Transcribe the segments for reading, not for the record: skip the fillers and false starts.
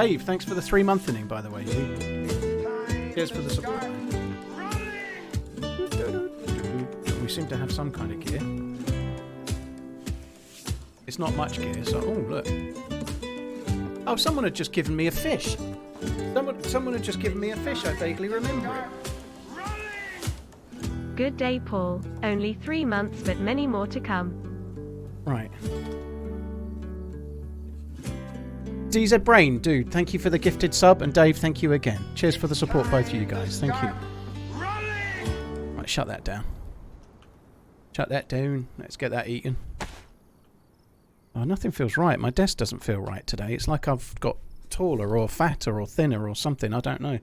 Dave, thanks for the 3-month inning, by the way. Cheers for the support. We seem to have some kind of gear. It's not much gear, so... Oh, look. Oh, someone had just given me a fish. Someone had just given me a fish, I vaguely remember it. Good day, Paul. Only 3 months, but many more to come. Right. DayZ Brain, dude, thank you for the gifted sub, and Dave, thank you again. Cheers for the support, both of you guys. Thank you. Right, shut that down. Shut that down. Let's get that eaten. Oh, nothing feels right. My desk doesn't feel right today. It's like I've got taller or fatter or thinner or something. I don't know.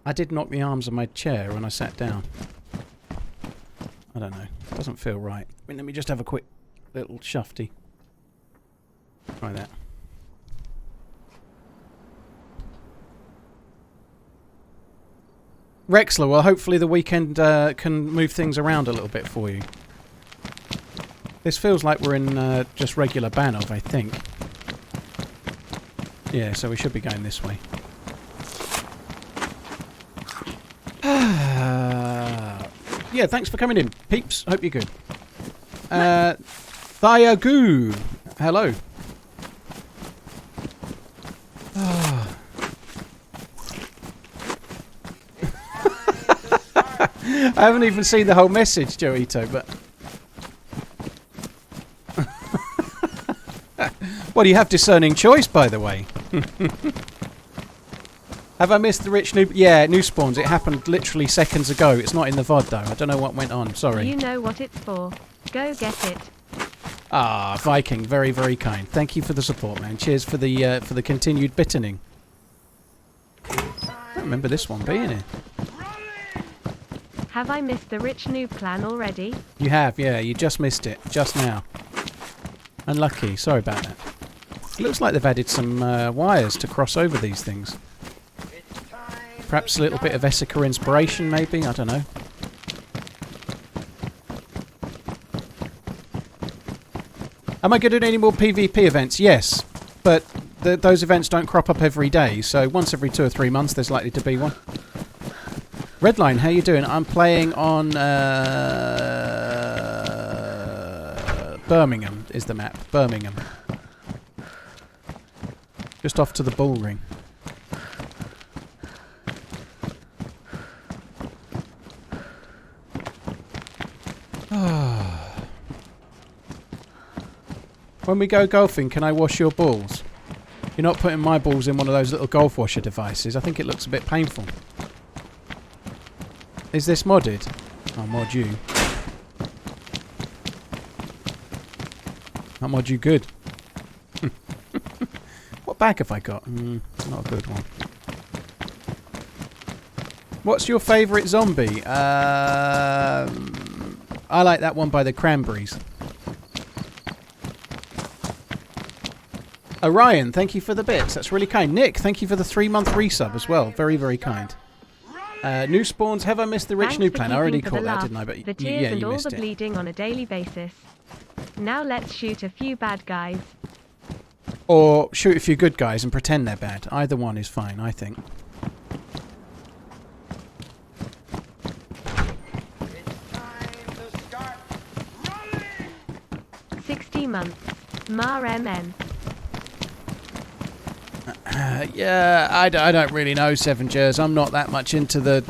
I did knock the arms of my chair when I sat down. I don't know. It doesn't feel right. Let me just have a quick little shufty. Try that. Rexler, well, hopefully the weekend can move things around a little bit for you. This feels like we're in just regular Banov, I think. Yeah, so we should be going this way. Yeah, thanks for coming in, peeps. Hope you're good. Thiagoo, hello. I haven't even seen the whole message, Joito, but... Well, you have discerning choice, by the way. Have I missed the rich new... Yeah, new spawns. It happened literally seconds ago. It's not in the VOD, though. I don't know what went on. Sorry. You know what it's for. Go get it. Ah, Viking. Very, very kind. Thank you for the support, man. Cheers for the continued bitterning. I don't remember this one being here. Have I missed the rich noob clan already? You have, yeah. You just missed it. Just now. Unlucky. Sorry about that. It looks like they've added some wires to cross over these things. Perhaps a little bit of Essica inspiration, maybe? I don't know. Am I going to do any more PvP events? Yes. But those events don't crop up every day, so once every 2 or 3 months there's likely to be one. Redline, how you doing? I'm playing on... Birmingham is the map. Birmingham. Just off to the bull ring. When we go golfing, can I wash your balls? You're not putting my balls in one of those little golf washer devices. I think it looks a bit painful. Is this modded? I'll mod you. I'll mod you good. What bag have I got? Not a good one. What's your favourite zombie? I like that one by the Cranberries. Orion, thank you for the bits. That's really kind. Nick, thank you for the 3-month resub as well. Very, very kind. New spawns. Have I missed the rich new plan? I already caught that, didn't I? But the tears yeah, and you all missed the it. bleeding on a daily basis. Now let's shoot a few bad guys. Or shoot a few good guys and pretend they're bad. Either one is fine, I think. It's time to start running. 60 months. Mar MN. Yeah, I don't really know, Seven Jers. I'm not that much into the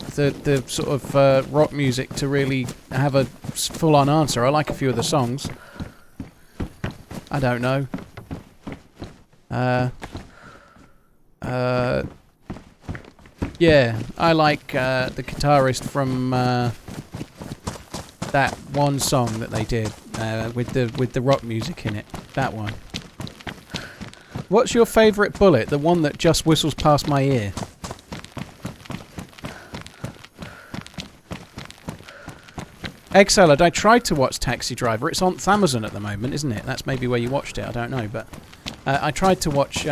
sort of rock music to really have a full-on answer. I like a few of the songs. I don't know. Yeah, I like the guitarist from that one song that they did with the rock music in it. That one. What's your favourite bullet? The one that just whistles past my ear. Excellent. I tried to watch Taxi Driver. It's on Amazon at the moment, isn't it? That's maybe where you watched it. I don't know, but I tried to watch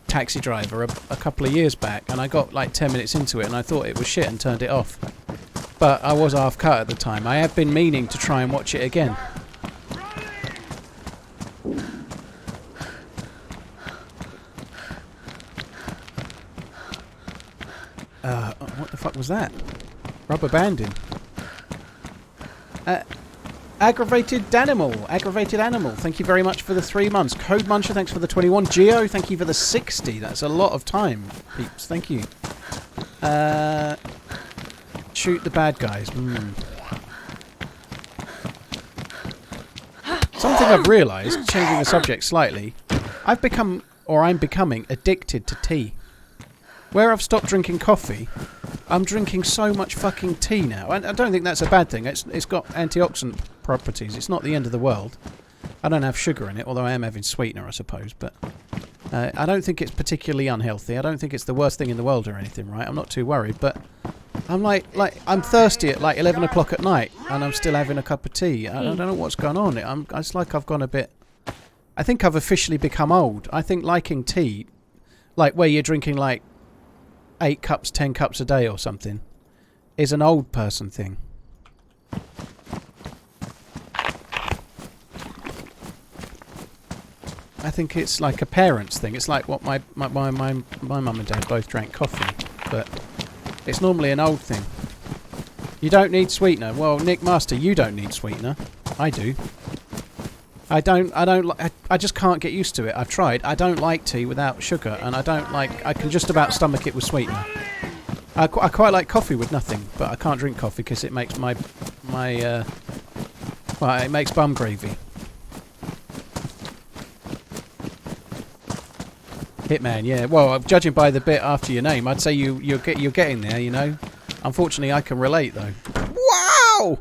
Taxi Driver a couple of years back, and I got like 10 minutes into it, and I thought it was shit and turned it off. But I was half cut at the time. I have been meaning to try and watch it again. What the fuck was that? Rubber banding. Aggravated animal. Thank you very much for the 3 months. Code Muncher, thanks for the 21. Geo, thank you for the 60. That's a lot of time, peeps. Thank you. Shoot the bad guys. Something I've realised, changing the subject slightly, I'm becoming addicted to tea. Where I've stopped drinking coffee, I'm drinking so much fucking tea now. I don't think that's a bad thing. It's got antioxidant properties. It's not the end of the world. I don't have sugar in it, although I am having sweetener, I suppose. But I don't think it's particularly unhealthy. I don't think it's the worst thing in the world or anything, right? I'm not too worried. But I'm like I'm thirsty at like 11 o'clock at night, and I'm still having a cup of tea. I don't know what's going on. It's like I've gone a bit... I think I've officially become old. I think liking tea, like where you're drinking like 8 cups, 10 cups a day or something, is an old person thing. I think it's like a parent's thing. It's like what my mum and dad both drank coffee, but it's normally an old thing. You don't need sweetener. Well, Nick Master, you don't need sweetener. I do. I just can't get used to it. I've tried. I don't like tea without sugar, and I can just about stomach it with sweetener. I quite like coffee with nothing, but I can't drink coffee because it makes it makes bum gravy. Hitman, yeah. Well, judging by the bit after your name, I'd say you're getting there, you know. Unfortunately, I can relate though. Wow!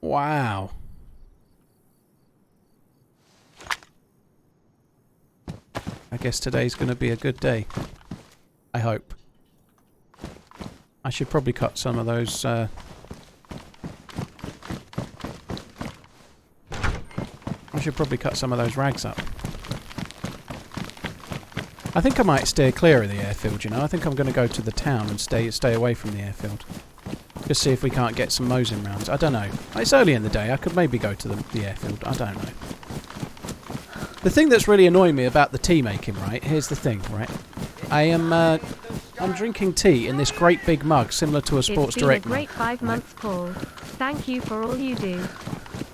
Wow. I guess today's going to be a good day. I hope. I should probably cut some of those... I should probably cut some of those rags up. I think I might steer clear of the airfield, you know. I think I'm going to go to the town and stay away from the airfield. Just see if we can't get some mosing rounds. I don't know. It's early in the day. I could maybe go to the airfield. I don't know. The thing that's really annoying me about the tea making, right? Here's the thing, right? I'm drinking tea in this great big mug, similar to a Sports Direct mug. It's been a great 5 months, Paul. Thank you for all you do.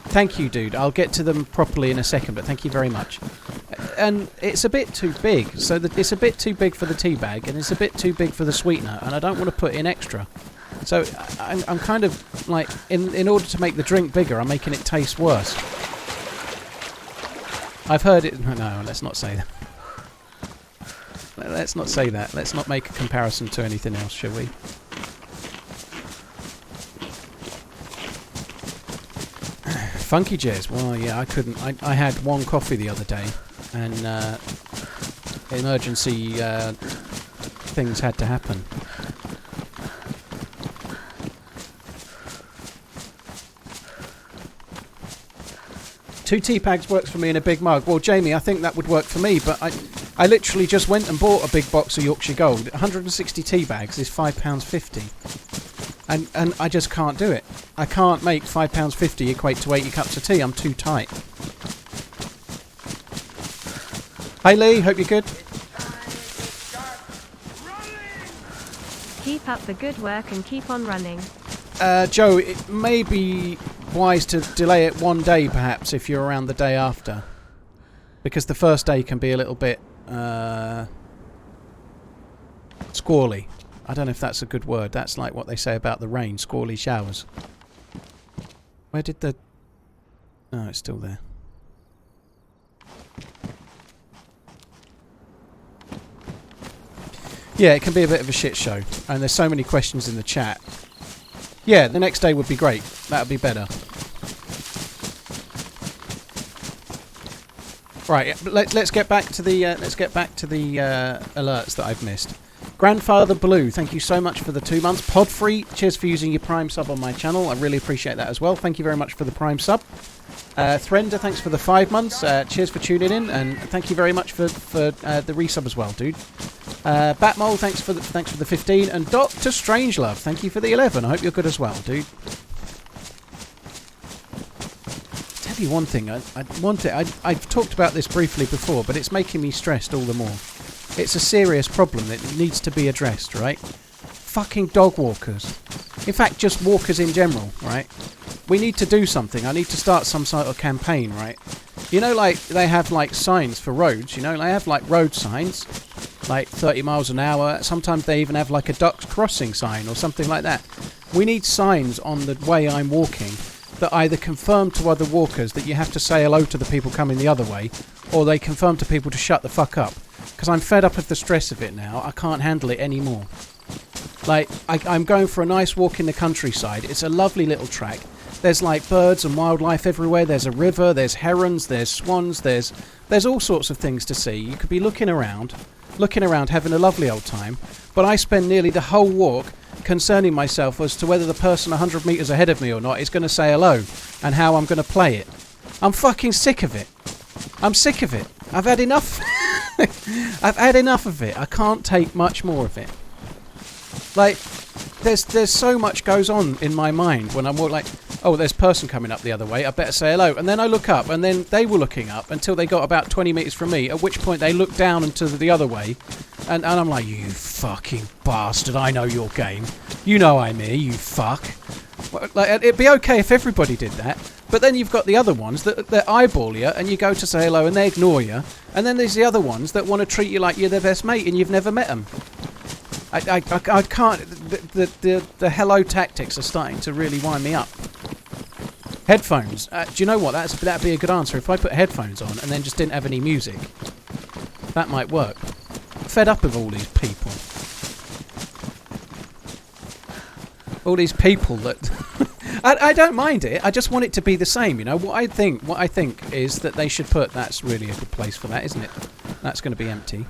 Thank you, dude. I'll get to them properly in a second, but thank you very much. And it's a bit too big, so it's a bit too big for the tea bag, and it's a bit too big for the sweetener, and I don't want to put in extra. So I'm kind of like, in order to make the drink bigger, I'm making it taste worse. I've heard it... No, let's not say that. Let's not say that. Let's not make a comparison to anything else, shall we? Funky Jazz. Well, yeah, I couldn't... I had one coffee the other day, and emergency things had to happen. Two tea bags works for me in a big mug. Well, Jamie, I think that would work for me, but I literally just went and bought a big box of Yorkshire Gold. 160 tea bags is £5.50. And I just can't do it. I can't make £5.50 equate to 80 cups of tea. I'm too tight. Hi Lee, hope you're good. Keep up the good work and keep on running. Joe, it may be wise to delay it one day perhaps if you're around the day after, because the first day can be a little bit squally. I don't know if that's a good word. That's like what they say about the rain, squally showers. Where did the... Oh, it's still there. Yeah, it can be a bit of a shit show, and there's so many questions in the chat. Yeah, the next day would be great. That would be better. Right, let's get back to the alerts that I've missed. Grandfather Blue, thank you so much for the 2 months. Podfree, cheers for using your Prime sub on my channel. I really appreciate that as well. Thank you very much for the Prime sub. Thrender, thanks for the 5 months. Cheers for tuning in, and thank you very much for the resub as well, dude. Batmole, thanks for the 15, and Dr. Strangelove, thank you for the 11. I hope you're good as well, dude. Tell you one thing, I've talked about this briefly before, but it's making me stressed all the more. It's a serious problem that needs to be addressed, right? Fucking dog walkers. In fact, just walkers in general, right? We need to do something. I need to start some sort of campaign, right? You know, like, they have, like, signs for roads, you know? They have, like, road signs, like 30 miles an hour. Sometimes they even have, like, a ducks crossing sign or something like that. We need signs on the way I'm walking that either confirm to other walkers that you have to say hello to the people coming the other way, or they confirm to people to shut the fuck up. Because I'm fed up of the stress of it now. I can't handle it anymore. Like, I'm going for a nice walk in the countryside. It's a lovely little track. There's like birds and wildlife everywhere. There's a river, there's herons, there's swans, there's all sorts of things to see. You could be looking around, having a lovely old time. But I spend nearly the whole walk concerning myself as to whether the person 100 metres ahead of me or not is going to say hello and how I'm going to play it. I'm fucking sick of it. I'm sick of it. I've had enough. I've had enough of it. I can't take much more of it. Like, there's so much goes on in my mind when I'm like, oh, there's a person coming up the other way, I better say hello. And then I look up, and then they were looking up until they got about 20 metres from me, at which point they looked down into the other way. And I'm like, you fucking bastard, I know your game. You know I'm here, you fuck. Well, like, it'd be okay if everybody did that. But then you've got the other ones that eyeball you, and you go to say hello, and they ignore you. And then there's the other ones that want to treat you like you're their best mate, and you've never met them. I can't. The hello tactics are starting to really wind me up. Headphones. Do you know what? That'd be a good answer. If I put headphones on and then just didn't have any music, that might work. I'm fed up of all these people. All these people that I don't mind it. I just want it to be the same. You know what I think is that they should put. That's really a good place for that, isn't it? That's going to be empty.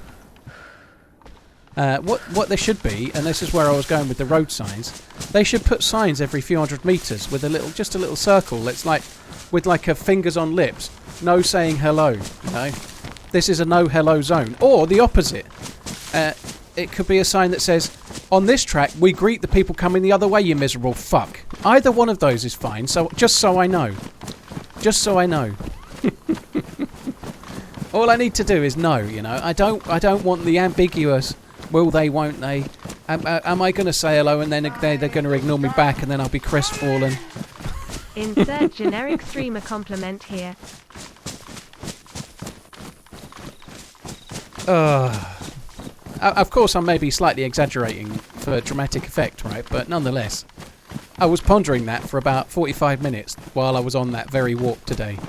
What there should be, and this is where I was going with the road signs, they should put signs every few hundred metres with just a little circle that's like, with like a fingers on lips, no saying hello, you know. This is a no hello zone. Or the opposite. It could be a sign that says, on this track, we greet the people coming the other way, you miserable fuck. Either one of those is fine, so just so I know. Just so I know. All I need to do is know, you know. I don't want the ambiguous... Will they, won't they? Am I going to say hello and then they're going to ignore me back and then I'll be crestfallen? Insert generic streamer compliment here. Of course, I'm maybe slightly exaggerating for dramatic effect, right? But nonetheless, I was pondering that for about 45 minutes while I was on that very walk today.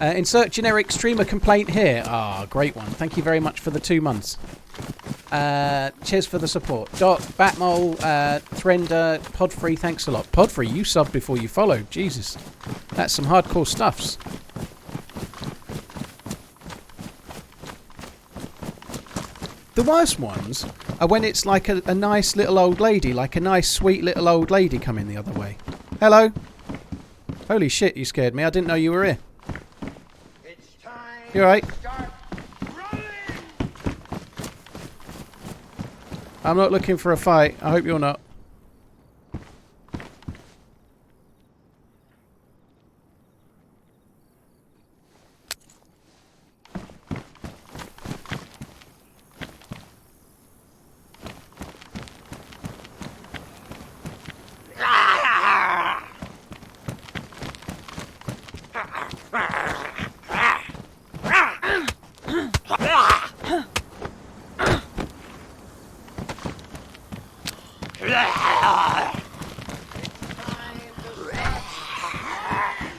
Insert generic streamer complaint here. Great one. Thank you very much for the 2 months. Cheers for the support. Doc, Batmole, Thrender, Podfree, thanks a lot. Podfree, you subbed before you followed. Jesus. That's some hardcore stuffs. The worst ones are when it's like a nice little old lady, like a nice sweet little old lady coming the other way. Hello? Holy shit, you scared me. I didn't know you were here. You alright? I'm not looking for a fight. I hope you're not.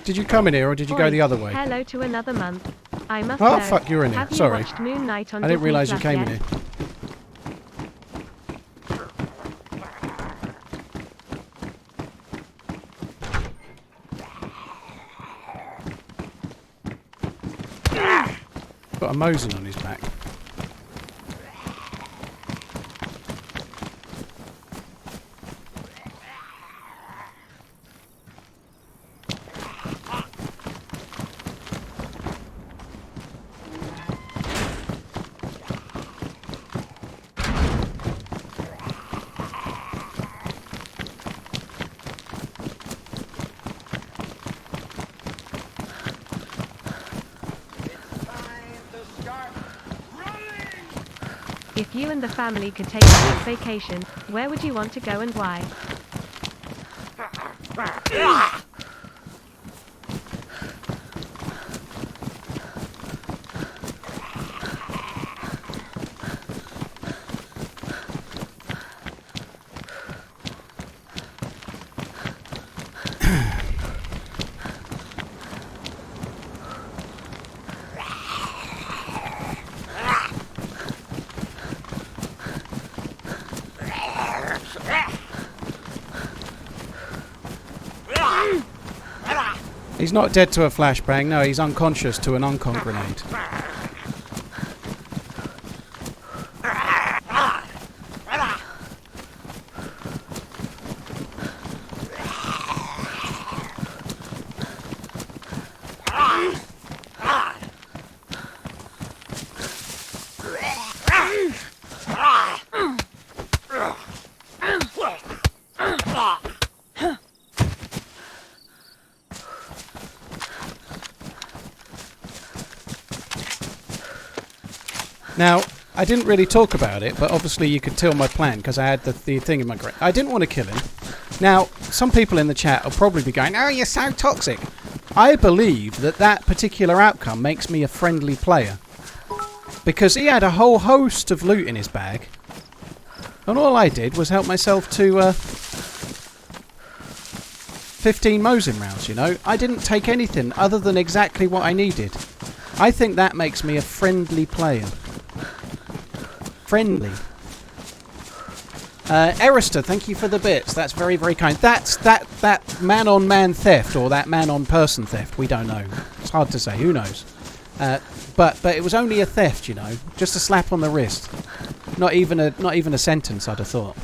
Did you come in here or did you go the other way? Hello to another month. I must know. Fuck, you're in here. Have Sorry. You watched Moon Knight on I didn't Disney realise you Plus came yet? in here. Got a Mosin on his back. If you and the family could take a week vacation, where would you want to go and why? He's not dead to a flashbang, no, he's unconscious to an uncon grenade. Now, I didn't really talk about it, but obviously you could tell my plan because I had the thing in my grip. I didn't want to kill him. Now, some people in the chat will probably be going, "Oh, you're so toxic." I believe that that particular outcome makes me a friendly player. Because he had a whole host of loot in his bag. And all I did was help myself to 15 Mosin rounds, you know. I didn't take anything other than exactly what I needed. I think that makes me a friendly player. Friendly. Erister, thank you for the bits. That's very, very kind. That's that man-on-man theft or that man-on-person theft. We don't know. It's hard to say. Who knows? But it was only a theft, you know. Just a slap on the wrist. Not even a sentence, I'd have thought.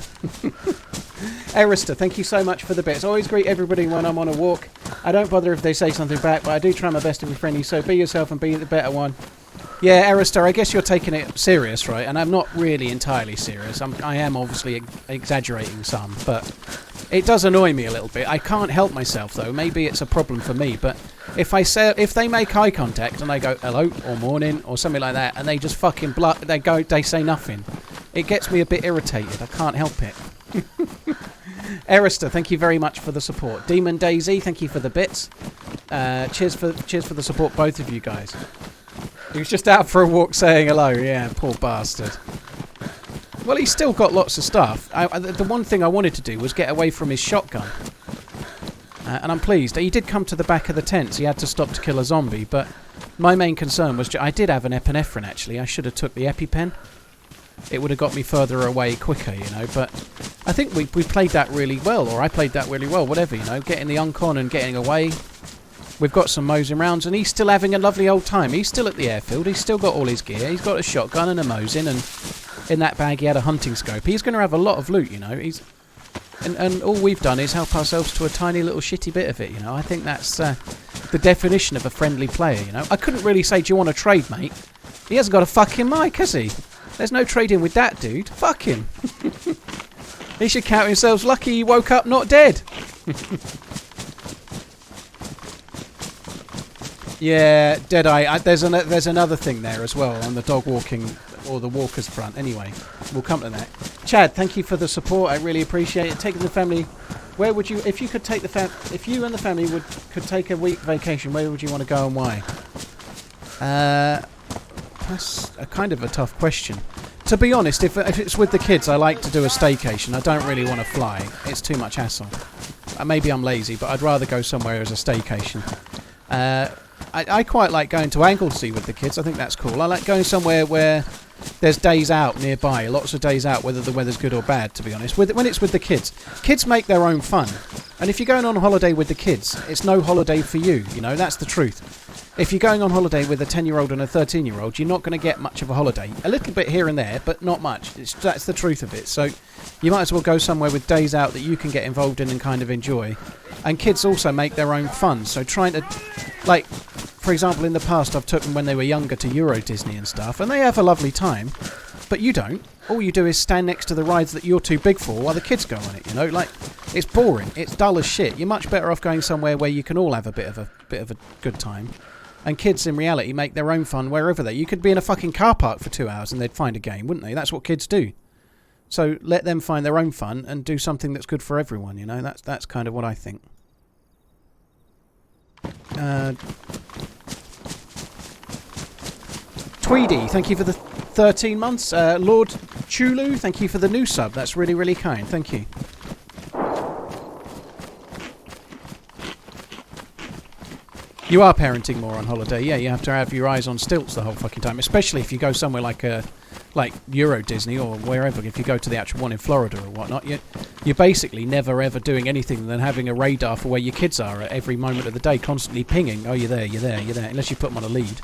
Erister, thank you so much for the bits. I always greet everybody when I'm on a walk. I don't bother if they say something back, but I do try my best to be friendly. So be yourself and be the better one. Yeah, Arister, I guess you're taking it serious, right? And I'm not really entirely serious. I am obviously exaggerating some, but it does annoy me a little bit. I can't help myself, though. Maybe it's a problem for me, but if they make eye contact and they go hello or morning or something like that, and they just fucking they say nothing, it gets me a bit irritated. I can't help it. Arister, thank you very much for the support. Demon DayZ, thank you for the bits. Cheers for the support, both of you guys. He was just out for a walk saying hello. Yeah, poor bastard. Well, he's still got lots of stuff. The one thing I wanted to do was get away from his shotgun. And I'm pleased. He did come to the back of the tent, so he had to stop to kill a zombie. But my main concern was... I did have an epinephrine, actually. I should have took the EpiPen. It would have got me further away quicker, you know. But I think we played that really well. Or I played that really well, whatever, you know. Getting the uncon and getting away... We've got some Mosin rounds, and he's still having a lovely old time. He's still at the airfield. He's still got all his gear. He's got a shotgun and a Mosin, and in that bag he had a hunting scope. He's going to have a lot of loot, you know. And all we've done is help ourselves to a tiny little shitty bit of it, you know. I think that's the definition of a friendly player, you know. I couldn't really say, do you want to trade, mate? He hasn't got a fucking mic, has he? There's no trading with that dude. Fuck him. He should count himself lucky he woke up not dead. Yeah, Deadeye. There's another thing there as well on the dog walking or the walker's front. Anyway, we'll come to that. Chad, thank you for the support. I really appreciate it. Taking the family, where would you, if you could take the if you and the family could take a week vacation, where would you want to go and why? That's a kind of a tough question. To be honest, if it's with the kids, I like to do a staycation. I don't really want to fly. It's too much hassle. Maybe I'm lazy, but I'd rather go somewhere as a staycation. I quite like going to Anglesey with the kids. I think that's cool. I like going somewhere where there's days out nearby. Lots of days out, whether the weather's good or bad, to be honest. When it's with the kids. Kids make their own fun. And if you're going on holiday with the kids, it's no holiday for you. You know, that's the truth. If you're going on holiday with a 10-year-old and a 13-year-old, you're not going to get much of a holiday. A little bit here and there, but not much. That's the truth of it. So you might as well go somewhere with days out that you can get involved in and kind of enjoy. And kids also make their own fun. So trying to... Like, for example, in the past, I've taken them when they were younger to Euro Disney and stuff, and they have a lovely time. But you don't. All you do is stand next to the rides that you're too big for while the kids go on it, you know? Like, it's boring. It's dull as shit. You're much better off going somewhere where you can all have a bit of a good time. And kids in reality make their own fun wherever you could be in a fucking car park for 2 hours and they'd find a game, wouldn't they? That's what kids do. So let them find their own fun and do something that's good for everyone, you know? That's kind of what I think. Tweedy, thank you for the 13 months. Lord Chulu, thank you for the new sub. That's really, really kind. Thank you. You are parenting more on holiday. Yeah, you have to have your eyes on stilts the whole fucking time, especially if you go somewhere like Euro Disney or wherever. If you go to the actual one in Florida or whatnot, you're basically never ever doing anything than having a radar for where your kids are at every moment of the day, constantly pinging. Oh, you're there, you're there, you're there. Unless you put them on a lead.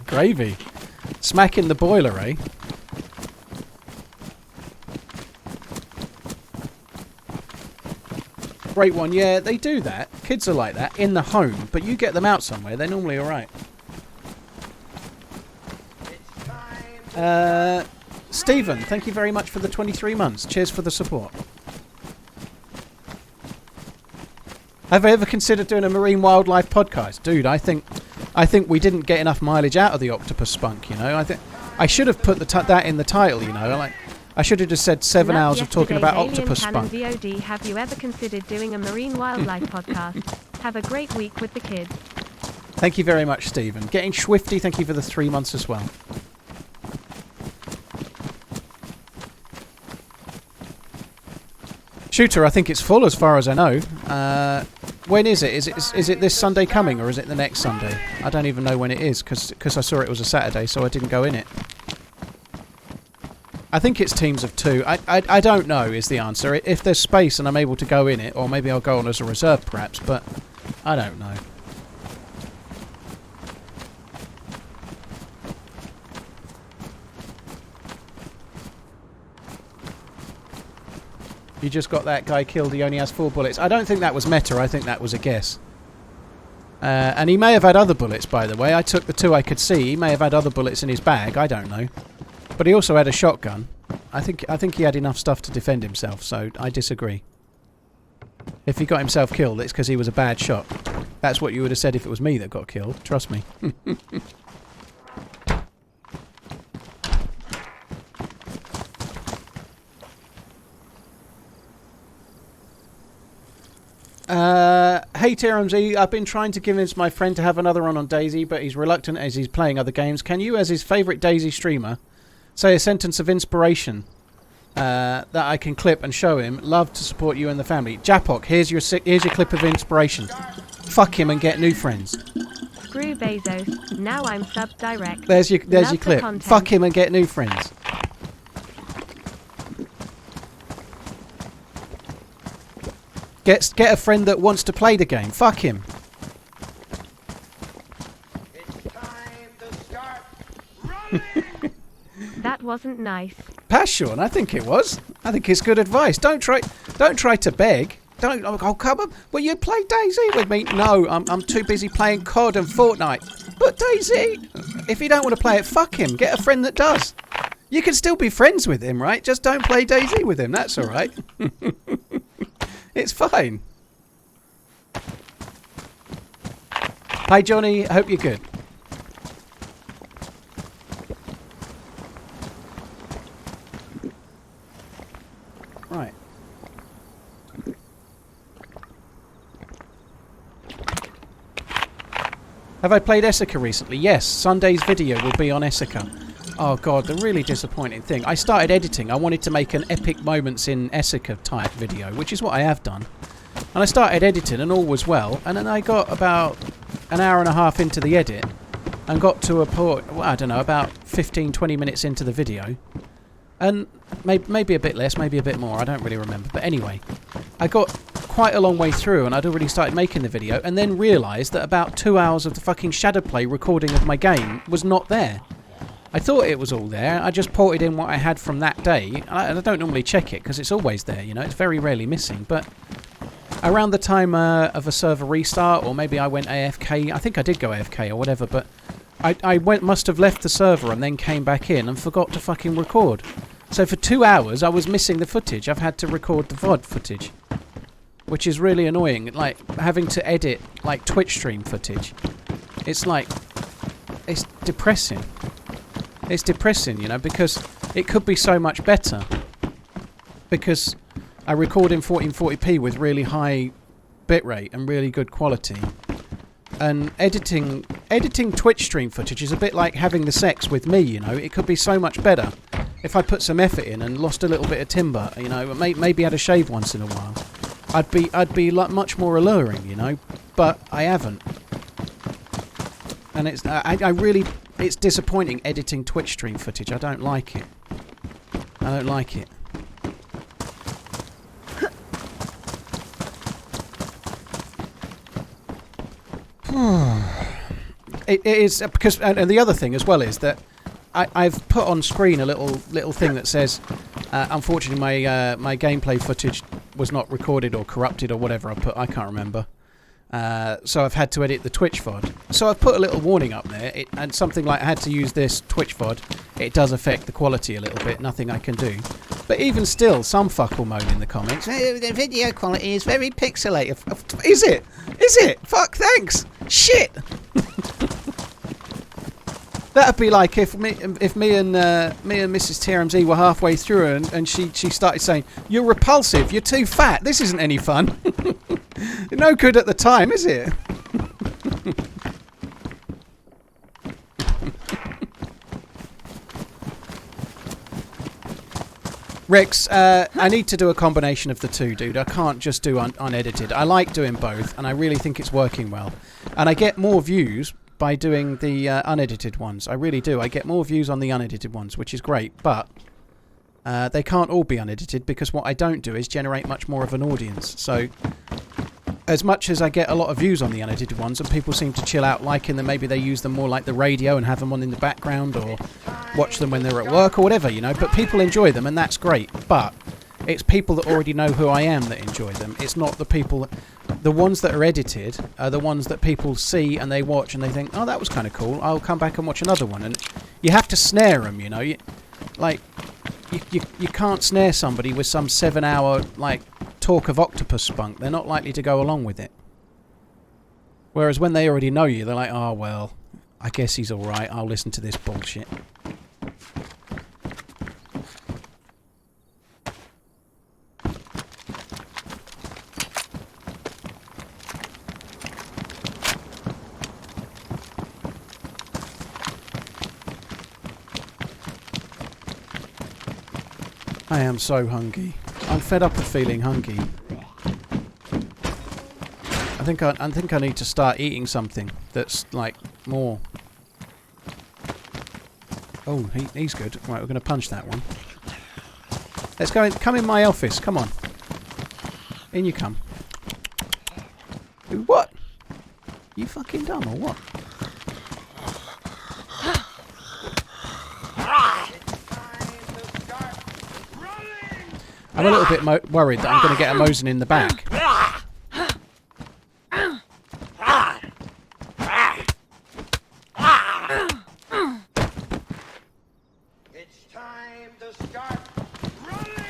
Gravy. Smacking the boiler, eh? Great one. Yeah, they do that. Kids are like that in the home, but you get them out somewhere, they're normally alright. Stephen, thank you very much for the 23 months. Cheers for the support. Have I ever considered doing a marine wildlife podcast? Dude, I think we didn't get enough mileage out of the octopus spunk, you know. I think I should have put that in the title, you know. Like, I should have just said 7 hours of talking about octopus spunk. VOD, have you ever considered doing a marine wildlife podcast? Have a great week with the kids. Thank you very much, Stephen. Getting Swifty, thank you for the 3 months as well. Shooter, I think it's full as far as I know. When is it? Is it this Sunday coming or is it the next Sunday? I don't even know when it is because I saw it was a Saturday, so I didn't go in it. I think it's teams of 2. I don't know is the answer. If there's space and I'm able to go in it, or maybe I'll go on as a reserve perhaps, but I don't know. You just got that guy killed, he only has 4 bullets. I don't think that was meta, I think that was a guess. And he may have had other bullets, by the way. I took the 2 I could see. He may have had other bullets in his bag, I don't know. But he also had a shotgun. I think he had enough stuff to defend himself, so I disagree. If he got himself killed, it's because he was a bad shot. That's what you would have said if it was me that got killed, trust me. Hey TRMZ, I've been trying to convince my friend to have another on DayZ, but he's reluctant as he's playing other games. Can you, as his favourite DayZ streamer, say a sentence of inspiration that I can clip and show him? Love to support you and the family. Japok, here's your clip of inspiration. Fuck him and get new friends. Screw Bezos. Now I'm sub direct. There's your clip. Fuck him and get new friends. Get a friend that wants to play the game. Fuck him. It's time to start running. That wasn't nice. Pass, Sean. I think it was. I think it's good advice. Don't try to beg. Don't. Oh, come on. Will you play DayZ with me? No, I'm too busy playing COD and Fortnite. But DayZ, if you don't want to play it, fuck him. Get a friend that does. You can still be friends with him, right? Just don't play DayZ with him. That's all right. It's fine. Hi, Johnny. I hope you're good. Right. Have I played Essica recently? Yes. Sunday's video will be on Essica. Oh god, the really disappointing thing. I started editing. I wanted to make an epic moments in Essica type video, which is what I have done. And I started editing and all was well. And then I got about an hour and a half into the edit and got to a point, well, I don't know, about 15-20 minutes into the video. And maybe a bit less, maybe a bit more. I don't really remember. But anyway, I got quite a long way through and I'd already started making the video and then realised that about 2 hours of the fucking Shadowplay recording of my game was not there. I thought it was all there. I just ported in what I had from that day. I don't normally check it because it's always there, you know. It's very rarely missing. But around the time of a server restart, or maybe I went AFK. I think I did go AFK or whatever, but I must have left the server and then came back in and forgot to fucking record. So for 2 hours, I was missing the footage. I've had to record the VOD footage, which is really annoying. Like, having to edit, like, Twitch stream footage. It's like... It's depressing. It's depressing, you know, because it could be so much better. Because I record in 1440p with really high bitrate and really good quality. And editing Twitch stream footage is a bit like having the sex with me, you know. It could be so much better if I put some effort in and lost a little bit of timber, you know. Maybe had a shave once in a while. I'd be like much more alluring, you know. But I haven't. And it's disappointing editing Twitch stream footage. I don't like it. I don't like it. It is because, and the other thing as well is that I've put on screen a little thing that says, unfortunately my gameplay footage was not recorded or corrupted or whatever I can't remember. So I've had to edit the Twitch VOD. So I've put a little warning up there, and something like I had to use this Twitch VOD. It does affect the quality a little bit. Nothing I can do. But even still, some fuck will moan in the comments. The video quality is very pixelated. Is it? Is it? Fuck, thanks. Shit. That'd be like if me and Mrs. TRMZ were halfway through and she started saying, "You're repulsive. You're too fat. This isn't any fun." No good at the time, is it? Rex, I need to do a combination of the two, dude. I can't just do unedited. I like doing both, and I really think it's working well. And I get more views by doing the unedited ones. I really do. I get more views on the unedited ones, which is great. But they can't all be unedited because what I don't do is generate much more of an audience. So as much as I get a lot of views on the unedited ones and people seem to chill out liking them, maybe they use them more like the radio and have them on in the background or watch them when they're at work or whatever, you know. But people enjoy them and that's great. But it's people that already know who I am that enjoy them. It's not the people... The ones that are edited are the ones that people see and they watch and they think, oh, that was kind of cool. I'll come back and watch another one. And you have to snare them, you know. You can't snare somebody with some 7-hour, like, talk of octopus spunk. They're not likely to go along with it. Whereas when they already know you, they're like, oh, well, I guess he's alright. I'll listen to this bullshit. I am so hungry. I'm fed up of feeling hungry. I think I need to start eating something that's like more. Oh, he's good. Right, we're going to punch that one. Let's go. Come in my office. Come on. In you come. What? You fucking dumb or what? I'm a little bit worried that I'm going to get a Mosin in the back. It's time to start running!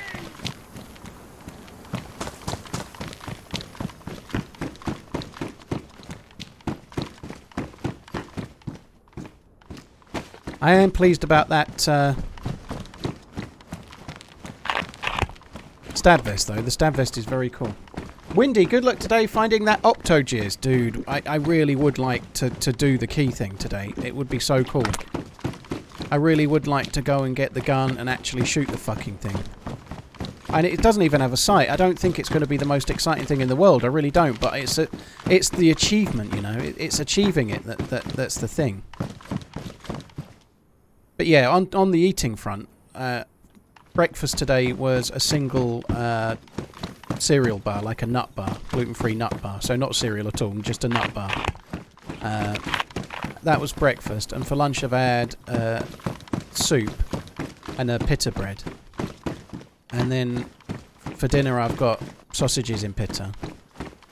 I am pleased about that stab vest, though. The stab vest is very cool. Windy, good luck today finding that Octogears. Dude, I really would like to do the key thing today. It would be so cool. I really would like to go and get the gun and actually shoot the fucking thing. And it doesn't even have a sight. I don't think it's going to be the most exciting thing in the world. I really don't. But it's the achievement, you know. It's achieving it that's the thing. But yeah, on the eating front, breakfast today was a single cereal bar, like a nut bar, gluten-free nut bar. So not cereal at all, just a nut bar. That was breakfast, and for lunch I've had soup and a pita bread. And then for dinner I've got sausages in pita.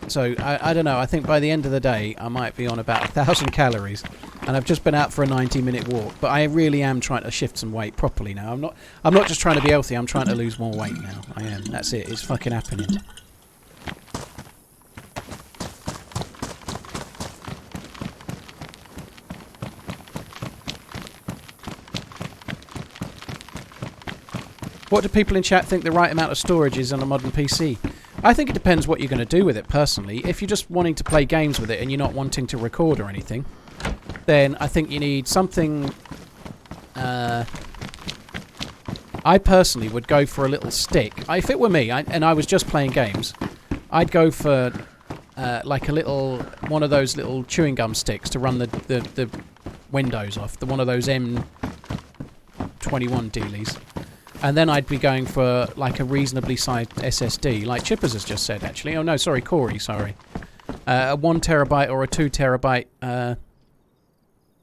So I don't know, I think by the end of the day I might be on about 1,000 calories. and I've just been out for a 90-minute walk. But I really am trying to shift some weight properly now. I'm not just trying to be healthy. I'm trying to lose more weight now. I am. That's it. It's fucking happening. What do people in chat think the right amount of storage is on a modern PC? I think it depends what you're going to do with it, personally. If you're just wanting to play games with it and you're not wanting to record or anything, then I think you need something... I personally would go for a little stick. If it were me, and I was just playing games, I'd go for like a little... one of those little chewing gum sticks to run the windows off. One of those M21 dealies. And then I'd be going for like a reasonably sized SSD, like Chippers has just said, actually. Oh no, sorry, Corey, sorry. A 1 terabyte or a 2 terabyte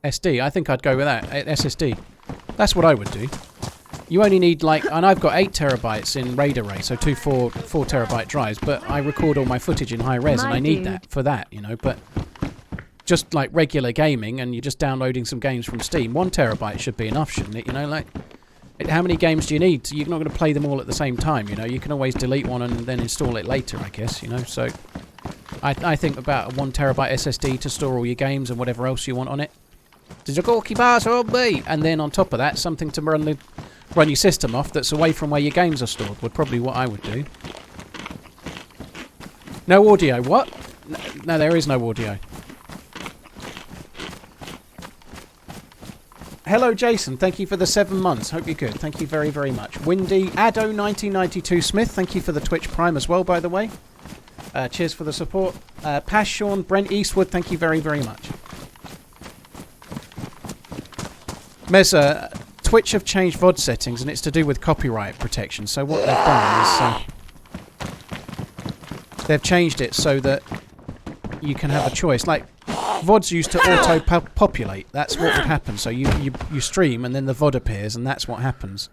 SD. I think I'd go with that, SSD. That's what I would do. You only need like, and I've got 8 terabytes in RAID array, so 2 4 terabyte drives, but I record all my footage in high res, and I need that for that, you know, but just like regular gaming, and you're just downloading some games from Steam, 1 terabyte should be enough, shouldn't it? You know, like... how many games do you need? You're not going to play them all at the same time, you know. You can always delete one and then install it later, I guess, you know. So I think about a 1 terabyte SSD to store all your games and whatever else you want on it. Did you go bars or me? And then on top of that, something to run your system off that's away from where your games are stored would probably what I would do. No audio. What? No, there is no audio. Hello, Jason. Thank you for the 7 months. Hope you're good. Thank you very, very much. Windy Addo 1992 Smith. Thank you for the Twitch Prime as well, by the way. Cheers for the support. Pash Sean Brent Eastwood. Thank you very, very much. Meza, Twitch have changed VOD settings, and it's to do with copyright protection. So what they've done is they've changed it so that you can have a choice. Like, VODs used to auto-populate. That's what would happen. So you stream and then the VOD appears and that's what happens.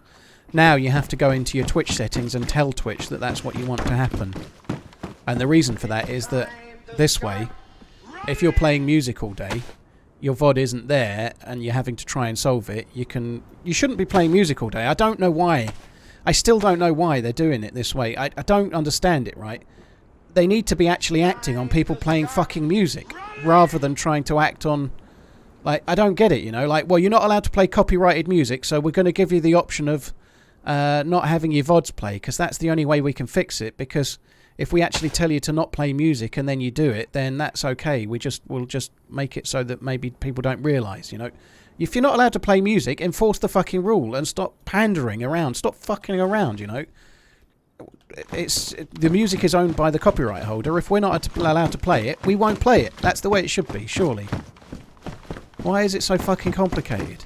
Now you have to go into your Twitch settings and tell Twitch that that's what you want to happen. And the reason for that is that this way, if you're playing music all day, your VOD isn't there and you're having to try and solve it, you shouldn't be playing music all day. I don't know why. I still don't know why they're doing it this way. I don't understand it, right? They need to be actually acting on people playing fucking music rather than trying to act on... Like, I don't get it, you know? Like, well, you're not allowed to play copyrighted music, so we're going to give you the option of not having your VODs play, because that's the only way we can fix it, because if we actually tell you to not play music and then you do it, then that's okay. We'll just make it so that maybe people don't realise, you know? If you're not allowed to play music, enforce the fucking rule and stop pandering around. Stop fucking around, you know? The music is owned by the copyright holder. If we're not allowed to play it, we won't play it. That's the way it should be, surely. Why is it so fucking complicated?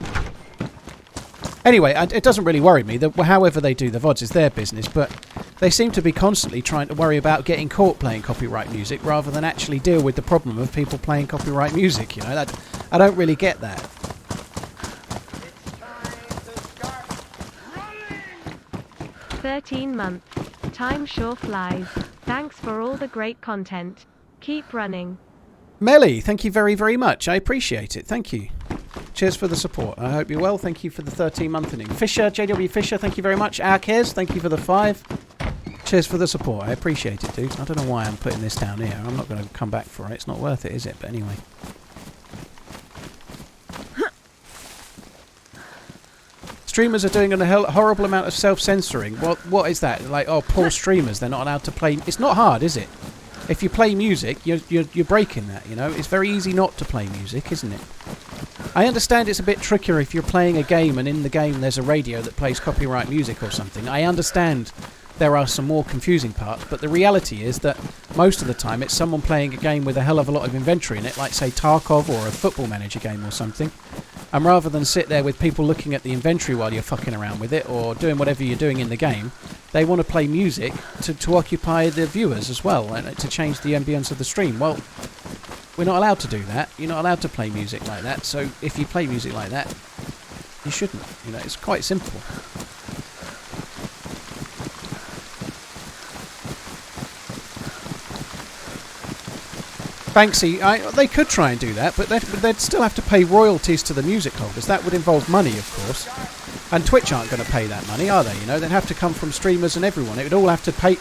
Anyway, it doesn't really worry me. However they do the VODs is their business, but they seem to be constantly trying to worry about getting caught playing copyright music rather than actually deal with the problem of people playing copyright music, you know? I don't really get that. 13 months. Time sure flies. Thanks for all the great content. Keep running. Melly, thank you very, very much. I appreciate it. Thank you. Cheers for the support. I hope you're well. Thank you for the 13-month inning. Fisher, JW Fisher, thank you very much. Arkez, thank you for the 5. Cheers for the support. I appreciate it, dude. I don't know why I'm putting this down here. I'm not going to come back for it. It's not worth it, is it? But anyway. Streamers are doing a horrible amount of self-censoring. What is that? Like, oh, poor streamers, they're not allowed to play... It's not hard, is it? If you play music, you're breaking that, you know? It's very easy not to play music, isn't it? I understand it's a bit trickier if you're playing a game and in the game there's a radio that plays copyright music or something. I understand there are some more confusing parts, but the reality is that most of the time it's someone playing a game with a hell of a lot of inventory in it, like, say, Tarkov or a Football Manager game or something. And rather than sit there with people looking at the inventory while you're fucking around with it or doing whatever you're doing in the game, they want to play music to occupy the viewers as well and to change the ambience of the stream. Well, we're not allowed to do that. You're not allowed to play music like that. So if you play music like that, you shouldn't. You know, it's quite simple. Banksy, they could try and do that, but they'd still have to pay royalties to the music holders. That would involve money, of course. And Twitch aren't going to pay that money, are they? You know, they'd have to come from streamers and everyone. It would all have to pay.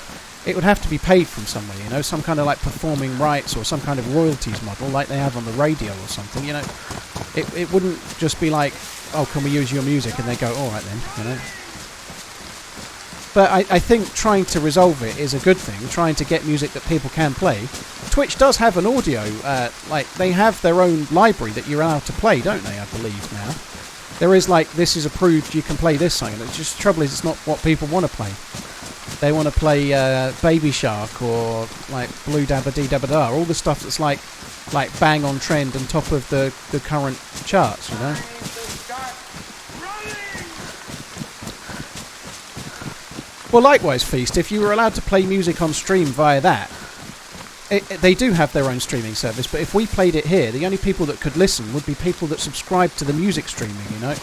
It would have to be paid from somewhere. You know, some kind of like performing rights or some kind of royalties model, like they have on the radio or something. You know, it wouldn't just be like, oh, can we use your music? And they go, all right then. You know. But I think trying to resolve it is a good thing. Trying to get music that people can play. Twitch does have an audio, like they have their own library that you're allowed to play, don't they? I believe now. There is like, this is approved, you can play this song. And it's just, the trouble is, it's not what people want to play. They want to play Baby Shark or like Blue Dabba Dee Dabba Da, all the stuff that's like bang on trend and top of the current charts, you know. Well, likewise, Feast, if you were allowed to play music on stream via that, they do have their own streaming service, but if we played it here, the only people that could listen would be people that subscribe to the music streaming, you know.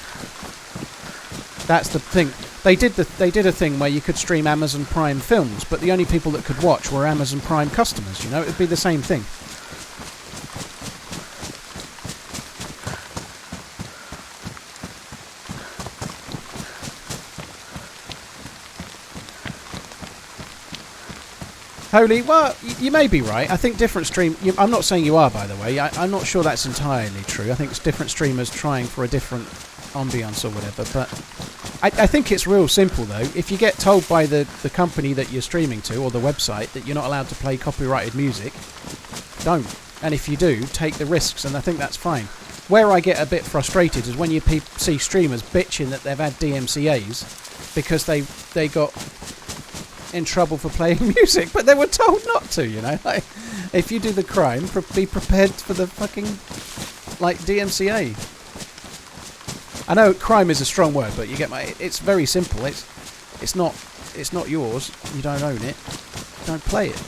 That's the thing. They did a thing where you could stream Amazon Prime films, but the only people that could watch were Amazon Prime customers, you know. It would be the same thing. Holy, well, you may be right. I think different I'm not saying you are, by the way. I'm not sure that's entirely true. I think it's different streamers trying for a different ambience or whatever. But I think it's real simple, though. If you get told by the company that you're streaming to, or the website, that you're not allowed to play copyrighted music, don't. And if you do, take the risks, and I think that's fine. Where I get a bit frustrated is when you see streamers bitching that they've had DMCAs because they got in trouble for playing music, but they were told not to, you know. Like, if you do the crime, be prepared for the fucking like DMCA. I know crime is a strong word, but you get my. It's very simple. It's not yours. You don't own it. Don't play it.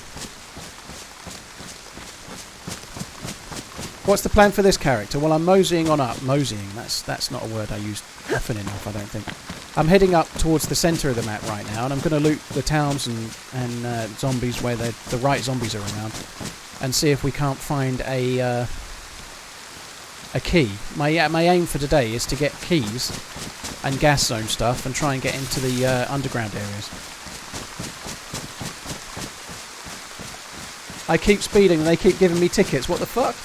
What's the plan for this character? Well, I'm moseying on up. Moseying. That's not a word I use often enough, I don't think. I'm heading up towards the centre of the map right now, and I'm going to loot the towns and zombies where the right zombies are around, and see if we can't find a key. My aim for today is to get keys and gas zone stuff and try and get into the underground areas. I keep speeding and they keep giving me tickets. What the fuck?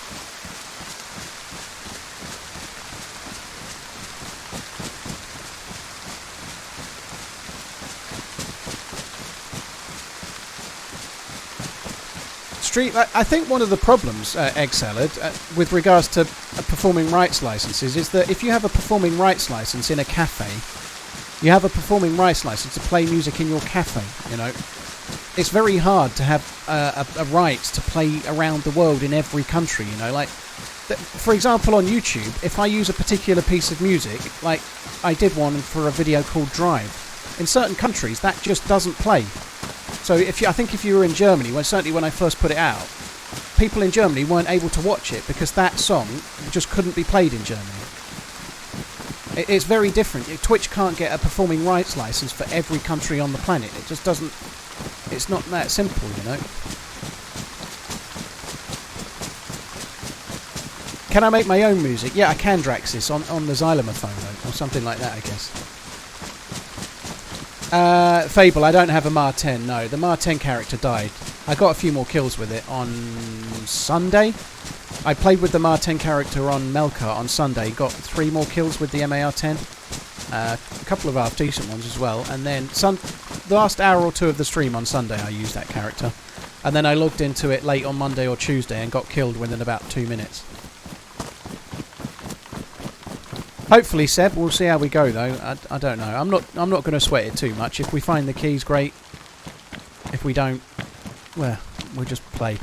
I think one of the problems, Egg Salad, with regards to performing rights licenses is that if you have a performing rights license in a cafe, you have a performing rights license to play music in your cafe, you know. It's very hard to have a right to play around the world in every country, you know. Like, for example, on YouTube, if I use a particular piece of music, like I did one for a video called Drive, in certain countries that just doesn't play. So I think if you were in Germany, certainly when I first put it out, people in Germany weren't able to watch it because that song just couldn't be played in Germany. It's very different. Twitch can't get a performing rights license for every country on the planet. It just doesn't. It's not that simple, you know. Can I make my own music? Yeah, I can, Draxis, on the xylophone or something like that, I guess. Fable, I don't have a Mar 10, no. The Mar 10 character died. I got a few more kills with it on Sunday. I played with the Mar 10 character on Melka on Sunday, got 3 more kills with the MAR 10. A couple of half-decent ones as well. And then the last hour or two of the stream on Sunday I used that character. And then I logged into it late on Monday or Tuesday and got killed within about 2 minutes. Hopefully, Seb, we'll see how we go though. I don't know. I'm not going to sweat it too much. If we find the keys, great. If we don't, well, we'll just play.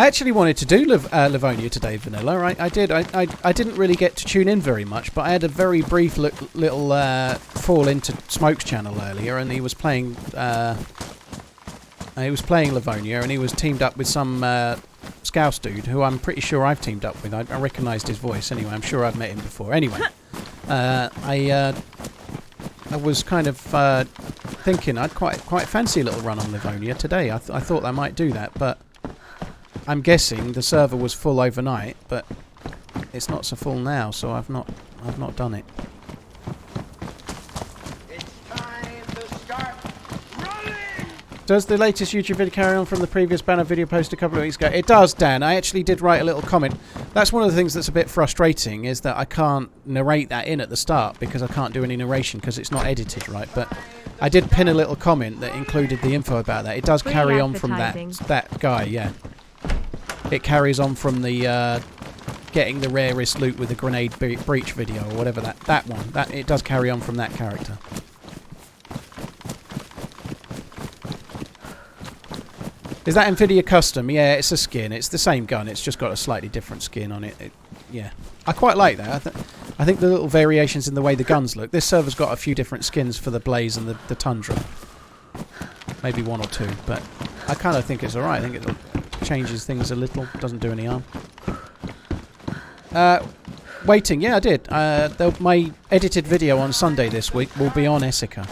I actually wanted to do Livonia today, Vanilla. I did. I didn't really get to tune in very much, but I had a very brief little fall into Smoke's channel earlier, and he was playing. He was playing Livonia, and he was teamed up with some Scouse dude who I'm pretty sure I've teamed up with. I recognised his voice anyway. I'm sure I've met him before. Anyway, I was kind of thinking I'd quite fancy a little run on Livonia today. I thought I might do that, but I'm guessing the server was full overnight, but it's not so full now, so I've not done it. It's time to start running! Does the latest YouTube video carry on from the previous Banov video posted a couple of weeks ago? It does, Dan. I actually did write a little comment. That's one of the things that's a bit frustrating, is that I can't narrate that in at the start because I can't do any narration because it's not edited right. But I did pin a little comment that included the info about that. It does carry on from that guy, yeah. It carries on from the getting the rarest loot with the grenade breach video or whatever that one. It does carry on from that character. Is that Nvidia custom? Yeah, it's a skin. It's the same gun. It's just got a slightly different skin on it. Yeah, I quite like that. I think the little variations in the way the guns look. This server's got a few different skins for the Blaze and the Tundra. Maybe one or two, but I kind of think it's alright. I think it changes things a little. Doesn't do any harm. Waiting. Yeah, I did. My edited video on Sunday this week will be on Essica.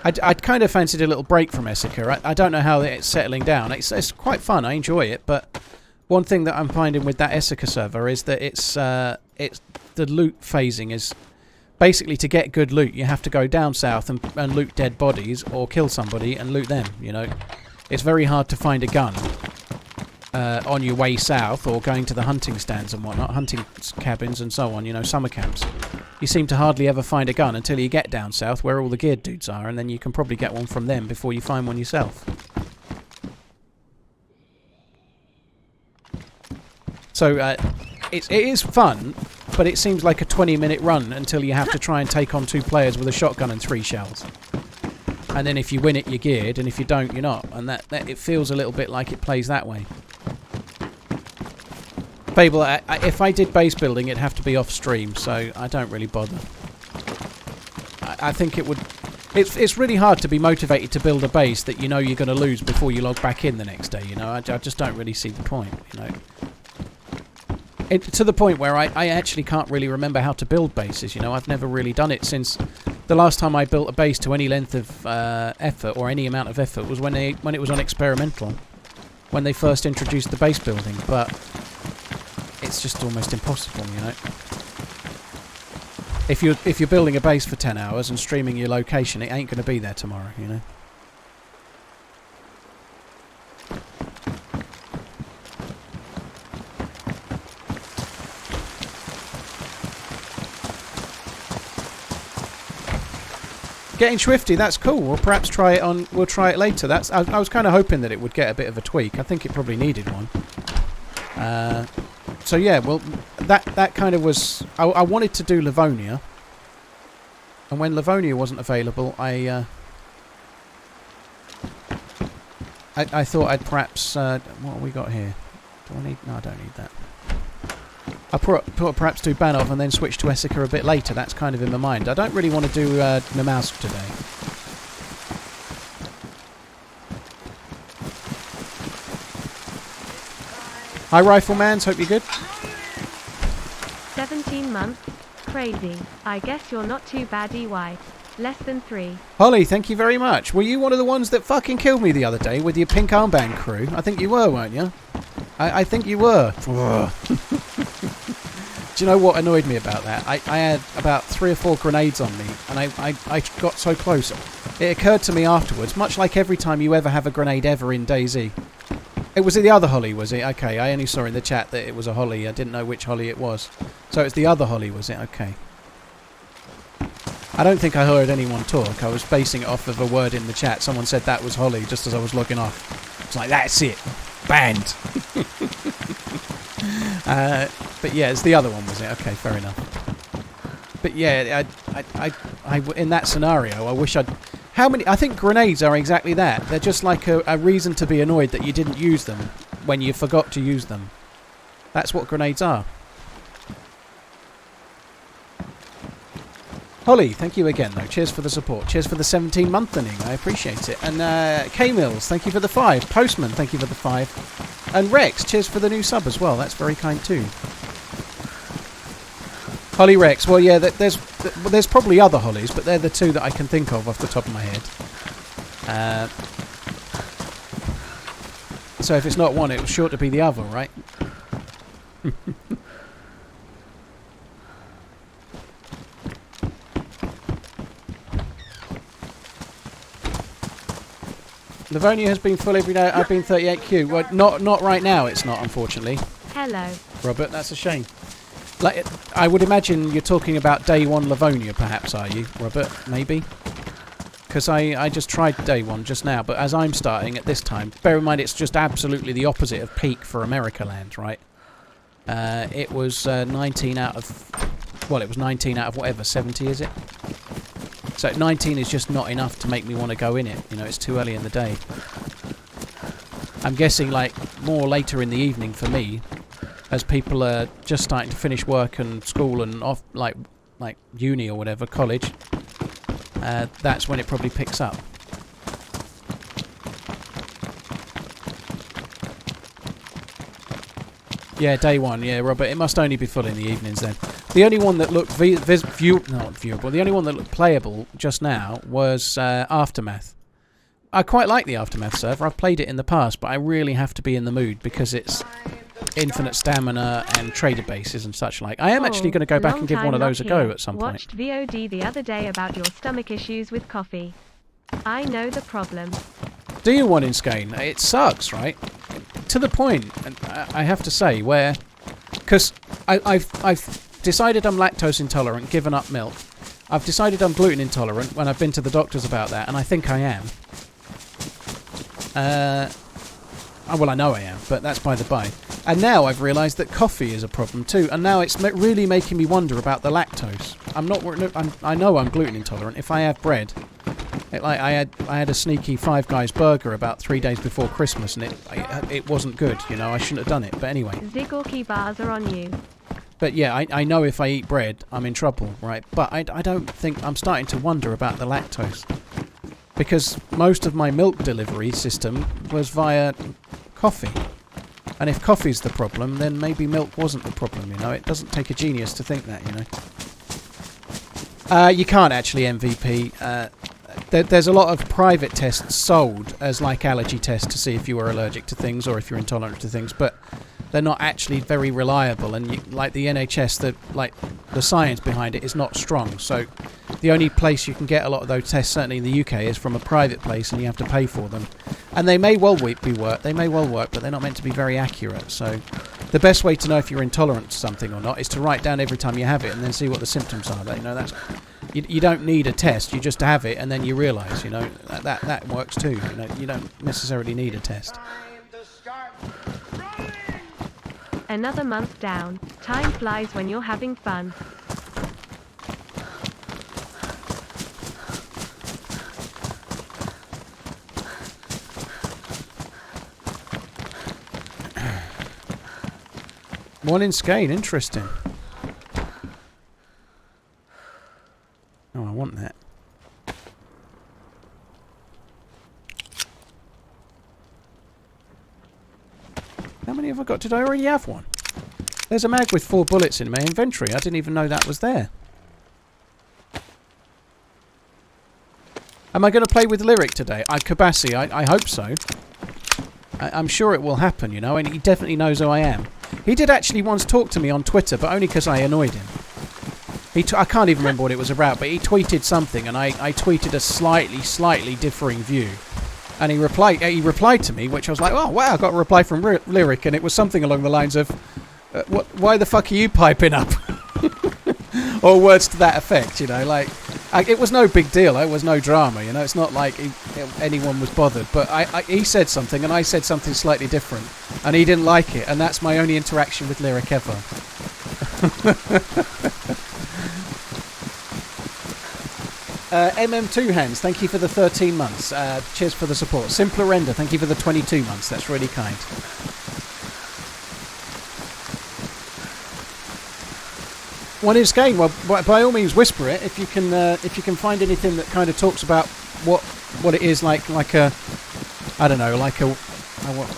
I'd kind of fancied a little break from Essica. I don't know how it's settling down. It's quite fun. I enjoy it, but one thing that I'm finding with that Essica server is that it's the loot phasing is basically, to get good loot you have to go down south and loot dead bodies or kill somebody and loot them. You know, it's very hard to find a gun on your way south or going to the hunting stands and whatnot, hunting cabins and so on. You know, summer camps. You seem to hardly ever find a gun until you get down south where all the geared dudes are, and then you can probably get one from them before you find one yourself. So it is fun, but it seems like a 20-minute run until you have to try and take on 2 players with a shotgun and 3 shells. And then if you win it, you're geared, and if you don't, you're not. And that it feels a little bit like it plays that way. Fable, if I did base building, it'd have to be off stream, so I don't really bother. I think it would... It's really hard to be motivated to build a base that you know you're going to lose before you log back in the next day, you know? I just don't really see the point, you know? To the point where I actually can't really remember how to build bases, you know? I've never really done it since... The last time I built a base to any length of effort, or any amount of effort, was when it was on experimental. When they first introduced the base building, but... It's just almost impossible, you know. If you're building a base for 10 hours and streaming your location, it ain't going to be there tomorrow, you know. Getting Swifty, that's cool. We'll perhaps try it on. We'll try it later. I was kind of hoping that it would get a bit of a tweak. I think it probably needed one. So yeah, well, that kind of was... I wanted to do Livonia. And when Livonia wasn't available, I thought I'd perhaps... what have we got here? Do I need... No, I don't need that. I perhaps do Banov and then switch to Essica a bit later. That's kind of in my mind. I don't really want to do Namask today. Hi, Riflemans. Hope you're good. 17 months. Crazy. I guess you're not too bad, EY. Less than 3. Holly, thank you very much. Were you one of the ones that fucking killed me the other day with your pink armband crew? I think you were, weren't you? I think you were. Do you know what annoyed me about that? I had about 3 or 4 grenades on me, and I got so close. It occurred to me afterwards, much like every time you ever have a grenade ever in DayZ. It was the other Holly, was it? Okay, I only saw in the chat that it was a Holly. I didn't know which Holly it was. So it's the other Holly, was it? Okay. I don't think I heard anyone talk. I was basing it off of a word in the chat. Someone said that was Holly just as I was logging off. It's like, that's it. Banned. But yeah, it's the other one, was it? Okay, fair enough. But yeah, I in that scenario, I wish I'd How many? I think grenades are exactly that. They're just like a reason to be annoyed that you didn't use them when you forgot to use them. That's what grenades are. Holly, thank you again, though. Cheers for the support. Cheers for the 17-monthening. I appreciate it. And K-Mills, thank you for the 5. Postman, thank you for the 5. And Rex, cheers for the new sub as well. That's very kind too. Holly Rex, well, yeah, there's probably other Hollies, but they're the two that I can think of off the top of my head. So if it's not one, it was sure to be the other, right? Livonia has been full every day. I've been 38Q. Well, not right now. It's not, unfortunately. Hello. Robert, that's a shame. Like, I would imagine you're talking about day 1 Livonia, perhaps, are you, Robert? Maybe? Because I just tried day 1 just now, but as I'm starting at this time, bear in mind it's just absolutely the opposite of peak for America land, right? It was 19 out of... Well, it was 19 out of whatever, 70, is it? So 19 is just not enough to make me want to go in it. You know, it's too early in the day. I'm guessing, like, more later in the evening for me, as people are just starting to finish work and school and off, like uni or whatever, college. That's when it probably picks up. Yeah, day 1. Yeah, Robert. It must only be full in the evenings then. The only one that looked viewable. The only one that looked playable just now was Aftermath. I quite like the Aftermath server. I've played it in the past, but I really have to be in the mood because it's infinite stamina and trader bases and such like. I am actually going to go back and give one of those a go at some point. Watched VOD the other day about your stomach issues with coffee. I know the problem. Do you want in Skane? It sucks, right? To the point, I have to say, where... Because I've decided I'm lactose intolerant, given up milk. I've decided I'm gluten intolerant when I've been to the doctors about that, and I think I am. Well, I know I am, but that's by the by. And now I've realised that coffee is a problem too, and now it's really making me wonder about the lactose. I know I'm gluten intolerant. If I have bread, I had a sneaky Five Guys burger about 3 days before Christmas, and it wasn't good. You know, I shouldn't have done it. But anyway. Zigorki bars are on you. But yeah, I know if I eat bread, I'm in trouble, right? But I don't think... I'm starting to wonder about the lactose. Because most of my milk delivery system was via coffee. And if coffee's the problem, then maybe milk wasn't the problem, you know? It doesn't take a genius to think that, you know? You can't actually MVP. There's a lot of private tests sold as like allergy tests to see if you are allergic to things or if you're intolerant to things, but they're not actually very reliable. And like the NHS, the science behind it is not strong. So the only place you can get a lot of those tests, certainly in the UK, is from a private place, and you have to pay for them. And they may well work, but they're not meant to be very accurate. So the best way to know if you're intolerant to something or not is to write down every time you have it and then see what the symptoms are. You know, that's you don't need a test. You just have it and then you realise. You know, that works too. You know, you don't necessarily need a test. Another month down. Time flies when you're having fun. One in Skane, interesting. Oh, I want that. How many have I got? Did I already have one? There's a mag with 4 bullets in my inventory. I didn't even know that was there. Am I going to play with Lyric today? Kabasi, I hope so. I'm sure it will happen, you know, and he definitely knows who I am. He did actually once talk to me on Twitter, but only because I annoyed him. I can't even remember what it was about, but he tweeted something, and I tweeted a slightly differing view. And he replied to me, which I was like, oh, wow, I got a reply from Lyric, and it was something along the lines of, why the fuck are you piping up? Or words to that effect, you know, like... it was no big deal. It was no drama, you know. It's not like anyone was bothered. But he said something, and I said something slightly different, and he didn't like it. And that's my only interaction with Lyric ever. MM2 Hands, thank you for the 13 months. Cheers for the support. Simpler Render, thank you for the 22 months. That's really kind. One is game. Well, by all means, whisper it if you can find anything that kind of talks about what it is like a, I don't know, like a what,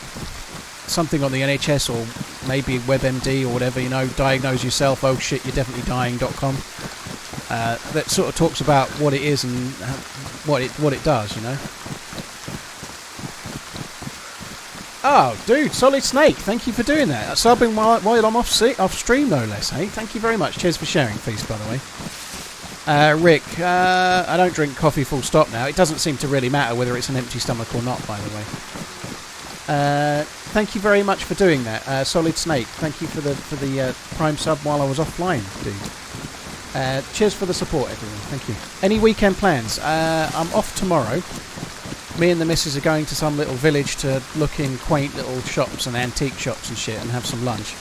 something on the NHS or maybe WebMD or whatever, you know, diagnose yourself, oh shit, you're definitely dying.com. That sort of talks about what it is and what it does, you know. Oh, dude, Solid Snake, thank you for doing that. Subbing while I'm off stream, no less, hey? Thank you very much. Cheers for sharing, Feast, by the way. Rick, I don't drink coffee full stop now. It doesn't seem to really matter whether it's an empty stomach or not, by the way. Thank you very much for doing that. Solid Snake, thank you for the Prime sub while I was offline, dude. Cheers for the support, everyone. Thank you. Any weekend plans? I'm off tomorrow. Me and the missus are going to some little village to look in quaint little shops and antique shops and shit and have some lunch.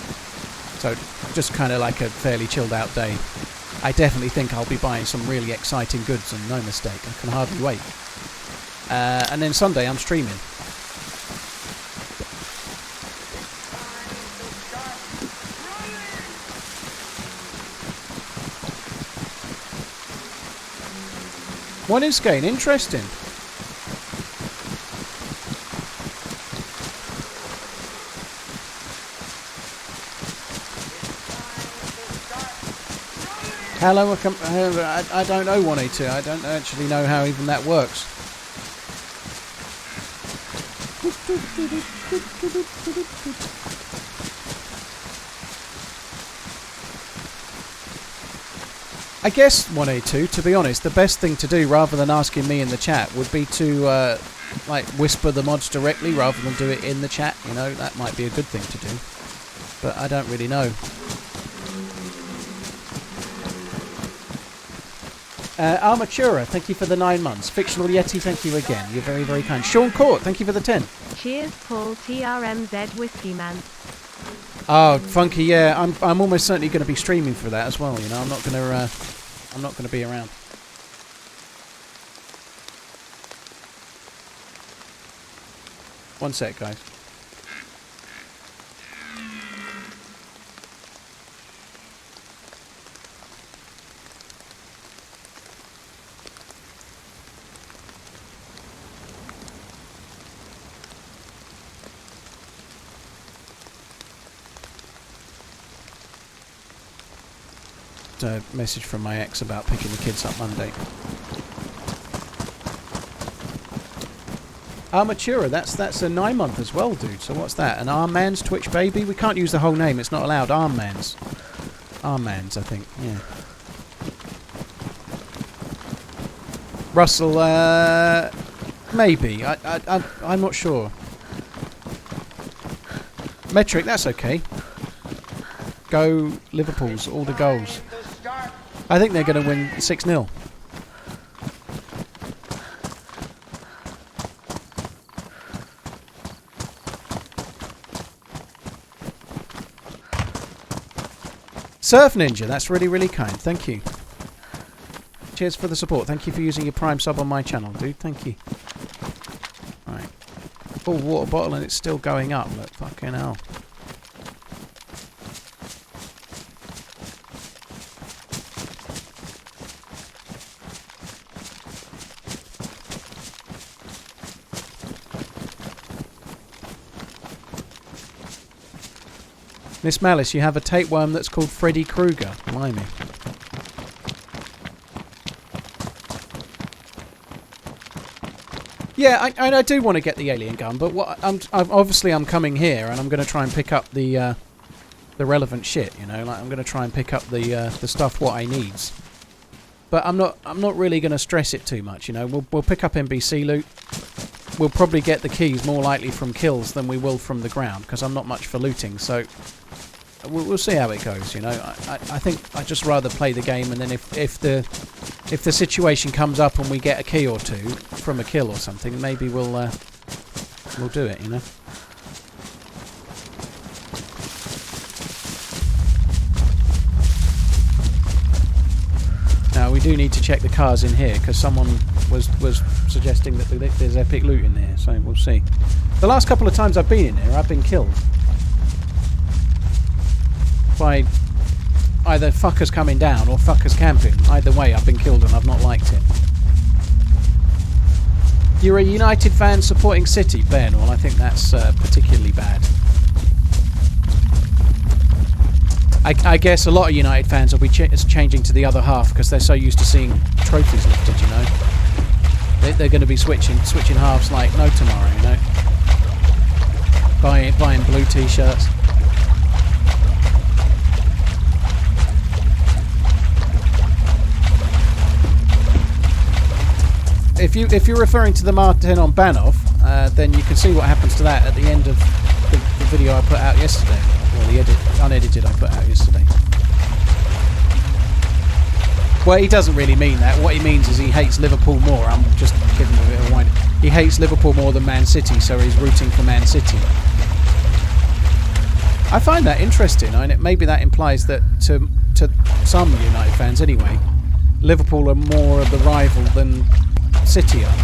So just kind of like a fairly chilled out day. I definitely think I'll be buying some really exciting goods and no mistake. I can hardly wait. And then Sunday I'm streaming. One is gain. Interesting. Hello, I don't know 182. I don't actually know how even that works. I guess 182, to be honest, the best thing to do rather than asking me in the chat would be to like whisper the mods directly rather than do it in the chat, you know. That might be a good thing to do. But I don't really know. Armatura, thank you for the 9 months. Fictional Yeti, thank you again. You're very, very kind. Sean Court, thank you for the 10. Cheers, Paul. TRMZ Whiskey Man. Oh, funky, yeah. I'm almost certainly going to be streaming for that as well. You know, I'm not going to be around. One sec, guys. A message from my ex about picking the kids up Monday. Armatura, that's a 9 month as well, dude. So what's that? An Armman's Twitch baby? We can't use the whole name, it's not allowed. Armman's, I think, yeah. Russell, maybe. I'm not sure. Metric, that's okay. Go Liverpool's, all the goals. I think they're going to win 6-0. Surf Ninja, that's really, really kind. Thank you. Cheers for the support. Thank you for using your Prime sub on my channel, dude. Thank you. Right. Full water bottle and it's still going up. Look, fucking hell. Miss Malice, you have a tapeworm that's called Freddy Krueger. Blimey. Yeah, I do want to get the alien gun, but what I'm coming here and I'm going to try and pick up the relevant shit. You know, like I'm going to try and pick up the stuff what I needs. But I'm not really going to stress it too much. You know, we'll pick up NBC loot. We'll probably get the keys more likely from kills than we will from the ground because I'm not much for looting. So we'll see how it goes. You know, I think I'd just rather play the game, and then if the situation comes up and we get a key or two from a kill or something, maybe we'll do it. You know. Now we do need to check the cars in here because someone was suggesting that there's epic loot in there, so we'll see. The last couple of times I've been in here, I've been killed by either fuckers coming down or fuckers camping. Either way, I've been killed and I've not liked it. You're a United fan supporting City, Ben. Well, I think that's particularly bad. I guess a lot of United fans will be changing to the other half because they're so used to seeing trophies lifted, you know. They're going to be switching halves like no tomorrow, you know. Buying blue t-shirts. If you're referring to the Martin on Banov, then you can see what happens to that at the end of the video I put out yesterday. Or the unedited I put out yesterday. Well, he doesn't really mean that. What he means is he hates Liverpool more. I'm just giving him a bit of a wind. He hates Liverpool more than Man City, so he's rooting for Man City. I find that interesting. I mean, maybe that implies that to some United fans anyway, Liverpool are more of the rival than City are.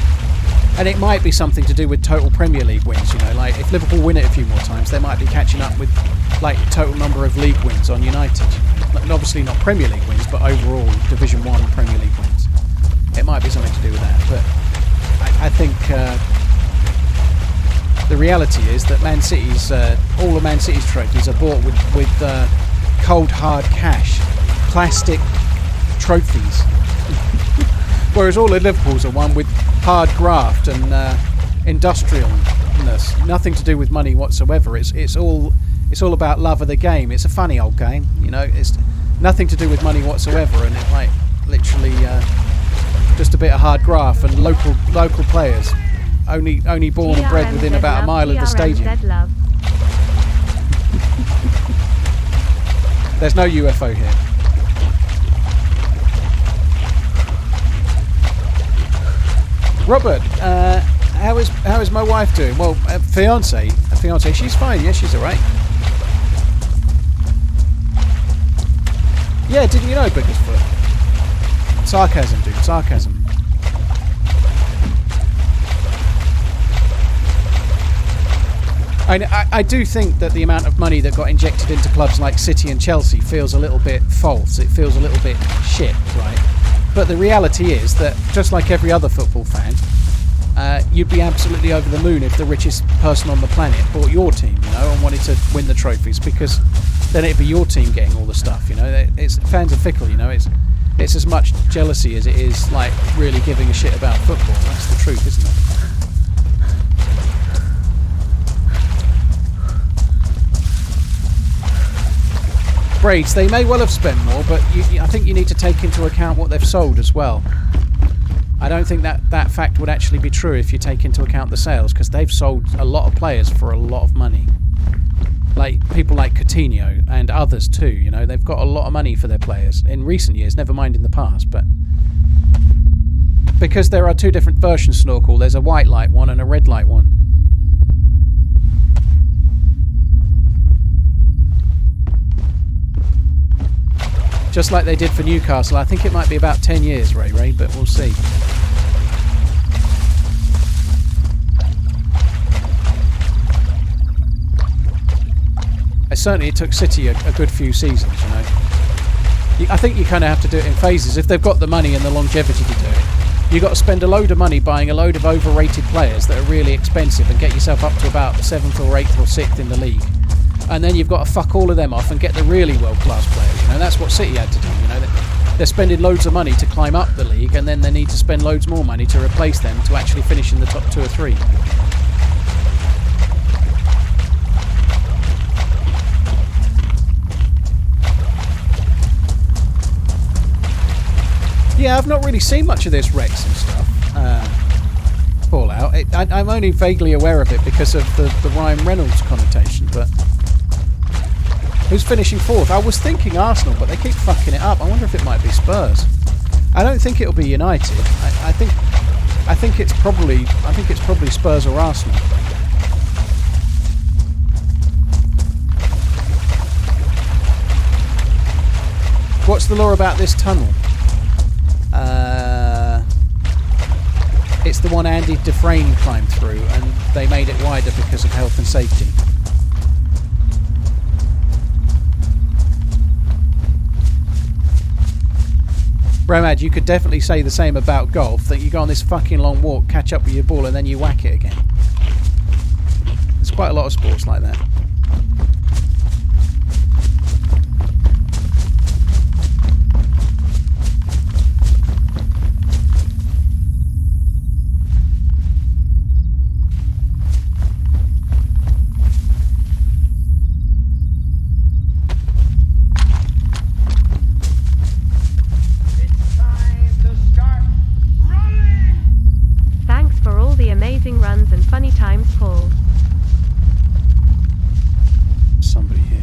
And it might be something to do with total Premier League wins, you know, like if Liverpool win it a few more times, they might be catching up with like total number of league wins on United. And obviously not Premier League wins, but overall Division 1 Premier League wins. It might be something to do with that, but I think the reality is that Man City's all of Man City's trophies are bought with cold hard cash, plastic trophies. Whereas all of Liverpool's are won with hard graft and industrialness, nothing to do with money whatsoever. It's all about love of the game. It's a funny old game, you know. It's nothing to do with money whatsoever, and it's like literally just a bit of hard graft and local players, only born and bred within about a mile of the stadium. There's no UFO here. Robert, how is my wife doing? Well, fiance, she's fine. Yeah, she's all right. Yeah, didn't you know, Biggersfoot? Sarcasm, dude, sarcasm. I do think that the amount of money that got injected into clubs like City and Chelsea feels a little bit false. It feels a little bit shit, right? But the reality is that, just like every other football fan, you'd be absolutely over the moon if the richest person on the planet bought your team, you know, and wanted to win the trophies, because then it'd be your team getting all the stuff, you know. Fans are fickle, you know. It's as much jealousy as it is like really giving a shit about football. That's the truth, isn't it? Braids, they may well have spent more, but I think you need to take into account what they've sold as well. I don't think that fact would actually be true if you take into account the sales, because they've sold a lot of players for a lot of money. Like people like Coutinho and others too, you know, they've got a lot of money for their players in recent years, never mind in the past. But because there are two different versions, Snorkel, there's a white light one and a red light one. Just like they did for Newcastle. I think it might be about 10 years, Ray, but we'll see. Certainly it took City a good few seasons, you know. I think you kind of have to do it in phases. If they've got the money and the longevity to do it, you've got to spend a load of money buying a load of overrated players that are really expensive and get yourself up to about 7th or 8th or 6th in the league. And then you've got to fuck all of them off and get the really world-class players. You know, that's what City had to do. You know, they're spending loads of money to climb up the league, and then they need to spend loads more money to replace them to actually finish in the top 2 or 3. Yeah, I've not really seen much of this Rex and stuff. Fallout. I'm only vaguely aware of it because of the Ryan Reynolds connotation, but. Who's finishing 4th? I was thinking Arsenal, but they keep fucking it up. I wonder if it might be Spurs. I don't think it'll be United. I think it's probably Spurs or Arsenal. What's the lore about this tunnel? It's the one Andy Dufresne climbed through, and they made it wider because of health and safety. Bromad, you could definitely say the same about golf, that you go on this fucking long walk, catch up with your ball, and then you whack it again. There's quite a lot of sports like that. Amazing runs and funny times, Paul. Somebody here.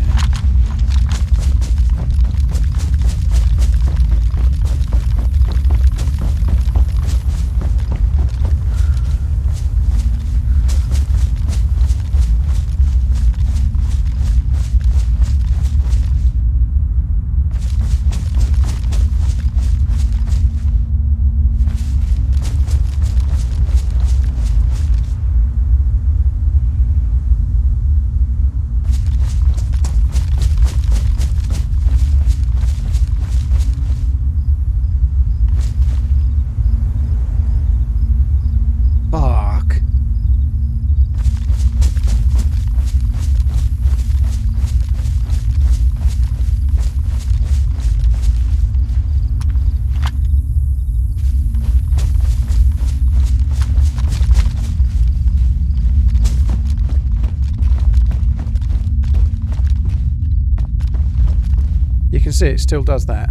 You can see it still does that,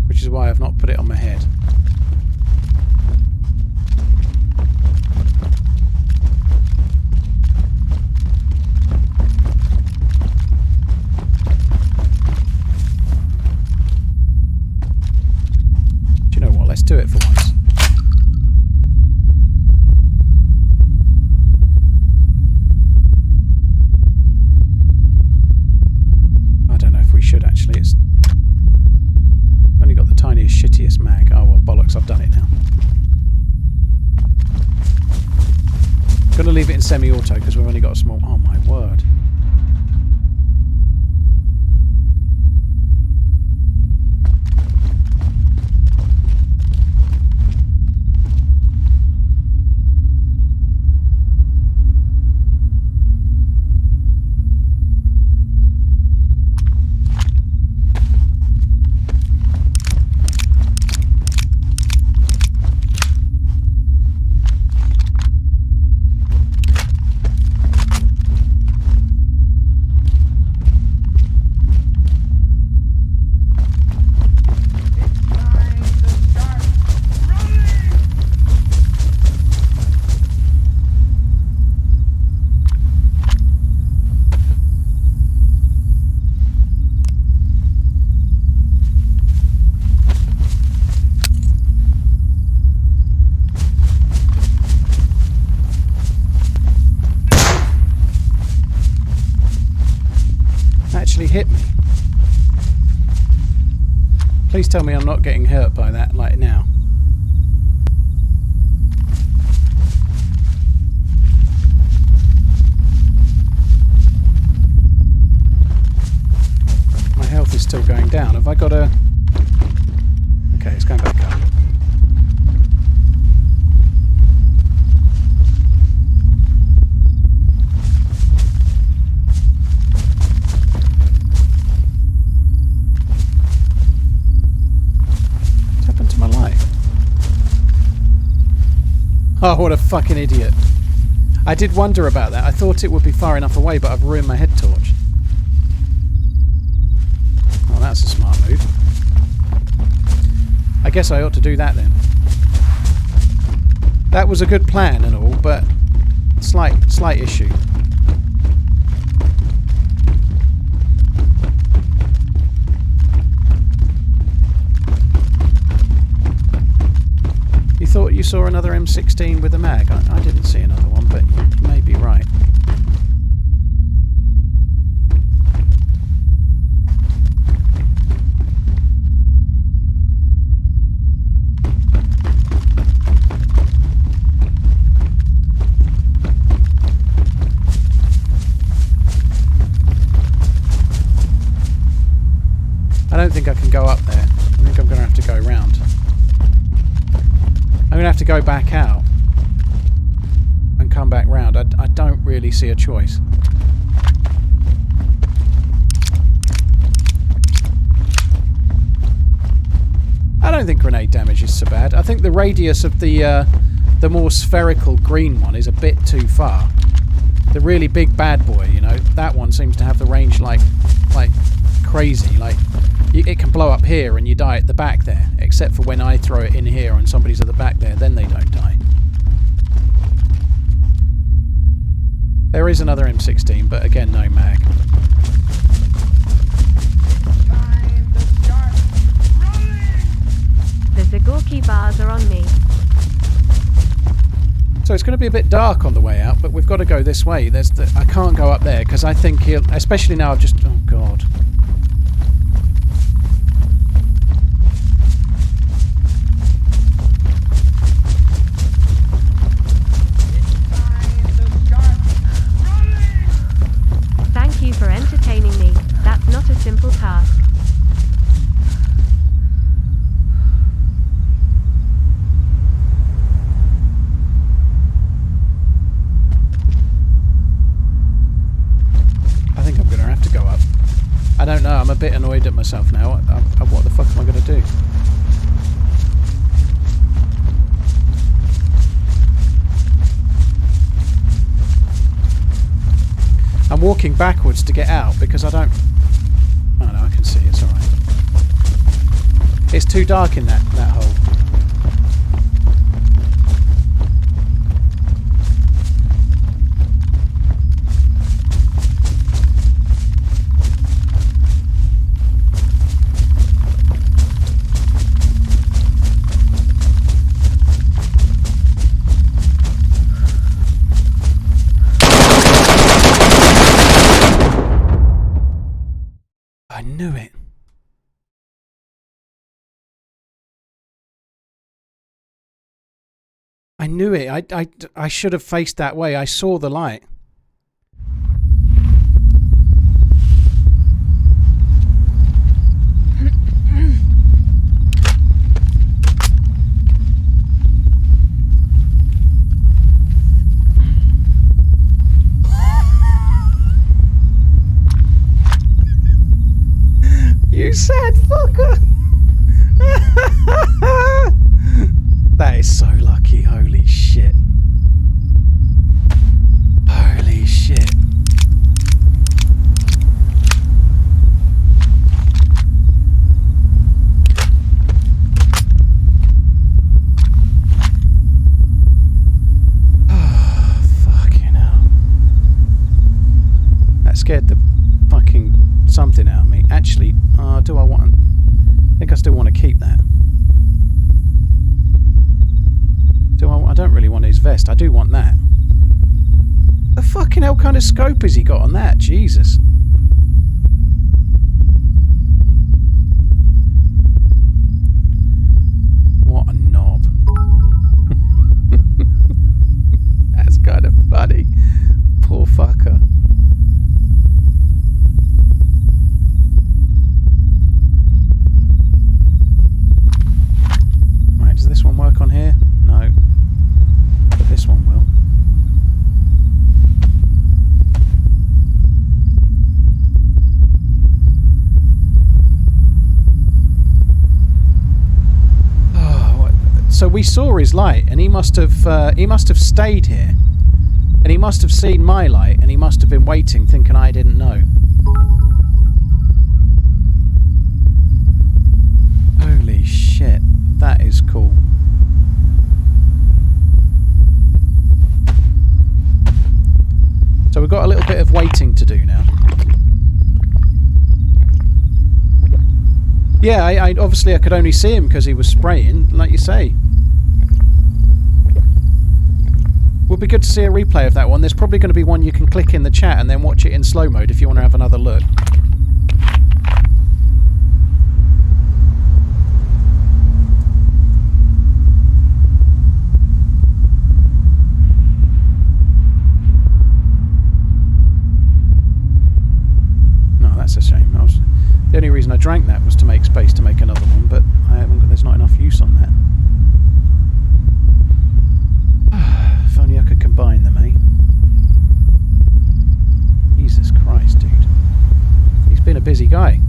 which is why I've not put it on my head. Do you know what? Let's do it for once. Should actually. It's only got the tiniest, shittiest mag. Oh well, bollocks! I've done it now. Gonna leave it in semi-auto because we've only got a small. Oh my word! Hit me. Please tell me I'm not getting hurt by that like now. My health is still going down. Have I got a... Okay, it's going back up. Oh, what a fucking idiot. I did wonder about that. I thought it would be far enough away, but I've ruined my head torch. Oh, that's a smart move. I guess I ought to do that then. That was a good plan and all, but slight issue. You thought you saw another M16 with a mag? I didn't see another one, but you may be right. can go up there. I think I'm going to have to go around. I'm going to have to go back out and come back round. I don't really see a choice. I don't think grenade damage is so bad. I think the radius of the more spherical green one is a bit too far. The really big bad boy, you know, that one seems to have the range like crazy. Like, it can blow up here and you die at the back there. Except for when I throw it in here and somebody's at the back there, then they don't die. There is another M16, but again, no mag. The Zagorki bars are on me. So it's going to be a bit dark on the way out, but we've got to go this way. I can't go up there because I think he'll... Especially now I've just... Oh, God. Thank you for entertaining me. That's not a simple task. I don't know, I'm a bit annoyed at myself now. What the fuck am I going to do? I'm walking backwards to get out because I don't... Oh no, I can see, it's alright. It's too dark in that hole. I knew it. I knew it. I should have faced that way. I saw the light. You sad fucker! That is so lucky, holy shit. Holy shit. Oh, fucking hell. That scared the fucking something out of me. Actually, do I want... I think I still want to keep that. I don't really want his vest. I do want that. The fucking hell kind of scope has he got on that? Jesus. What a knob. That's kind of funny. Poor fucker. Right, does this one work on here? No. But this one will. Oh, so we saw his light, and he must have stayed here, and he must have seen my light, and he must have been waiting, thinking I didn't know. Holy shit, that is cool. So we've got a little bit of waiting to do now. Yeah, I obviously I could only see him because he was spraying, like you say. Would be good to see a replay of that one. There's probably going to be one you can click in the chat and then watch it in slow mode if you want to have another look. That's a shame. The only reason I drank that was to make space to use on that. If only I could combine them, eh? Jesus Christ, dude. He's been a busy guy.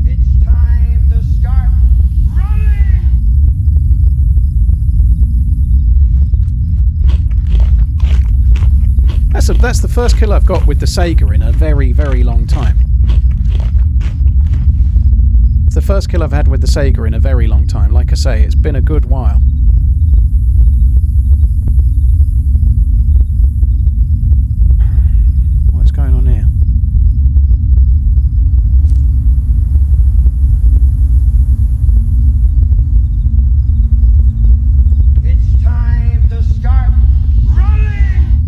It's time to start running! That's the first kill I've got with the Sega in a very, very long time. It's the first kill I've had with the Sega in a very long time. Like I say, it's been a good while. What's going on here? It's time to start running!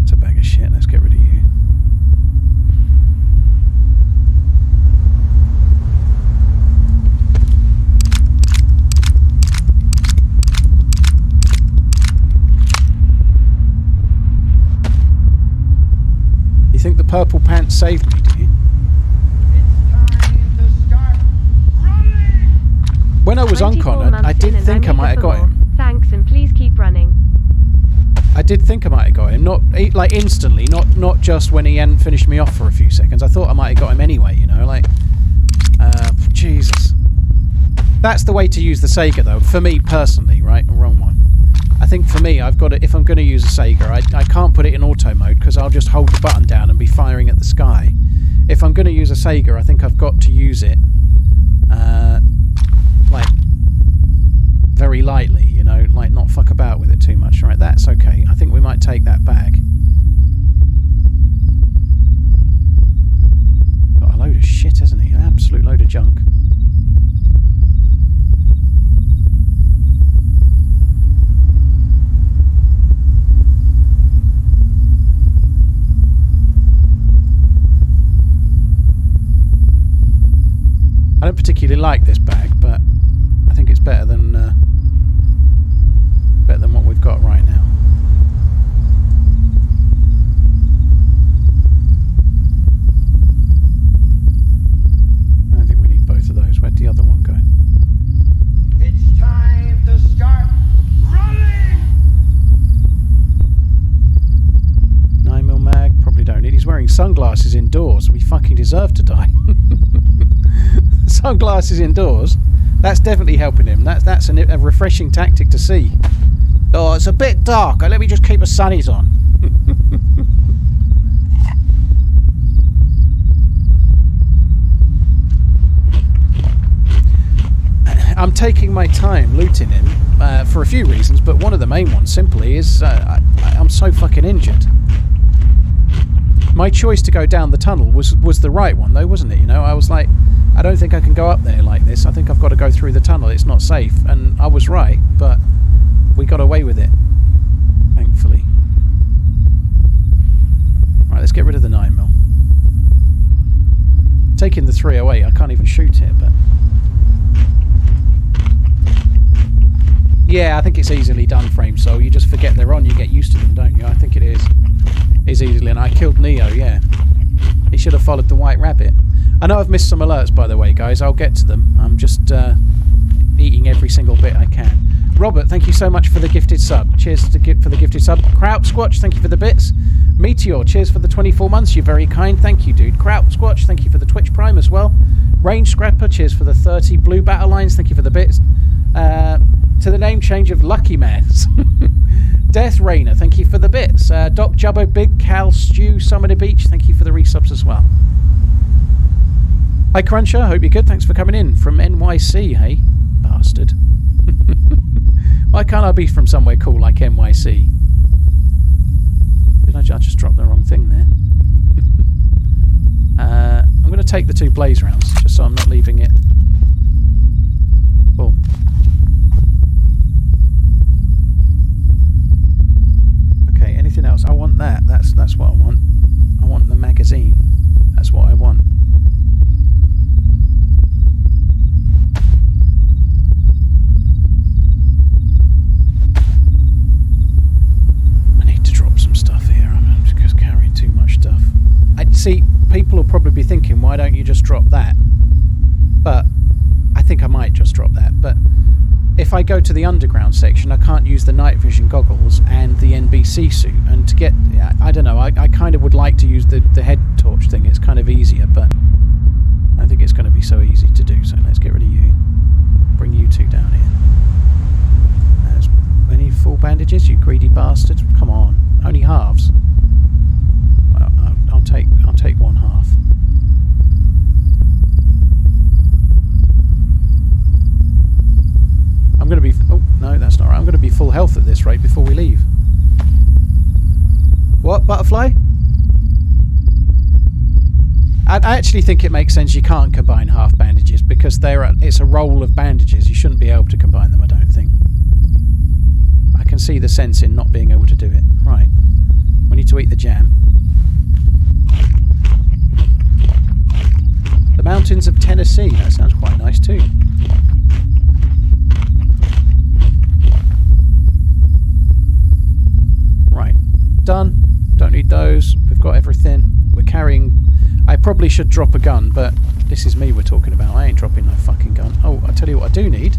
It's a bag of shit. Let's get rid of you. You think the purple pants saved me, do you? It's time to start running! When I was on 24 Connor, months I did in and think I I'm might have eager got for him. more. Thanks, and please keep running. I did think I might have got him, not like instantly, not just when he hadn't finished me off for a few seconds. I thought I might have got him anyway, you know, like, Jesus. That's the way to use the Sega, though, for me personally, right? Wrong one. I think for me, I've got to, if I'm going to use a Sega, I can't put it in auto mode because I'll just hold the button down and be firing at the sky. If I'm going to use a Sega, I think I've got to use it, like, very lightly, you know, like not fuck about with it too much. Right, that's okay. I think we might take that bag. Got a load of shit, hasn't he? An absolute load of junk. I don't particularly like this bag, but I think it's better than what we've got right now. I don't think we need both of those. Where'd the other one go? It's time to start running! 9mm mag, probably don't need. He's wearing sunglasses indoors. We fucking deserve to die. Sunglasses indoors. That's definitely helping him. That's a refreshing tactic to see. Oh, it's a bit dark. Let me just keep the sunnies on. I'm taking my time looting him for a few reasons, but one of the main ones simply is I'm so fucking injured. My choice to go down the tunnel was the right one, though, wasn't it? You know, I was like, I don't think I can go up there like this. I think I've got to go through the tunnel. It's not safe. And I was right, but we got away with it, thankfully. Right, let's get rid of the 9mm. Taking the 308, I can't even shoot it, but... Yeah, I think it's easily done, Frame Soul. You just forget they're on, you get used to them, don't you? I think it is easily, and I killed Neo, yeah. He should have followed the White Rabbit. I know I've missed some alerts, by the way, guys. I'll get to them. I'm just eating every single bit I can. Robert, thank you so much for the gifted sub. Cheers for the gifted sub. Kraut Squatch, thank you for the bits. Meteor, cheers for the 24 months. You're very kind. Thank you, dude. Kraut Squatch, thank you for the Twitch Prime as well. Range Scrapper, cheers for the 30 blue battle lines. Thank you for the bits. To the name change of Lucky Mans. Death Rainer, thank you for the bits. Doc Jubbo, Big Cal, Stew, Summoner Beach, thank you for the resubs as well. Hi Cruncher, hope you're good. Thanks for coming in from NYC, hey? Bastard. Why can't I be from somewhere cool like NYC? Did I just drop the wrong thing there? I'm going to take the 2 blaze rounds, just so I'm not leaving it. Cool. Okay, anything else? I want that. That's what I want. I want the magazine. That's what I want. I need to drop some stuff here. see, people will probably be thinking, why don't you just drop that? But I think I might just drop that. But if I go to the underground section, I can't use the night vision goggles and the NBC suit. And to get, I don't know, I kind of would like to use the head torch thing. It's kind of easier, but I don't think it's going to be so easy to do. So let's get rid of you. Bring you two down here. There's any full bandages, you greedy bastard. Come on, only halves. Well, I'll take one half. I'm going to be... Oh, no, that's not right. I'm going to be full health at this rate before we leave. What? Butterfly? I actually think it makes sense you can't combine half bandages because it's a roll of bandages. You shouldn't be able to combine them, I don't think. I can see the sense in not being able to do it. Right. We need to eat the jam. The mountains of Tennessee. That sounds quite nice too. Right, done. Don't need those. We've got everything. We're carrying... I probably should drop a gun, but this is me we're talking about. I ain't dropping no fucking gun. Oh, I tell you what I do need.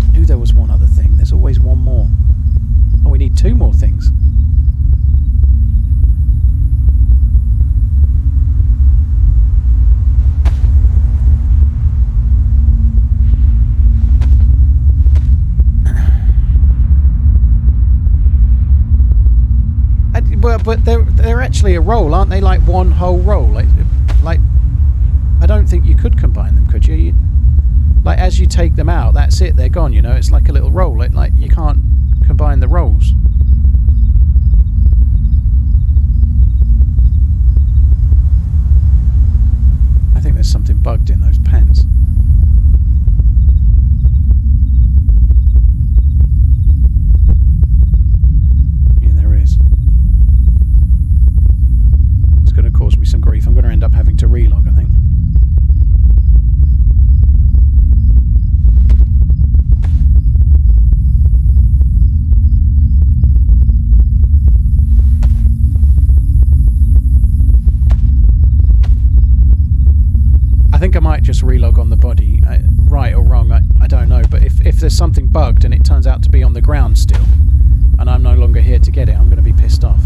I knew there was one other thing. There's always one more. Oh, we need two more things. But they're actually a roll, aren't they? Like one whole roll. Like I don't think you could combine them, could you? Like as you take them out, that's it. They're gone. You know, it's like a little roll. Like you can't combine the rolls. I think there's something bugged in those pens. Cause me some grief. I'm going to end up having to relog, I think. I think I might just relog on the body. Right or wrong, I don't know. But if there's something bugged and it turns out to be on the ground still, and I'm no longer here to get it, I'm going to be pissed off.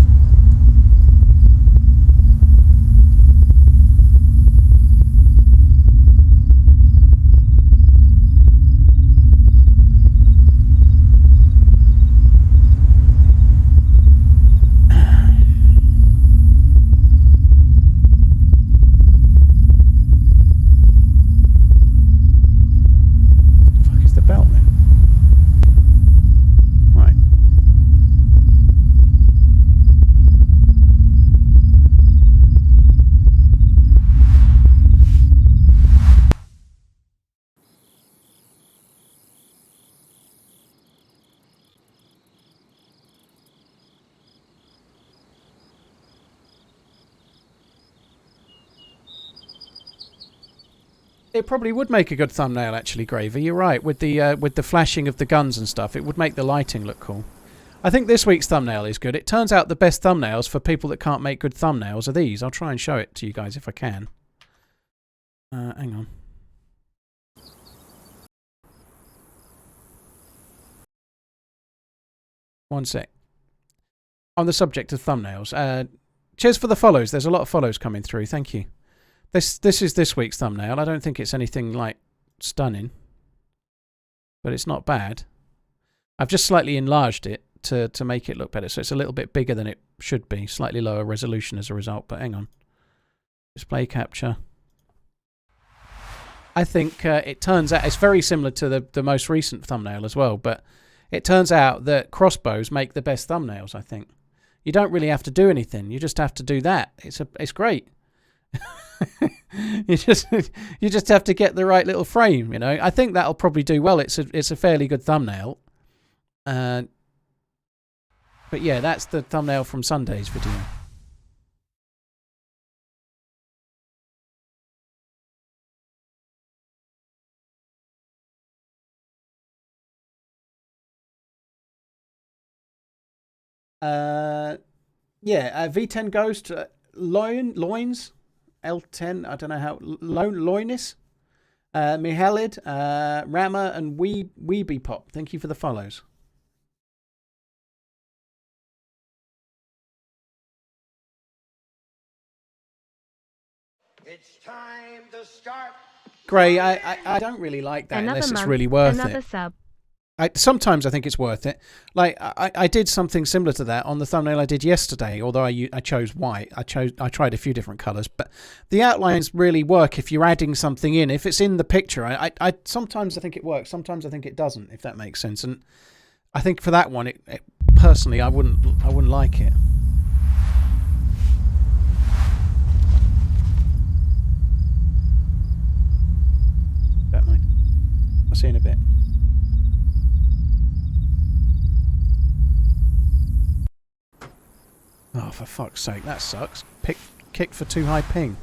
It probably would make a good thumbnail, actually, Gravy. You're right. With the flashing of the guns and stuff, it would make the lighting look cool. I think this week's thumbnail is good. It turns out the best thumbnails for people that can't make good thumbnails are these. I'll try and show it to you guys if I can. Hang on. One sec. On the subject of thumbnails, cheers for the follows. There's a lot of follows coming through. Thank you. This is this week's thumbnail. I don't think it's anything like stunning, but it's not bad. I've just slightly enlarged it to make it look better, so it's a little bit bigger than it should be. Slightly lower resolution as a result, but hang on. Display capture. I think it turns out it's very similar to the most recent thumbnail as well, but it turns out that crossbows make the best thumbnails, I think. You don't really have to do anything. You just have to do that. It's great. you just have to get the right little frame, you know. I think that'll probably do well. It's a fairly good thumbnail. But yeah, that's the thumbnail from Sunday's video. Yeah, V10 Ghost. Loins, L10, I don't know how, Loinis, Mihalid, Rama, and Weeby Pop. Thank you for the follows. It's time to start. Gray, I don't really like that unless it's really worth it. Sub. Sometimes I think it's worth it. Like I did something similar to that on the thumbnail I did yesterday. Although I chose white, I tried a few different colours. But the outlines really work if you're adding something in. If it's in the picture, I sometimes I think it works. Sometimes I think it doesn't. If that makes sense. And I think for that one, it personally, I wouldn't like it. Don't mind. I'll see you in a bit. Oh, for fuck's sake, that sucks. Kicked for too high ping.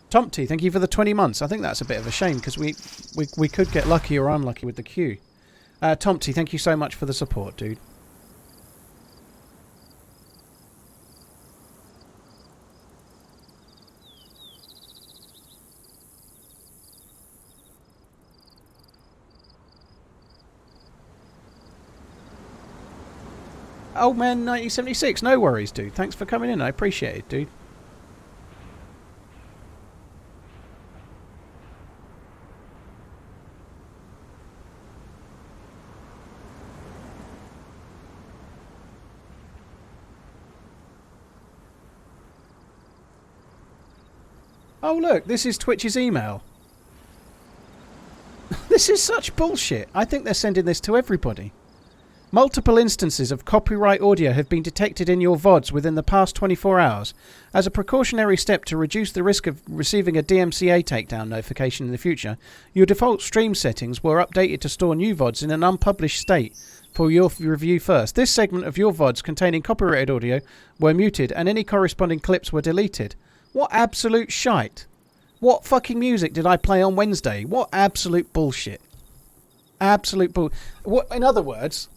Tomty, thank you for the 20 months. I think that's a bit of a shame because we could get lucky or unlucky with the queue. Tomty, thank you so much for the support, dude. Old man 1976, no worries, dude. Thanks for coming in. I appreciate it, dude. Oh, look, this is Twitch's email. This is such bullshit. I think they're sending this to everybody. Multiple instances of copyright audio have been detected in your VODs within the past 24 hours. As a precautionary step to reduce the risk of receiving a DMCA takedown notification in the future, your default stream settings were updated to store new VODs in an unpublished state for your review first. This segment of your VODs containing copyrighted audio were muted and any corresponding clips were deleted. What absolute shite. What fucking music did I play on Wednesday? What absolute bullshit. Absolute bull. What? In other words,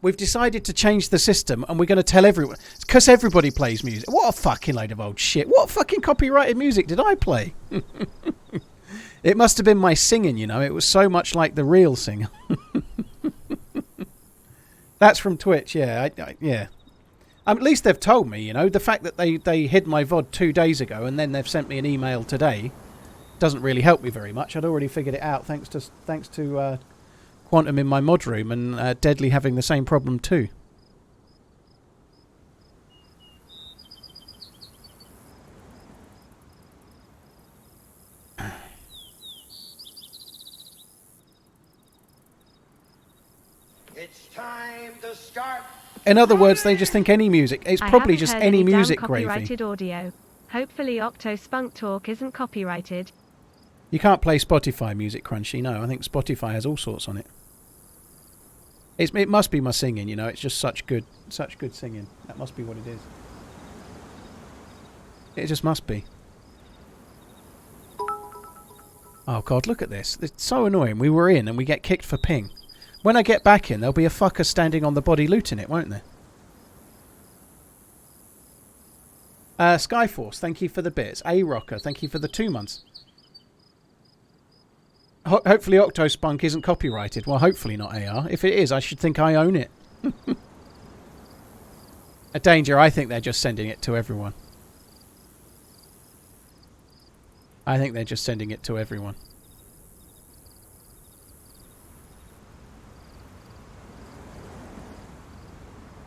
we've decided to change the system and we're going to tell everyone. It's because everybody plays music. What a fucking load of old shit. What fucking copyrighted music did I play? It must have been my singing, you know. It was so much like the real singer. That's from Twitch, yeah. Yeah. At least they've told me, you know. The fact that they hid my VOD 2 days ago and then they've sent me an email today doesn't really help me very much. I'd already figured it out thanks to Quantum in my mod room and Deadly having the same problem too. It's time to start. In other words, they just think any music. It's probably just any music gravy. Copyrighted audio. Hopefully Octo Spunk Talk isn't copyrighted. You can't play Spotify music, Crunchy. No, I think Spotify has all sorts on it. It must be my singing, you know. It's just such good singing. That must be what it is. It just must be. Oh God, look at this. It's so annoying. We were in and we get kicked for ping. When I get back in, there'll be a fucker standing on the body looting it, won't there? Skyforce, thank you for the bits. A-Rocker, thank you for the 2 months. Hopefully Octospunk isn't copyrighted. Well, hopefully not AR. If it is, I should think I own it. A danger, I think they're just sending it to everyone. I think they're just sending it to everyone.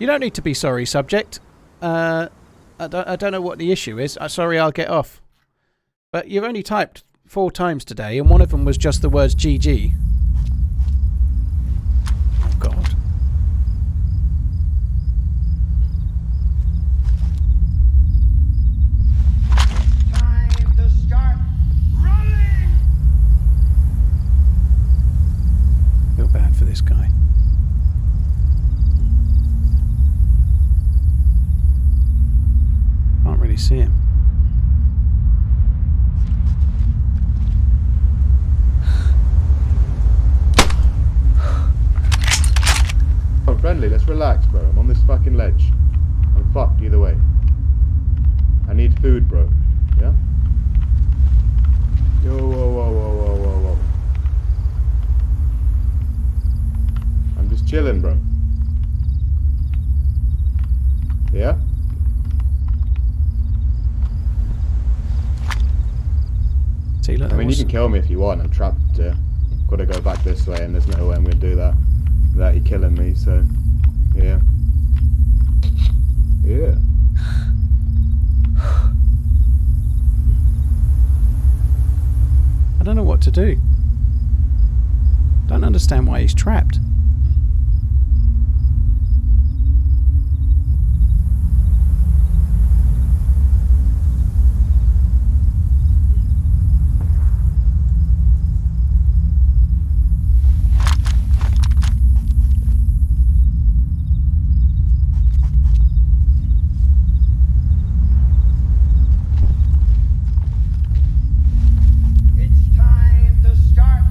You don't need to be sorry, subject. I don't know what the issue is. Sorry, I'll get off. But you've only typed 4 times today, and one of them was just the words GG. Oh, God. Time to start running. Feel bad for this guy. Can't really see him. Alright. Friendly, let's relax, bro. I'm on this fucking ledge. I'm fucked either way. I need food, bro. Yeah? Yo, whoa, whoa, whoa, whoa, whoa, whoa. I'm just chilling, bro. Yeah? See, look, I mean, you can kill me if you want. I'm trapped. Gotta go back this way, and there's no way I'm gonna do that without you killing me. So, yeah, yeah. I don't know what to do. Don't understand why he's trapped. It's time to start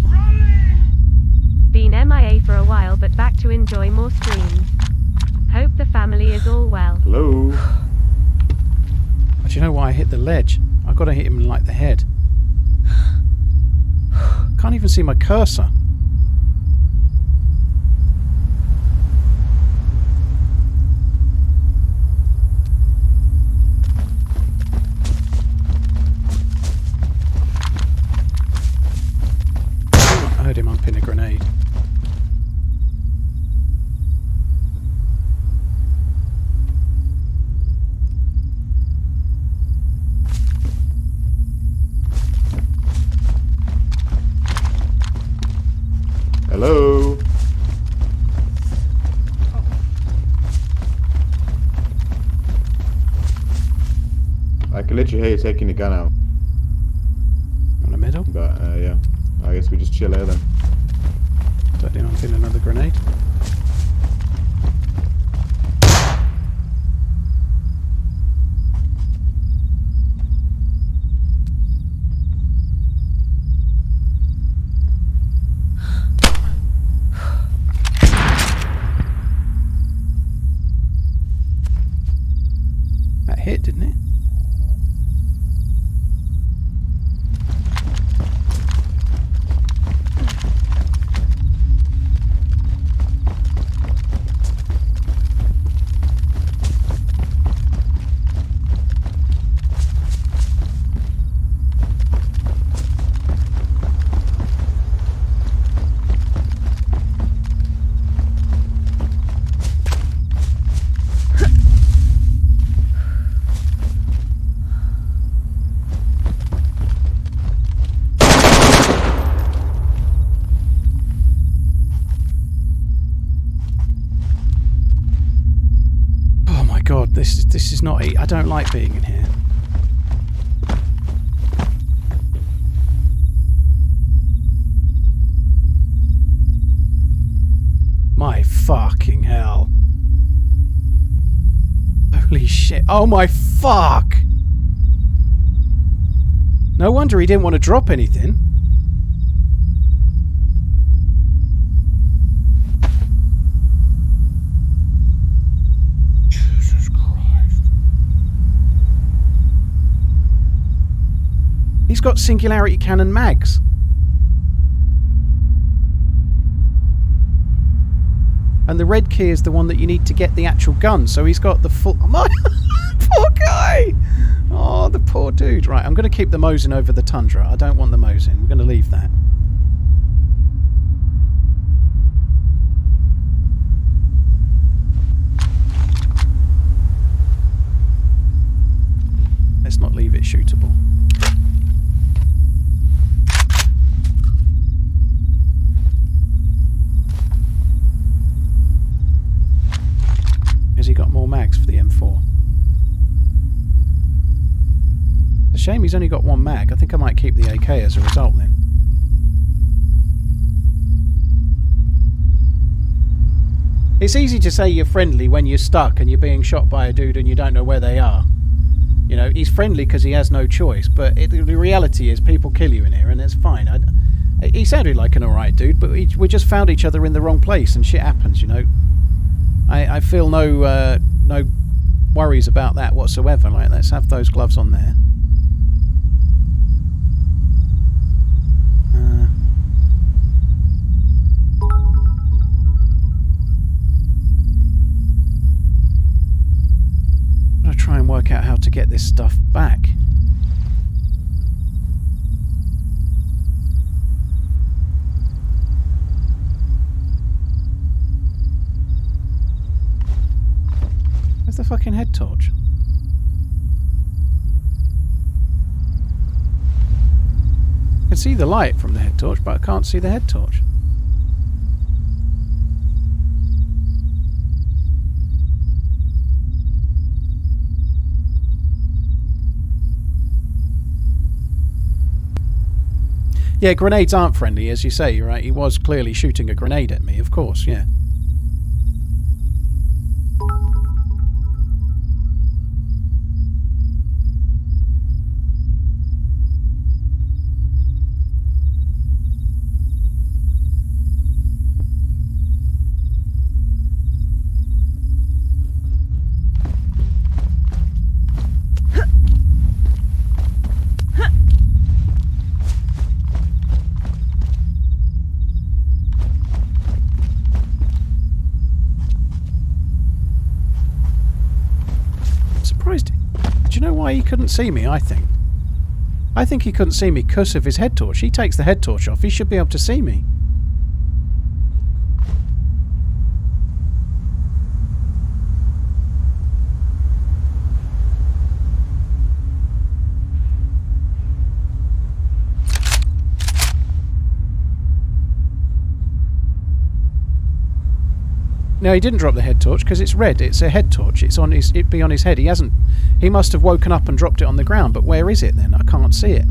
running! Been MIA for a while but back to enjoy more streams. Hope the family is all well. Hello. But you know why I hit the ledge? I got to hit him in like the head. Can't even see my cursor. I heard him unpin a grenade. Hello. I can literally hear you taking the gun out, On the middle. but yeah, I guess we just chill here then. Let him unpin another grenade. That hit, didn't it? Oh my god, this is not. I don't like being in here. My fucking hell. Holy shit. Oh my fuck! No wonder he didn't want to drop anything. Jesus Christ. He's got singularity cannon mags. And the red key is the one that you need to get the actual gun. So he's got the full... Oh my... Poor guy! Oh, the poor dude. Right, I'm going to keep the Mosin over the Tundra. I don't want the Mosin. We're going to leave that. Let's not leave it shootable. Has he got more mags for the M4? It's a shame he's only got one mag. I think I might keep the AK as a result then. It's easy to say you're friendly when you're stuck and you're being shot by a dude and you don't know where they are. You know, he's friendly because he has no choice, but the reality is people kill you in here and it's fine. He sounded like an alright dude, but we just found each other in the wrong place and shit happens, you know. I feel no worries about that whatsoever. Like, let's have those gloves on there. I'm gonna try and work out how to get this stuff back. Where's the fucking head torch? I can see the light from the head torch, but I can't see the head torch. Yeah, grenades aren't friendly, as you say, you're right. He was clearly shooting a grenade at me, of course, yeah. Do you know why he couldn't see me, I think? I think he couldn't see me because of his head torch. He takes the head torch off, he should be able to see me. No, he didn't drop the head torch because it's red. It's a head torch. It's on his. It'd be on his head. He hasn't. He must have woken up and dropped it on the ground. But where is it then? I can't see it.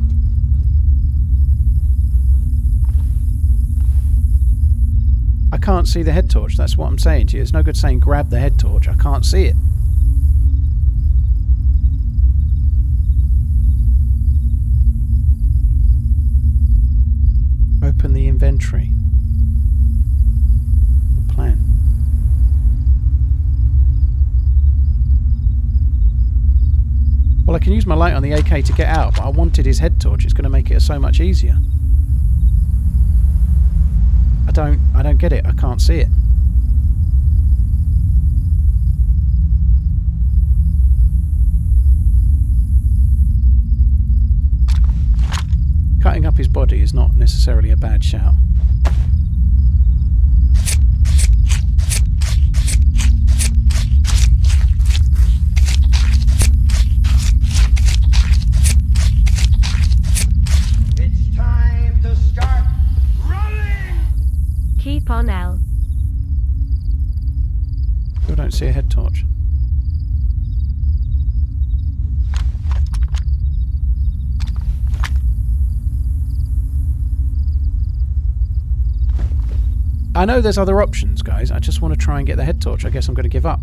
I can't see the head torch. That's what I'm saying to you. It's no good saying grab the head torch. I can't see it. Open the inventory. Plan. Well, I can use my light on the AK to get out, but I wanted his head torch. It's going to make it so much easier. I don't get it. I can't see it. Cutting up his body is not necessarily a bad shout. Keep on L. Still don't see a head torch. I know there's other options, guys. I just want to try and get the head torch. I guess I'm going to give up.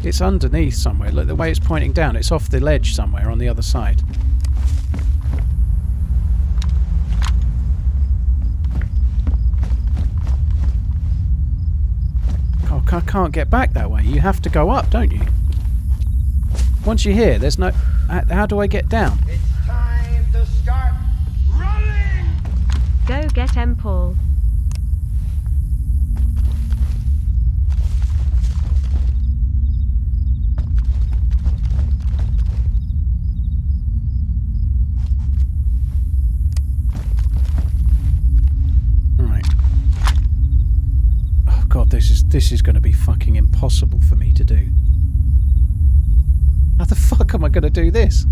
It's underneath somewhere. Look, the way it's pointing down, it's off the ledge somewhere on the other side. Oh, I can't get back that way. You have to go up, don't you? Once you're here, there's no... How do I get down? It's time to start running! Go get M. Paul. God, this is going to be fucking impossible for me to do. How the fuck am I going to do this?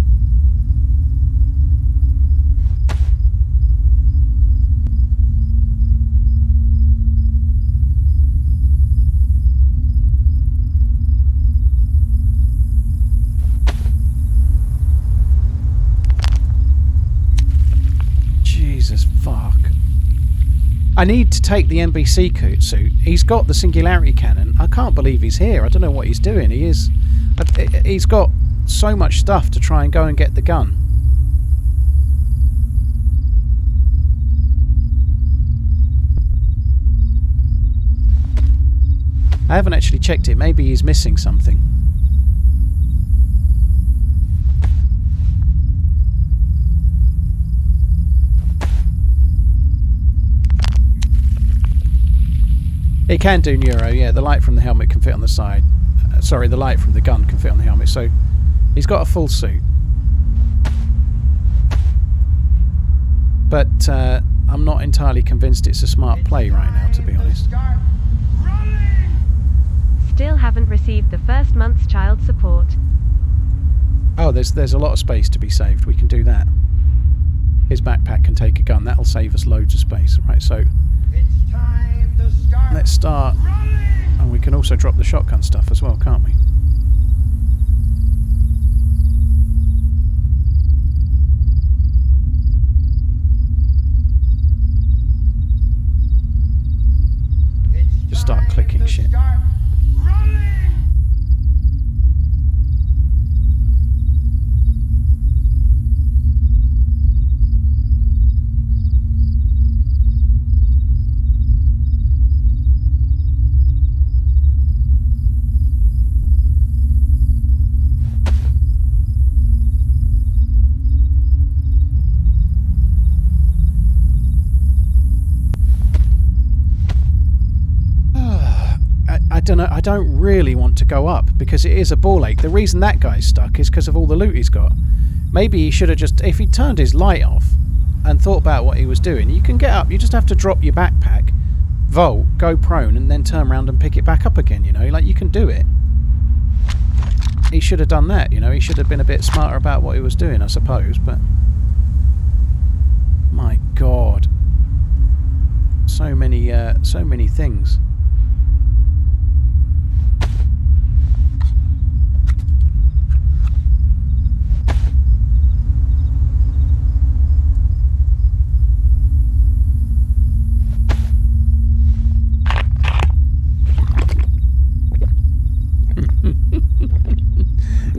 I need to take the NBC suit. He's got the singularity cannon. I can't believe he's here. I don't know what he's doing. He's got so much stuff to try and go and get the gun. I haven't actually checked it. Maybe he's missing something. It can do neuro, yeah. The light from the helmet can fit on the side. Sorry, the light from the gun can fit on the helmet. So he's got a full suit. But I'm not entirely convinced it's a smart play right now, to be honest. Still haven't received the first month's child support. Oh, there's a lot of space to be saved. We can do that. His backpack can take a gun. That'll save us loads of space. Right, so let's start. And we can also drop the shotgun stuff as well, can't we? Just start clicking shit. I don't really want to go up because it is a ball ache. The reason that guy's stuck is because of all the loot he's got. Maybe he should have just, if he turned his light off and thought about what he was doing, you can get up. You just have to drop your backpack, vault, go prone, and then turn around and pick it back up again, you know? Like, you can do it. He should have done that, you know? He should have been a bit smarter about what he was doing, I suppose, but... My God. So many things.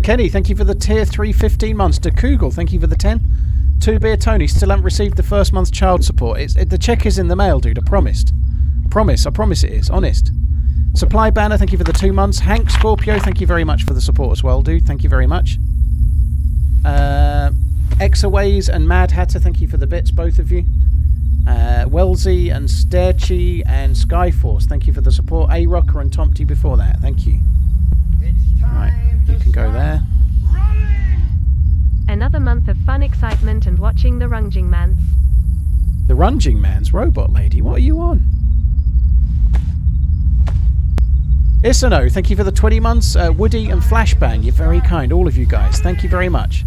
Kenny, thank you for the tier 3 15 months. DeKugel, thank you for the 10. 2 Beer Tony, still haven't received the first month's child support. The check is in the mail, dude. I promised. I promise it is. Honest. Supply Banner, thank you for the 2 months. Hank Scorpio, thank you very much for the support as well, dude. Thank you very much. Exaways and Mad Hatter, thank you for the bits, both of you. Wellesley and Sterchi and Skyforce, thank you for the support. A-Rocker and Tomty before that, thank you. Right, you can go there. Another month of fun, excitement, and watching the Runging Mans. The Runging Man's Robot Lady, what are you on? Isano, thank you for the 20 months. Woody and Flashbang, you're very kind, all of you guys. Thank you very much.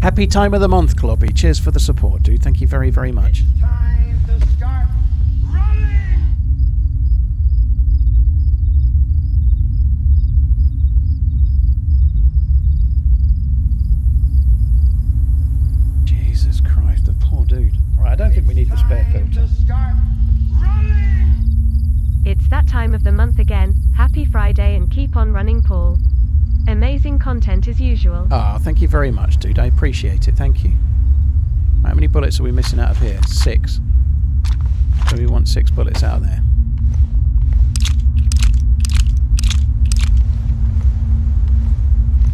Happy time of the month, Clobby. Cheers for the support, dude. Thank you very, very much. It's time to start running. Jesus Christ, the poor dude. Alright, I don't think we need the spare filter. It's that time of the month again. Happy Friday and keep on running, Paul. Amazing content as usual. Ah, thank you very much, dude. I appreciate it. Thank you. How many bullets are we missing out of here? 6. So we want 6 bullets out of there.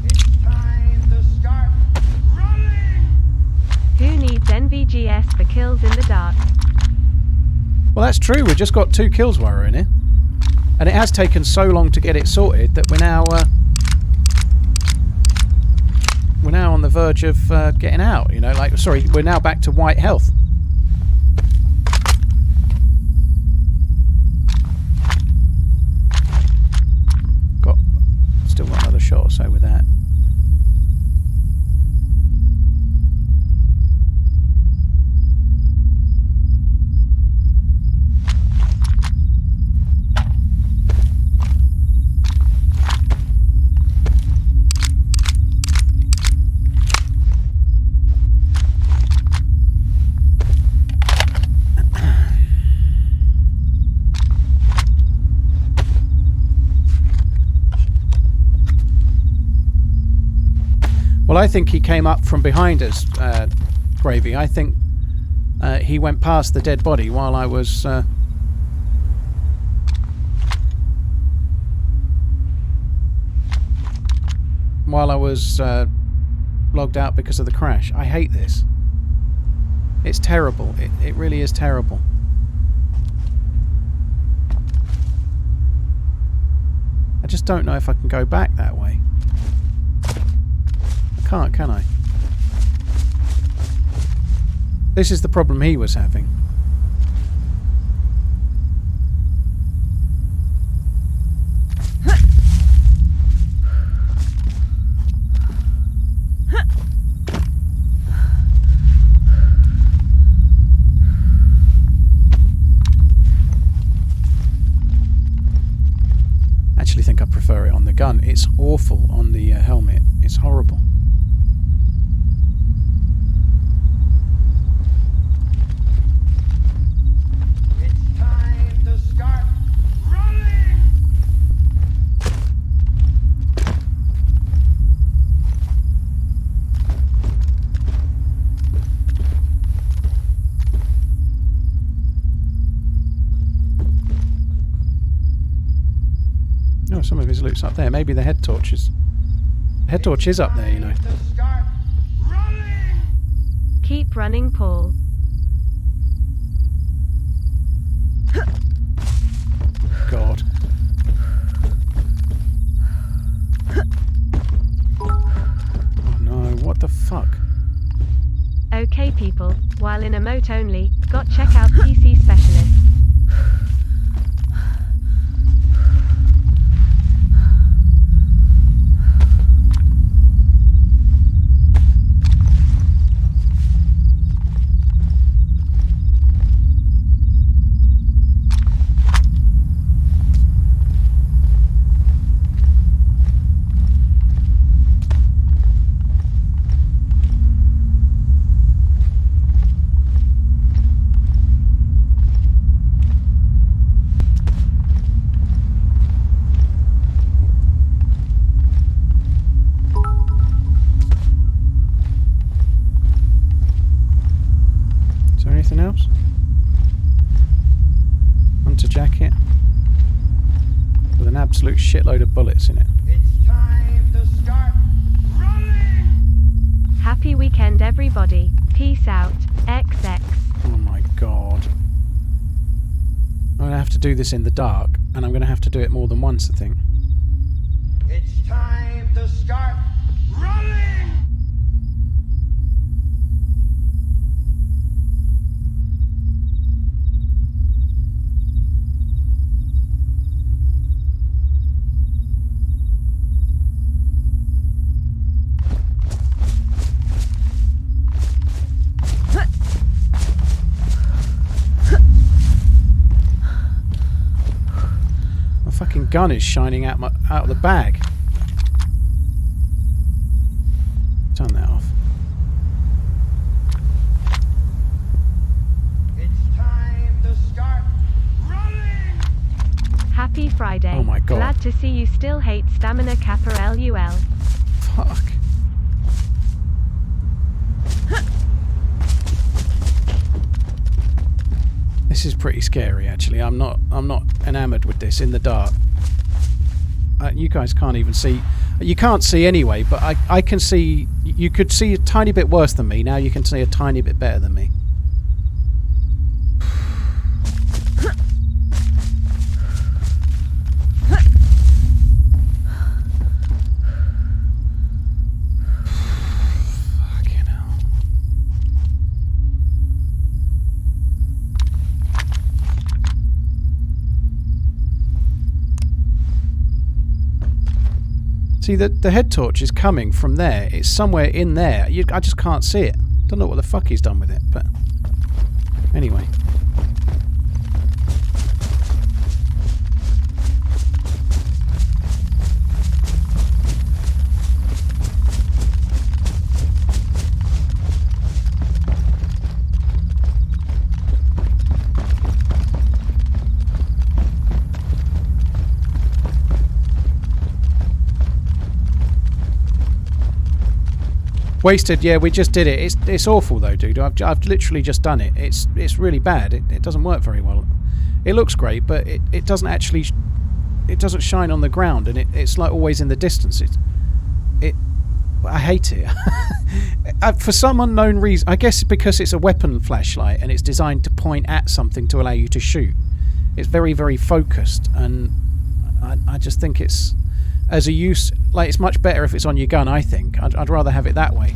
It's time to start running. Who needs NVGS for kills in the dark? Well, that's true. We've just got 2 kills while we're in here. And it has taken so long to get it sorted that we're now on the verge of getting out, you know, like, sorry, we're now back to white health. Still got another shot or so with that. I think he came up from behind us, Gravy. I think he went past the dead body while I was... logged out because of the crash. I hate this. It's terrible. It really is terrible. I just don't know if I can go back that way. I can't, can I? This is the problem he was having. I actually think I prefer it on the gun. It's awful on the helmet. It's horrible. It's time to start running! Oh, some of his loot's up there. Maybe the head torch is... The head torch is up there, you know. To start running! Keep running, Paul. God. Oh no, what the fuck? Okay people, while in emote only, got check out PC Specialist. Anything else? Hunter jacket with an absolute shitload of bullets in it. It's time to start running! Happy weekend everybody. Peace out. XX. Oh my god. I'm going to have to do this in the dark, and I'm going to have to do it more than once, I think. It's time to start running! My fucking gun is shining out of the bag. Turn that off. It's time to start running! Happy Friday. Oh my God. Glad to see you still hate stamina kappa LUL. Fuck. This is pretty scary, actually. I'm not enamored with this in the dark. You guys can't even see. You can't see anyway, but I can see. You could see a tiny bit worse than me. Now you can see a tiny bit better than me. Fucking hell. See, the head torch is coming from there. It's somewhere in there. I just can't see it. Don't know what the fuck he's done with it, but anyway. Wasted, yeah, we just did it. It's awful though, dude. I've literally just done it. It's really bad. It doesn't work very well. It looks great, but it doesn't actually... It doesn't shine on the ground, and it's like always in the distance. I hate it. For some unknown reason, I guess because it's a weapon flashlight and it's designed to point at something to allow you to shoot. It's very, very focused, and I just think it's... As a use, like, it's much better if it's on your gun, I think. I'd rather have it that way.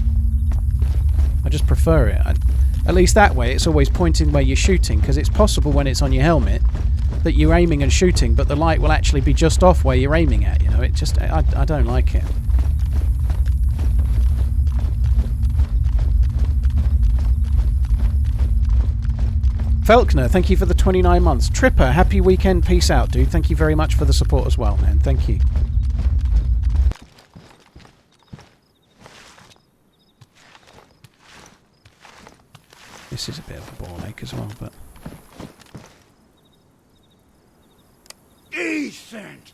I just prefer it. At least that way it's always pointing where you're shooting, because it's possible when it's on your helmet that you're aiming and shooting, but the light will actually be just off where you're aiming at, you know. It just... I don't like it. Felkner, thank you for the 29 months. Tripper, happy weekend. Peace out, dude. Thank you very much for the support as well, man. Thank you. This is a bit of a ball ache as well, but... Decent!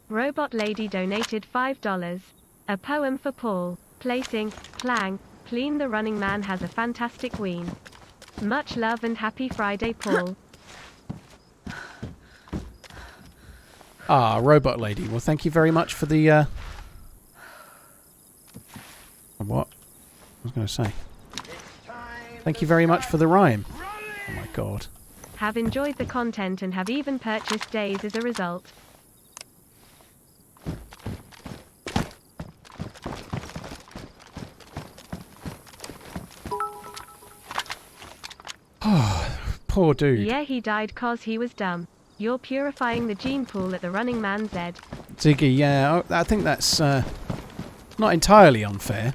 Robot Lady donated $5. A poem for Paul. Placing, clang, clean. The running man has a fantastic ween. Much love and happy Friday, Paul. Ah, Robot Lady. Well, thank you very much for the, What? I was going to say. Thank you very much for the rhyme. Oh my god. Have enjoyed the content and have even purchased DayZ as a result. Oh, poor dude. Yeah, he died 'cause he was dumb. You're purifying the gene pool at the running man's head. Ziggy, yeah, I think that's not entirely unfair.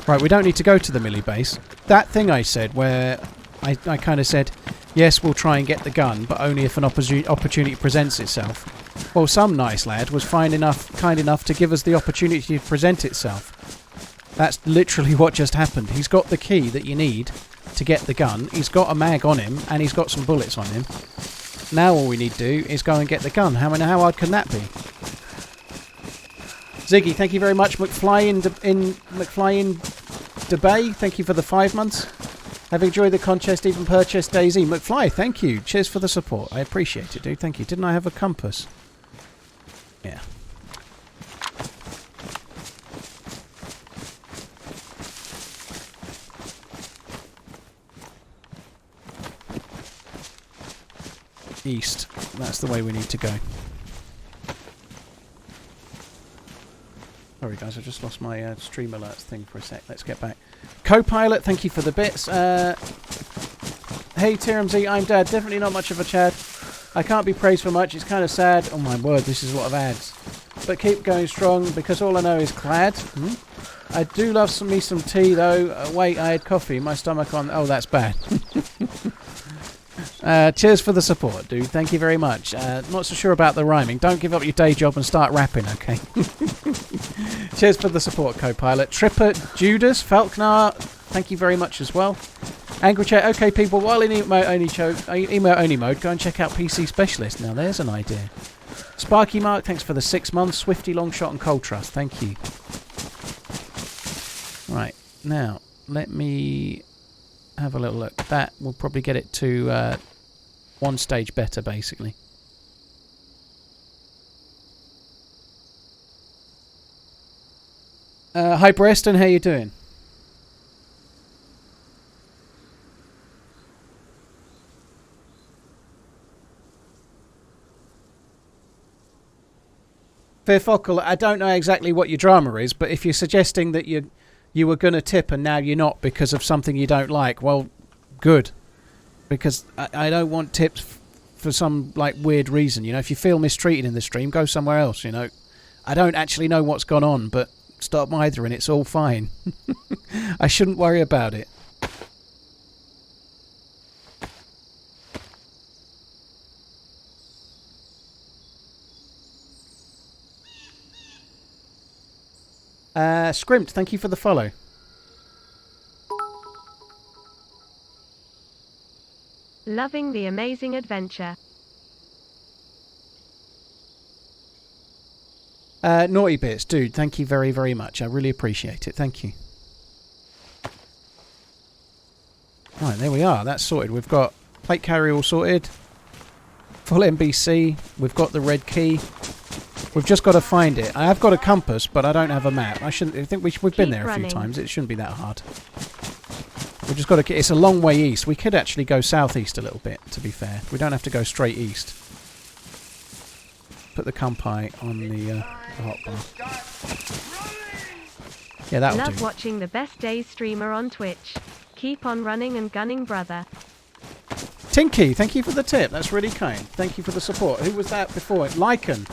Right, we don't need to go to the Millie base. That thing I said where I kind of said, yes, we'll try and get the gun, but only if an opportunity presents itself. Well, some nice lad was kind enough to give us the opportunity to present itself. That's literally what just happened. He's got the key that you need to get the gun. He's got a mag on him, and he's got some bullets on him. Now all we need to do is go and get the gun. How hard can that be? Ziggy, thank you very much. McFly in Debay, thank you for the 5 months. Have enjoyed the contest, even purchased DayZ. McFly, thank you. Cheers for the support. I appreciate it, dude. Thank you. Didn't I have a compass? Yeah. East. That's the way we need to go. Sorry guys, I just lost my stream alerts thing for a sec. Let's get back. Co-pilot, thank you for the bits. Hey TRMZ, I'm Dad. Definitely not much of a Chad. I can't be praised for much. It's kind of sad. Oh my word, this is a lot of ads. But keep going strong because all I know is clad. I do love some tea though. Wait, I had coffee. My stomach on... Oh, that's bad. Cheers for the support, dude. Thank you very much. Not so sure about the rhyming. Don't give up your day job and start rapping, okay? Cheers for the support, co-pilot. Tripper, Judas, Falknar, thank you very much as well. Angry Chat, okay people, while in email only mode, go and check out PC Specialist. Now there's an idea. Sparky Mark, thanks for the 6 months. Swifty, Longshot and Cold Trust, thank you. Right, now, let me have a little look. That will probably get it to one stage better, basically. Hi Preston, how you doing? Fairfockle, I don't know exactly what your drama is, but if you're suggesting that you were going to tip and now you're not because of something you don't like, well, good. Because I don't want tips for some like weird reason. You know, if you feel mistreated in the stream, go somewhere else, you know. I don't actually know what's gone on, but stop either and it's all fine. I shouldn't worry about it. Scrimped, thank you for the follow. Loving the amazing adventure. Naughty Bits, dude, thank you very, very much. I really appreciate it. Thank you. Right, there we are. That's sorted. We've got plate carrier all sorted. Full NBC. We've got the red key. We've just got to find it. I have got a compass, but I don't have a map. I think we've been there a few times. It shouldn't be that hard. We've just got to... It's a long way east. We could actually go southeast a little bit, to be fair. We don't have to go straight east. Put the compi on the hotbar. Yeah, that'll do. Love watching the best DayZ streamer on Twitch. Keep on running and gunning, brother. Tinky, thank you for the tip. That's really kind. Thank you for the support. Who was that before? Lycan.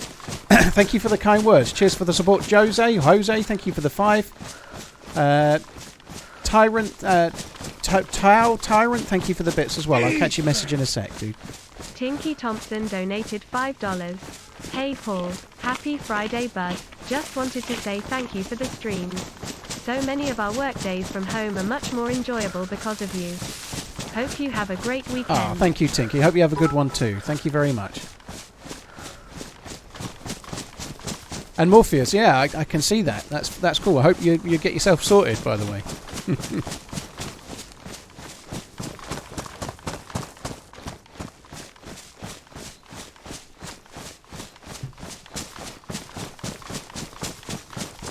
Thank you for the kind words. Cheers for the support. Jose, thank you for the 5. Tyrant, Tyrant, thank you for the bits as well. I'll catch your message in a sec, dude. Tinky Thompson donated $5. Hey Paul, happy Friday bud. Just wanted to say thank you for the streams. So many of our work days from home are much more enjoyable because of you. Hope you have a great weekend. Oh, thank you, Tinky. Hope you have a good one too. Thank you very much. And Morpheus, yeah, I can see that. That's cool. I hope you get yourself sorted, by the way.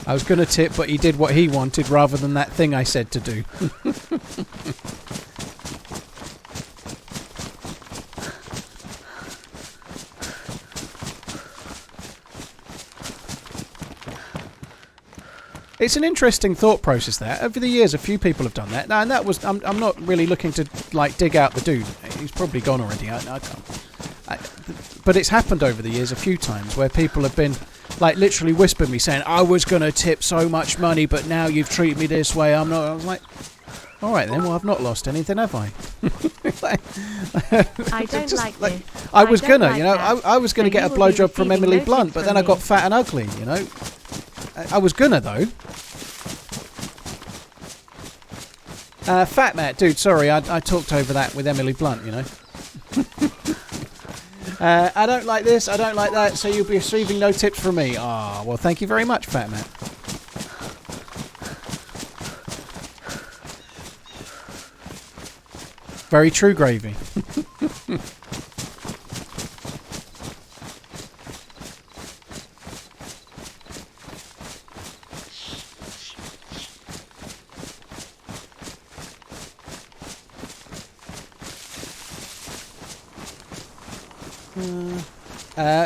I was going to tip, but he did what he wanted rather than that thing I said to do. It's an interesting thought process there. Over the years, a few people have done that. And that was... I'm not really looking to, like, dig out the dude. He's probably gone already. But it's happened over the years a few times where people have been... like literally whispered me saying, I was going to tip so much money, but now you've treated me this way. I'm not. I was like, all right then, well, I've not lost anything, have I? I don't like this. I was going to, you know, I was going to get a blowjob from Emily Blunt, but then I got fat and ugly, you know. I was going to, though. Fat Matt, dude, sorry, I talked over that with Emily Blunt, you know. I don't like this, I don't like that, so you'll be receiving no tips from me. Ah, well, thank you very much, Fat Matt. Very true, Gravy.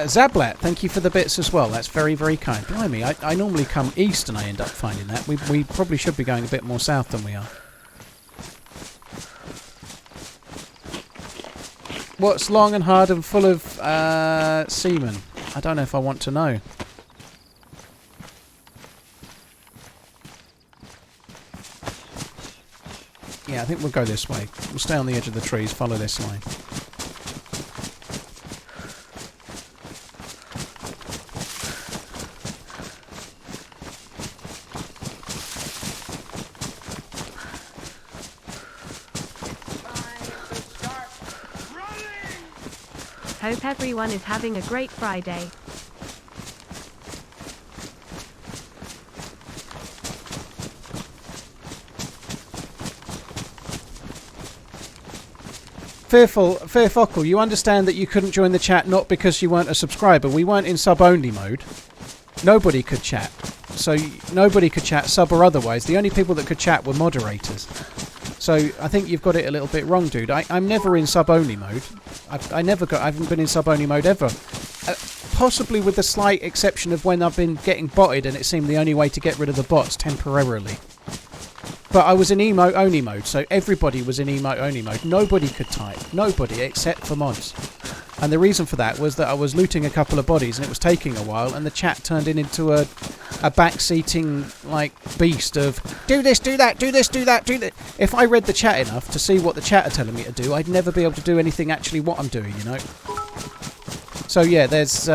Zablat, thank you for the bits as well. That's very, very kind. Blimey, I normally come east and I end up finding that. We probably should be going a bit more south than we are. What's long and hard and full of semen? I don't know if I want to know. Yeah, I think we'll go this way. We'll stay on the edge of the trees, follow this line. Hope everyone is having a great Friday. Fearfockle, you understand that you couldn't join the chat not because you weren't a subscriber. We weren't in sub-only mode. Nobody could chat. So nobody could chat, sub or otherwise. The only people that could chat were moderators. So I think you've got it a little bit wrong, dude. I'm never in sub-only mode. I haven't been in sub-only mode ever. Possibly with the slight exception of when I've been getting botted and it seemed the only way to get rid of the bots temporarily. But I was in emote only mode, so everybody was in emote only mode. Nobody could type. Nobody except for mods. And the reason for that was that I was looting a couple of bodies and it was taking a while and the chat turned into a backseating like beast of do this, do that, do this, do that, do that. If I read the chat enough to see what the chat are telling me to do, I'd never be able to do anything actually what I'm doing, you know. So yeah, there's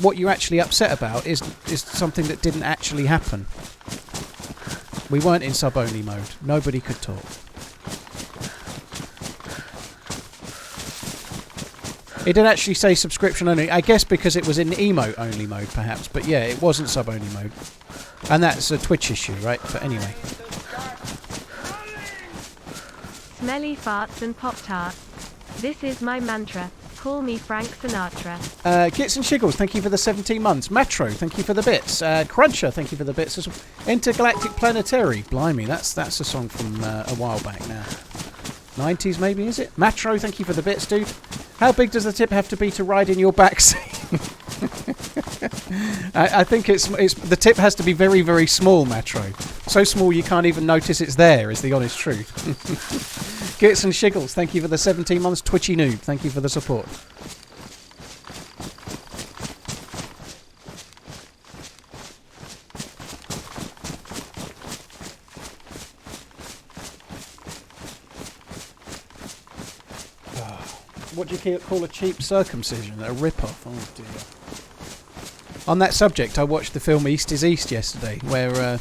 what you're actually upset about is something that didn't actually happen. We weren't in sub-only mode. Nobody could talk. It did actually say subscription only. I guess because it was in emote only mode, perhaps. But yeah, it wasn't sub only mode, and that's a Twitch issue, right? But anyway. Smelly farts and Pop-Tarts. This is my mantra. Call me Frank Sinatra. Gits and Shiggles, thank you for the 17 months. Metro, thank you for the bits. Cruncher, thank you for the bits. Intergalactic Planetary, blimey, that's a song from a while back now. 90s maybe, is it? Matro, thank you for the bits, dude. How big does the tip have to be to ride in your backseat? I think it's the tip has to be very, very small, Matro. So small you can't even notice it's there, is the honest truth. Gits and Shiggles, thank you for the 17 months. Twitchy Noob, thank you for the support. What do you call a cheap circumcision? A rip-off? Oh dear. On that subject, I watched the film East is East yesterday, where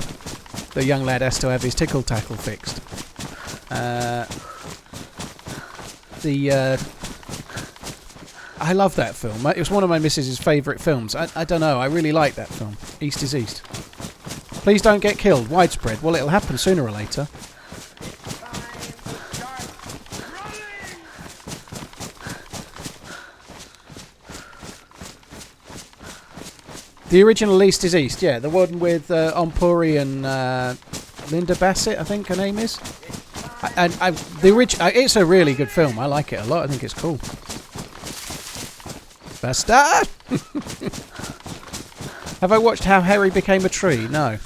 the young lad has to have his tickle tackle fixed. I love that film. It was one of my missus's favourite films. I don't know. I really like that film. East is East. Please don't get killed. Widespread. Well, it'll happen sooner or later. The original East is East, yeah. The one with Ompuri and Linda Bassett, I think her name is. It's a really good film. I like it a lot. I think it's cool. Bastard! Have I watched How Harry Became a Tree? No.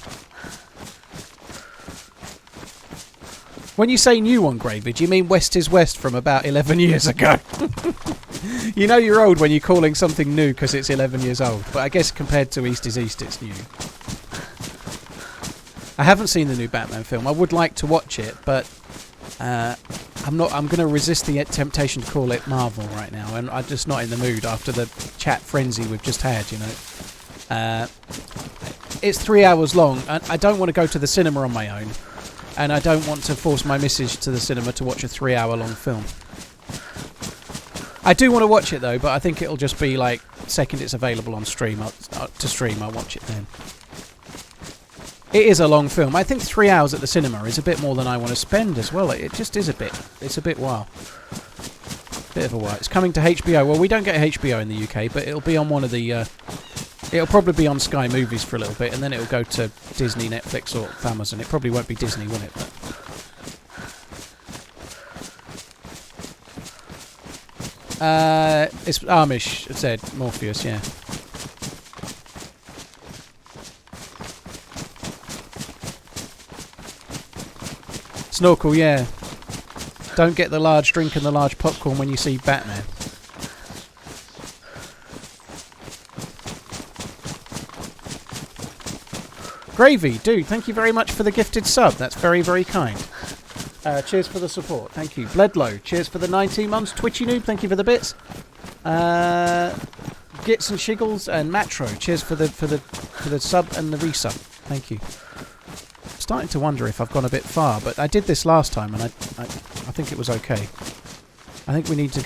When you say new on Gravy, do you mean West is West from about 11 years ago? You know you're old when you're calling something new because it's 11 years old. But I guess compared to East is East, it's new. I haven't seen the new Batman film. I would like to watch it, but I'm going to resist the temptation to call it Marvel right now. And I'm just not in the mood after the chat frenzy we've just had, you know. It's 3 hours long. And I don't want to go to the cinema on my own. And I don't want to force my missus to the cinema to watch a 3 hour long film. I do want to watch it though, but I think it'll just be like second it's available on stream I'll watch it then. It is a long film. I think 3 hours at the cinema is a bit more than I want to spend as well. It just is a bit. It's a bit while. Bit of a while. It's coming to HBO. Well, we don't get HBO in the UK, but it'll be on one of the. It'll probably be on Sky Movies for a little bit, and then it'll go to Disney, Netflix, or Amazon. It probably won't be Disney, will it? But it's Amish, it said. Morpheus, yeah. Snorkel, yeah. Don't get the large drink and the large popcorn when you see Batman. Gravy, dude, thank you very much for the gifted sub. That's very, very kind. Cheers for the support. Thank you. Bledlow, cheers for the 19 months. Twitchy Noob, thank you for the bits. Gits and Shiggles and Matro, cheers for the sub and the resub. Thank you. I'm starting to wonder if I've gone a bit far, but I did this last time and I think it was okay. I think we need to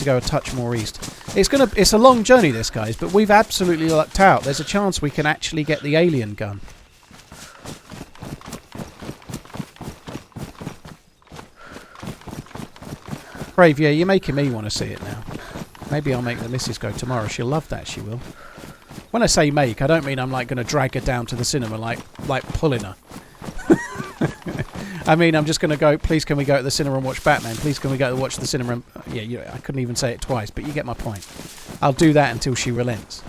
go a touch more east. It's a long journey this, guys, but we've absolutely lucked out. There's a chance we can actually get the alien gun. Brave, yeah, you're making me want to see it now. Maybe I'll make the missus go tomorrow. She'll love that, she will. When I say make, I don't mean I'm like going to drag her down to the cinema like pulling her. I mean, I'm just going to go, please can we go to the cinema and watch Batman? Please can we go to watch the cinema and... Yeah, I couldn't even say it twice, but you get my point. I'll do that until she relents.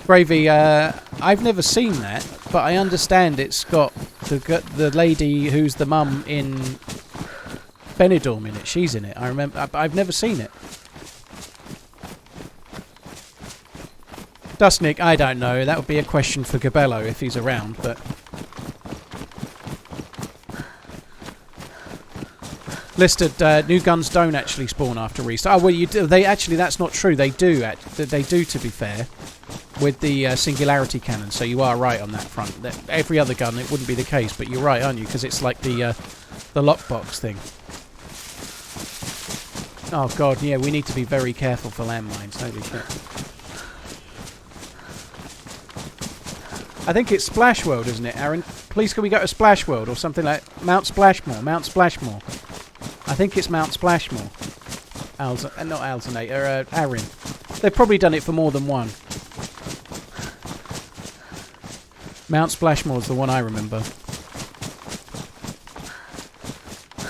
Gravy, I've never seen that, but I understand it's got the lady who's the mum in Benidorm in it. She's in it. I remember. I've never seen it. Dustnik, I don't know. That would be a question for Gabello if he's around, but... Listed, new guns don't actually spawn after restart. Oh, well, you do. They actually, that's not true. They do. They do, to be fair, with the singularity cannon. So you are right on that front. Every other gun, it wouldn't be the case, but you're right, aren't you? Because it's like the lockbox thing. Oh god, yeah, we need to be very careful for landmines. Holy shit. I think it's Splash World, isn't it, Aaron? Please, can we go to Splash World or something like Mount Splashmore? Mount Splashmore. I think it's Mount Splashmore. Not Alzinator, Aaron. They've probably done it for more than one. Mount Splashmore's the one I remember.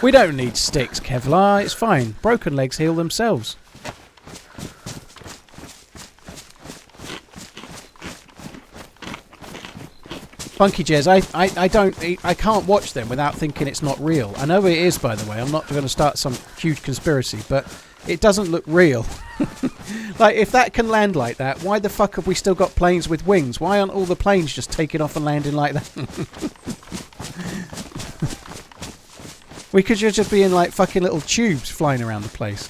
We don't need sticks, Kevlar. It's fine. Broken legs heal themselves. Funky Jazz, I can't watch them without thinking it's not real. I know it is, by the way. I'm not going to start some huge conspiracy, but it doesn't look real. Like, if that can land like that, why the fuck have we still got planes with wings? Why aren't all the planes just taking off and landing like that? We could just be in, like, fucking little tubes flying around the place.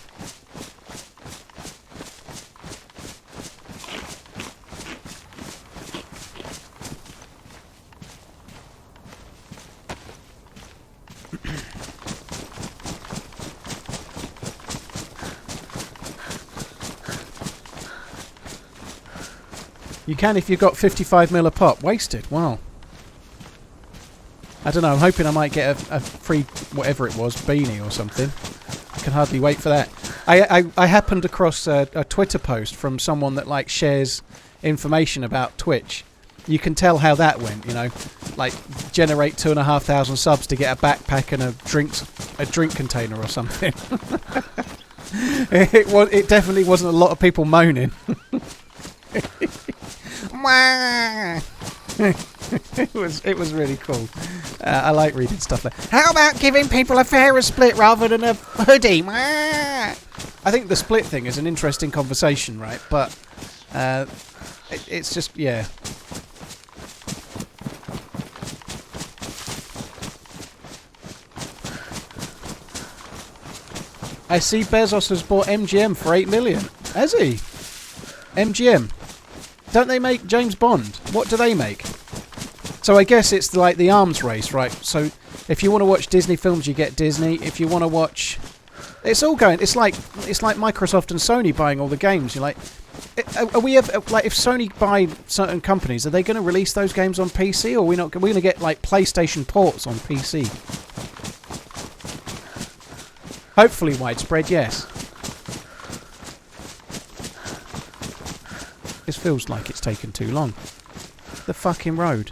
You can if you've got 55mm a pop. Wasted. Wow. I don't know. I'm hoping I might get a free, whatever it was, beanie or something. I can hardly wait for that. I happened across a Twitter post from someone that like shares information about Twitch. You can tell how that went, you know, like generate 2,500 subs to get a backpack and a drink container or something. It definitely wasn't a lot of people moaning. It was really cool. I like reading stuff like, how about giving people a fairer split rather than a hoodie? I think the split thing is an interesting conversation, right? But it's just, yeah. I see Bezos has bought MGM for 8 million. Has he? MGM. Don't they make James Bond? What do they make? So I guess it's like the arms race, right? So if you want to watch Disney films, you get Disney. If you want to watch... It's all going... It's like Microsoft and Sony buying all the games. You're like... Are we ever... Like, if Sony buy certain companies, are they going to release those games on PC? Or are we not... We're going to get, like, PlayStation ports on PC? Hopefully widespread, yes. This feels like it's taken too long. The fucking road.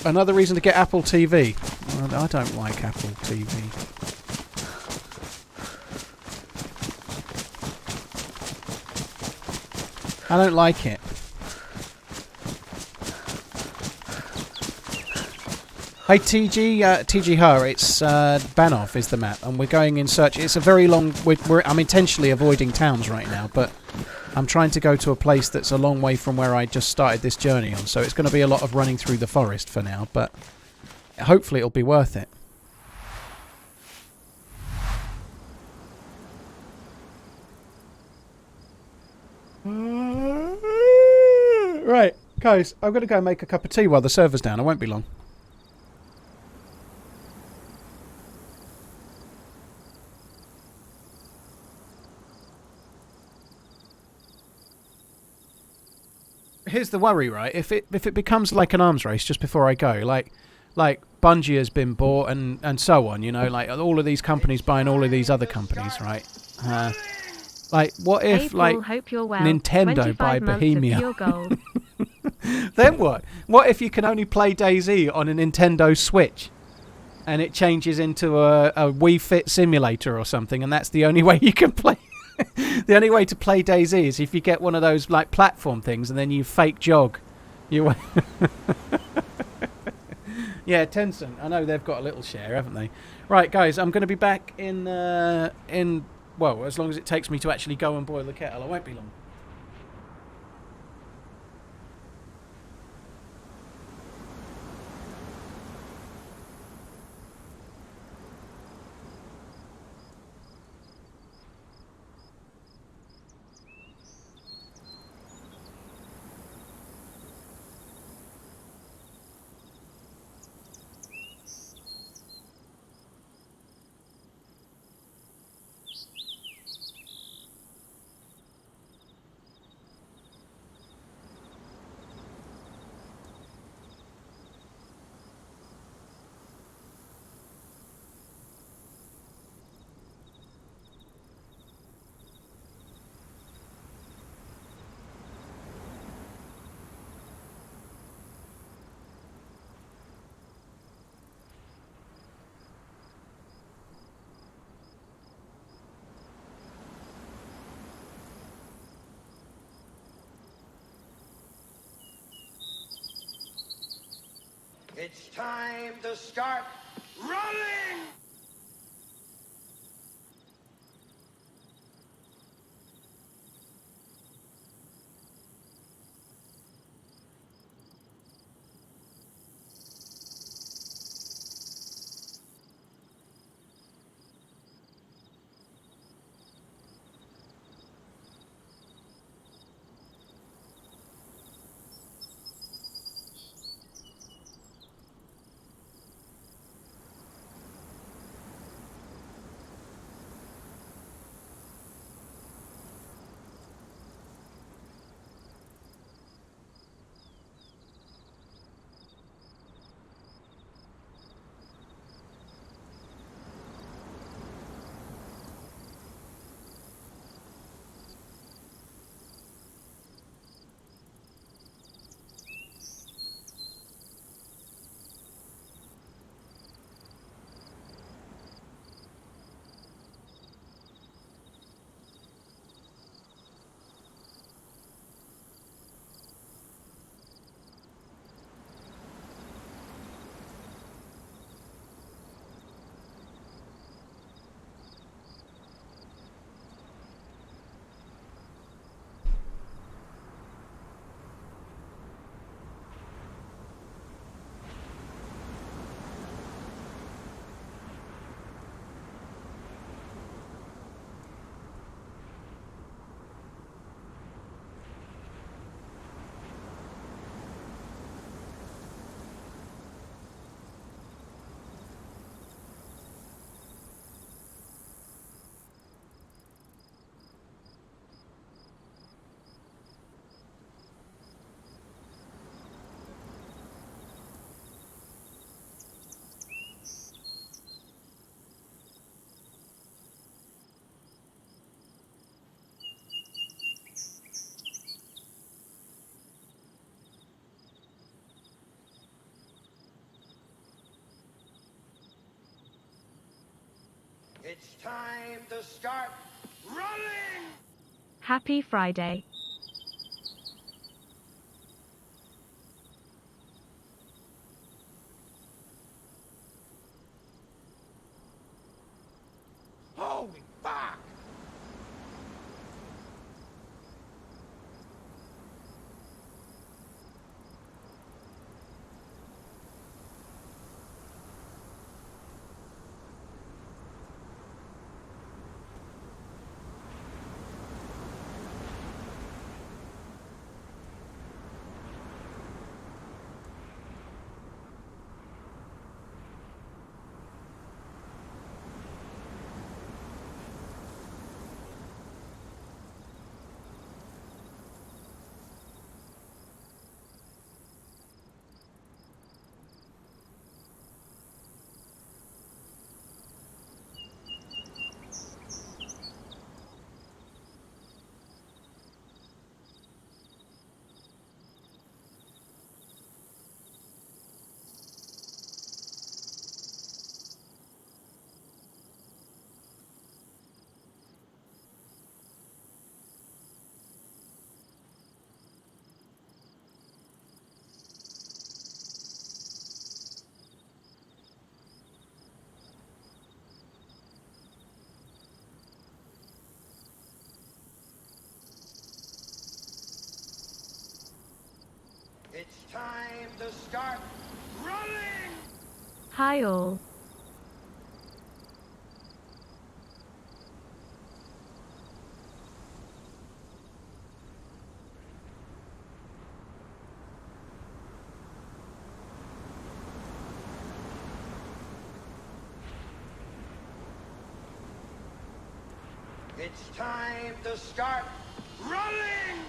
Another reason to get Apple TV. Well, I don't like Apple TV. I don't like it. Hey TG Her, it's Banov is the map, and we're going in search. It's a very long. I'm intentionally avoiding towns right now, but I'm trying to go to a place that's a long way from where I just started this journey on. So it's going to be a lot of running through the forest for now, but hopefully it'll be worth it. Right, guys, I'm going to go make a cup of tea while the server's down. I won't be long. Here's the worry, right? If it becomes like an arms race just before I go, like Bungie has been bought and so on, you know, like all of these companies buying all of these other companies, right? Like what if like hope you're well. Nintendo buy Bohemia? Then what? What if you can only play DayZ on a Nintendo Switch, and it changes into a Wii Fit simulator or something, and that's the only way you can play? The only way to play DayZ is if you get one of those like platform things and then you fake jog. You yeah, Tencent. I know they've got a little share, haven't they? Right, guys, I'm going to be back in well, as long as it takes me to actually go and boil the kettle. I won't be long. It's time to start running! It's time to start running! Happy Friday. Holy fuck! It's time to start running! Hi all. It's time to start running!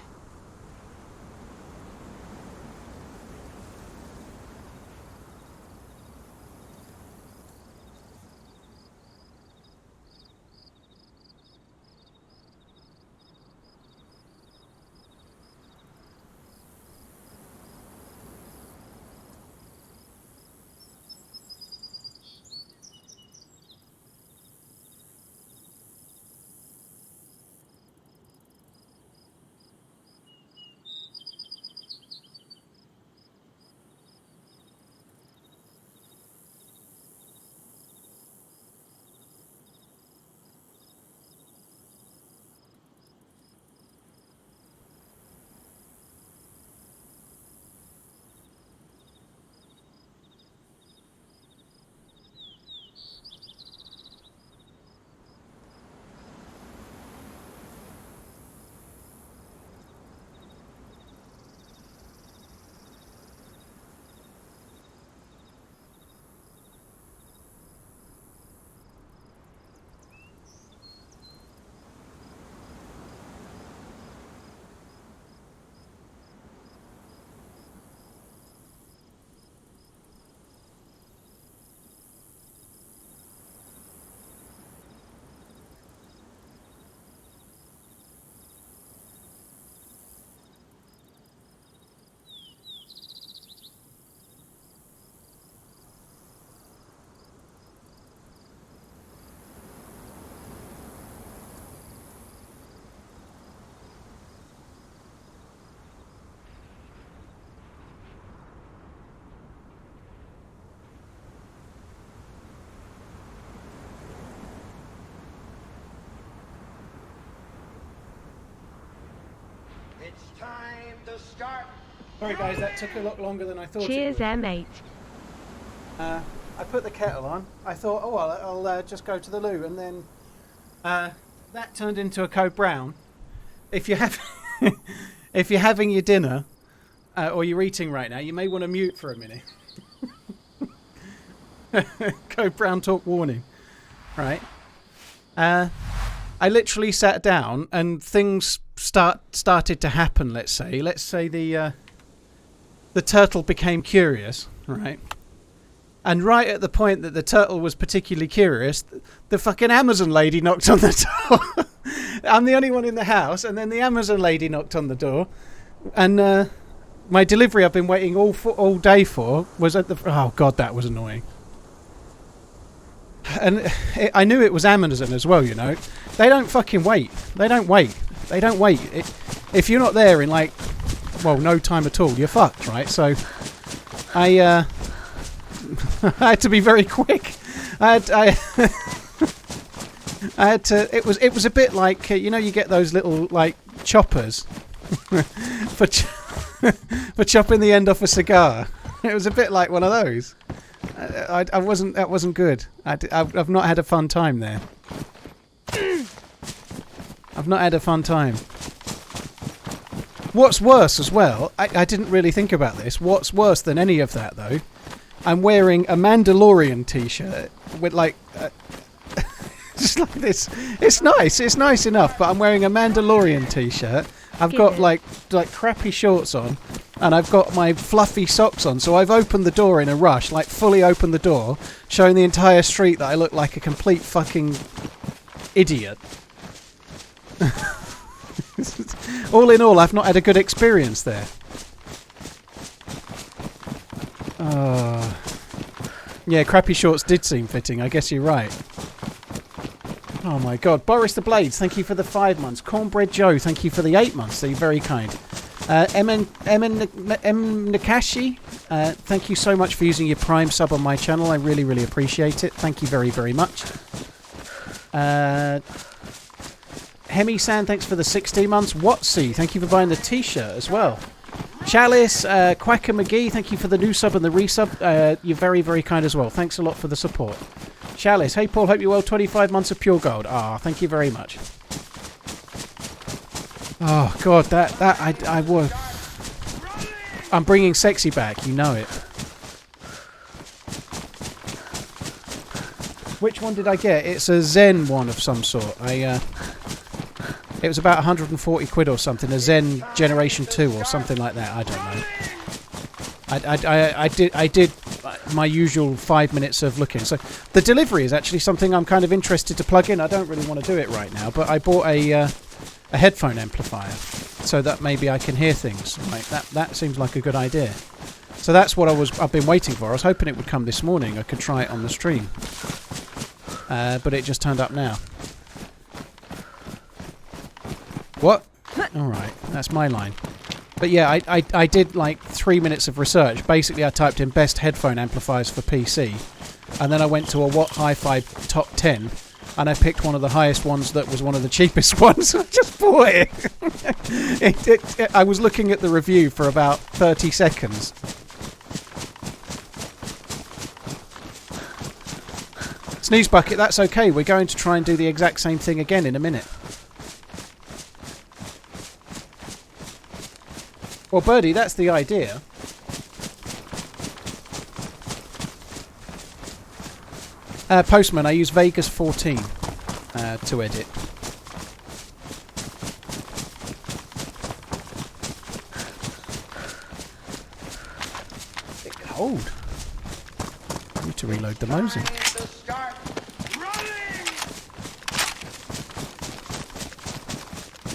It's time to start. Sorry guys, that took a lot longer than I thought Cheers, it would. M8. I put the kettle on. I thought, oh, I'll just go to the loo, and then that turned into a code brown. If you have, if you're having your dinner or you're eating right now, you may want to mute for a minute. Code brown talk warning, right? I literally sat down and things started to happen. Let's say the turtle became curious, right? And right at the point that the turtle was particularly curious, the fucking Amazon lady knocked on the door. I'm the only one in the house, and then the Amazon lady knocked on the door, and my delivery I've been waiting all day for was at the. Oh god, that was annoying. And I knew it was Amazon as well. You know, they don't fucking wait. They don't wait. If you're not there in like, well, no time at all, you're fucked, right? So, I had to be very quick. I had to. It was a bit like you know, you get those little like choppers for chopping the end off a cigar. It was a bit like one of those. I wasn't. That wasn't good. I've not had a fun time there. I've not had a fun time. What's worse as well? I didn't really think about this. What's worse than any of that though? I'm wearing a Mandalorian t-shirt with like just like this. It's nice enough, but I'm wearing a Mandalorian t-shirt. I've got like crappy shorts on, and I've got my fluffy socks on. So I've opened the door in a rush, like fully opened the door, showing the entire street that I look like a complete fucking idiot. All in all, I've not had a good experience there. Yeah, crappy shorts did seem fitting. I guess you're right. Oh my god. Boris the Blades, thank you for the 5 months. Cornbread Joe, thank you for the 8 months. You're very kind. M. Nakashi, thank you so much for using your Prime sub on my channel. I really, really appreciate it. Thank you very, very much. Hemi-san, thanks for the 16 months. Watsy, thank you for buying the t-shirt as well. Chalice, Quacker McGee, thank you for the new sub and the resub. You're very, very kind as well. Thanks a lot for the support. Chalice, hey Paul, hope you're well. 25 months of pure gold. Thank you very much. Oh god, I was. I'm bringing sexy back, you know it. Which one did I get? It's a Zen one of some sort. It was about 140 quid or something. A Zen Generation 2 or something like that. I don't know. I did my usual 5 minutes of looking. So the delivery is actually something I'm kind of interested to plug in. I don't really want to do it right now, but I bought a headphone amplifier so that maybe I can hear things. Right? That seems like a good idea. So that's what I've been waiting for. I was hoping it would come this morning. I could try it on the stream, but it just turned up now. What? Alright, that's my line. But yeah, I did like 3 minutes of research. Basically, I typed in best headphone amplifiers for PC, and then I went to a Watt Hi-Fi top 10, and I picked one of the highest ones that was one of the cheapest ones. I just bought it. I was looking at the review for about 30 seconds. Sneeze Bucket, that's okay. We're going to try and do the exact same thing again in a minute. Well, Birdie, that's the idea. Postman, I use Vegas 14 to edit. It's cold. I need to reload the Mosin.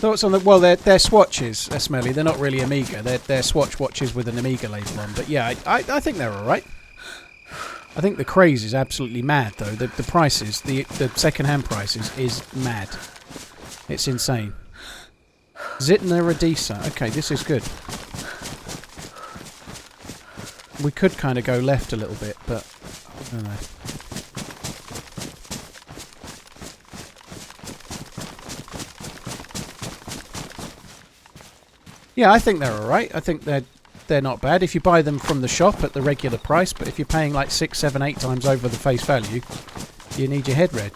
Thoughts on the... Well, they're swatches, Smelly. They're not really Amiga. They're Swatch watches with an Amiga label on. But yeah, I think they're alright. I think the craze is absolutely mad, though. The prices, the second-hand prices, is mad. It's insane. Zitna Radisa. Okay, this is good. We could kind of go left a little bit, but... I don't know. Yeah, I think they're alright. I think they're not bad if you buy them from the shop at the regular price, but if you're paying like 6, 7, 8 times over the face value, you need your head read.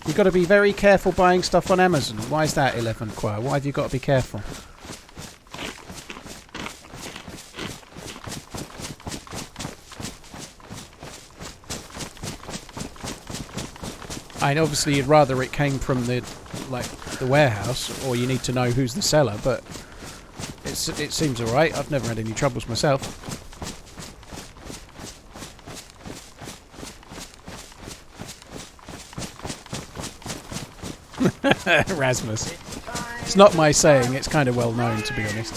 You've got to be very careful buying stuff on Amazon. Why is that, 11 Choir? Why have you got to be careful? I mean, obviously you'd rather it came from the warehouse, or you need to know who's the seller, but it seems alright. I've never had any troubles myself. Rasmus. It's not my saying, it's kind of well known, to be honest.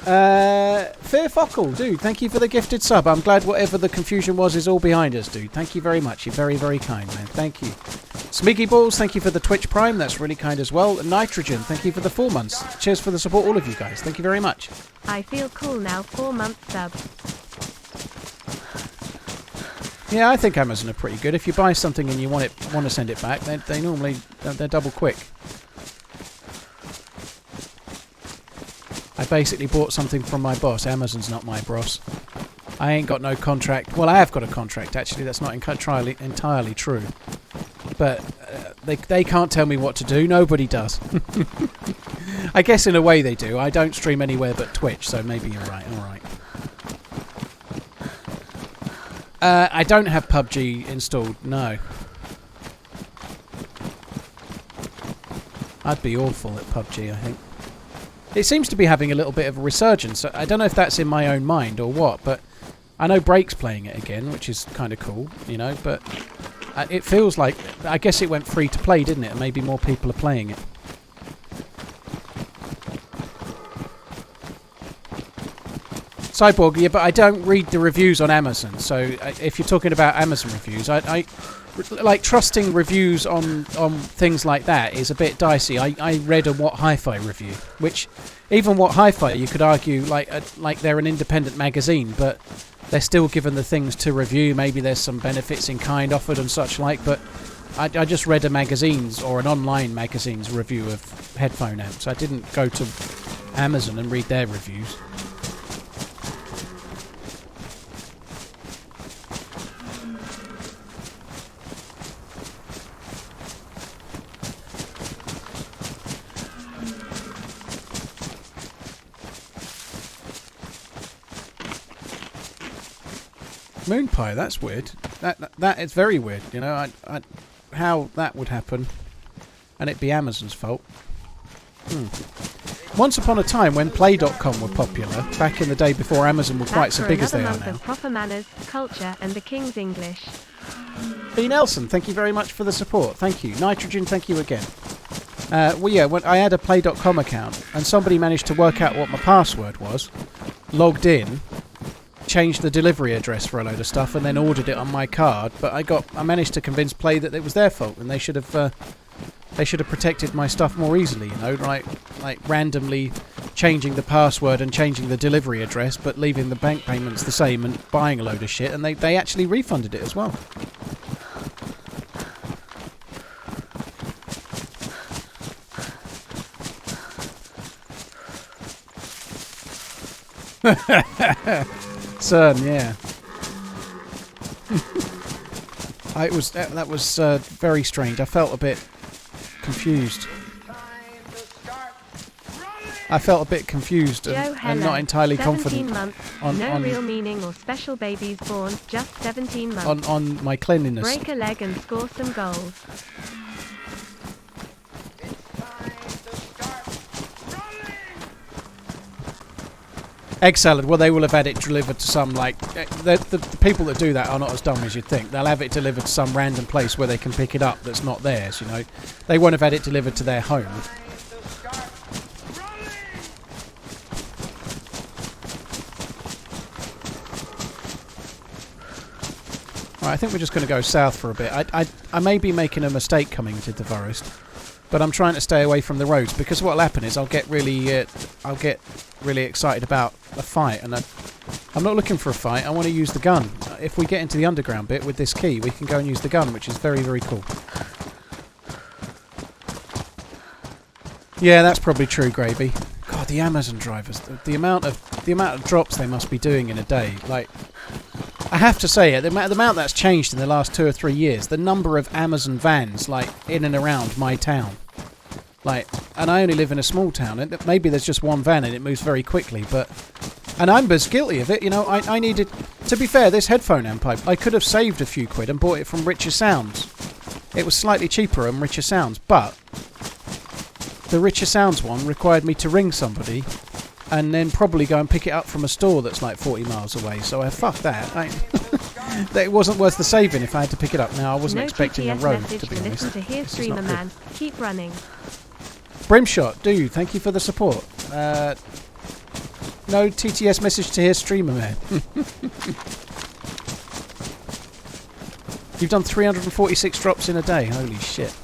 Fear Fockle, dude, thank you for the gifted sub. I'm glad whatever the confusion was is all behind us, dude. Thank you very much. You're very, very kind, man. Thank you. Smiggy Balls, thank you for the Twitch Prime. That's really kind as well. Nitrogen, thank you for the 4 months. Cheers for the support, all of you guys. Thank you very much. I feel cool now, 4-month sub. Yeah, I think Amazon are pretty good. If you buy something and you want to send it back, they normally they're double quick. I basically bought something from my boss. Amazon's not my boss. I ain't got no contract. Well, I have got a contract actually. That's not entirely true. But they can't tell me what to do. Nobody does. I guess in a way they do. I don't stream anywhere but Twitch, so maybe you're right. All right. I don't have PUBG installed. No. I'd be awful at PUBG, I think. It seems to be having a little bit of a resurgence. I don't know if that's in my own mind or what, but I know Break's playing it again, which is kind of cool, you know, but it feels like, I guess it went free to play, didn't it? And maybe more people are playing it. Cyborg, yeah, but I don't read the reviews on Amazon, so if you're talking about Amazon reviews, I like trusting reviews on things like that is a bit dicey. I read a What Hi-Fi review, which even What Hi-Fi you could argue like they're an independent magazine, but they're still given the things to review. Maybe there's some benefits in kind offered and such like, but I just read a magazine's or an online magazine's review of headphone amps. I didn't go to Amazon and read their reviews. Moon pie, that's weird. That is very weird, you know. How that would happen and it be Amazon's fault. Once upon a time when Play.com were popular, back in the day before Amazon were quite so big as they are now. Of proper manners, culture and the King's English. B. Nelson, thank you very much for the support. Thank you. Nitrogen, thank you again. Well, yeah, when I had a Play.com account and somebody managed to work out what my password was, logged in, changed the delivery address for a load of stuff, and then ordered it on my card. But I managed to convince Play that it was their fault, and they should have protected my stuff more easily. You know, like randomly changing the password and changing the delivery address, but leaving the bank payments the same and buying a load of shit, and they actually refunded it as well. CERN, yeah. That was very strange. I felt a bit confused. I felt a bit confused and not entirely confident months, no real meaning or special babies born, just 17 months. On my cleanliness. Break a leg and score some goals. Egg salad, well, they will have had it delivered to some, like, the people that do that are not as dumb as you'd think. They'll have it delivered to some random place where they can pick it up that's not theirs, you know. They won't have had it delivered to their home. Right, I think we're just going to go south for a bit. I may be making a mistake coming into the forest, but I'm trying to stay away from the roads, because what'll happen is I'll get really excited about a fight, and I'm not looking for a fight. I want to use the gun. If we get into the underground bit with this key, we can go and use the gun, which is very, very cool. Yeah, that's probably true, Gravy. God, the Amazon drivers, the amount of drops they must be doing in a day. Like, I have to say it, the amount that's changed in the last 2 or 3 years. The number of Amazon vans, like, in and around my town. Like, and I only live in a small town, and maybe there's just one van and it moves very quickly, but... And I'm as guilty of it, you know, I needed... To be fair, this headphone amp, I could have saved a few quid and bought it from Richer Sounds. It was slightly cheaper on Richer Sounds, but... The Richer Sounds one required me to ring somebody and then probably go and pick it up from a store that's like 40 miles away. So fuck that. It wasn't worth the saving if I had to pick it up. Now, I wasn't expecting a road, to be honest. Listen to Here Streamer Man. Keep running. Brimshot, dude, thank you for the support. No TTS message to Here Streamer Man. You've done 346 drops in a day. Holy shit.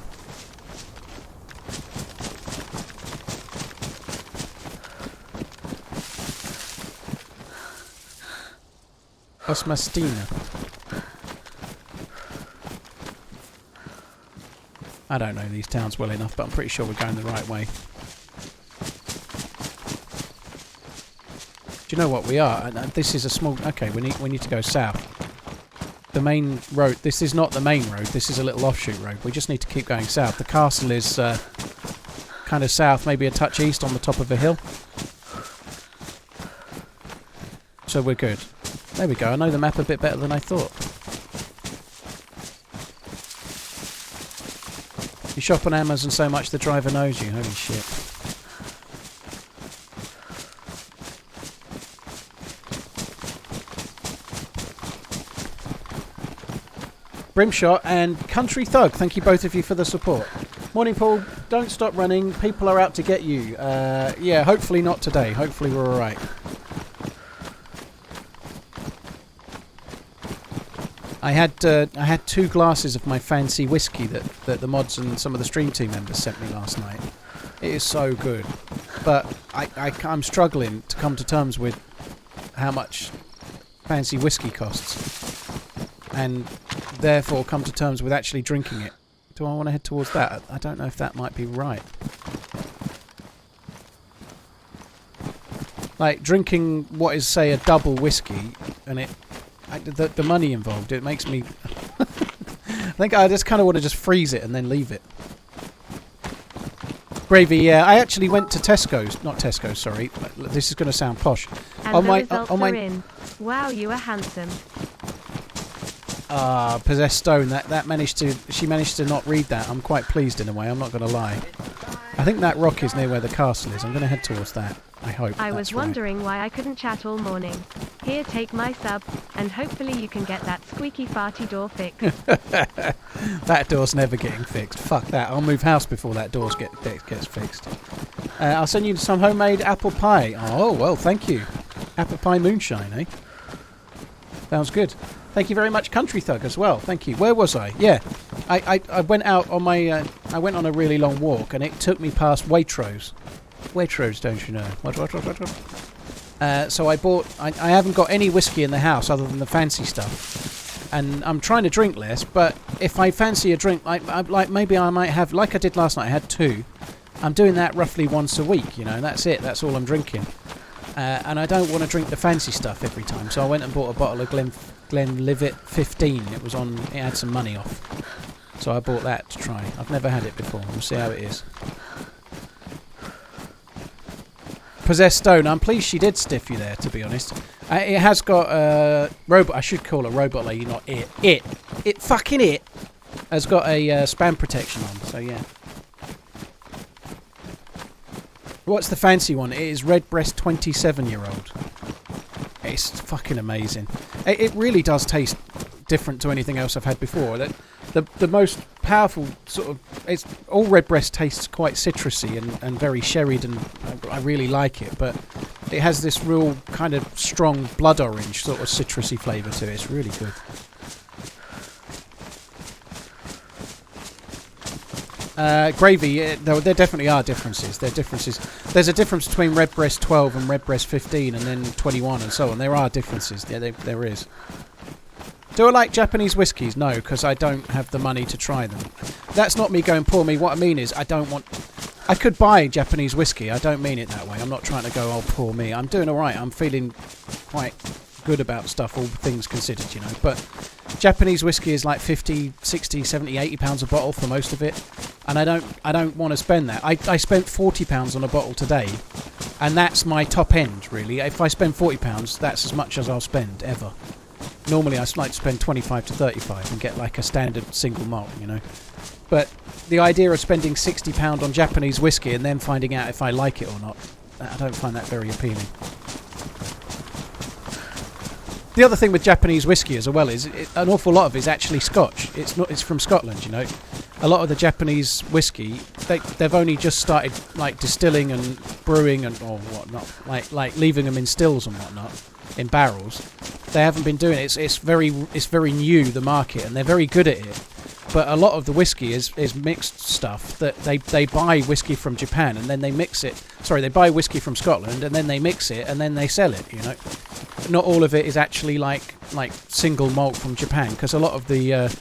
Osmastina. I don't know these towns well enough, but I'm pretty sure we're going the right way. Do you know what we are? This is a small... Okay, we need to go south. The main road... This is not the main road. This is a little offshoot road. We just need to keep going south. The castle is kind of south, maybe a touch east on the top of a hill. So we're good. There we go. I know the map a bit better than I thought. You shop on Amazon so much the driver knows you. Holy shit. Brimshot and Country Thug, thank you both of you for the support. Morning, Paul. Don't stop running. People are out to get you. Yeah, hopefully not today. Hopefully we're alright. I had 2 glasses of my fancy whiskey that the mods and some of the stream team members sent me last night. It is so good, but I'm struggling to come to terms with how much fancy whiskey costs, and therefore come to terms with actually drinking it. Do I want to head towards that? I don't know if that might be right. Like drinking what is, say, a double whiskey, and the money involved, it makes me... I think I just kind of want to just freeze it and then leave it. Gravy, yeah. I actually went to Tesco's. Not Tesco's, sorry. This is going to sound posh. And the results are in. Wow, you are handsome. Possessed Stone. She managed to not read that. I'm quite pleased in a way, I'm not going to lie. I think that rock is near where the castle is. I'm going to head towards that. I hope. I was wondering why I couldn't chat all morning. Here, take my sub, and hopefully you can get that squeaky farty door fixed. That door's never getting fixed. Fuck that. I'll move house before that door gets fixed. I'll send you some homemade apple pie. Oh, well, thank you. Apple pie moonshine, eh? Sounds good. Thank you very much, Country Thug, as well. Thank you. Where was I? Yeah. I went out on my... I went on a really long walk, and it took me past Waitrose. Waitrose, don't you know? What? So I bought... I haven't got any whiskey in the house other than the fancy stuff. And I'm trying to drink less, but if I fancy a drink, like maybe I might have... Like I did last night, I had 2. I'm doing that roughly once a week, you know. That's it. That's all I'm drinking. And I don't want to drink the fancy stuff every time. So I went and bought a bottle of Glenlivet 15. It had some money off. So I bought that to try. I've never had it before. We'll see how it is. Possessed Stone. I'm pleased she did stiff you there, to be honest. It has got a robot. I should call it robot lady, not it. It fucking it has got a spam protection on. So yeah. What's the fancy one? It is Redbreast 27-year-old. It's fucking amazing. It really does taste different to anything else I've had before. The most powerful sort of... all Redbreast tastes quite citrusy and very sherried, and I really like it, but it has this real kind of strong blood orange sort of citrusy flavour to it. It's really good. Gravy, there definitely are differences. There are differences. There's a difference between Redbreast 12 and Redbreast 15 and then 21 and so on. There are differences. Yeah, there is. Do I like Japanese whiskies? No, because I don't have the money to try them. That's not me going poor me. What I mean is I don't want... I could buy Japanese whiskey. I don't mean it that way. I'm not trying to go, oh, poor me. I'm doing all right. I'm feeling quite good about stuff, all things considered, you know. But Japanese whiskey is like 50, 60, 70, 80 pounds a bottle for most of it. And I don't want to spend that. I spent £40 on a bottle today, and that's my top end, really. If I spend £40, that's as much as I'll spend ever. Normally I like to spend 25 to 35 and get like a standard single malt, you know. But the idea of spending £60 on Japanese whiskey and then finding out if I like it or not, I don't find that very appealing. The other thing with Japanese whiskey as well is an awful lot of it is actually Scotch. It's from Scotland, you know. A lot of the Japanese whiskey, they've only just started like distilling and brewing and or whatnot, like leaving them in stills and whatnot, in barrels. They haven't been doing it. It's very new, the market, and they're very good at it. But a lot of the whiskey is mixed stuff that they buy whiskey from Japan and then they mix it. Sorry, they buy whiskey from Scotland and then they mix it and then they sell it, you know. Not all of it is actually like single malt from Japan, because a lot of the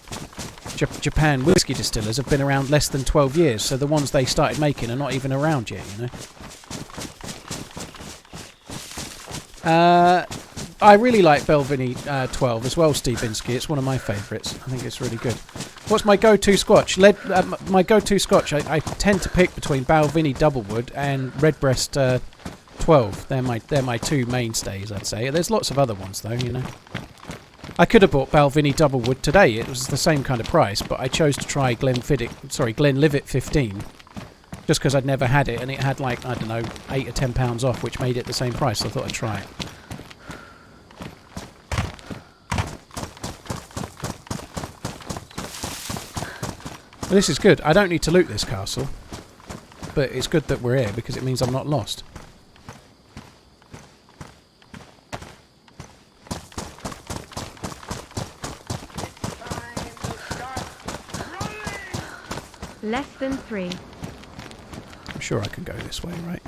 Japan whiskey distillers have been around less than 12 years, so the ones they started making are not even around yet, you know. I really like Balvenie 12 as well, Stevinsky. It's one of my favourites. I think it's really good. What's my go-to Scotch? My go-to Scotch, I tend to pick between Balvenie Doublewood and Redbreast 12. They're my two mainstays, I'd say. There's lots of other ones though, you know. I could have bought Balvenie Doublewood today. It was the same kind of price, but I chose to try Glenlivet 15, just because I'd never had it, and it had like, I don't know, £8 or £10 off, which made it the same price. So I thought I'd try it. Well, this is good. I don't need to loot this castle, but it's good that we're here because it means I'm not lost. Less than 3. I'm sure I can go this way, right?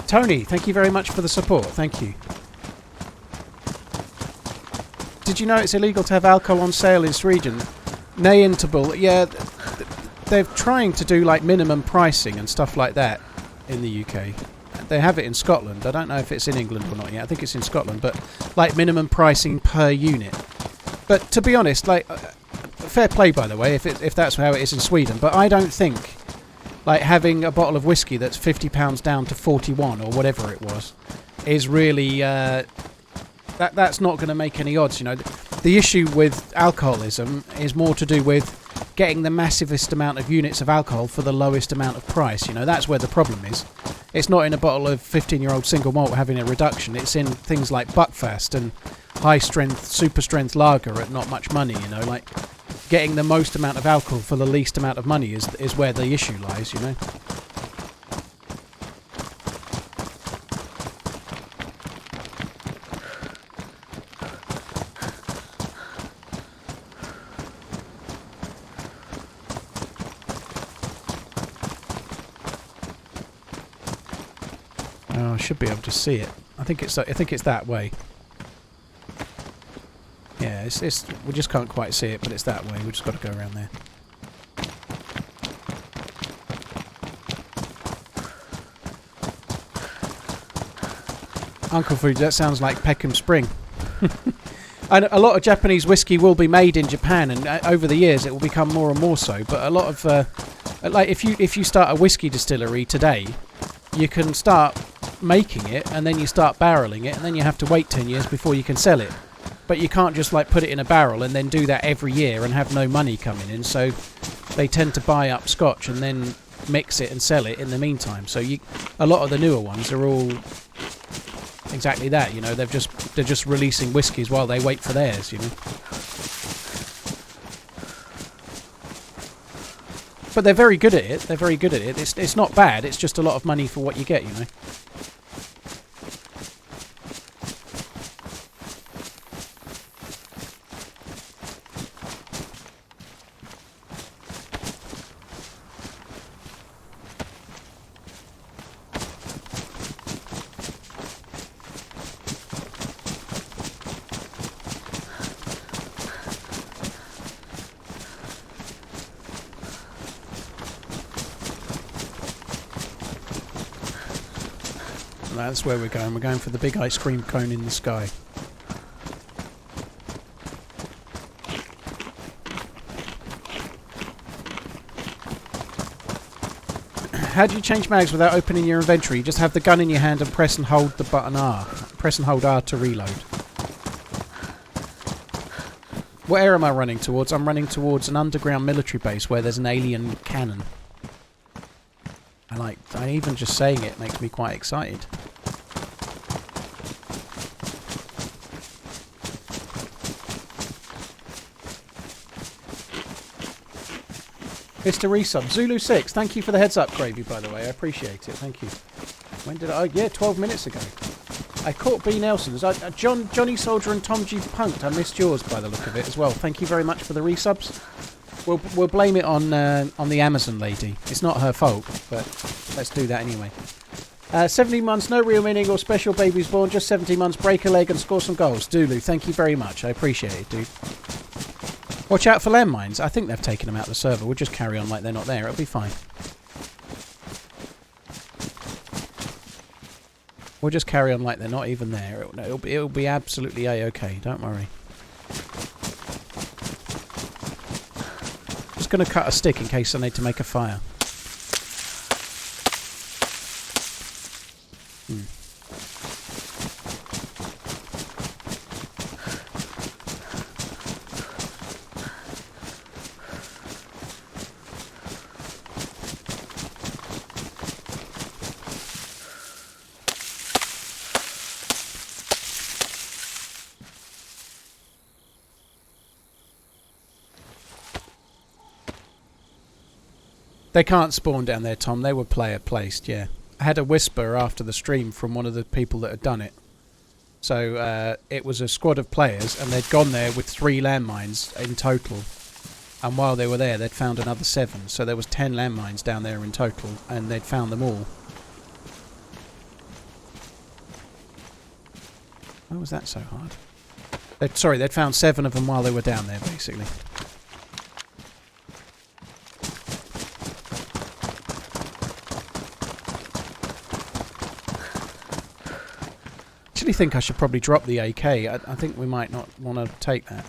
Tony, thank you very much for the support. Thank you. Did you know it's illegal to have alcohol on sale in this region? Nayintable, yeah, they're trying to do like minimum pricing and stuff like that in the UK. They have it in Scotland. I don't know if it's in England or not yet. I think it's in Scotland, but like minimum pricing per unit. But to be honest, like fair play by the way, if that's how it is in Sweden. But I don't think like having a bottle of whiskey that's £50 down to 41 or whatever it was is really that's not going to make any odds. You know, the issue with alcoholism is more to do with getting the massivest amount of units of alcohol for the lowest amount of price. You know, that's where the problem is. It's not in a bottle of 15-year-old single malt having a reduction. It's in things like Buckfast and high-strength, super-strength lager at not much money, you know. Like, getting the most amount of alcohol for the least amount of money is where the issue lies, you know. Oh, I should be able to see it. I think it's that way. Yeah, it's we just can't quite see it, but it's that way. We just got to go around there. Uncle Food, that sounds like Peckham Spring. And a lot of Japanese whiskey will be made in Japan, and over the years it will become more and more so. But a lot of like if you start a whiskey distillery today, you can start making it, and then you start barreling it, and then you have to wait 10 years before you can sell it. But you can't just like put it in a barrel and then do that every year and have no money coming in. So they tend to buy up Scotch and then mix it and sell it in the meantime. So a lot of the newer ones are all exactly that. You know, they're just releasing whiskies while they wait for theirs. You know. But they're very good at it. They're very good at it. It's not bad. It's just a lot of money for what you get. You know. That's where we're going. We're going for the big ice cream cone in the sky. How do you change mags without opening your inventory? You just have the gun in your hand and press and hold the button R. Press and hold R to reload. What area am I running towards? I'm running towards an underground military base where there's an alien cannon. Even just saying it makes me quite excited. Mr. Resub, Zulu 6, thank you for the heads up, Gravy, by the way. I appreciate it. Thank you. When did I... Oh, yeah, 12 minutes ago. I caught B. Nelson's. Johnny Soldier and Tom G. Punked. I missed yours by the look of it as well. Thank you very much for the resubs. We'll blame it on the Amazon lady. It's not her fault, but let's do that anyway. 17 months, no real meaning or special babies born. Just 17 months, break a leg and score some goals. Dulu, thank you very much. I appreciate it, dude. Watch out for landmines. I think they've taken them out of the server. We'll just carry on like they're not there. It'll be fine. We'll just carry on like they're not even there. It'll be absolutely A-okay. Don't worry. Just going to cut a stick in case I need to make a fire. They can't spawn down there, Tom. They were player placed, yeah. I had a whisper after the stream from one of the people that had done it. So it was a squad of players, and they'd gone there with 3 landmines in total. And while they were there, they'd found another 7. So there was 10 landmines down there in total, and they'd found them all. Why was that so hard? They'd found 7 of them while they were down there, basically. I actually think I should probably drop the AK. I think we might not want to take that.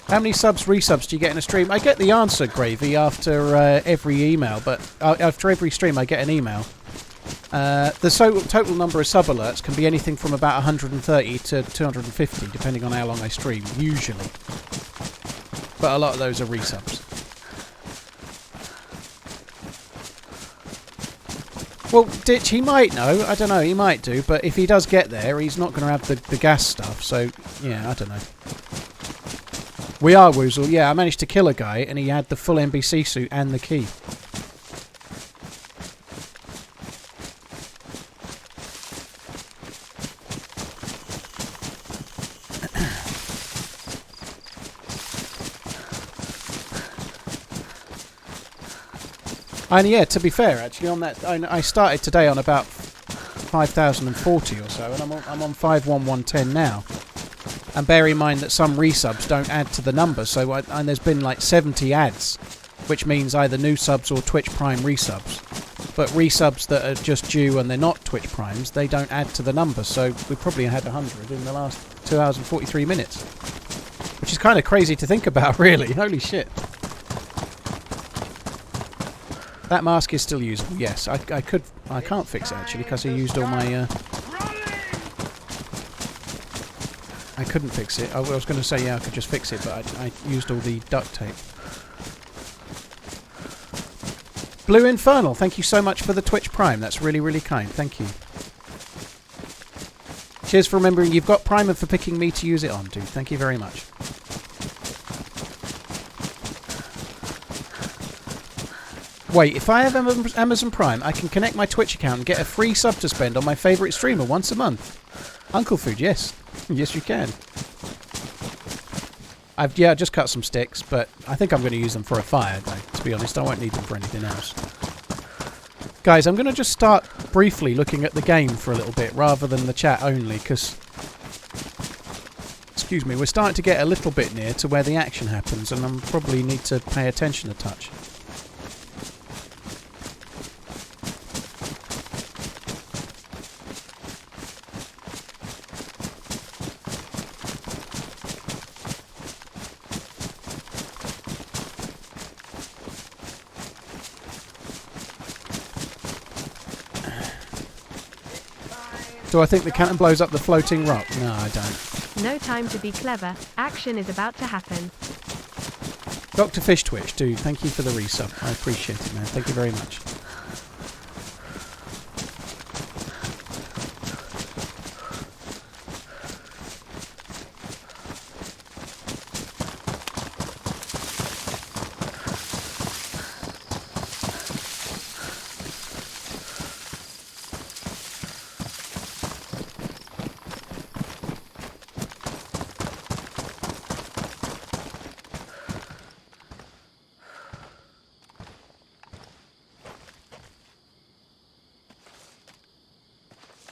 How many subs, resubs do you get in a stream? I get the answer, Gravy, after every email, but after every stream I get an email. The total number of sub alerts can be anything from about 130 to 250, depending on how long I stream, usually. But a lot of those are resubs. Well, Ditch, he might know. I don't know, he might do. But if he does get there, he's not going to have the gas stuff. So, yeah, I don't know. We are Woozle. Yeah, I managed to kill a guy, and he had the full NBC suit and the key. And yeah, to be fair, actually, on that, I started today on about 5,040 or so, and I'm on 51110 now. And bear in mind that some resubs don't add to the number, so and there's been like 70 ads, which means either new subs or Twitch Prime resubs. But resubs that are just due and they're not Twitch Primes, they don't add to the number, so we probably had 100 in the last 2 hours and 43 minutes. Which is kind of crazy to think about, really. Holy shit. That mask is still usable, yes. I can't fix it, actually, because I used all my... I couldn't fix it. I was going to say, yeah, I could just fix it, but I used all the duct tape. Blue Infernal, thank you so much for the Twitch Prime. That's really, really kind. Thank you. Cheers for remembering you've got Prime and for picking me to use it on, dude. Thank you very much. Wait, if I have Amazon Prime, I can connect my Twitch account and get a free sub to spend on my favourite streamer once a month. Uncle Food, yes. Yes, you can. I've just cut some sticks, but I think I'm going to use them for a fire, though. To be honest, I won't need them for anything else. Guys, I'm going to just start briefly looking at the game for a little bit, rather than the chat only, because... Excuse me, we're starting to get a little bit near to where the action happens, and I probably need to pay attention a touch. Do I think the cannon blows up the floating rock? No, I don't. No time to be clever. Action is about to happen. Dr. Fish Twitch, dude, thank you for the resub. I appreciate it, man. Thank you very much.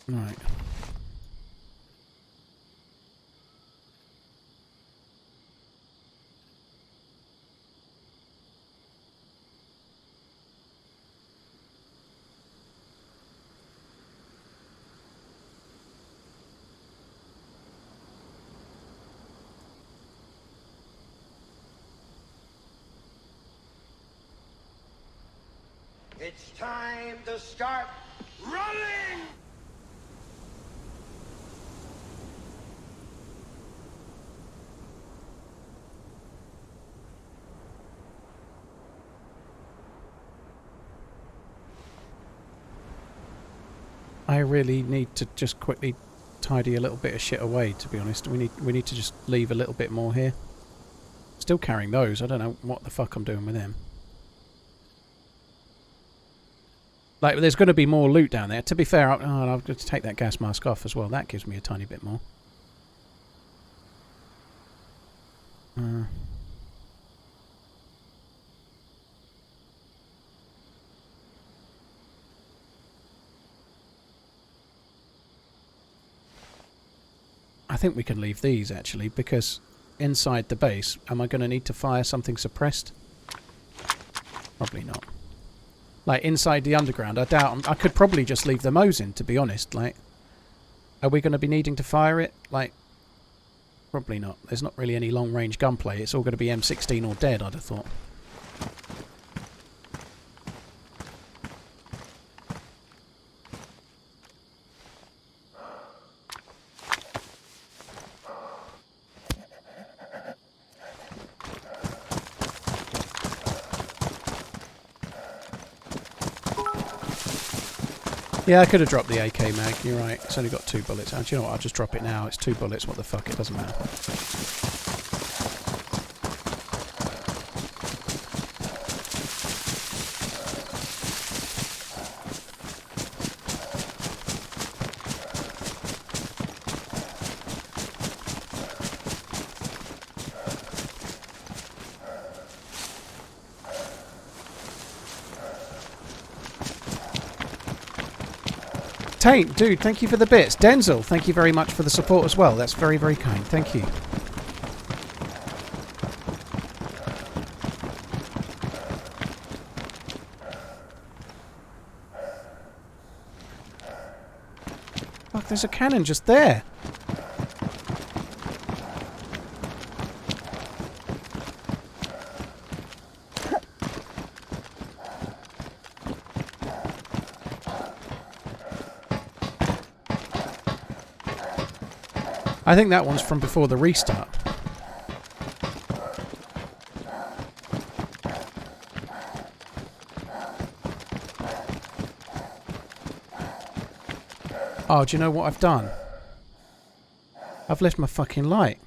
Right. It's time to start running! I really need to just quickly tidy a little bit of shit away, to be honest. We need to just leave a little bit more here. Still carrying those. I don't know what the fuck I'm doing with them. Like, there's going to be more loot down there. To be fair, I've got to take that gas mask off as well. That gives me a tiny bit more. I think we can leave these, actually, because inside the base, am I going to need to fire something suppressed? Probably not. Like, inside the underground, I doubt... I could probably just leave the Mo's in, to be honest. Like, are we going to be needing to fire it? Like, probably not. There's not really any long-range gunplay. It's all going to be M16 or dead, I'd have thought. Yeah, I could have dropped the AK mag, you're right. It's only got 2 bullets. And do you know what, I'll just drop it now. It's 2 bullets, what the fuck, it doesn't matter. Taint, dude, thank you for the bits. Denzel, thank you very much for the support as well. That's very, very kind. Thank you. Fuck, there's a cannon just there. I think that one's from before the restart. Oh, do you know what I've done? I've left my fucking light.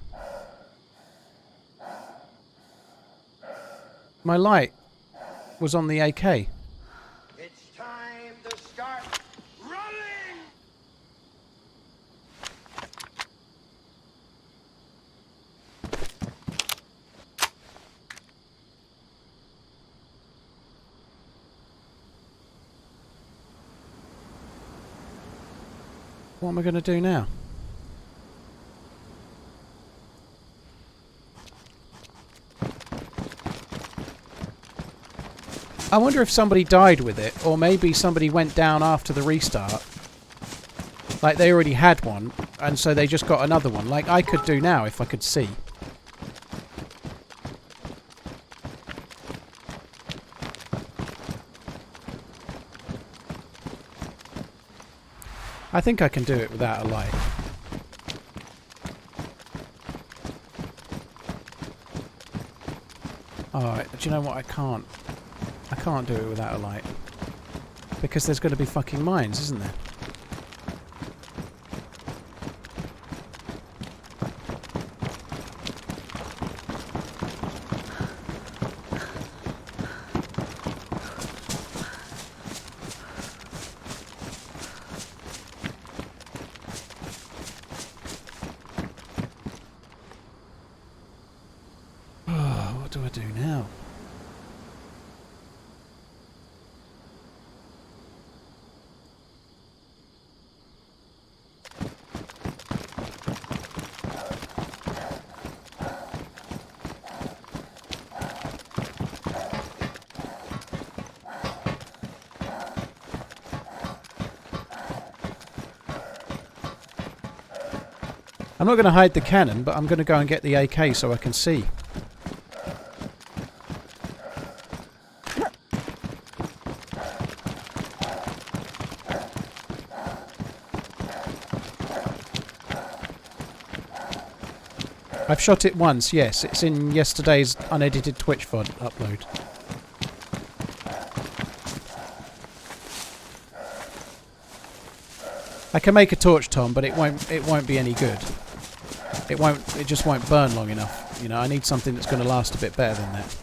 My light was on the AK. It's time to start running! What am I going to do now? I wonder if somebody died with it, or maybe somebody went down after the restart. Like, they already had one, and so they just got another one. Like I could do now if I could see. I think I can do it without a light. Alright, do you know what? I can't do it without a light. Because there's going to be fucking mines, isn't there? What do I do now? I'm not going to hide the cannon, but I'm going to go and get the AK so I can see. I've shot it once, yes. It's in yesterday's unedited Twitch VOD upload. I can make a torch, Tom, but it won't be any good. It just won't burn long enough. You know, I need something that's going to last a bit better than that.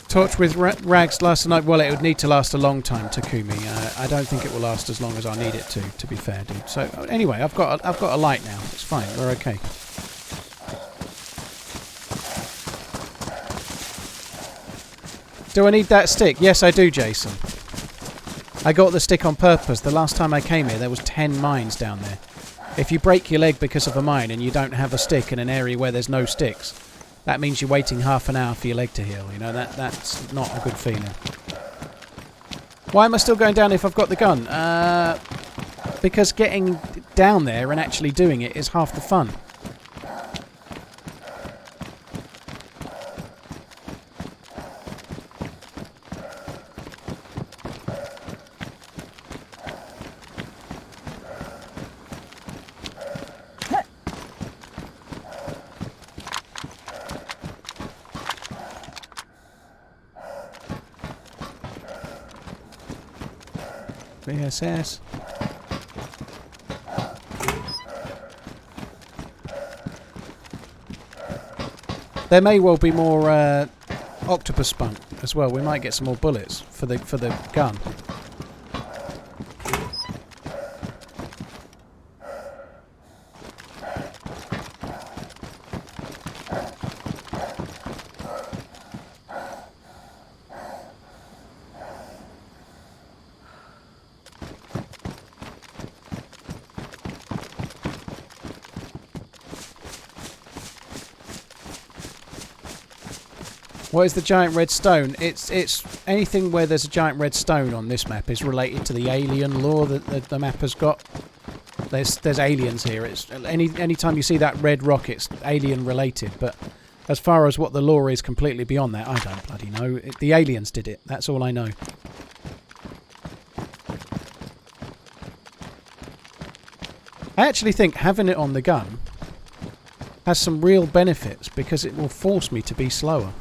Torch with rags last night. Well, it would need to last a long time, Takumi. I don't think it will last as long as I need it to be fair, dude. So anyway, I've got a light now. It's fine. We're okay. Do I need that stick? Yes, I do, Jason. I got the stick on purpose. The last time I came here, there was 10 mines down there. If you break your leg because of a mine and you don't have a stick in an area where there's no sticks, that means you're waiting half an hour for your leg to heal. You know, that's not a good feeling. Why am I still going down if I've got the gun? Because getting down there and actually doing it is half the fun. VSS. There may well be more octopus spunk as well. We might get some more bullets for the gun. What is the giant red stone? It's anything where there's a giant red stone on this map is related to the alien lore that the map has got. There's aliens here. It's any time you see that red rock, it's alien related. But as far as what the lore is completely beyond that, I don't bloody know. The aliens did it. That's all I know. I actually think having it on the gun has some real benefits because it will force me to be slower.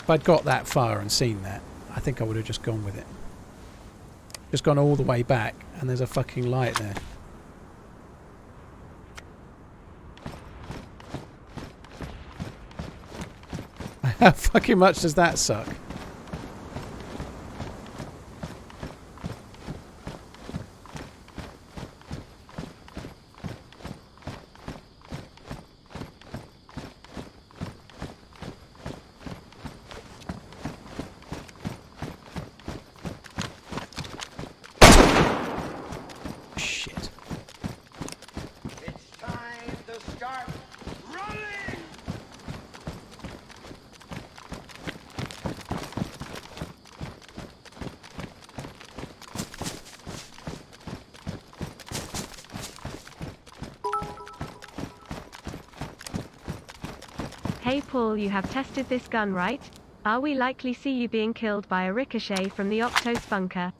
If I'd got that far and seen that, I think I would have just gone with it. Just gone all the way back, and there's a fucking light there. How fucking much does that suck? Shit. It's time to start running! Hey Paul, you have tested this gun, right? Are we likely see you being killed by a ricochet from the octospunker?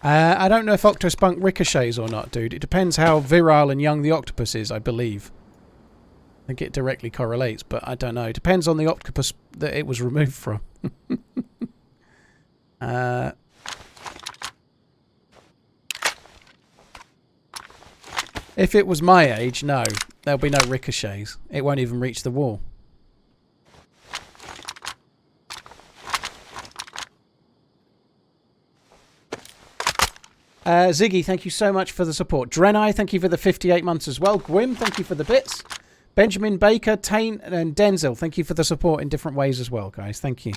I don't know if octospunk ricochets or not, dude. It depends how virile and young the octopus is, I believe. I think it directly correlates, but I don't know. It depends on the octopus that it was removed from. If it was my age, no. There'll be no ricochets. It won't even reach the wall. Ziggy, thank you so much for the support. Drenai, thank you for the 58 months as well. Gwym, thank you for the bits. Benjamin Baker, Tain, and Denzel, thank you for the support in different ways as well, guys. Thank you.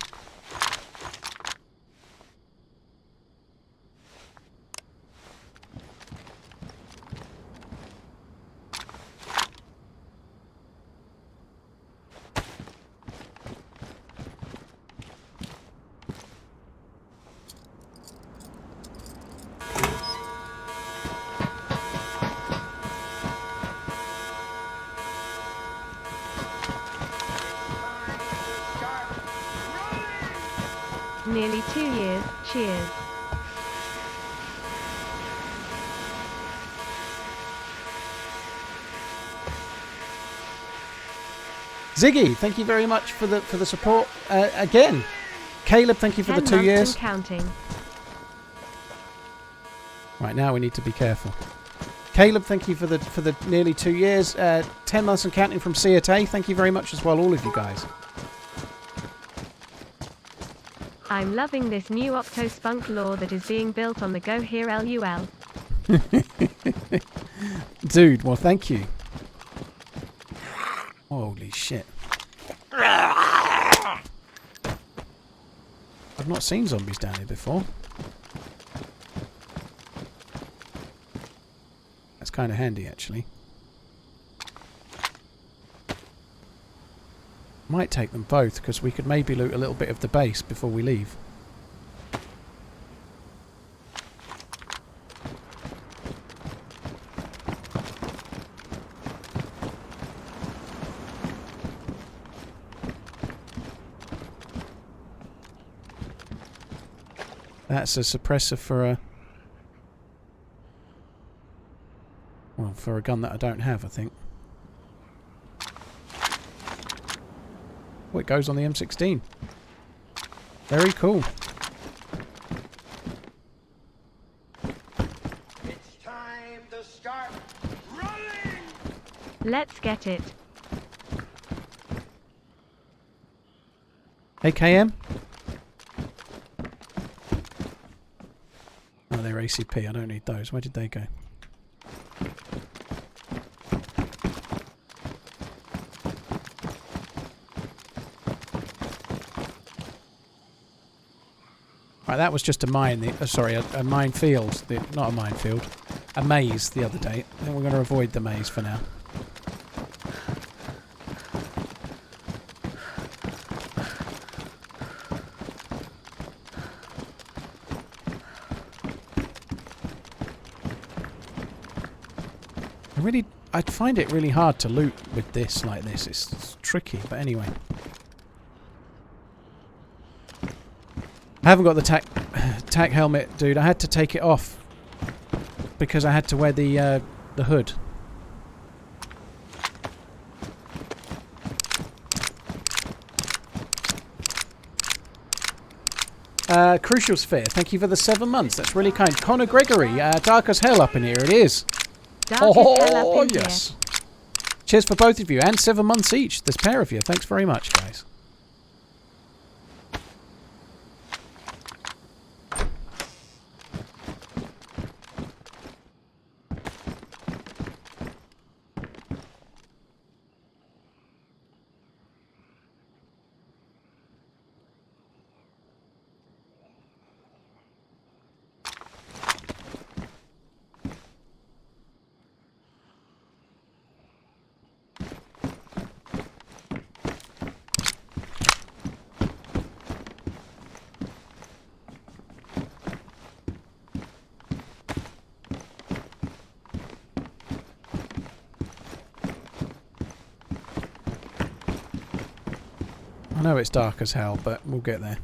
Nearly 2 years, cheers. Ziggy, thank you very much for the support again. Caleb, thank you for the 2 years. And counting. Right, now we need to be careful. Caleb, thank you for the nearly 2 years. 10 months and counting from Ciate. Thank you very much as well, all of you guys. I'm loving this new octospunk law that is being built on the Go Here LUL. Dude, well, thank you. Holy shit. I've not seen zombies down here before. That's kind of handy, actually. Might take them both, because we could maybe loot a little bit of the base before we leave. That's a suppressor for a... well, for a gun that I don't have, I think. Oh, it goes on the M16. Very cool. It's time to start running! Let's get it. AKM? Oh, they're ACP. I don't need those. Where did they go? Right, that was just a mine. Sorry, a minefield. Not a minefield. A maze the other day. I think we're going to avoid the maze for now. I'd find it really hard to loot with this like this. It's tricky, but anyway. I haven't got the tac helmet, dude. I had to take it off because I had to wear the hood. Crucial Sphere, thank you for the 7 months. That's really kind. Connor Gregory, dark as hell up in here. It is. Dark as hell up in yes. Cheers for both of you, and 7 months each. There's a pair of you. Thanks very much, guys. I know it's dark as hell, but we'll get there.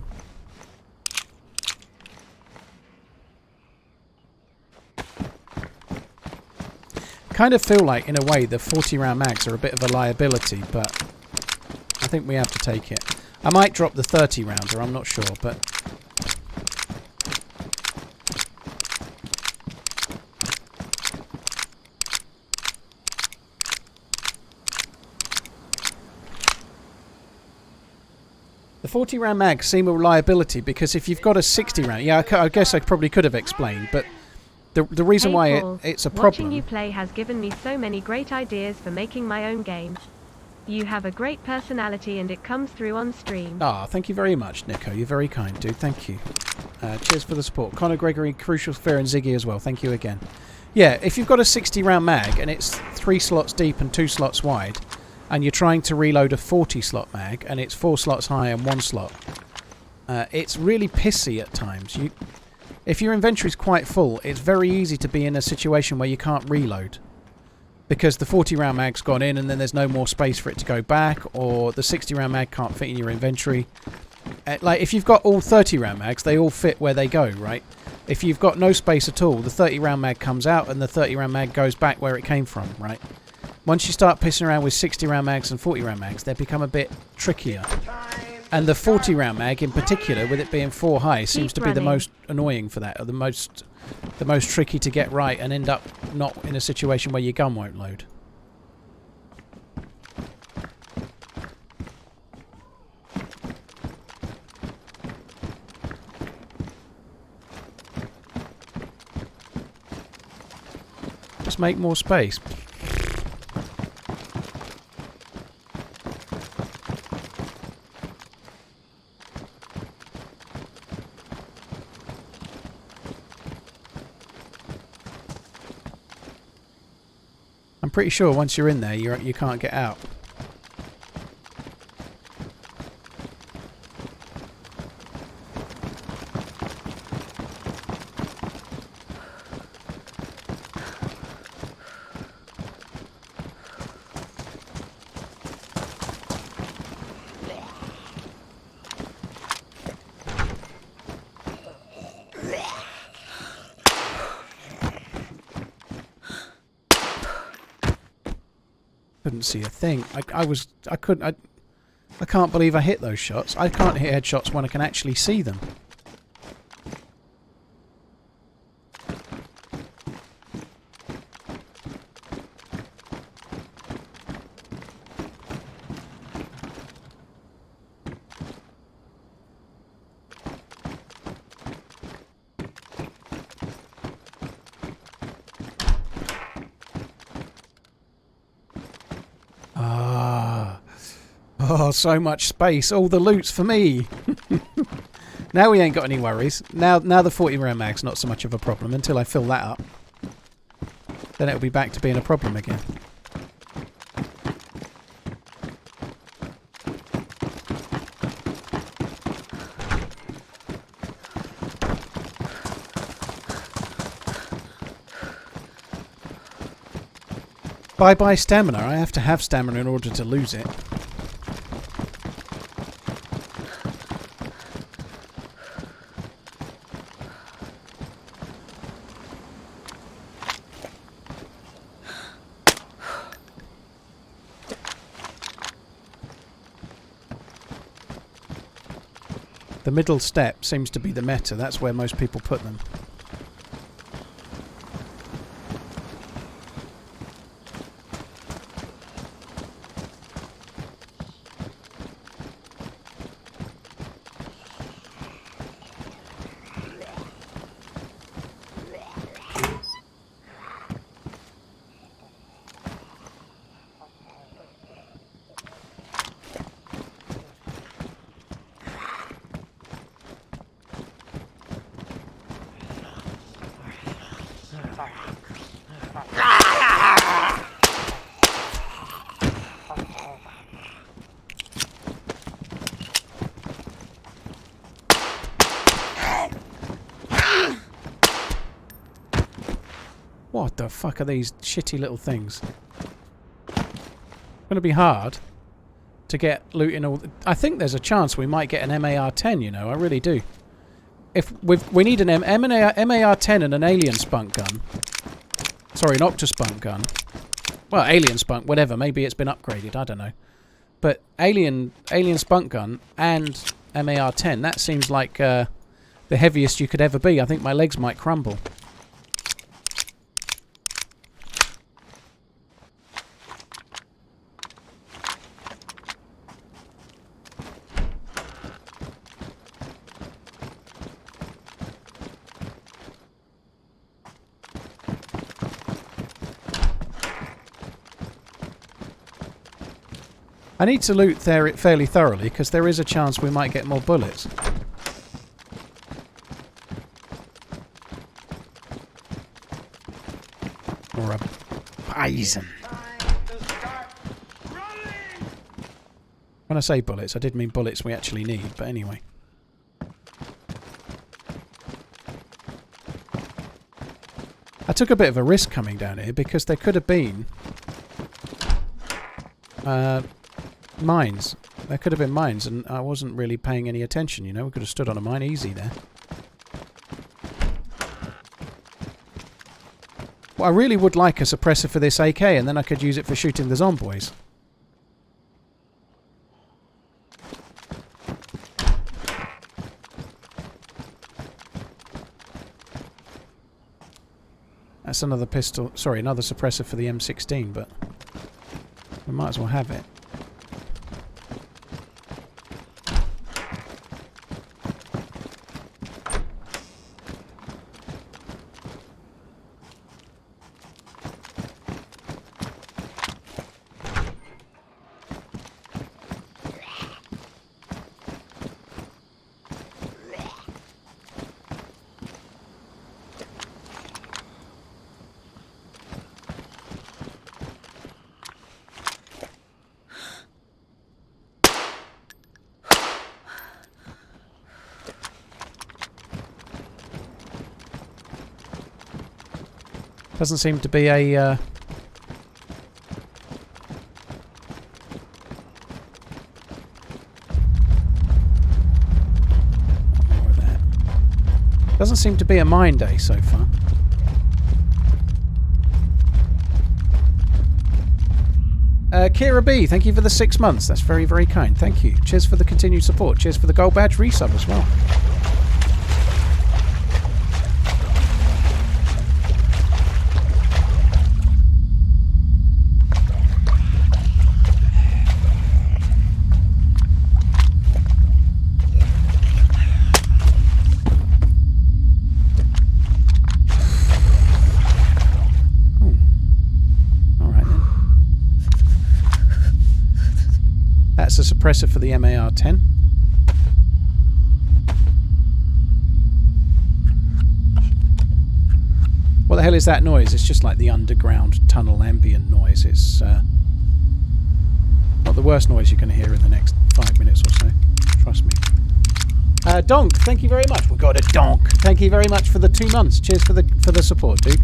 Kind of feel like, in a way, the 40 round mags are a bit of a liability, but I think we have to take it. I might drop the 30 rounder, I'm not sure, but... The 40 round mags seem a liability because if you've got a 60 round... Yeah, I guess I probably could have explained, but the reason why it's a problem... Watching you play has given me so many great ideas for making my own game. You have a great personality and it comes through on stream. Ah, thank you very much, Nico. You're very kind, dude. Thank you. Cheers for the support. Connor Gregory, Crucial Sphere and Ziggy as well. Thank you again. Yeah, if you've got a 60 round mag and it's 3 slots deep and 2 slots wide, and you're trying to reload a 40 slot mag and it's 4 slots high and 1 slot, it's really pissy at times. If your inventory's quite full, it's very easy to be in a situation where you can't reload because the 40 round mag's gone in and then there's no more space for it to go back, or the 60 round mag can't fit in your inventory. Like if you've got all 30 round mags, they all fit where they go, right? If you've got no space at all, the 30 round mag comes out and the 30 round mag goes back where it came from, right? Once you start pissing around with 60 round mags and 40 round mags, they become a bit trickier. And the 40 round mag in particular, with it being 4 high, seems to be the most annoying for that, or the most tricky to get right and end up not in a situation where your gun won't load. Just make more space. I'm pretty sure once you're in there, you can't get out. Couldn't see a thing. I can't believe I hit those shots. I can't hit headshots when I can actually see them. Oh, so much space. All the loot's for me. Now we ain't got any worries. Now the 40 round mag's not so much of a problem until I fill that up. Then it'll be back to being a problem again. Bye-bye stamina. I have to have stamina in order to lose it. The The middle step seems to be the meta. That's where most people put them. What the fuck are these shitty little things? It's going to be hard to get loot in all... I think there's a chance we might get an MAR-10, you know, I really do. If we need an MAR-10 and an alien spunk gun. Sorry, an octospunk gun. Well, alien spunk, whatever. Maybe it's been upgraded, I don't know. But alien spunk gun and MAR-10, that seems like the heaviest you could ever be. I think my legs might crumble. I need to loot there fairly thoroughly because there is a chance we might get more bullets. Or a bison. When I say bullets, I did mean bullets we actually need, but anyway. I took a bit of a risk coming down here because there could have been... mines. There could have been mines and I wasn't really paying any attention, you know. We could have stood on a mine easy there. Well, I really would like a suppressor for this AK and then I could use it for shooting the zomboids. That's another pistol, sorry, another suppressor for the M16, but we might as well have it. Doesn't seem to be a... more of that. Doesn't seem to be a mine day so far. Kira B, thank you for the 6 months. That's very, very kind. Thank you. Cheers for the continued support. Cheers for the gold badge resub as well. That's a suppressor for the MAR-10. What the hell is that noise? It's just like the underground tunnel ambient noise. It's not the worst noise you're going to hear in the next 5 minutes or so. Trust me. Donk, thank you very much. We got a donk. Thank you very much for the 2 months. Cheers for the support, dude.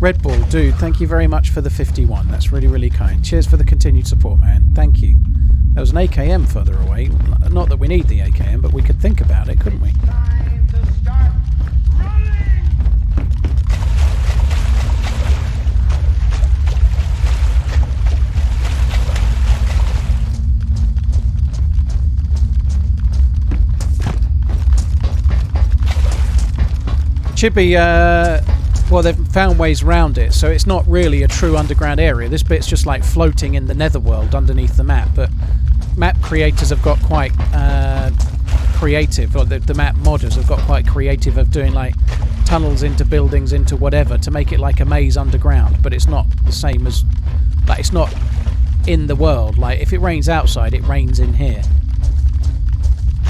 Red Bull, dude, thank you very much for the 51. That's really, really kind. Cheers for the continued support, man. Thank you. There was an AKM further away. Not that we need the AKM, but we could think about it, couldn't we? Time to start running! Chibi, well, they've found ways around it, so it's not really a true underground area. This bit's just like floating in the netherworld underneath the map, but map creators have got quite creative, or the map modders have got quite creative of doing like tunnels into buildings into whatever to make it like a maze underground, but it's not the same as, like, it's not in the world. Like, if it rains outside, it rains in here.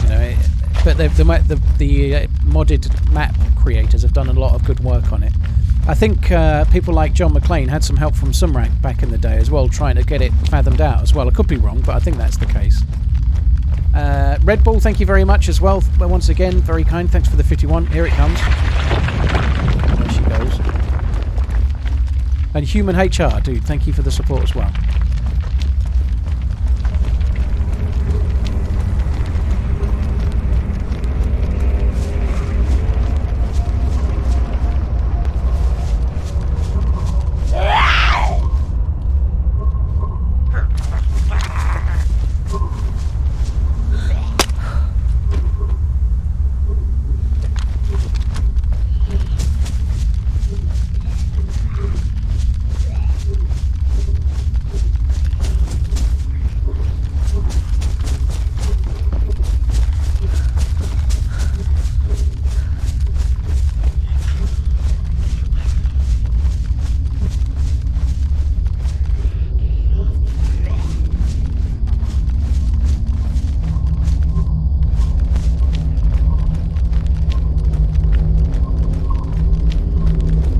You know, but the modded map creators have done a lot of good work on it. I think people like John McClane had some help from Sumrak back in the day as well, trying to get it fathomed out as well. I could be wrong, but I think that's the case. Red Bull, thank you very much as well. Once again, very kind. Thanks for the 51. Here it comes. There she goes. And Human HR, dude, thank you for the support as well.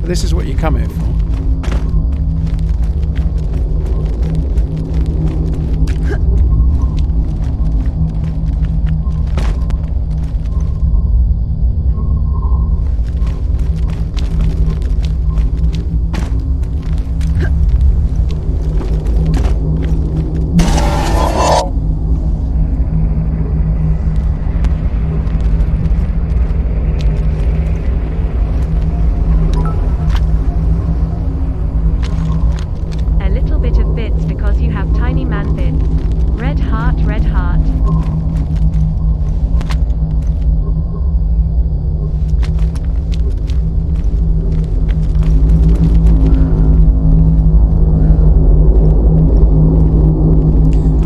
This is what you come here for.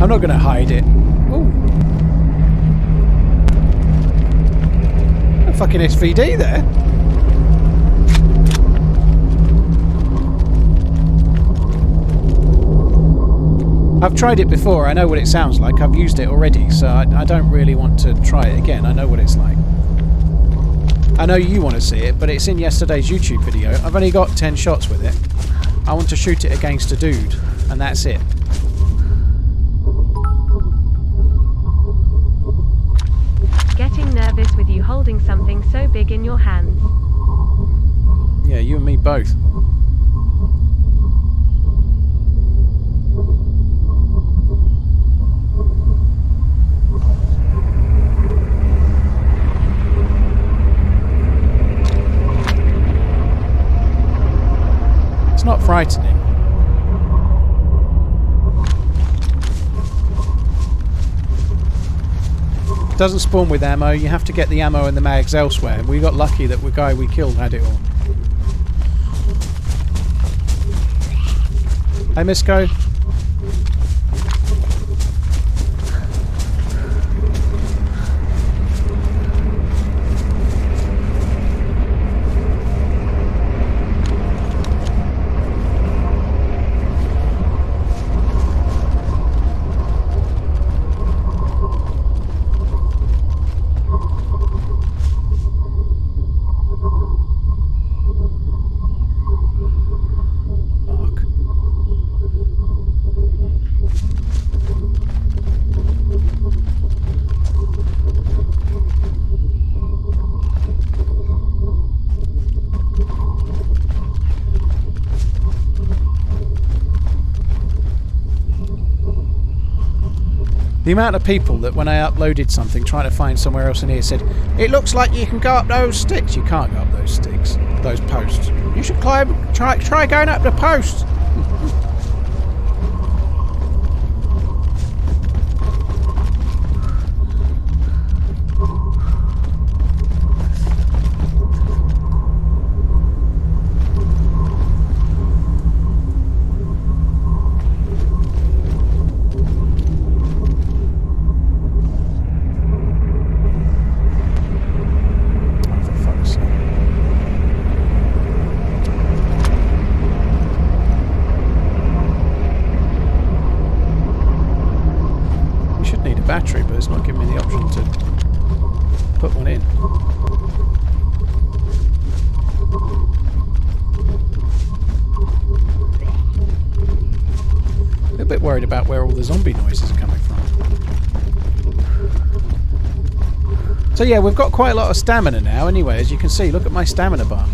I'm not going to hide it. Ooh. A fucking SVD there. I've tried it before. I know what it sounds like. I've used it already, so I don't really want to try it again. I know what it's like. I know you want to see it, but it's in yesterday's YouTube video. I've only got 10 shots with it. I want to shoot it against a dude, and that's it. Getting nervous with you holding something so big in your hands. Yeah, you and me both. It's not frightening. It doesn't spawn with ammo. You have to get the ammo and the mags elsewhere. We got lucky that the guy we killed had it all. Hey, Misco. The amount of people that when I uploaded something trying to find somewhere else in here said, it looks like you can go up those sticks. You can't go up those sticks, those posts. You should try going up the posts. Battery, but it's not giving me the option to put one in. A little bit worried about where all the zombie noises are coming from. So yeah, we've got quite a lot of stamina now anyway, as you can see. Look at my stamina bar.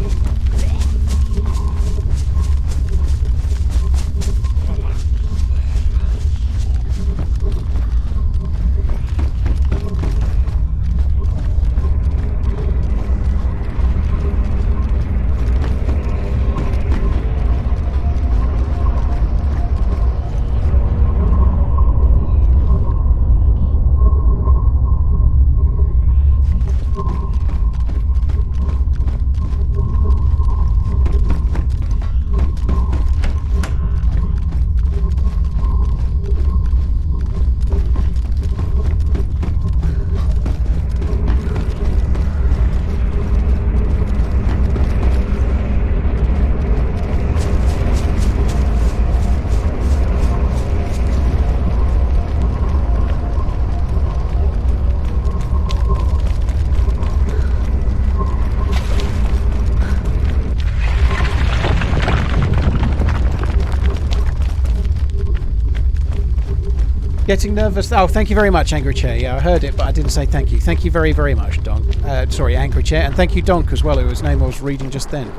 Getting nervous. Oh, thank you very much, Angry Chair. Yeah, I heard it, but I didn't say thank you. Thank you very, very much, Don. Sorry, Angry Chair. And thank you, Donk, as well, whose name I was reading just then.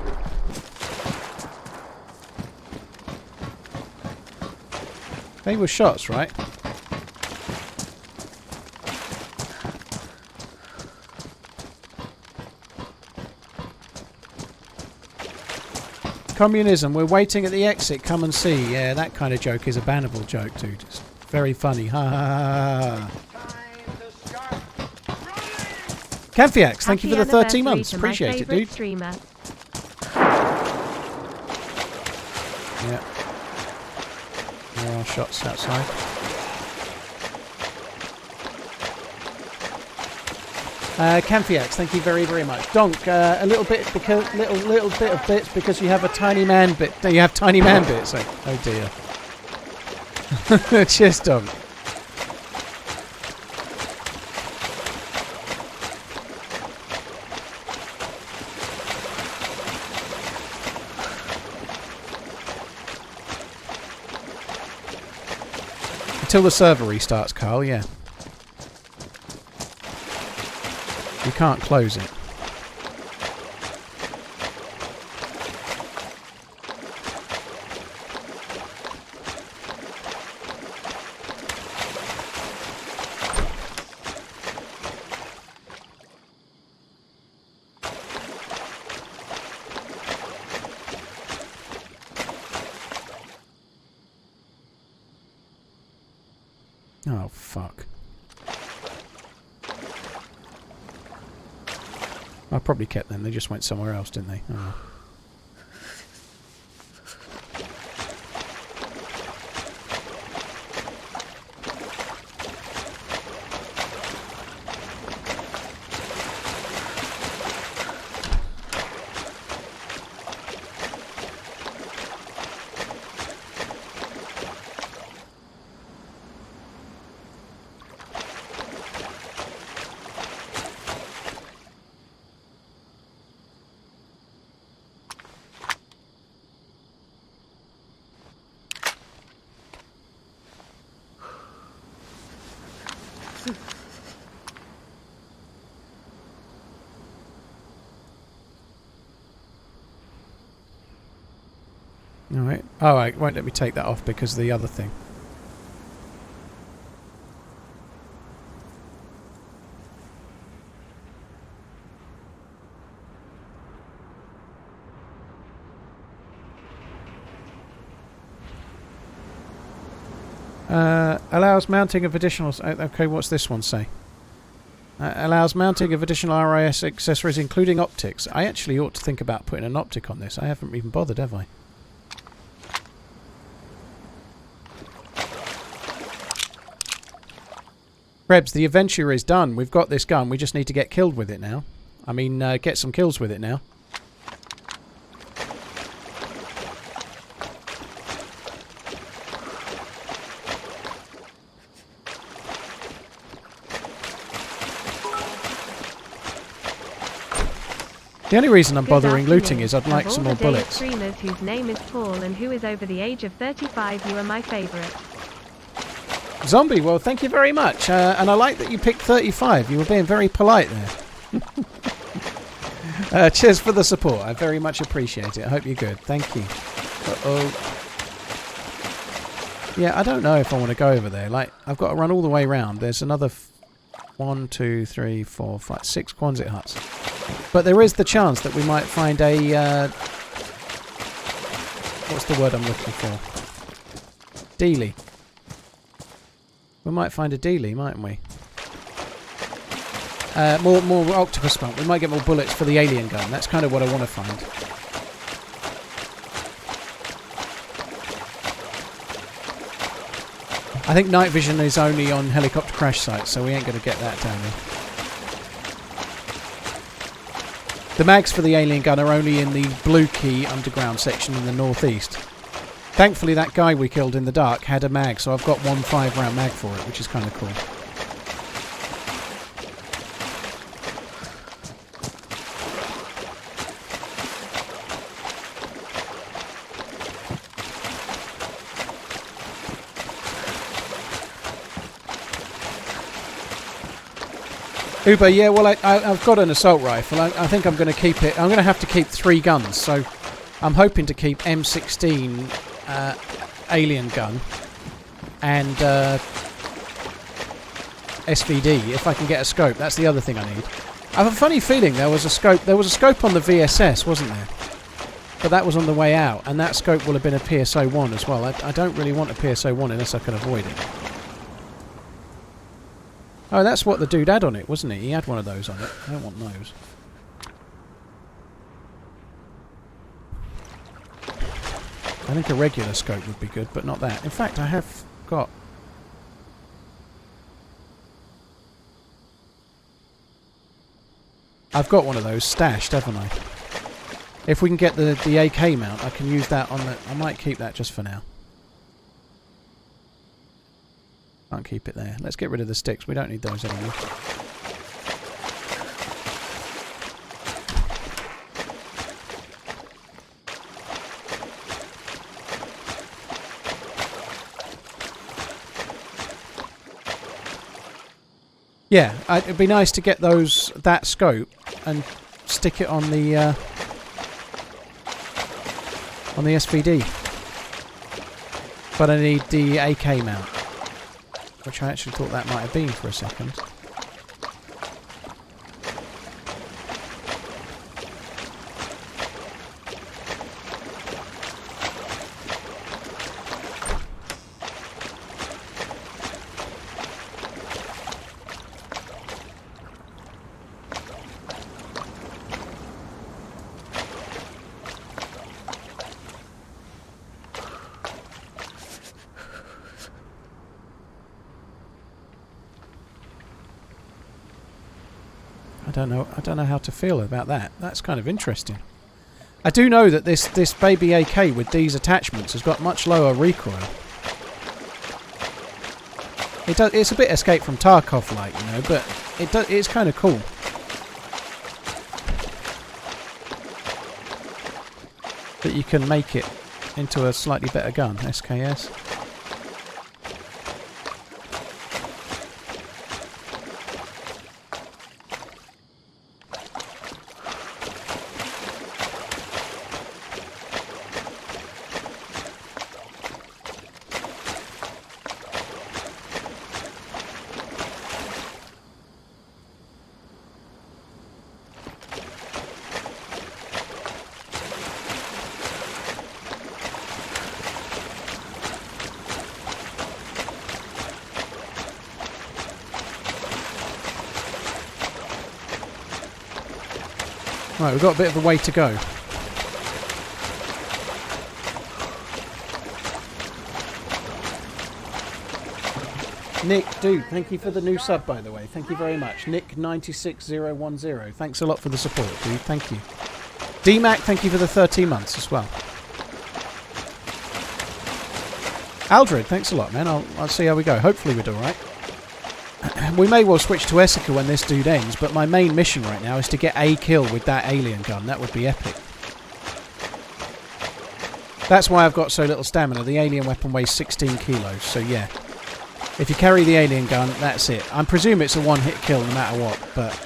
They were shots, right? Communism, we're waiting at the exit, come and see. Yeah, that kind of joke is a bannable joke, dude. It's very funny. Ha ha ha. Camphiax, thank you for the 13 months. Appreciate it, dude. Streamer. Yeah. There are shots outside. Camphiax, thank you very, very much. Donk, a little bit because little bit of bits because you have a tiny man bit. You have tiny man bits. Oh dear. Cheers, Donk. Until the server restarts, Carl. Yeah. You can't close it. Oh, fuck. I probably kept them. They just went somewhere else, didn't they? Oh. Alright. Oh, it won't let me take that off because of the other thing. Allows mounting of additional... Okay, what's this one say? Allows mounting of additional RIS accessories, including optics. I actually ought to think about putting an optic on this. I haven't even bothered, have I? Rebs, the adventure is done. We've got this gun. We just need to get killed with it now. I mean, get some kills with it now. The only reason I'm bothering looting is I'd like some more bullets. Streamers whose name is Paul and who is over the age of 35, you are my favourite. Zombie, well, thank you very much. And I like that you picked 35. You were being very polite there. Cheers for the support. I very much appreciate it. I hope you're good. Thank you. Uh-oh. Yeah, I don't know if I want to go over there. Like, I've got to run all the way around. There's another 1, 2, 3, 4, 5, 6 Quonset huts. But there is the chance that we might find a... what's the word I'm looking for? Dealie. We might find a dealie, mightn't we? More octopus spunk. We might get more bullets for the alien gun. That's kind of what I want to find. I think night vision is only on helicopter crash sites, so we ain't going to get that down here. The mags for the alien gun are only in the Blue Key underground section in the northeast. Thankfully, that guy we killed in the dark had a mag, so I've got one 5-round mag for it, which is kind of cool. Uber, yeah, well, I've got an assault rifle. I think I'm going to keep it. I'm going to have to keep 3 guns, so I'm hoping to keep M16 alien gun and SVD if I can get a scope. That's the other thing I need. I have a funny feeling there was a scope. There was a scope on the VSS, wasn't there? But that was on the way out, and that scope will have been a PSO1 as well. I don't really want a PSO1 unless I can avoid it. Oh, that's what the dude had on it, wasn't he? He had one of those on it. I don't want those. I think a regular scope would be good, but not that. In fact, I have got... I've got one of those stashed, haven't I? If we can get the AK mount, I can use that on the... I might keep that just for now. Can't keep it there. Let's get rid of the sticks. We don't need those anymore. Yeah, it'd be nice to get that scope and stick it on the SVD. But I need the AK mount, which I actually thought that might have been for a second. I don't know how to feel about that. That's kind of interesting. I do know that this baby AK with these attachments has got much lower recoil. It's a bit Escape from Tarkov like, you know, but it's kind of cool. That you can make it into a slightly better gun, SKS. Right, we've got a bit of a way to go. Nick, dude, thank you for the new sub, by the way. Thank you very much. Nick96010. Thanks a lot for the support, dude. Thank you. DMAC, thank you for the 13 months as well. Aldred, thanks a lot, man. I'll see how we go. Hopefully we do alright. We may well switch to Essica when this dude ends, but my main mission right now is to get a kill with that alien gun. That would be epic. That's why I've got so little stamina. The alien weapon weighs 16 kilos, so yeah. If you carry the alien gun, that's it. I presume it's a one-hit kill no matter what, but...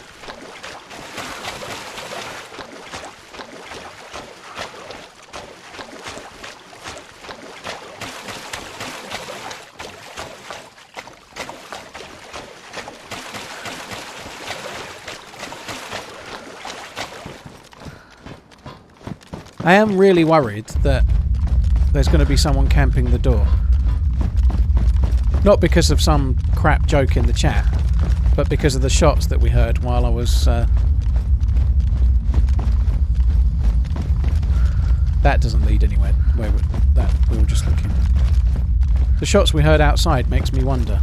I am really worried that there's going to be someone camping the door. Not because of some crap joke in the chat, but because of the shots that we heard while I was... That doesn't lead anywhere. We were just looking. The shots we heard outside makes me wonder.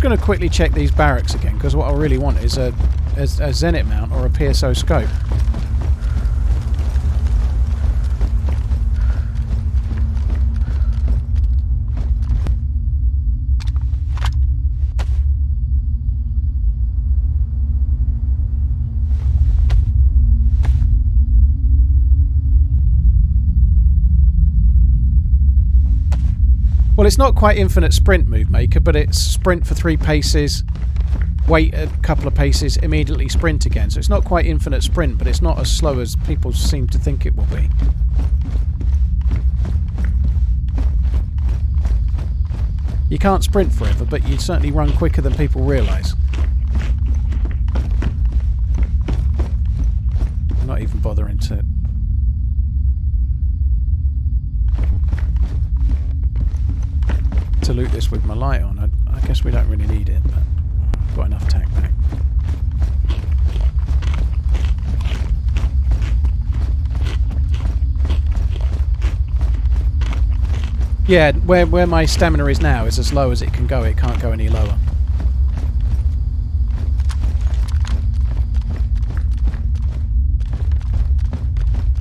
Going to quickly check these barracks again, because what I really want is a Zenit mount or a PSO scope. Well, it's not quite infinite sprint, Move Maker, but it's sprint for 3 paces, wait a couple of paces, immediately sprint again. So it's not quite infinite sprint, but it's not as slow as people seem to think it will be. You can't sprint forever, but you certainly run quicker than people realise. I'm not even bothering to... loot this with my light on. I guess we don't really need it, but I've got enough tack back. Yeah, where my stamina is now is as low as it can go. It can't go any lower.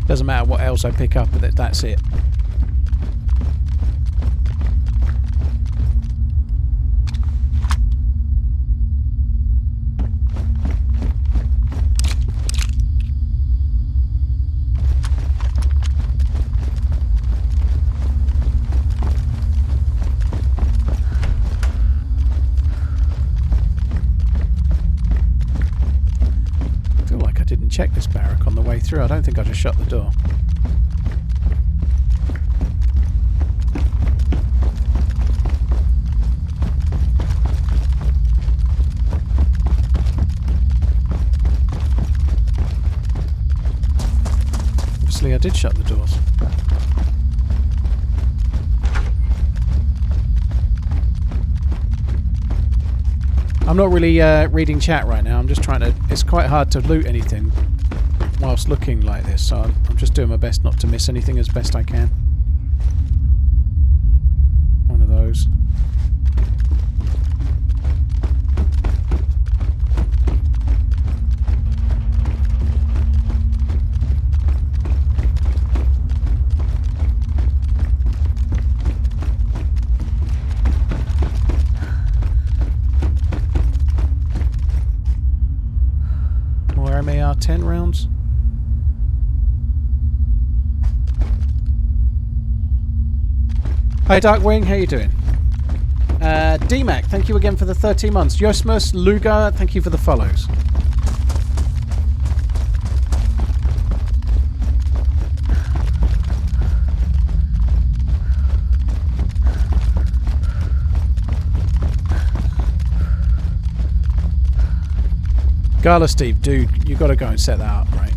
Doesn't matter what else I pick up, but that's it. Check this barrack on the way through. I don't think I just shut the door. Obviously I did shut the doors. I'm not really reading chat right now. I'm just trying to... It's quite hard to loot anything whilst looking like this, so I'm just doing my best not to miss anything as best I can. One of those. More MAR 10 rounds. Hi Darkwing, how you doing? DMAC, thank you again for the 13 months. Yosmus, Lugar, thank you for the follows. Gala Steve, dude, you got to go and set that up, right?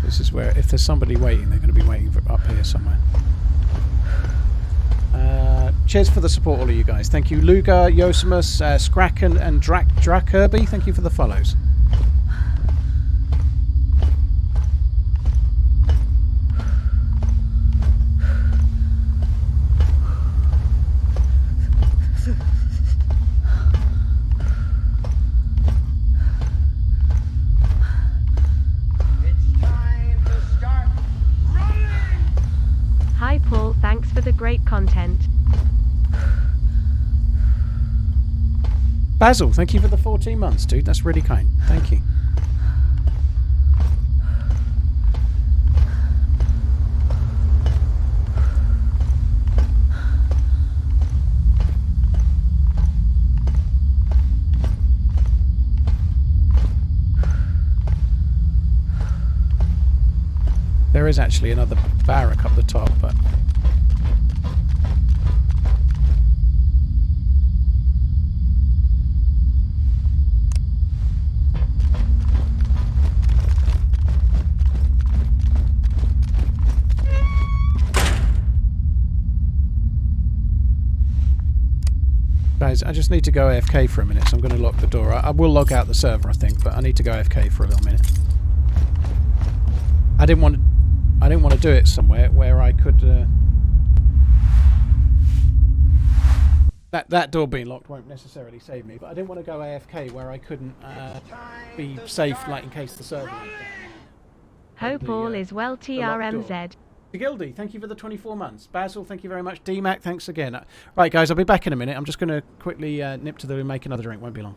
This is where, if there's somebody waiting, they're going to be waiting for, up here somewhere. Cheers for the support, all of you guys. Thank you, Lugar, Yosimus, Scracken, and Drac Kirby. Thank you for the follows. It's time to start running! Hi Paul, thanks for the great content. Basil, thank you for the 14 months, dude. That's really kind. Thank you. There is actually another barrack up the top, but... Guys, I just need to go AFK for a minute, so I'm going to lock the door. I will log out the server, I think, but I need to go AFK for a little minute. I didn't want to do it somewhere where I could... That door being locked won't necessarily save me, but I didn't want to go AFK where I couldn't be safe, like in case the server went down. Hope all is well TRMZ. Gildy, thank you for the 24 months. Basil, thank you very much. DMAC, thanks again. Right, guys, I'll be back in a minute. I'm just going to quickly nip to the and make another drink. Won't be long.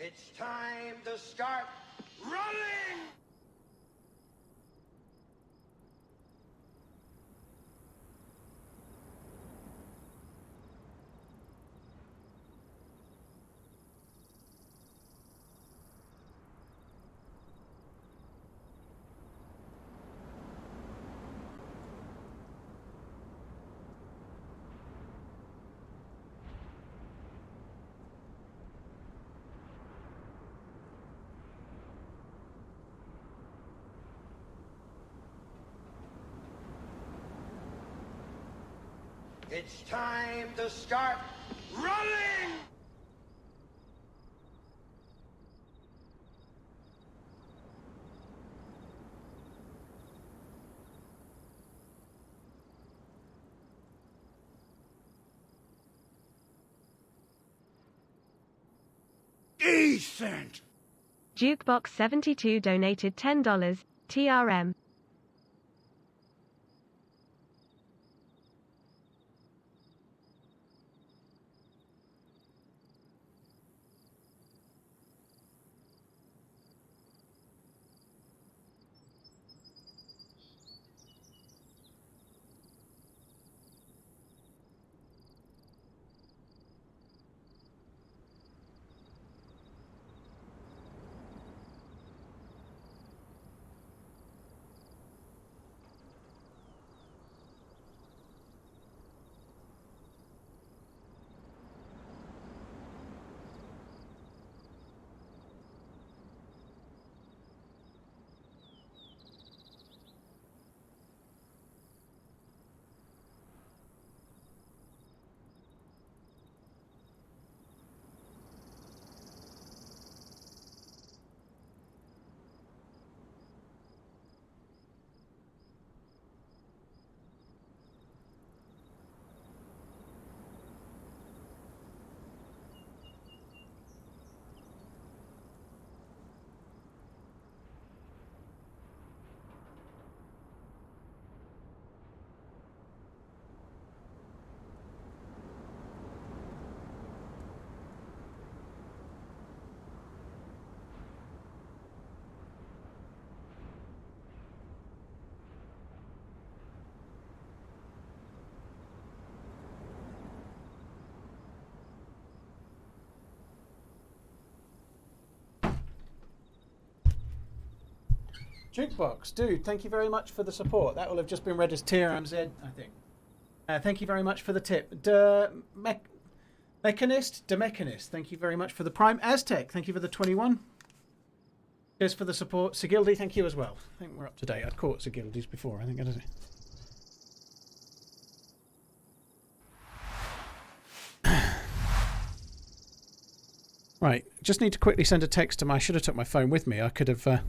It's time to start running! It's time to start running! Decent! Jukebox 72 donated $10. TRM. Jukebox, dude, thank you very much for the support. That will have just been read as TRMZ, I think. Thank you very much for the tip. Mechanist, thank you very much for the Prime. Aztec, thank you for the 21. Cheers for the support. Sigildi, thank you as well. I think we're up to date. I'd caught Sigildi's before, I think, hasn't it? Right, just need to quickly send a text to my... I should have took my phone with me. I could have... I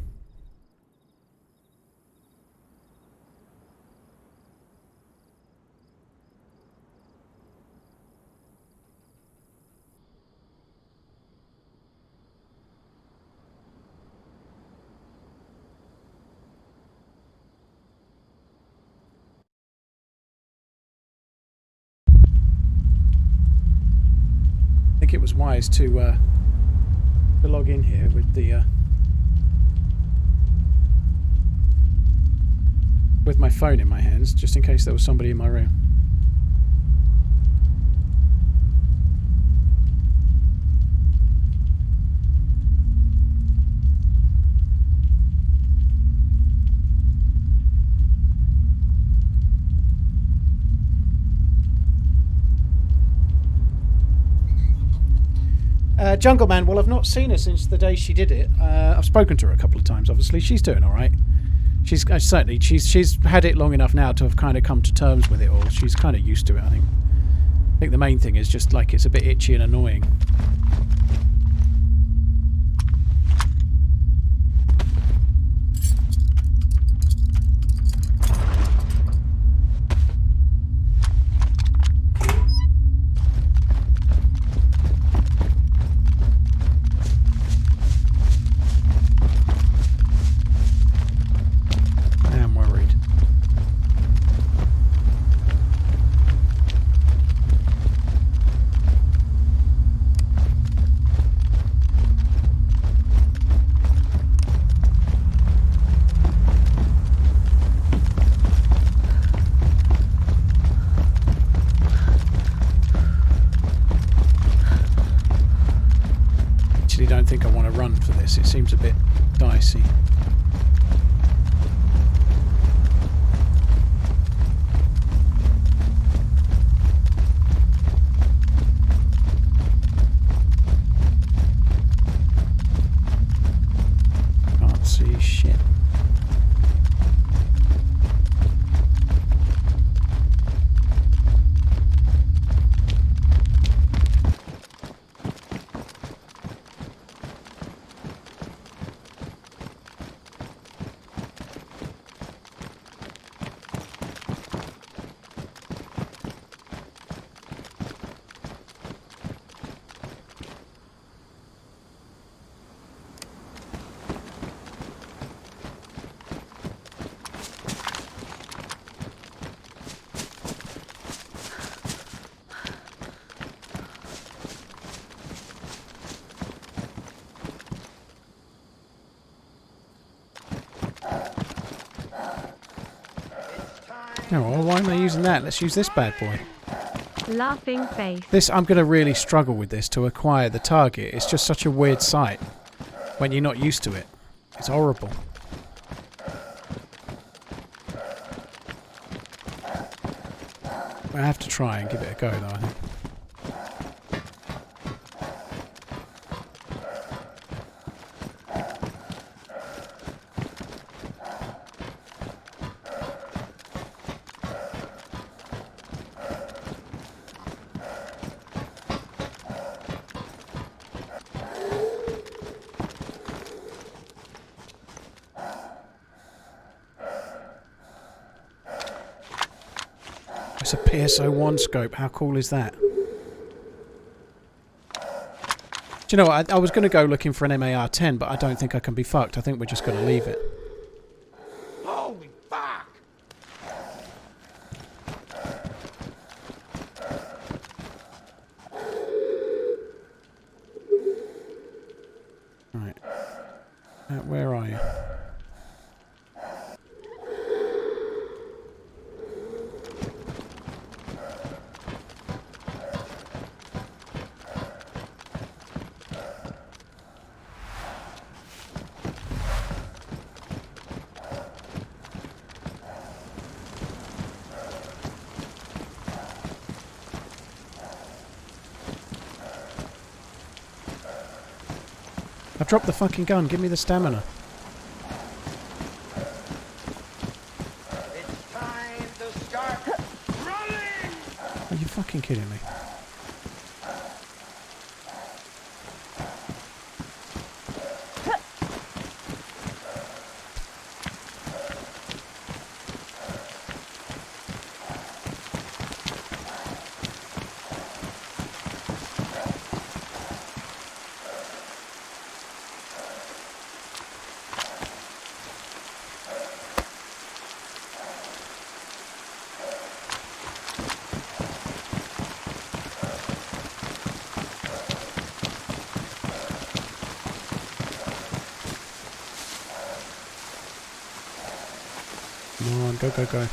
think it was wise to log in here with the with my phone in my hands, just in case there was somebody in my room. Jungle Man, well, I've not seen her since the day she did it. I've spoken to her a couple of times, obviously. She's doing all right. She's certainly, she's had it long enough now to have kind of come to terms with it all. She's kind of used to it, I think. I think the main thing is just, like, it's a bit itchy and annoying. It seems a bit dicey. Can't see shit. No, well, why am I using that? Let's use this bad boy. Laughing face. This, I'm going to really struggle with this to acquire the target. It's just such a weird sight when you're not used to it. It's horrible. I have to try and give it a go though, I think. It's a PSO1 scope. How cool is that? Do you know what? I was going to go looking for an MAR-10, but I don't think I can be fucked. I think we're just going to leave it. Holy fuck! Right. Where are you? I've dropped the fucking gun. Give me the stamina. It's time to start running! Are you fucking kidding me? Come on, go, go, go.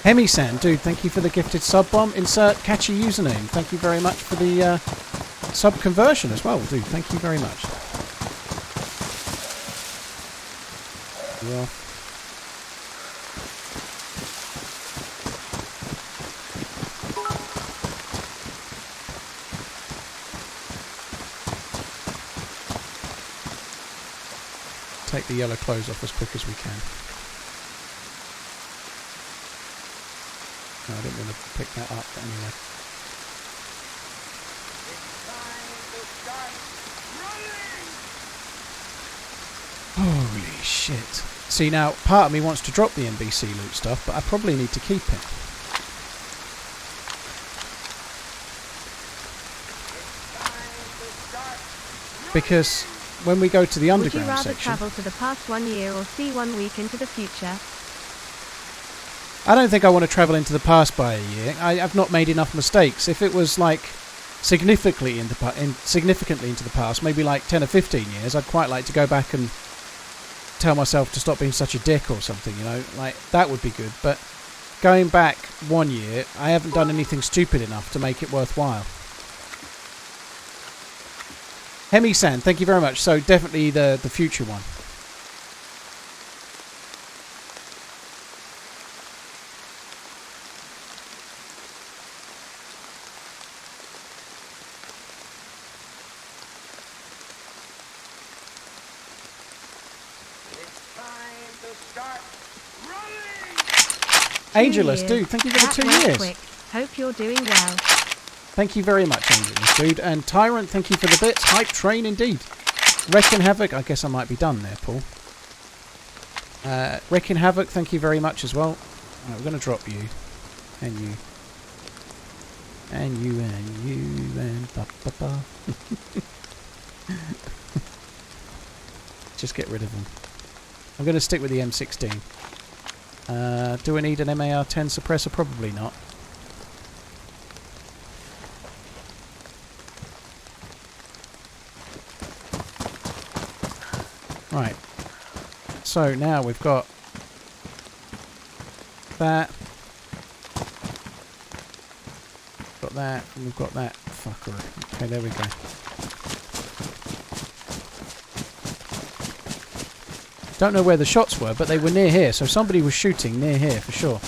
Hemi-san, dude, thank you for the gifted sub bomb. Insert catchy username. Thank you very much for the sub conversion as well, dude. Thank you very much. Yeah. Take the yellow clothes off as quick as we can. No, I didn't want to pick that up, but anyway. Holy shit. See, now, part of me wants to drop the NBC loot stuff, but I probably need to keep it. Because when we go to the underground Would you rather section... travel to the past 1 year or see 1 week into the future? I don't think I want to travel into the past by a year. I've not made enough mistakes. If it was like significantly into the past, maybe like 10 or 15 years, I'd quite like to go back and tell myself to stop being such a dick or something, you know? Like, that would be good. But going back 1 year, I haven't done anything stupid enough to make it worthwhile. Hemi-san, thank you very much. So definitely the future one. Angelus, dude, thank you for the 2 years. Quick. Hope you're doing well. Thank you very much, Angelus, dude. And Tyrant, thank you for the bits. Hype train indeed. Wrecking Havoc, I guess I might be done there, Paul. Wrecking Havoc, thank you very much as well. Right, we're going to drop you. And you. And you, and you, and ba-ba-ba. Just get rid of them. I'm going to stick with the M16. Do I need an MAR-10 suppressor? Probably not. Right. So now we've got that. Got that, and we've got that fucker. Okay, there we go. Don't know where the shots were, but they were near here, so somebody was shooting near here for sure.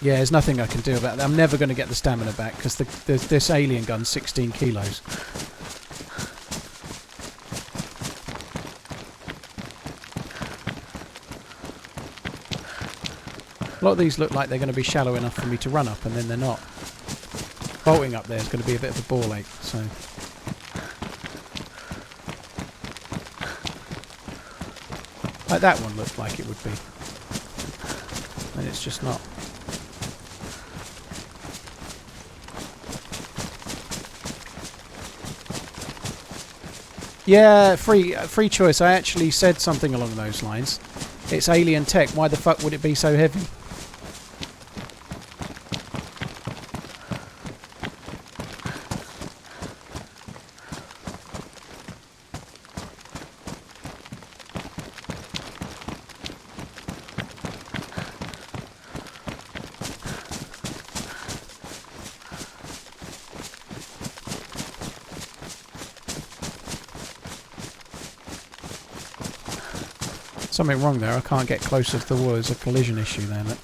Yeah, there's nothing I can do about that. I'm never going to get the stamina back because this alien gun's 16 kilos. A lot of these look like they're going to be shallow enough for me to run up, and then they're not. Bolting up there is going to be a bit of a ball ache, so... Like that one looked like it would be. And it's just not. Yeah, free choice. I actually said something along those lines. It's alien tech. Why the fuck would it be so heavy? Something wrong there. I can't get closer to the wall. There's a collision issue there. Look.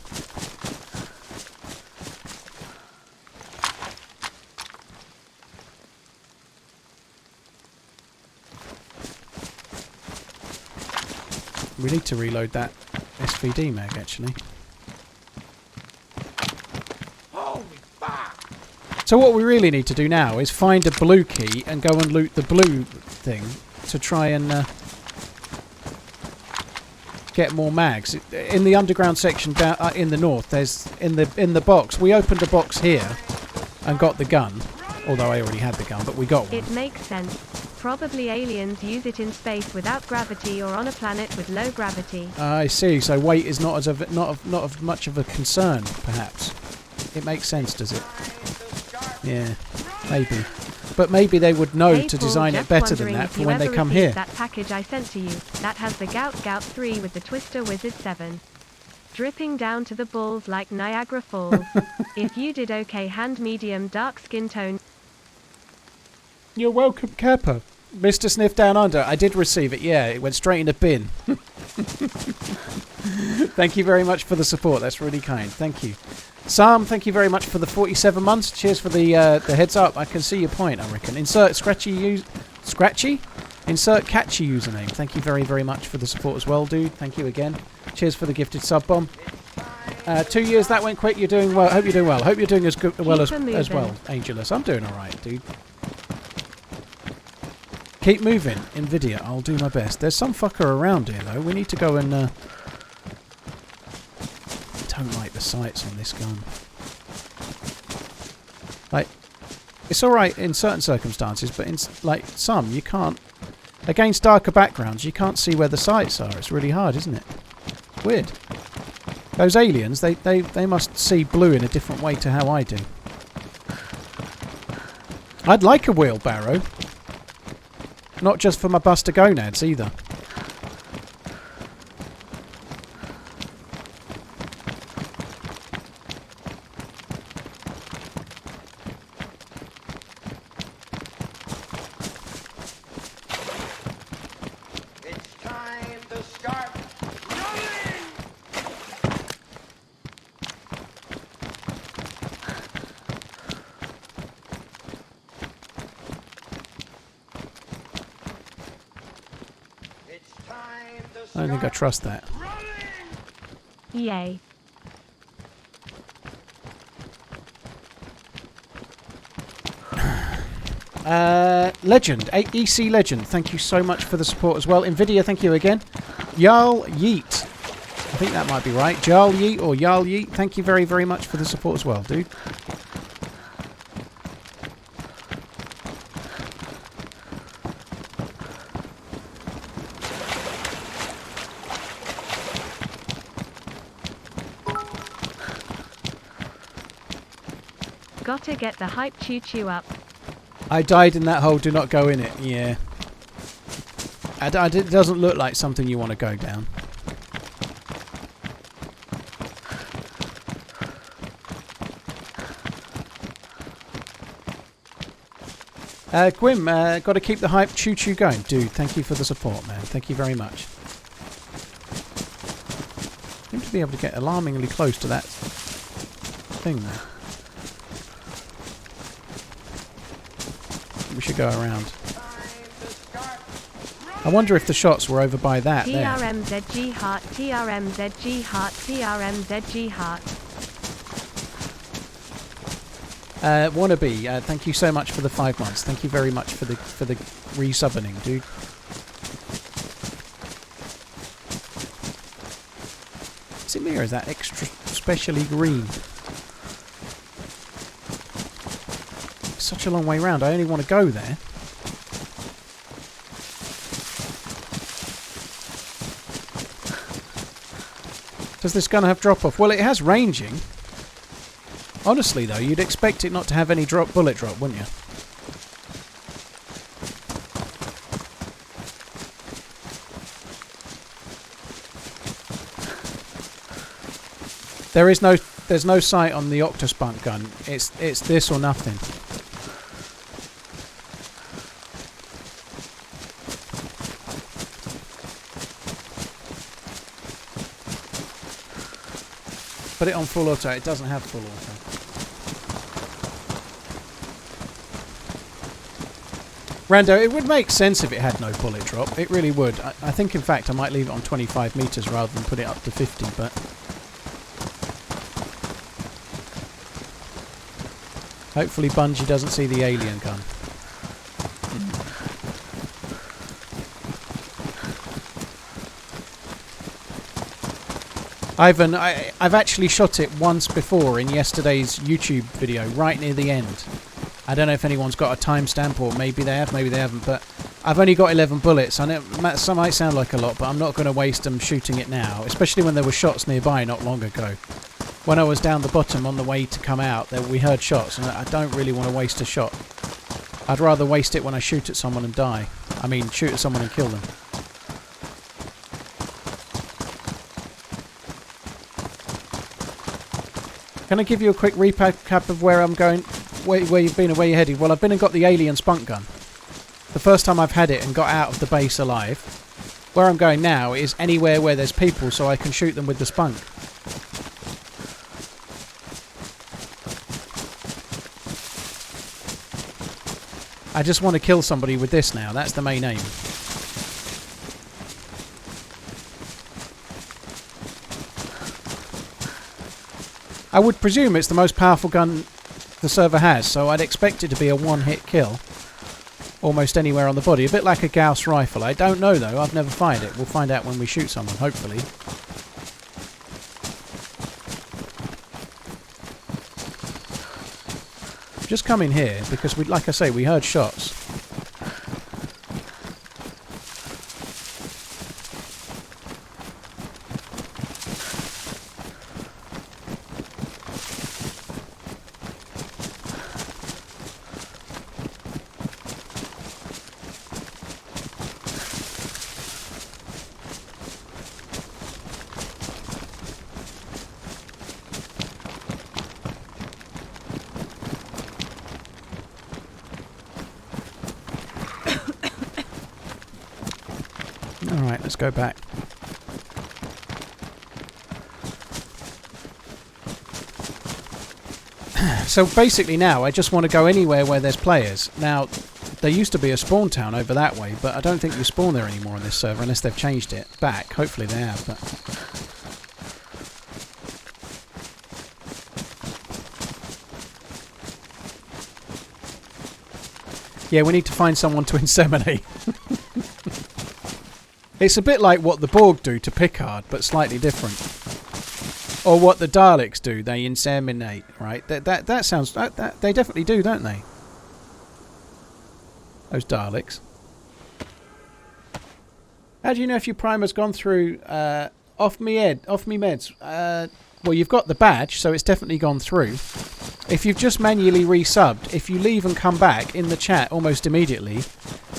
We need to reload that SVD mag actually. Holy fuck! So what we really need to do now is find a blue key and go and loot the blue thing to try and get more mags. In the underground section down in the north, there's in the box. We opened a box here and got the gun, although I already had the gun, but we got one. It makes sense. Probably aliens use it in space without gravity or on a planet with low gravity. I see. So weight is not of much of a concern, perhaps. It makes sense, does it? Yeah, maybe. But maybe they would know Hey to Paul, design it just better than wondering that if for you when they ever come received here. That package I sent to you, that has the Gout 3 with the Twister Wizard 7. Dripping down to the balls like Niagara Falls. If you did okay, hand medium dark skin tone. You're welcome, Kappa. Mr. Sniff Down Under. I did receive it, yeah. It went straight in a bin. Thank you very much for the support. That's really kind. Thank you. Sam, thank you very much for the 47 months. Cheers for the heads up. I can see your point, I reckon. Insert Scratchy? Insert catchy username. Thank you very, very much for the support as well, dude. Thank you again. Cheers for the gifted sub bomb. 2 years, that went quick. You're doing well. Hope you're doing well. Hope you're doing as good as well, Angelus. I'm doing alright, dude. Keep moving, Nvidia. I'll do my best. There's some fucker around here, though. We need to go and... don't like the sights on this gun. Like, it's alright in certain circumstances, but in, like, some, you can't... Against darker backgrounds, you can't see where the sights are. It's really hard, isn't it? It's weird. Those aliens, they must see blue in a different way to how I do. I'd like a wheelbarrow. Not just for my buster gonads, either. It's time to start running! It's time to I don't think I trust that. Yay. Legend, EC Legend, thank you so much for the support as well. Nvidia, thank you again. Jarl Yeet, I think that might be right. Jarl Yeet or Jarl Yeet, thank you very, very much for the support as well, dude. Gotta get the hype choo-choo up. I died in that hole, do not go in it. Yeah. It doesn't look like something you want to go down. Gwym, got to keep the hype choo-choo going. Dude, thank you for the support, man. Thank you very much. Seem to be able to get alarmingly close to that thing there. We should go around. I wonder if the shots were over by that there. TRMZG heart, TRMZG heart, TRMZG heart. Wannabe, thank you so much for the 5 months. Thank you very much for the resubbing, dude. Is it me or is that extra specially green? It's such a long way round. I only want to go there. Does this gun have drop off? Well, it has ranging. Honestly, though, you'd expect it not to have any bullet drop, wouldn't you? There's no sight on the Octospunk gun. It's this or nothing. Put it on full auto. It doesn't have full auto. Rando, it would make sense if it had no bullet drop. It really would. I think, in fact, I might leave it on 25 meters rather than put it up to 50, but... hopefully Bungie doesn't see the alien gun. Ivan, I've actually shot it once before in yesterday's YouTube video, right near the end. I don't know if anyone's got a timestamp, or maybe they have, maybe they haven't, but I've only got 11 bullets. I know some might sound like a lot, but I'm not going to waste them shooting it now, especially when there were shots nearby not long ago. When I was down the bottom on the way to come out, we heard shots, and I don't really want to waste a shot. I'd rather waste it when I shoot at someone and die. I mean, shoot at someone and kill them. Can I give you a quick recap of where I'm going, where you've been and where you're headed? Well, I've been and got the alien spunk gun. The first time I've had it and got out of the base alive. Where I'm going now is anywhere where there's people so I can shoot them with the spunk. I just want to kill somebody with this now. That's the main aim. I would presume it's the most powerful gun the server has, so I'd expect it to be a one-hit kill. Almost anywhere on the body. A bit like a Gauss rifle. I don't know, though. I've never fired it. We'll find out when we shoot someone, hopefully. Just come in here, because, like I say, we heard shots. Alright, let's go back. So basically now I just want to go anywhere where there's players. Now, there used to be a spawn town over that way, but I don't think you spawn there anymore on this server unless they've changed it back. Hopefully they have, but... yeah, we need to find someone to inseminate. It's a bit like what the Borg do to Picard, but slightly different. Or what the Daleks do, they inseminate, right? That sounds... they definitely do, don't they? Those Daleks. How do you know if your primer's gone through... off me meds? Well, you've got the badge, so it's definitely gone through. If you've just manually resubbed, if you leave and come back in the chat almost immediately,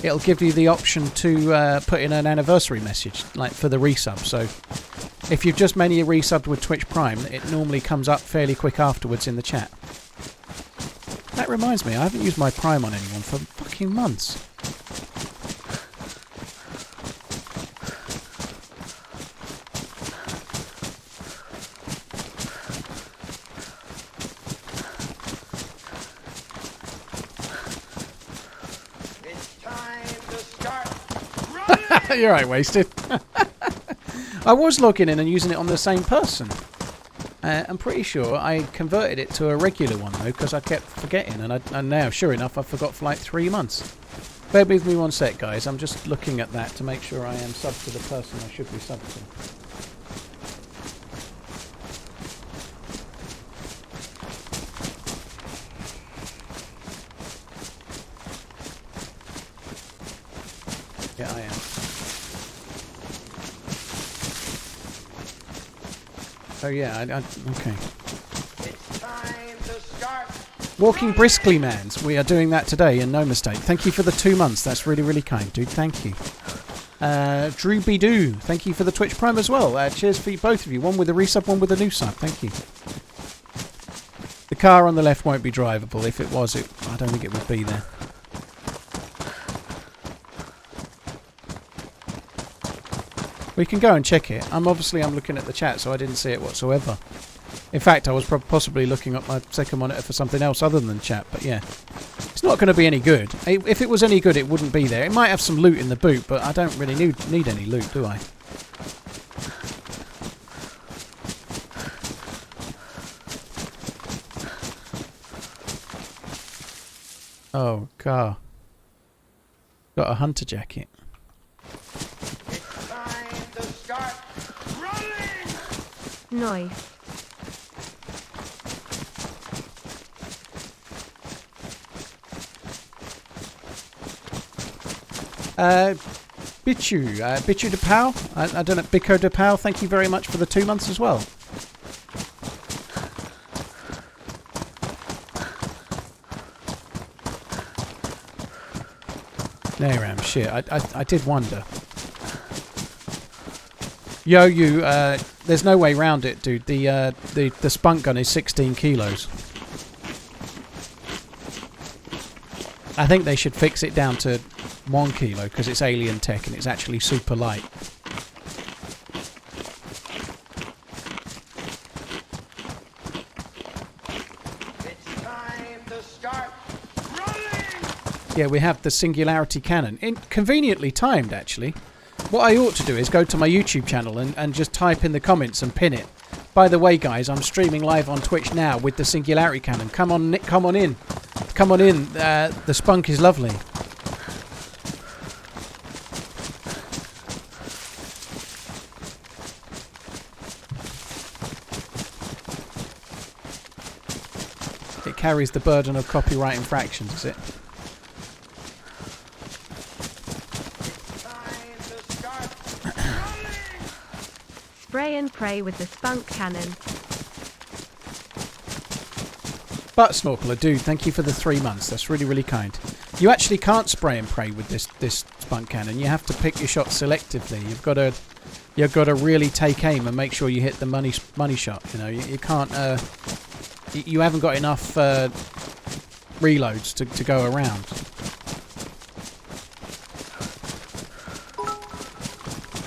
it'll give you the option to put in an anniversary message, like for the resub. So if you've just manually resubbed with Twitch Prime, it normally comes up fairly quick afterwards in the chat. That reminds me, I haven't used my Prime on anyone for fucking months. You're right, Wasted. I was logging in and using it on the same person. I'm pretty sure I converted it to a regular one, though, because I kept forgetting. And now, sure enough, I forgot for like 3 months. Bear with me one sec, guys. I'm just looking at that to make sure I am subbed to the person I should be subbed to. Yeah, I am. Oh yeah, okay. It's time to start. Walking briskly, mans. We are doing that today, and no mistake. Thank you for the 2 months. That's really, really kind, dude. Thank you. Drew Bidoo, thank you for the Twitch Prime as well. Cheers for both of you. One with a resub, one with a new sub. Thank you. The car on the left won't be drivable. If it was, I don't think it would be there. We can go and check it. I'm looking at the chat, so I didn't see it whatsoever. In fact, I was possibly looking at my second monitor for something else other than chat, but yeah. It's not going to be any good. If it was any good, it wouldn't be there. It might have some loot in the boot, but I don't really need any loot, do I? Oh, car. Got a hunter jacket. Nice. Bichu de Pau. I don't know, Bico de Pau. Thank you very much for the 2 months as well. There I am. Shit, I did wonder. Yo, there's no way round it, dude. The spunk gun is 16 kilos. I think they should fix it down to 1 kilo because it's alien tech and it's actually super light. It's time to start running. Yeah, we have the singularity cannon. Conveniently timed, actually. What I ought to do is go to my YouTube channel and just type in the comments and pin it. By the way, guys, I'm streaming live on Twitch now with the singularity cannon. Come on in. Come on in. The spunk is lovely. It carries the burden of copyright infractions, is it? Spray and pray with the spunk cannon. Butt Snorkeler, dude, thank you for the 3 months. That's really, really kind. You actually can't spray and pray with this spunk cannon. You have to pick your shots selectively. You've got to really take aim and make sure you hit the money shot. You know, you can't. You haven't got enough reloads to go around.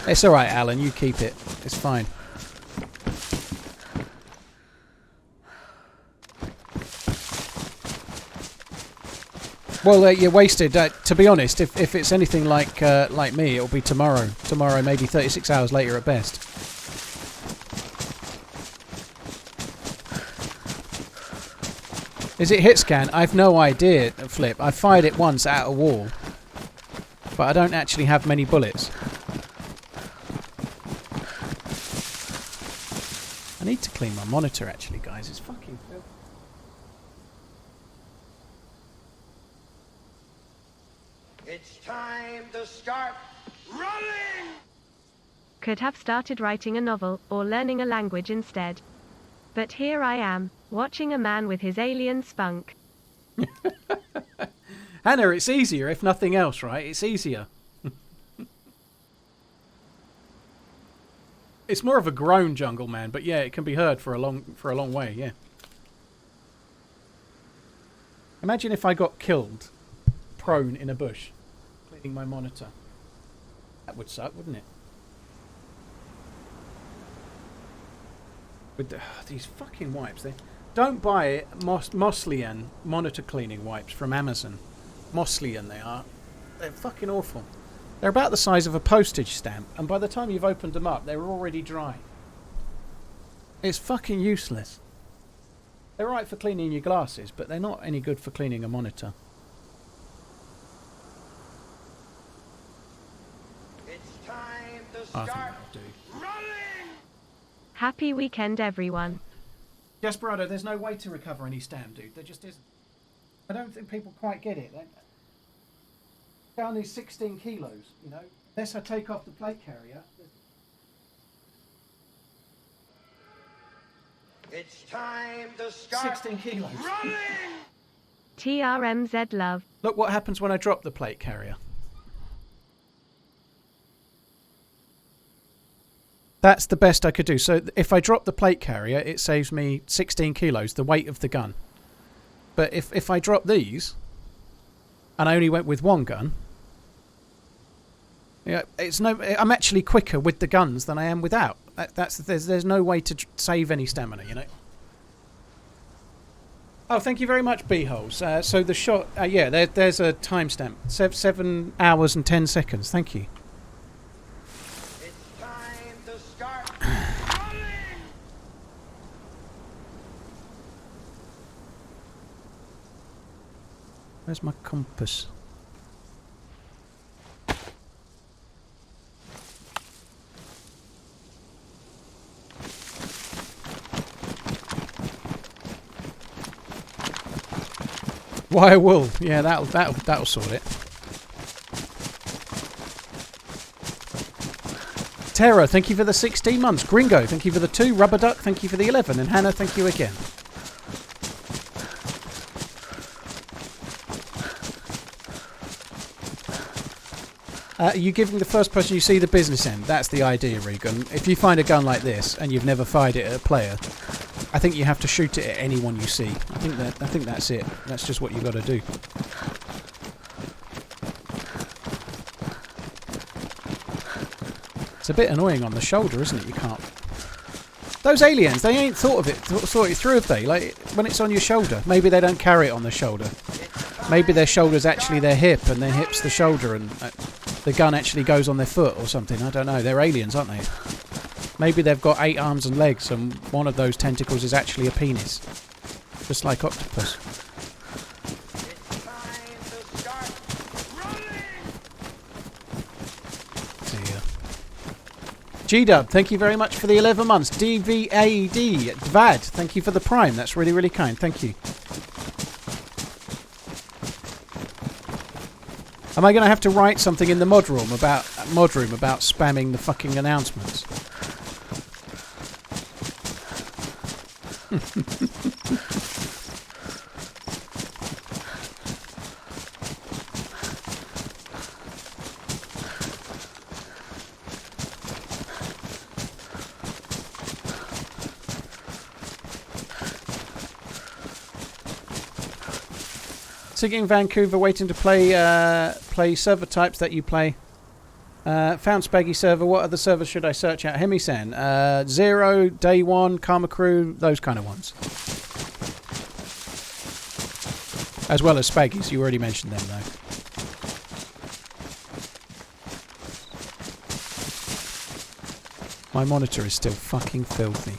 It's all right, Alan. You keep it. It's fine. Well, you're wasted. To be honest, if it's anything like me, it'll be tomorrow. Tomorrow, maybe 36 hours later at best. Is it hit scan? I've no idea, Flip. I fired it once at a wall, but I don't actually have many bullets. I need to clean my monitor, actually, guys. It's fucking filthy. It's time to start running. Could have started writing a novel or learning a language instead. But here I am. Watching a man with his alien spunk. Hannah, it's easier if nothing else, right? It's easier. It's more of a groan, Jungle Man, but yeah, it can be heard for a long way, yeah. Imagine if I got killed prone in a bush, cleaning my monitor. That would suck, wouldn't it? With these fucking wipes, don't buy Moslian monitor cleaning wipes from Amazon. Moslian they are. They're fucking awful. They're about the size of a postage stamp, and by the time you've opened them up, they're already dry. It's fucking useless. They're right for cleaning your glasses, but they're not any good for cleaning a monitor. It's time to I think start that'll do. running! Happy weekend, everyone. Desperado, there's no way to recover any stamp, dude. There just isn't. I don't think people quite get it. Down these 16 kilos, you know. Unless I take off the plate carrier. It's time to start 16 kilos. running! TRMZ love. Look what happens when I drop the plate carrier. That's the best I could do. So if I drop the plate carrier, it saves me 16 kilos, the weight of the gun. But if I drop these, and I only went with one gun, yeah, I'm actually quicker with the guns than I am without. There's no way to save any stamina, you know. Oh, thank you very much, B-holes. So the shot, yeah, there's a timestamp, 7 hours and 10 seconds. Thank you. It's time to start running! Where's my compass? Wire wool. Yeah, that'll sort it. Tara, thank you for the 16 months. Gringo, thank you for the 2. Rubber Duck, thank you for the 11. And Hannah, thank you again. You're giving the first person you see the business end. That's the idea, Regan. If you find a gun like this and you've never fired it at a player, I think you have to shoot it at anyone you see. I think that's it. That's just what you've got to do. It's a bit annoying on the shoulder, isn't it? You can't. Those aliens, they ain't thought it through, have they? Like when it's on your shoulder, maybe they don't carry it on the shoulder. Maybe their shoulder's actually their hip, and their hip's the shoulder, and the gun actually goes on their foot or something. I don't know. They're aliens, aren't they? Maybe they've got 8 arms and legs, and one of those tentacles is actually a penis, just like octopus. It's time to start running! G-Dub, thank you very much for the 11 months. DVAD, Dvad, thank you for the Prime. That's really, really kind. Thank you. Am I going to have to write something in the mod room about spamming the fucking announcements? Sitting in Vancouver waiting to play server types that you play. Found Spaggy server. What other servers should I search out? Hemi-san. Zero, Day One, Karma Crew, those kind of ones. As well as Spaggy's. You already mentioned them though. My monitor is still fucking filthy.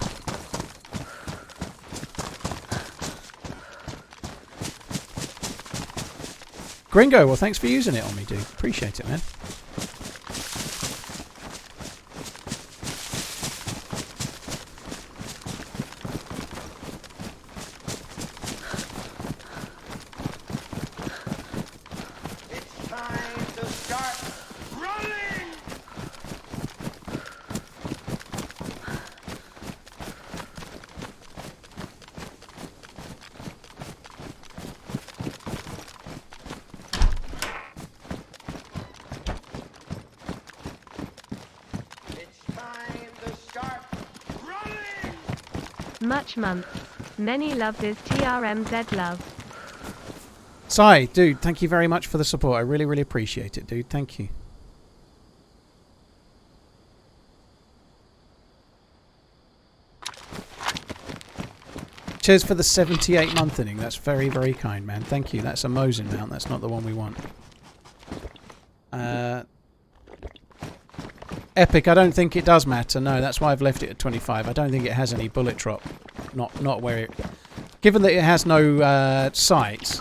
Gringo, well thanks for using it on me, dude. Appreciate it, man. It's time to start running! Much months. Many loves is TRMZ love. Sai, dude, thank you very much for the support. I really, really appreciate it, dude. Thank you. Cheers for the 78-month inning. That's very, very kind, man. Thank you. That's a Mosin mount. That's not the one we want. Epic, I don't think it does matter. No, that's why I've left it at 25. I don't think it has any bullet drop. Not where it... Given that it has no sights,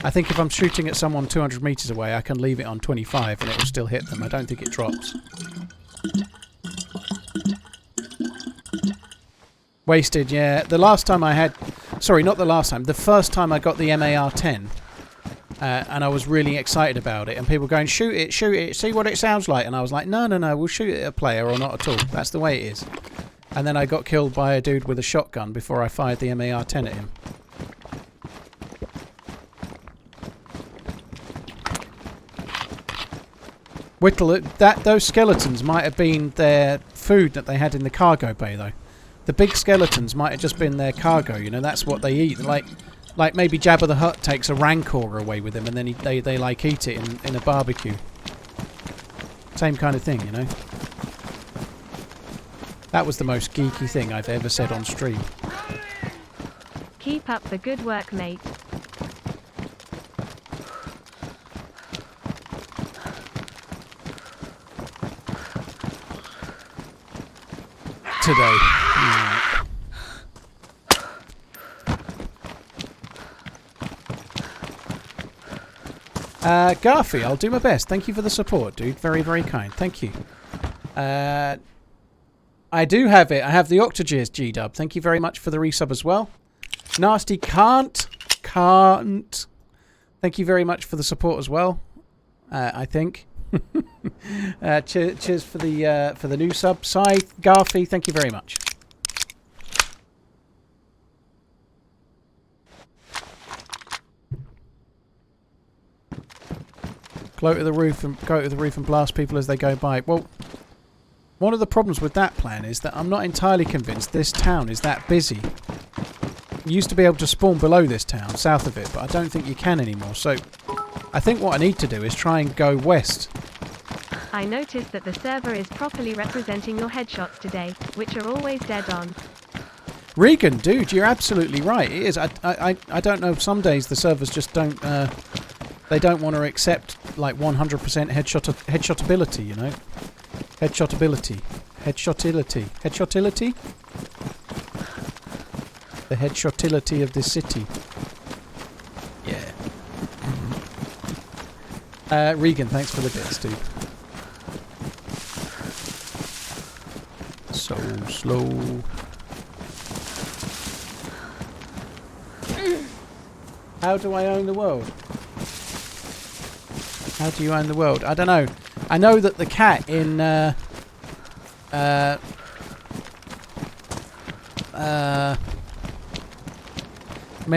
I think if I'm shooting at someone 200 meters away, I can leave it on 25 and it will still hit them. I don't think it drops. Wasted, yeah. The last time I had... Sorry, not the last time. The first time I got the MAR-10. And I was really excited about it. And people going, shoot it, see what it sounds like. And I was like, no, we'll shoot it at a player or not at all. That's the way it is. And then I got killed by a dude with a shotgun before I fired the MAR-10 at him. Whittle, those skeletons might have been their food that they had in the cargo bay, though. The big skeletons might have just been their cargo, you know, that's what they eat. Like maybe Jabba the Hutt takes a rancor away with him and then they like eat it in a barbecue. Same kind of thing, you know. That was the most geeky thing I've ever said on stream. Keep up the good work, mate. Today. Yeah. Garfi, I'll do my best. Thank you for the support, dude. Very, very kind. Thank you. I do have it. I have the Octogears G-Dub. Thank you very much for the resub as well. Nasty can't. Thank you very much for the support as well. I think. Cheers for the new sub. Scythe, Garfi, thank you very much. Go to the roof and blast people as they go by. Well, one of the problems with that plan is that I'm not entirely convinced this town is that busy. You used to be able to spawn below this town, south of it, but I don't think you can anymore. So I think what I need to do is try and go west. I noticed that the server is properly representing your headshots today, which are always dead on. Regan, dude, you're absolutely right. It is. I don't know. Some days the servers just don't. They don't want to accept like 100% headshotability. You know, headshotility. The headshotility of this city. Yeah. Regan, thanks for the bits, dude. So slow. How do I own the world? How do you own the world? I don't know. I know that the cat in Men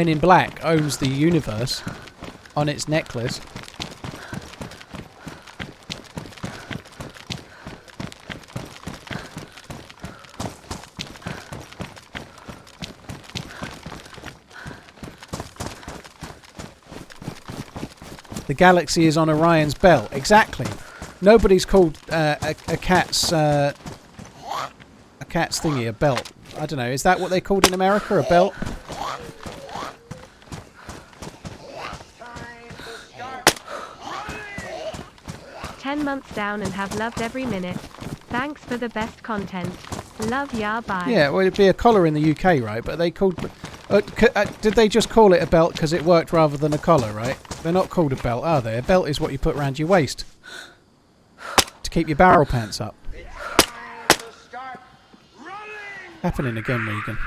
in Black owns the universe on its necklace. The galaxy is on Orion's belt. Exactly. Nobody's called a cat's thingy a belt. I don't know. Is that what they called in America? A belt? Time to start running! 10 months down and have loved every minute. Thanks for the best content. Love ya, bye. Yeah, well, it'd be a collar in the UK, right? But they called... did they just call it a belt because it worked rather than a collar, right? They're not called a belt, are they? A belt is what you put around your waist to keep your barrel pants up. Time to start running! Happening again, Regan.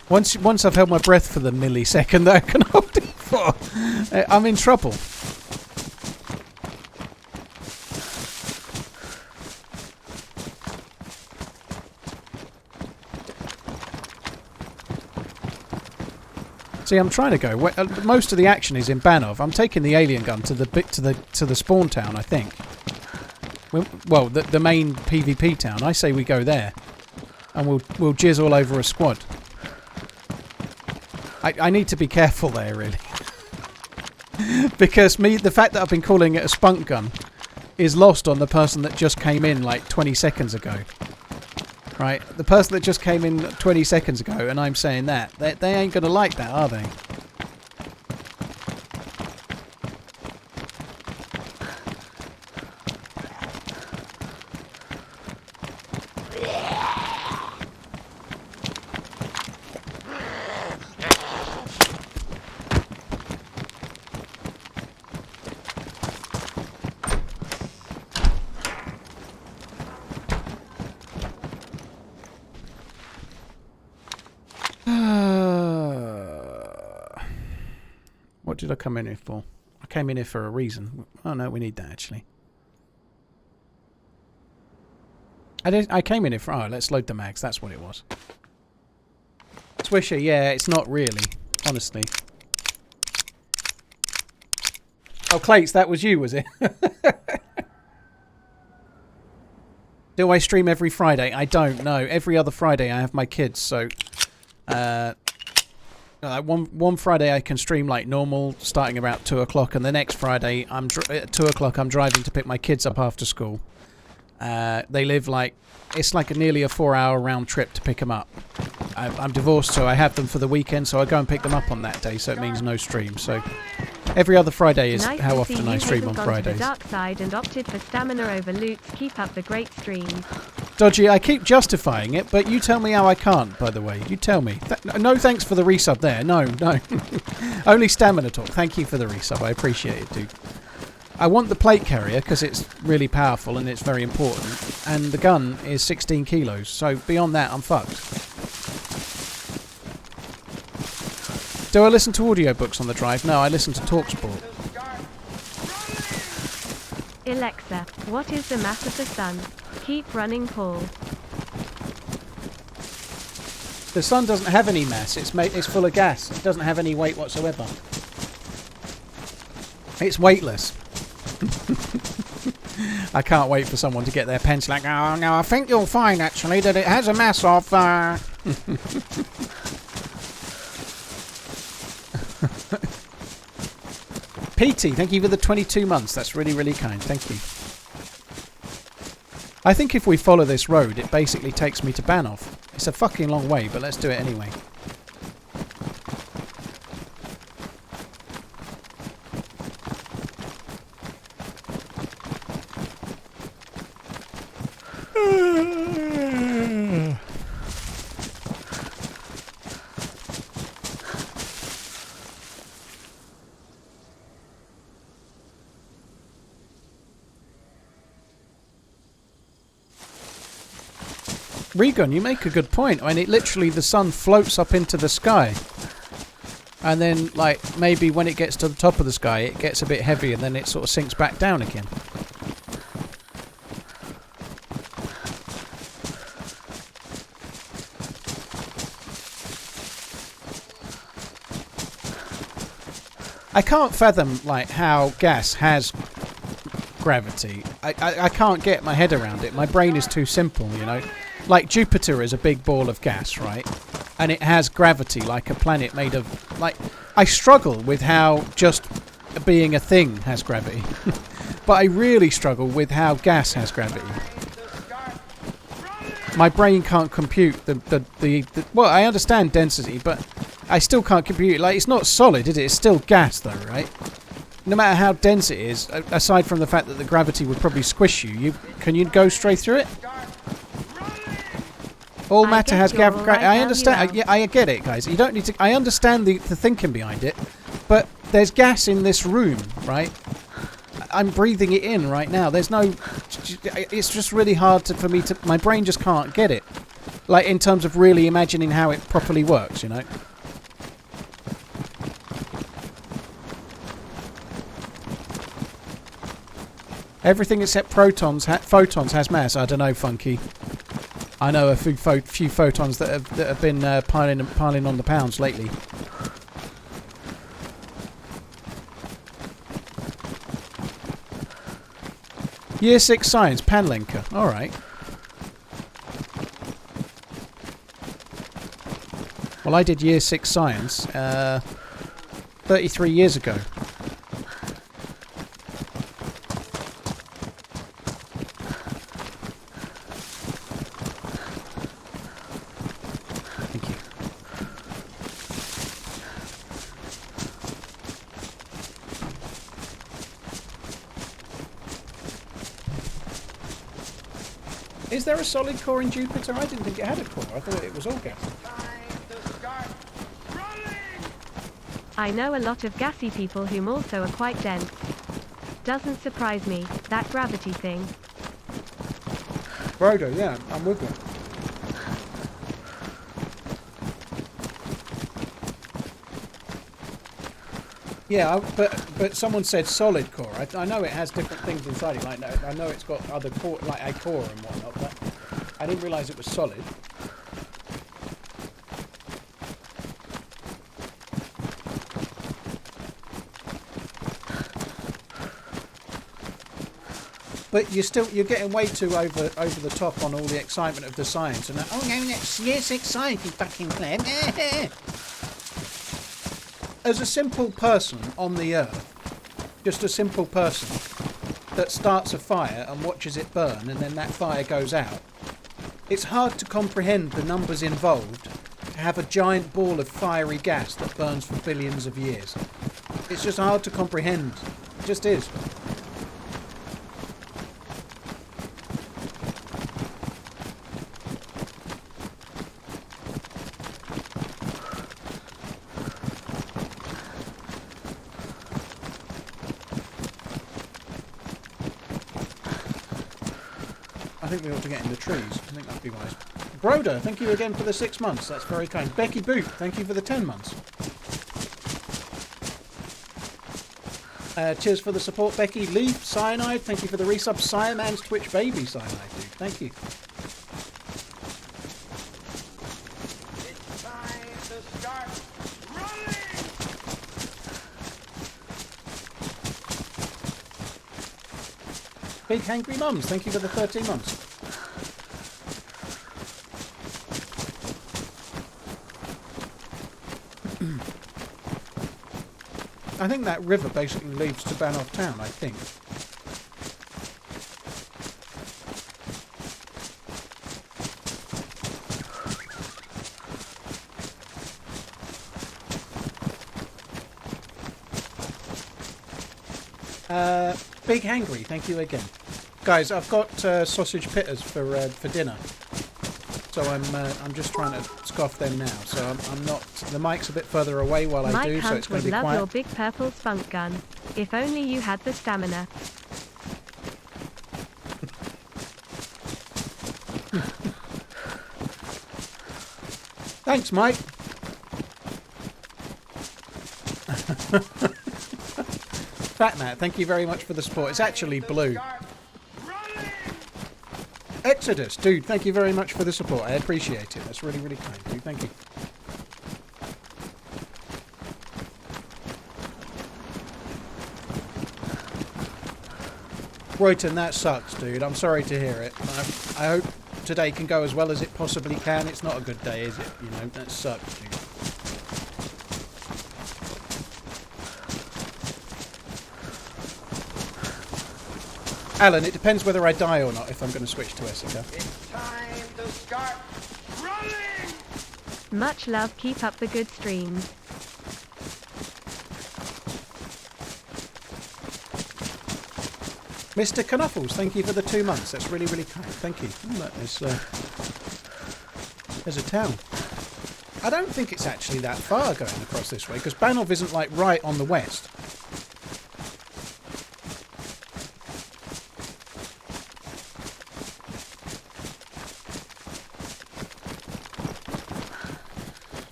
Once I've held my breath for the millisecond that I can hold it for, I'm in trouble. See, I'm trying to go. Most of the action is in Banov. I'm taking the alien gun to the spawn town, I think. Well, the main PvP town. I say we go there, and we'll jizz all over a squad. I need to be careful there, really. Because the fact that I've been calling it a spunk gun is lost on the person that just came in like 20 seconds ago. Right? The person that just came in 20 seconds ago and I'm saying that, they ain't going to like that, are they? What did I come in here for? I came in here for a reason. Oh no, we need that actually. I came in here for... Oh, let's load the mags. That's what it was. Swisher, yeah, it's not really. Honestly. Oh, Clates, that was you, was it? Do I stream every Friday? I don't know. Every other Friday I have my kids, so... one Friday I can stream like normal, starting about 2 o'clock, and the next Friday at 2 o'clock I'm driving to pick my kids up after school. They live like... It's like nearly a 4-hour round trip to pick them up. I'm divorced, so I have them for the weekend, so I go and pick them up on that day, so it means no stream. So every other Friday is nice how often I stream on Fridays. To the dark side and opted for stamina over loot. Keep up the great streams. Dodgy, I keep justifying it, but you tell me how I can't, by the way. You tell me. No thanks for the resub there. No. Only stamina talk. Thank you for the resub. I appreciate it, dude. I want the plate carrier because it's really powerful and it's very important. And the gun is 16 kilos. So beyond that, I'm fucked. Do I listen to audiobooks on the drive? No, I listen to TalkSport. Alexa, what is the mass of the sun? Keep running, Paul. The sun doesn't have any mass. It's full of gas. It doesn't have any weight whatsoever. It's weightless. I can't wait for someone to get their pencil like, oh no, I think you'll find actually that it has a mass of... Petey, thank you for the 22 months. That's really, really kind. Thank you. I think if we follow this road, it basically takes me to Banov. It's a fucking long way, but let's do it anyway. Regan, you make a good point. I mean, it literally, the sun floats up into the sky. And then, like, maybe when it gets to the top of the sky, it gets a bit heavy and then it sort of sinks back down again. I can't fathom, like, how gas has gravity. I can't get my head around it. My brain is too simple, you know. Like, Jupiter is a big ball of gas, right? And it has gravity like a planet made of... Like, I struggle with how just being a thing has gravity. But I really struggle with how gas has gravity. My brain can't compute the well, I understand density, but I still can't compute... Like, it's not solid, is it? It's still gas, though, right? No matter how dense it is, aside from the fact that the gravity would probably squish you, can you go straight through it? All matter has gravity. I understand. Yeah, I get it, guys. You don't need to. I understand the thinking behind it, but there's gas in this room, right? I'm breathing it in right now. There's no. It's just really hard for me to. My brain just can't get it. Like, in terms of really imagining how it properly works, you know. Everything except photons has mass. I don't know, Funky. I know a few photons that have been piling on the pounds lately. Year 6 science, Panlinker. Alright. Well, I did year 6 science 33 years ago. Thank you. Is there a solid core in Jupiter? I didn't think it had a core. I thought it was all gas. I know a lot of gassy people whom also are quite dense. Doesn't surprise me, that gravity thing. Brodo, yeah, I'm with you. Yeah, but someone said solid core. I know it has different things inside it. Like I know it's got other core, like a core and whatnot. But I didn't realise it was solid. But you're getting way too over the top on all the excitement of the science and oh no, that's year 6 science, you fucking pleb. As a simple person on the earth, just a simple person that starts a fire and watches it burn and then that fire goes out, it's hard to comprehend the numbers involved to have a giant ball of fiery gas that burns for billions of years. It's just hard to comprehend. It just is. I think we ought to get in the trees. I think that'd be wise. Broder, thank you again for the 6 months. That's very kind. Becky Boot, thank you for the 10 months. Cheers for the support, Becky. Leaf, Cyanide, thank you for the resub. Siaman's Twitch Baby, Cyanide, dude. Thank you. It's time to start running! Big Hangry Mums, thank you for the 13 months. I think that river basically leads to Banov town, I think. Big Hangry, thank you again. Guys, I've got sausage pitters for dinner. So I'm just trying to scoff them now. So I'm not. The mic's a bit further away while I do, so it's going to be quiet. Mike Hunt would love your big purple spunk gun. If only you had the stamina. Thanks, Mike. Fat Matt, thank you very much for the support. It's actually blue. Exodus, dude, thank you very much for the support. I appreciate it. That's really, really kind, dude. Thank you. Royton, that sucks, dude. I'm sorry to hear it. I hope today can go as well as it possibly can. It's not a good day, is it? You know, that sucks, dude. Alan, it depends whether I die or not if I'm going to switch to Essica. It's time to start running! Much love, keep up the good streams. Mr. Knuffles, thank you for the 2 months. That's really, really kind. Thank you. Oh, look, there's a town. I don't think it's actually that far going across this way, because Banov isn't like right on the west.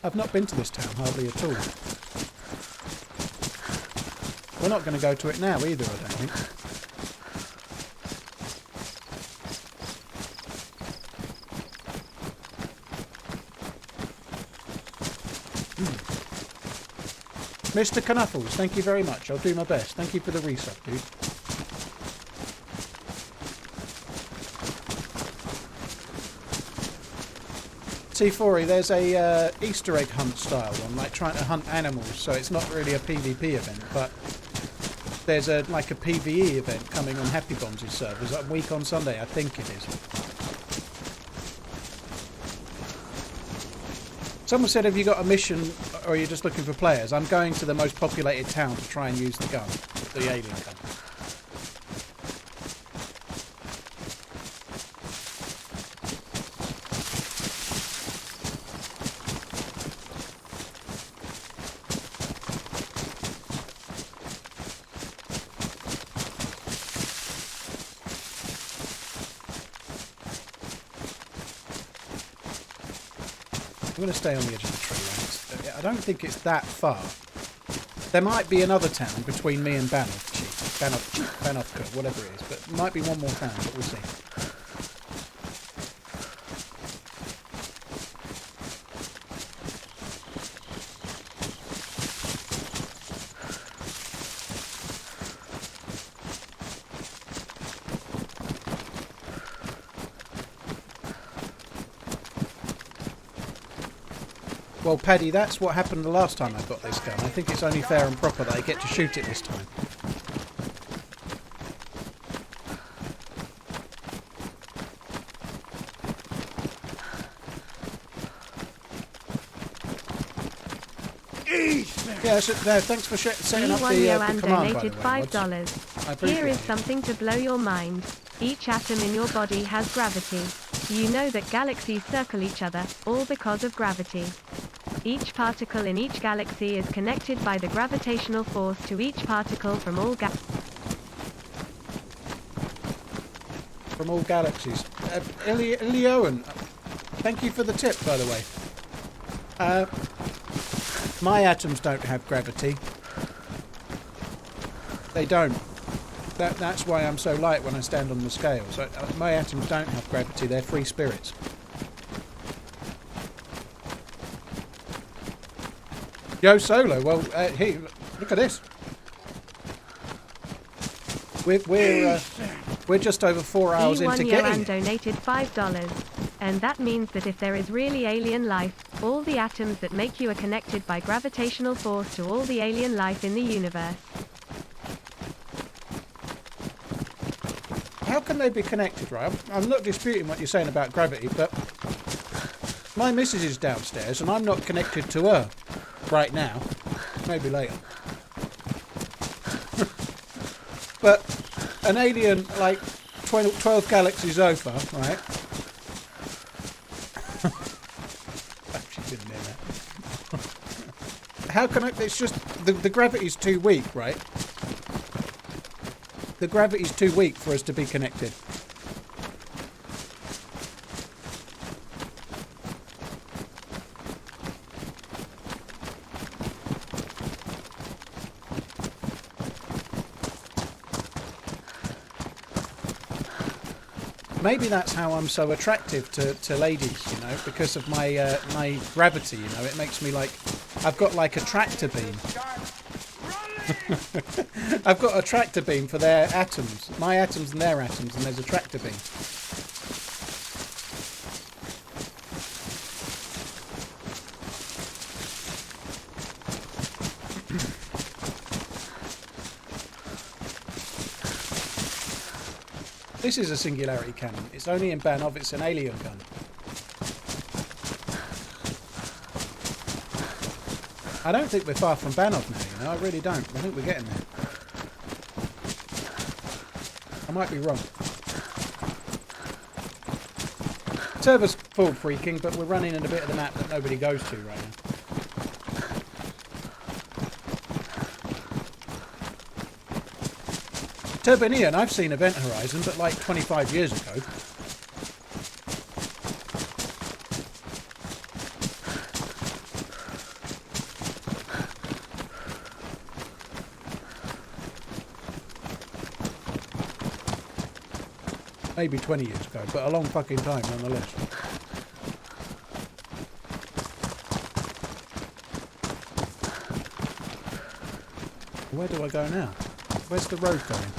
I've not been to this town hardly at all. We're not going to go to it now either, I don't think. Mr. Knuffles, thank you very much. I'll do my best. Thank you for the resub, dude. T4, there's a Easter egg hunt style one, like trying to hunt animals, so it's not really a PvP event, but there's like a PvE event coming on Happy Bombs' servers a week on Sunday, I think it is. Someone said, have you got a mission or are you just looking for players? I'm going to the most populated town to try and use the gun, the alien gun. I'm going to stay on the edge of the tree line. I don't think it's that far. There might be another town between me and Banov, whatever it is, but it might be one more town, but we'll see. Well, Paddy, that's what happened the last time I got this gun. I think it's only fair and proper that I get to shoot it this time. Yeah, so, no, thanks for setting up the command, by the way, $5. Here is something to blow your mind. Each atom in your body has gravity. You know that galaxies circle each other, all because of gravity. Each particle in each galaxy is connected by the gravitational force to each particle from all galaxies. Ilioan, thank you for the tip, by the way. My atoms don't have gravity. They don't. That's why I'm so light when I stand on the scale. So my atoms don't have gravity. They're free spirits. Yo Solo, well, hey, look at this. We're just over 4 hours into getting it. Donated $5, and that means that if there is really alien life, all the atoms that make you are connected by gravitational force to all the alien life in the universe. How can they be connected, right? I'm not disputing what you're saying about gravity, but my missus is downstairs and I'm not connected to her. Right now, maybe later. But an alien like 12 galaxies over, right? She didn't hear that. How can I? It's just the gravity's too weak, right? The gravity's too weak for us to be connected. Maybe that's how I'm so attractive to ladies, you know, because of my my gravity, you know. It makes me like, I've got like a tractor beam. I've got a tractor beam for their atoms, my atoms and their atoms, and there's a tractor beam. This is a singularity cannon. It's only in Banov, it's an alien gun. I don't think we're far from Banov now, you know, I really don't. I think we're getting there. I might be wrong. Server's forward freaking, but we're running in a bit of the map that nobody goes to right now. Turbinian, I've seen Event Horizon, but like 25 years ago. Maybe 20 years ago, but a long fucking time nonetheless. Where do I go now? Where's the road going?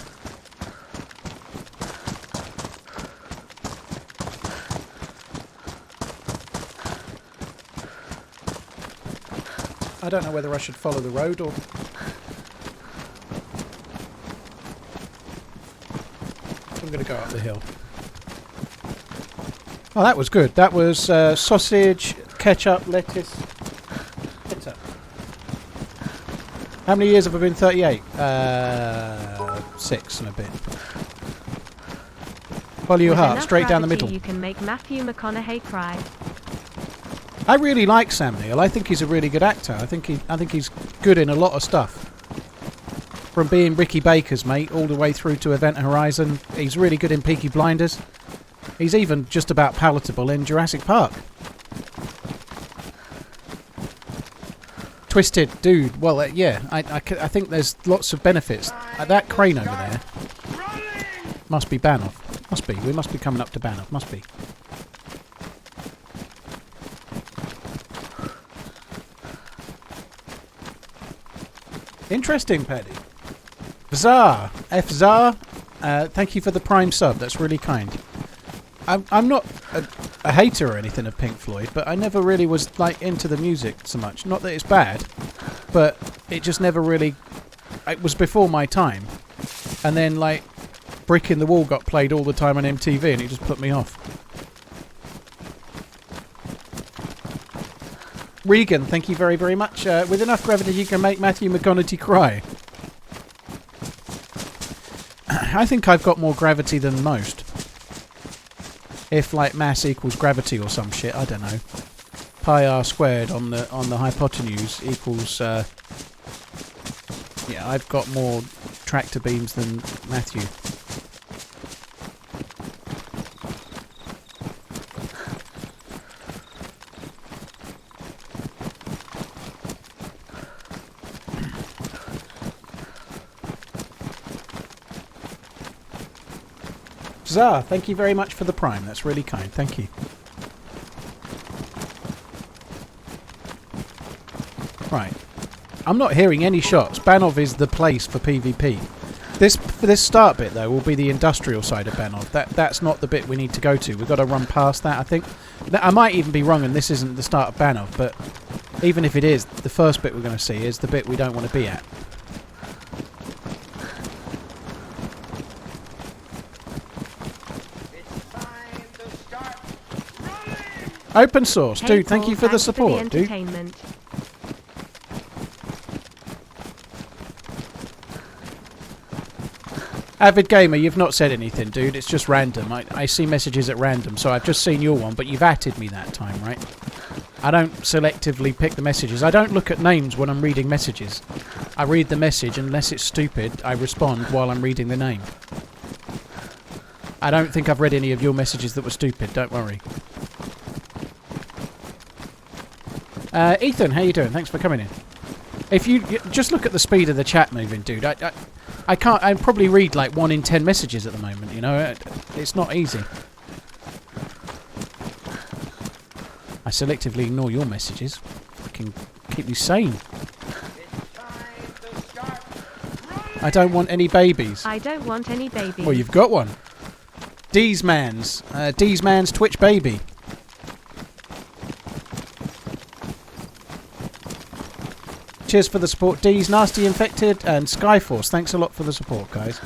I don't know whether I should follow the road or... I'm going to go up the hill. Oh, that was good. That was sausage, ketchup, lettuce. Ketchup. How many years have I been 38? 6 and a bit. Follow your heart, straight down the middle. You can make Matthew McConaughey cry. I really like Sam Neill. I think he's a really good actor. I think he's good in a lot of stuff. From being Ricky Baker's mate all the way through to Event Horizon. He's really good in Peaky Blinders. He's even just about palatable in Jurassic Park. Twisted, dude. Well, yeah, I think there's lots of benefits. That crane over there must be Banov. Must be. We must be coming up to Banov. Must be. Interesting, Paddy. Zar. F. Zar. Thank you for the Prime sub. That's really kind. I'm not a hater or anything of Pink Floyd, but I never really was like into the music so much. Not that it's bad, but it just never really... It was before my time. And then like Brick in the Wall got played all the time on MTV and it just put me off. Regan, thank you very, very much. With enough gravity you can make Matthew McConaughey cry. I think I've got more gravity than most. If like mass equals gravity or some shit, I don't know. Pi r squared on the hypotenuse equals yeah, I've got more tractor beams than Matthew. Zah, thank you very much for the Prime. That's really kind. Thank you. Right. I'm not hearing any shots. Banov is the place for PvP. For this start bit, though, will be the industrial side of Banov. That's not the bit we need to go to. We've got to run past that, I think. I might even be wrong and this isn't the start of Banov, but even if it is, the first bit we're going to see is the bit we don't want to be at. Open source, Hey, dude. Thank Paul, you for the thanks support, dude. entertainment. Avid gamer, you've not said anything, dude. It's just random. I see messages at random, so I've just seen your one, but you've atted me that time, right? I don't selectively pick the messages. I don't look at names when I'm reading messages. I read the message, unless it's stupid, I respond while I'm reading the name. I don't think I've read any of your messages that were stupid, don't worry. Ethan, how you doing? Thanks for coming in. If you just look at the speed of the chat moving, dude, I can't. I probably read like 1 in 10 messages at the moment. You know, it's not easy. I selectively ignore your messages. I can keep you sane. I don't want any babies. I don't want any babies. Well, you've got one. D's man's Twitch baby. Cheers for the support, D's, Nasty Infected, and Skyforce. Thanks a lot for the support, guys.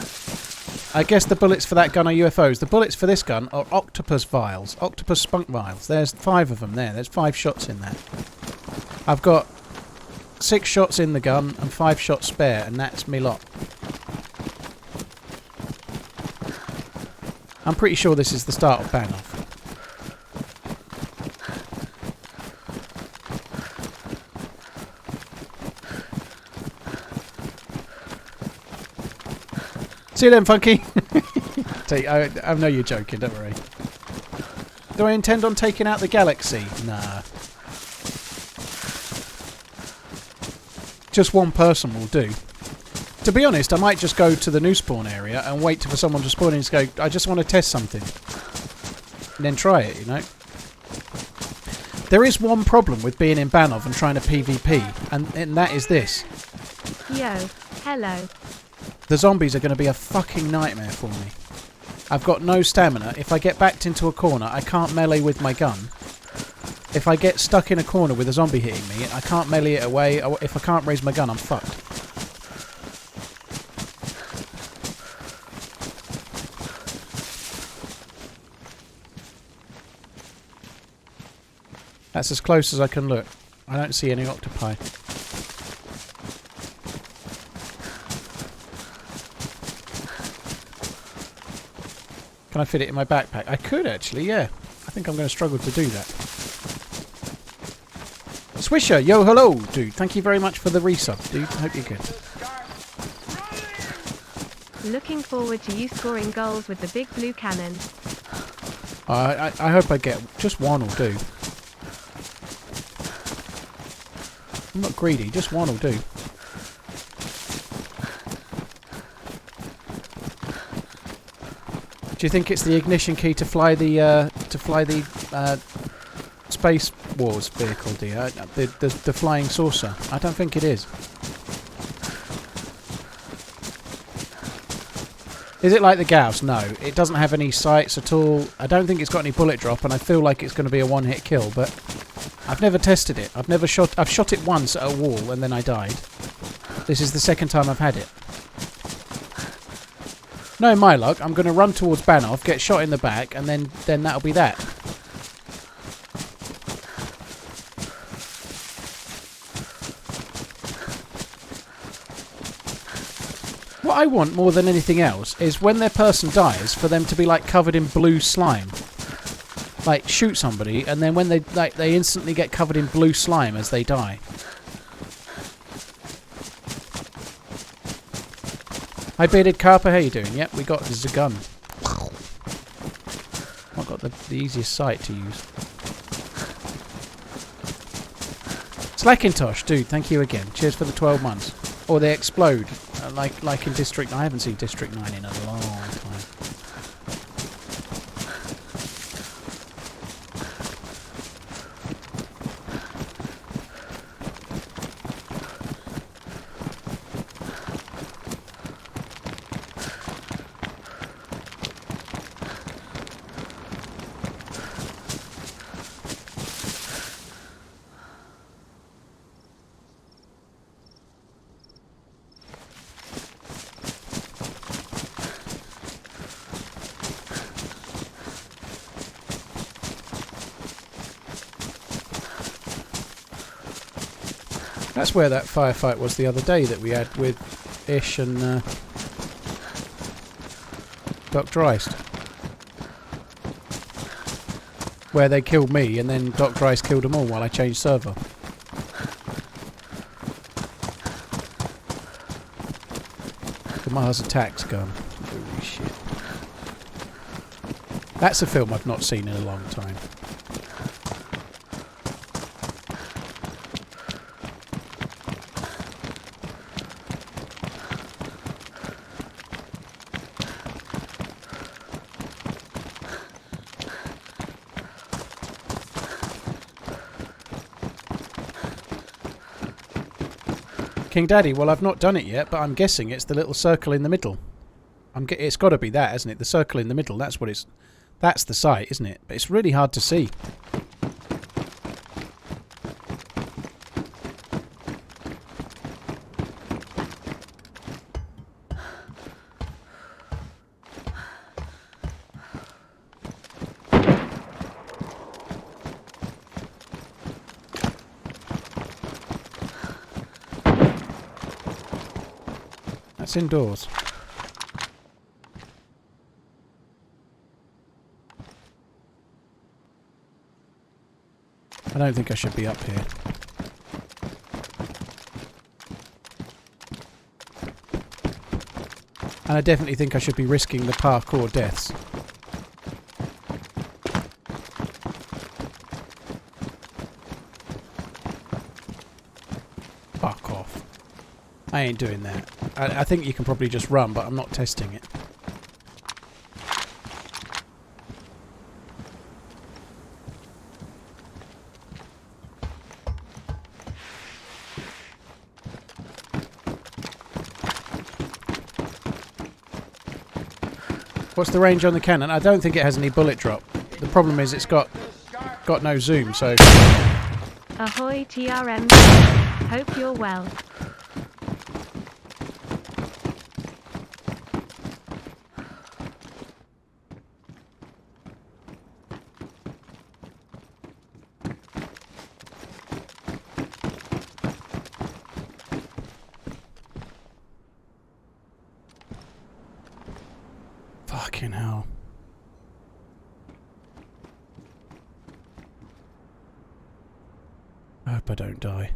I guess the bullets for that gun are UFOs. The bullets for this gun are octopus vials. Octopus spunk vials. There's 5 of them there. There's 5 shots in that. I've got 6 shots in the gun and 5 shots spare, and that's me lot. I'm pretty sure this is the start of Banov. See you then, Funky. I know you're joking, don't worry. Do I intend on taking out the galaxy? Nah. Just one person will do. To be honest, I might just go to the new spawn area and wait for someone to spawn in and go, I just want to test something. And then try it, you know? There is one problem with being in Banov and trying to PvP, and that is this. Yo, hello. The zombies are going to be a fucking nightmare for me. I've got no stamina. If I get backed into a corner, I can't melee with my gun. if I get stuck in a corner with a zombie hitting me, I can't melee it away. If I can't raise my gun, I'm fucked. That's as close as I can look. I don't see any octopi. Can I fit it in my backpack? I could actually, yeah. I think I'm going to struggle to do that. Swisher, yo, hello, dude. Thank you very much for the resub, dude. I hope you're good. Looking forward to you scoring goals with the big blue cannon. I hope I get just one will do. I'm not greedy, just one will do. Do you think it's the ignition key to fly the Space Wars vehicle, do you? The flying saucer? I don't think it is. Is it like the Gauss? No, it doesn't have any sights at all. I don't think it's got any bullet drop, and I feel like it's going to be a one-hit kill, but I've never tested it. I've shot it once at a wall, and then I died. This is the second time I've had it. No, my luck, I'm going to run towards Banov, get shot in the back, and then that'll be that. What I want more than anything else is when their person dies, for them to be like covered in blue slime. Like shoot somebody, and then when they instantly get covered in blue slime as they die. Hi Bearded Carper, how you doing? Yep, we got the gun. I've got the easiest sight to use. Slackintosh, dude, thank you again. Cheers for the 12 months. Or they explode, like in District 9. I haven't seen District 9 in a long time. That's where that firefight was the other day that we had with Ish and Dr. Iced. Where they killed me and then Dr. Ice killed them all while I changed server. The Mars Attacks gun. Holy shit. That's a film I've not seen in a long time. King Daddy, well I've not done it yet, but I'm guessing it's the little circle in the middle. It's got to be that, hasn't it? The circle in the middle, that's what it's... That's the site, isn't it? But it's really hard to see. That's indoors. I don't think I should be up here. And I definitely think I should be risking the parkour deaths. Fuck off. I ain't doing that. I think you can probably just run, but I'm not testing it. What's the range on the cannon? I don't think it has any bullet drop. The problem is it's got got no zoom, so... Ahoy TRMZ. Hope you're well. Fucking hell. I hope I don't die.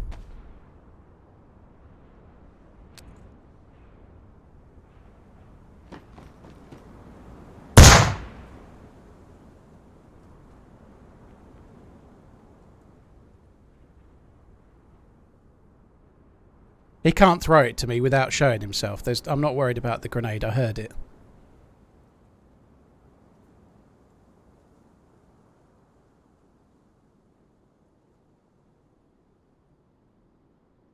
He can't throw it to me without showing himself. I'm not worried about the grenade. I heard it.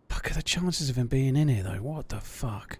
Fuck are the chances of him being in here though? What the fuck?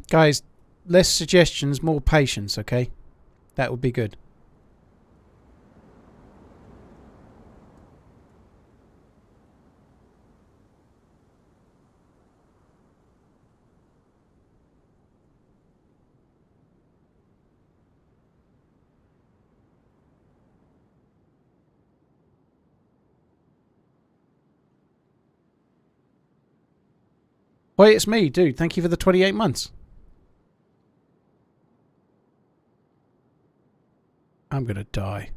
Guys, less suggestions, more patience, okay? That would be good. Wait, it's me, dude. Thank you for the 28 months. I'm gonna die.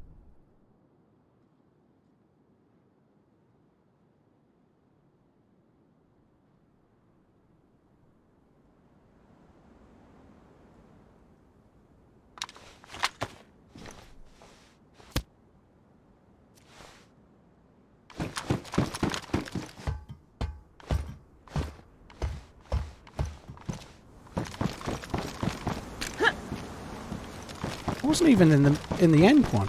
I wasn't even in the end one.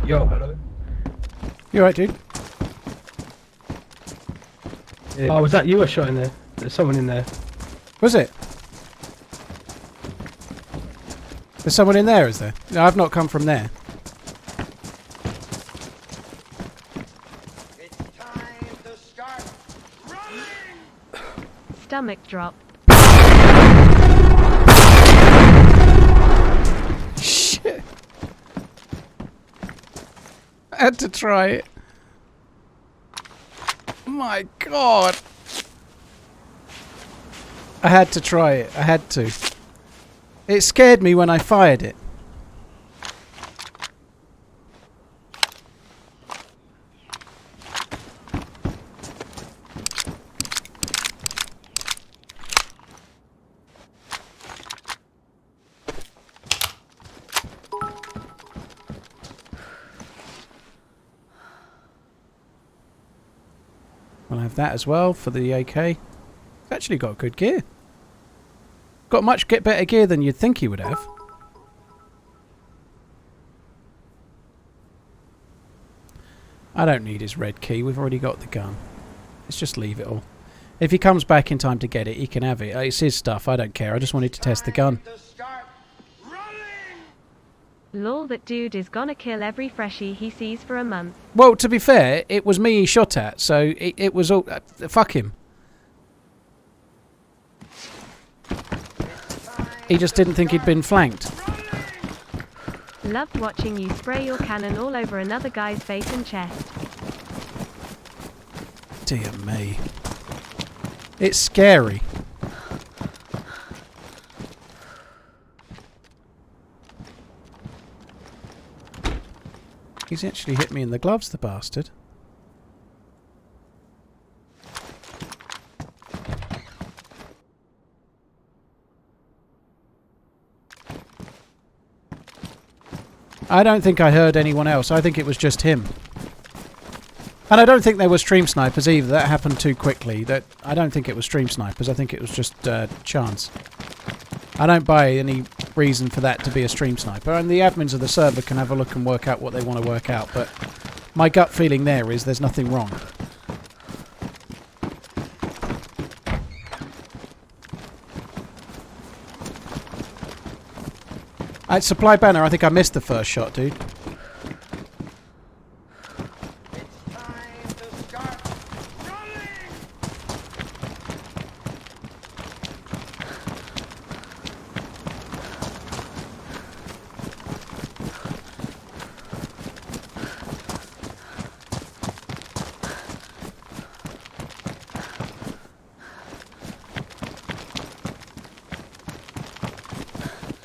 Yo, hello. You alright, dude? Yeah. Oh, was that you a shot in there? There's someone in there. Was it? There's someone in there, is there? No, I've not come from there. It's time to start running! Stomach drop. Shit. I had to try it. My God. I had to try it. I had to. It scared me when I fired it. have that as well for the AK. It's actually got good gear. Got much better gear than you'd think he would have. I don't need his red key. We've already got the gun. Let's just leave it all. If he comes back in time to get it, he can have it. It's his stuff. I don't care. I just wanted to test the gun. Lol, that dude is gonna kill every freshie he sees for a month. Well, to be fair, it was me he shot at, so it was all... fuck him. He just didn't think he'd been flanked. Loved watching you spray your cannon all over another guy's face and chest. Dear me. It's scary. He's actually hit me in the gloves, the bastard. I don't think I heard anyone else. I think it was just him. And I don't think there were stream snipers either. That happened too quickly. I don't think it was stream snipers. I think it was just chance. I don't buy any reason for that to be a stream sniper. And the admins of the server can have a look and work out what they want to work out. But my gut feeling there is there's nothing wrong. Supply banner, I think I missed the first shot, dude.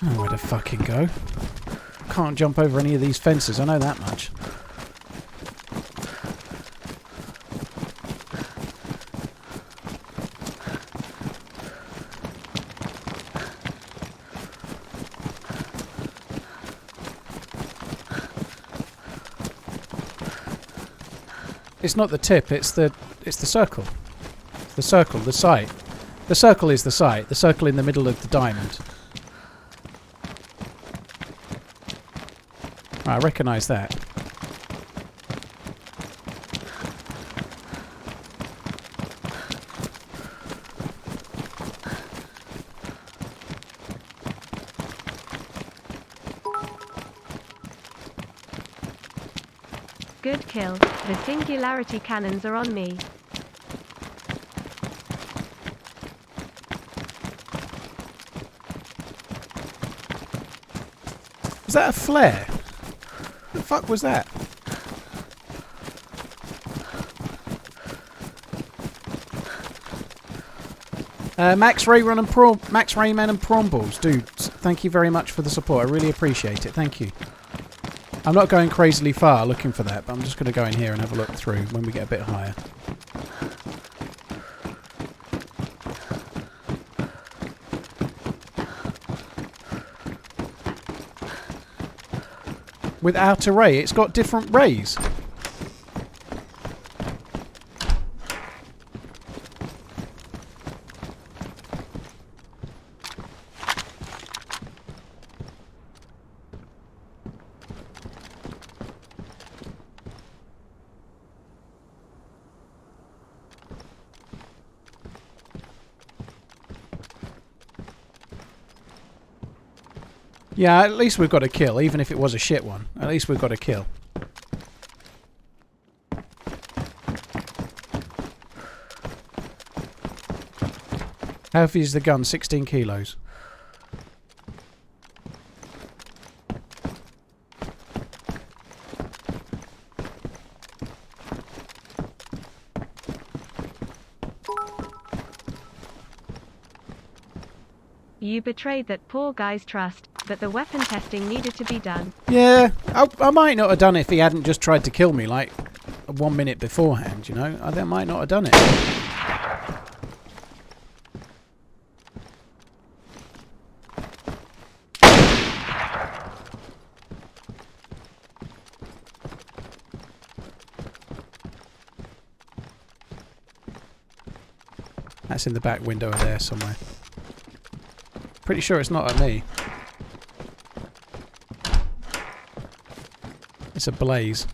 Oh, where to fucking go? Can't jump over any of these fences, I know that much. It's not the tip, it's the circle. It's the circle, the sight. The circle is the sight, the circle in the middle of the diamond. I recognise that. Good kill. The singularity cannons are on me. Was that a flare? What the fuck was that? Max Rayman and Promballs, dude, thank you very much for the support. I really appreciate it. Thank you. I'm not going crazily far looking for that, but I'm just going to go in here and have a look through when we get a bit higher. Without a ray, it's got different rays. Yeah, at least we've got a kill, even if it was a shit one. At least we've got a kill. How heavy is the gun? 16 kilos. You betrayed that poor guy's trust, but the weapon testing needed to be done. Yeah, I might not have done it if he hadn't just tried to kill me like 1 minute beforehand, you know? I might not have done it. That's in the back window there somewhere. Pretty sure it's not at me. It's a blaze.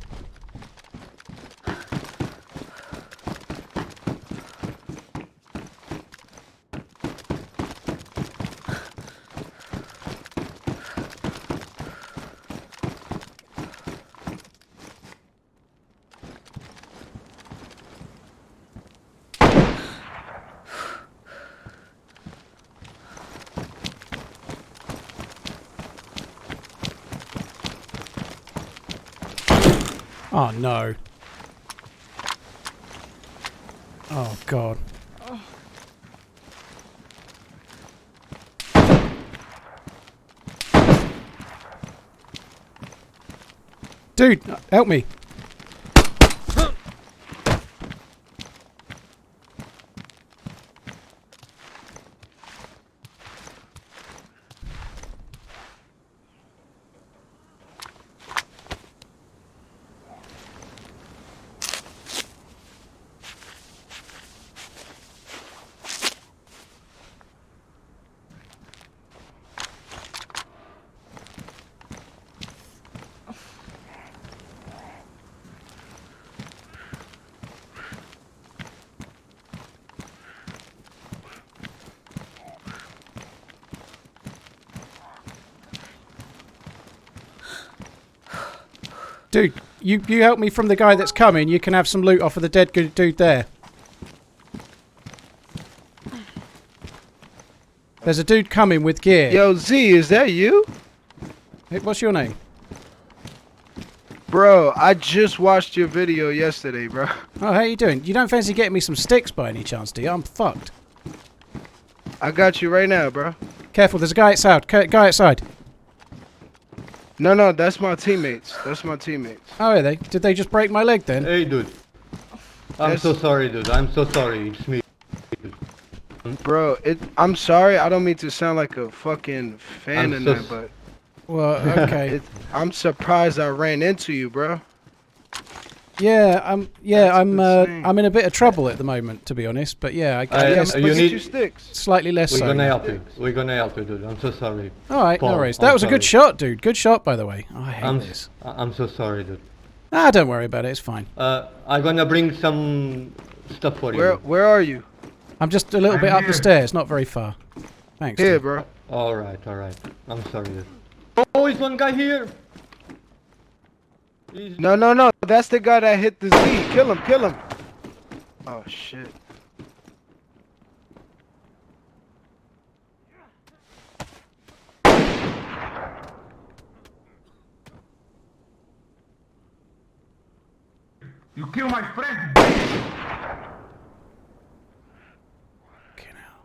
Oh no. Oh god. Dude, help me. Dude, you help me from the guy that's coming. You can have some loot off of the dead good dude there. There's a dude coming with gear. Yo, Z, is that you? Hey, what's your name? Bro, I just watched your video yesterday, bro. Oh, how you doing? You don't fancy getting me some sticks by any chance, do you? I'm fucked. I got you right now, bro. Careful, there's a guy outside. Guy outside. No, that's my teammates. That's my teammates. Oh, are they? Did they just break my leg then? Hey, dude. I'm so sorry, dude. I'm so sorry. It's me. Bro, I'm sorry. I don't mean to sound like a fucking fan of that, but Well, okay. I'm surprised I ran into you, bro. Yeah, I'm insane. I'm in a bit of trouble at the moment, to be honest. But yeah, I guess Let's you get need- you sticks. slightly less We're so. gonna help you. We're gonna help you, dude. I'm so sorry. All right, no Paul, worries. I'm That was a good sorry. shot, dude. Good shot, by the way. Oh, I hate this. I'm so sorry, dude. Ah, don't worry about it. It's fine. I'm gonna bring some stuff for you. Where are you? I'm just a little bit up the stairs, not very far. Thanks. Here, dude. bro. Alright. I'm sorry, dude. Oh, is one guy here? He's- No. That's the guy that hit the Z. Kill him. Oh, shit. You kill my friend. Okay, now.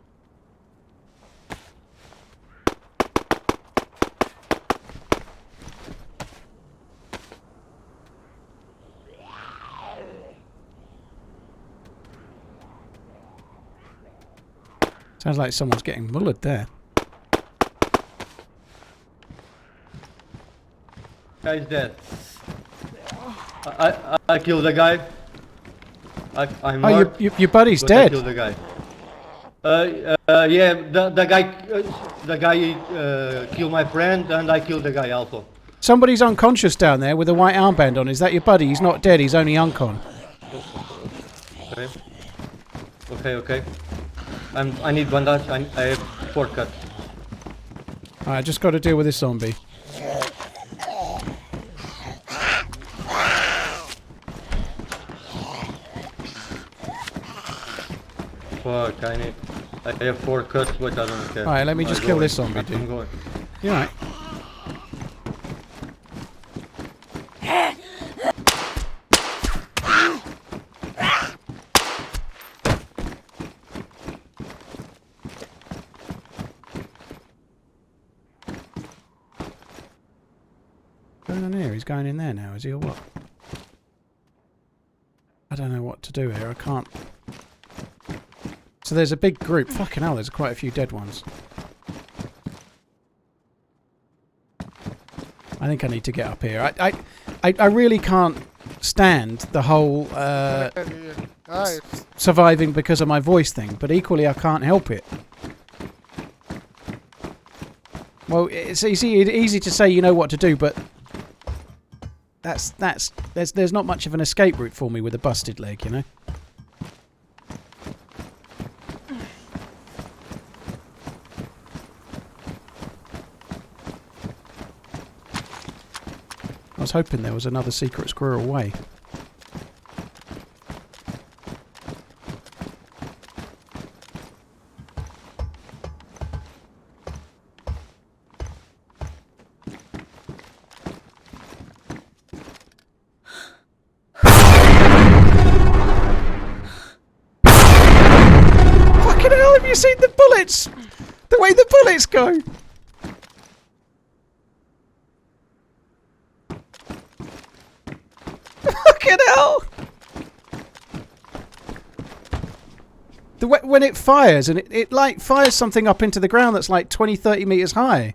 Sounds like someone's getting mullered there. Guy's dead. I killed the guy. I'm Oh, marked, your buddy's but I dead. killed the guy. Yeah, the guy killed my friend, and I killed the guy also. Somebody's unconscious down there with a white armband on. Is that your buddy? He's not dead. He's only uncon. Okay. I need bandage. I have 4 cuts. All right, just got to deal with this zombie. Fuck, I have 4 cuts, but I don't care. Alright, let me just I'm kill going. this zombie, I'm dude. going. You alright? What's going on here? He's going in there now, is he, or what? I don't know what to do here. I can't. So there's a big group. Fucking hell, there's quite a few dead ones. I think I need to get up here. I really can't stand the whole Nice. surviving because of my voice thing, but equally I can't help it. Well, it's easy to say you know what to do, but there's not much of an escape route for me with a busted leg, you know. I was hoping there was another secret squirrel way. Fucking hell, have you seen the bullets? The way the bullets go! Fucking hell! When it fires, and it like fires something up into the ground that's like 20-30 meters high.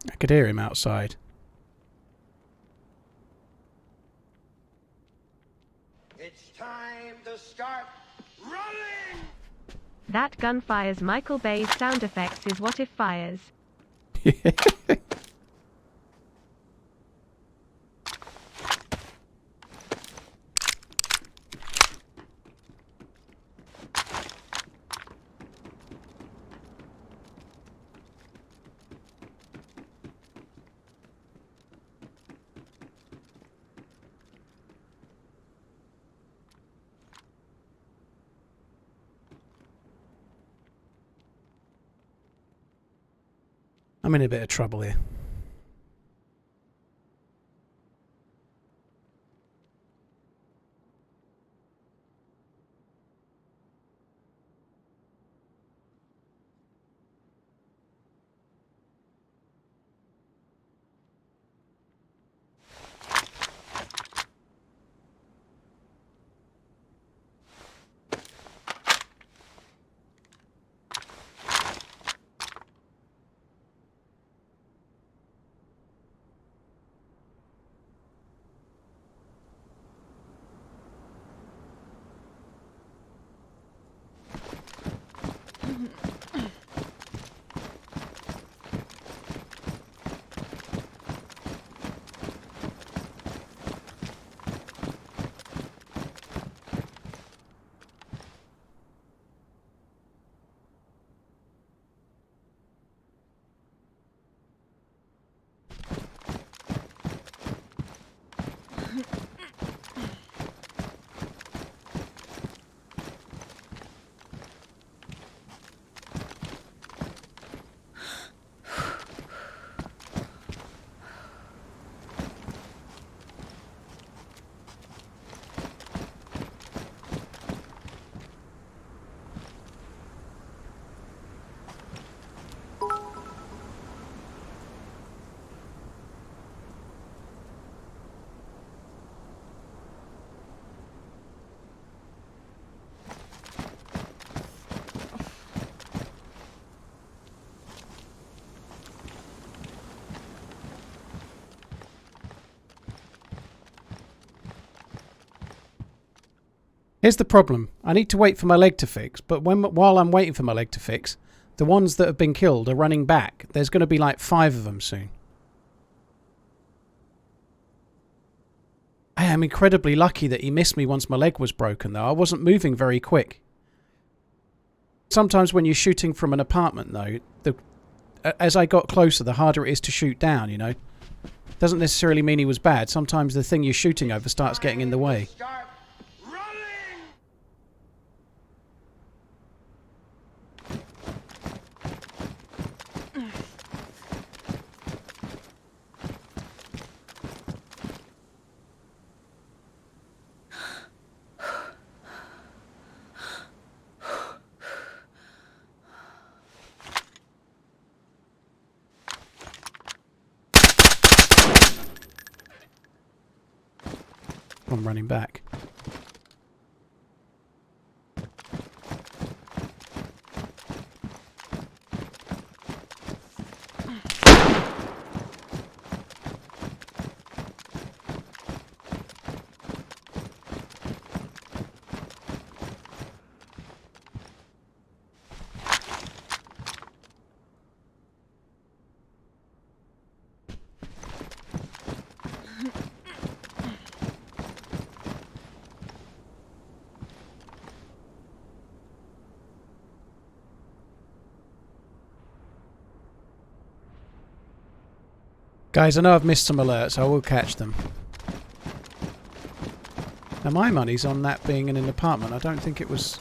I could hear him outside. It's time to start running! That gun fires Michael Bay's sound effects is what if fires. I'm in a bit of trouble here. Here's the problem. I need to wait for my leg to fix, but while I'm waiting for my leg to fix, the ones that have been killed are running back. There's going to be like 5 of them soon. I am incredibly lucky that he missed me once my leg was broken, though. I wasn't moving very quick. Sometimes when you're shooting from an apartment, though, as I got closer, the harder it is to shoot down, you know. Doesn't necessarily mean he was bad. Sometimes the thing you're shooting over starts getting in the way. Start running! gone running back. Guys, I know I've missed some alerts. I will catch them. Now my money's on that being in an apartment. I don't think it was...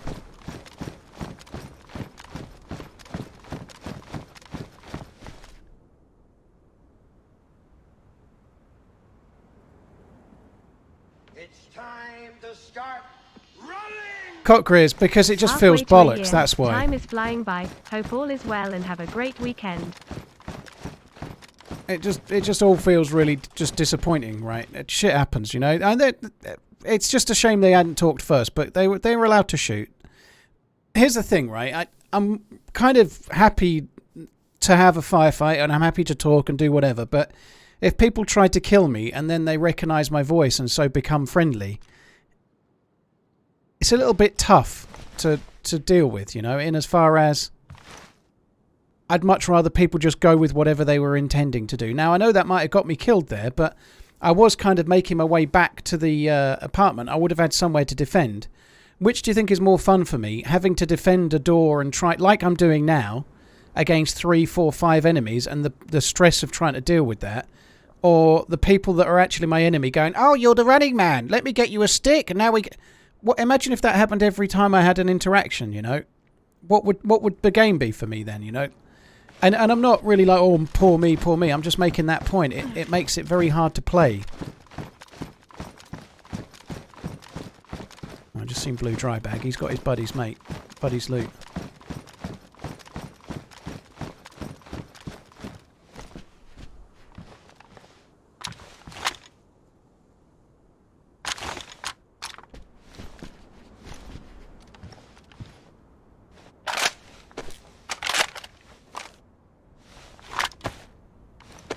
It's time to start running! Cockgreers, because it just Halfway feels to a bollocks, year. that's why. Time is flying by. Hope all is well and have a great weekend. It just all feels really just disappointing, right? Shit happens, you know. And it's just a shame they hadn't talked first, but they were allowed to shoot. Here's the thing, right? I'm kind of happy to have a firefight, and I'm happy to talk and do whatever. But if people try to kill me and then they recognise my voice and so become friendly, it's a little bit tough to deal with, you know. In as far as I'd much rather people just go with whatever they were intending to do. Now, I know that might have got me killed there, but I was kind of making my way back to the apartment. I would have had somewhere to defend. Which do you think is more fun for me? Having to defend a door and try, like I'm doing now, against 3, 4, 5 enemies and the stress of trying to deal with that? Or the people that are actually my enemy going, oh, you're the running man. Let me get you a stick. And now we... What, imagine if that happened every time I had an interaction, you know? What would the game be for me then, you know? And I'm not really like, oh, poor me, poor me. I'm just making that point. It makes it very hard to play. I just seen Blue Dry Bag. He's got his buddy's loot.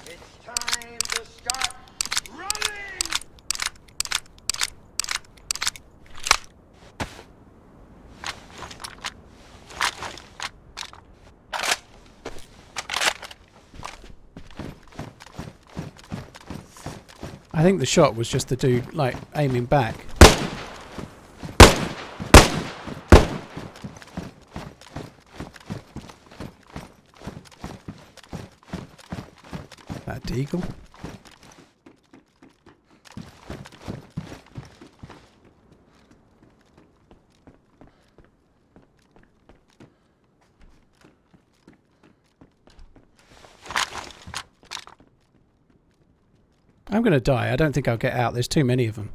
It's time to start running! I think the shot was just the dude, like, aiming back. That deagle. I'm going to die. I don't think I'll get out. There's too many of them.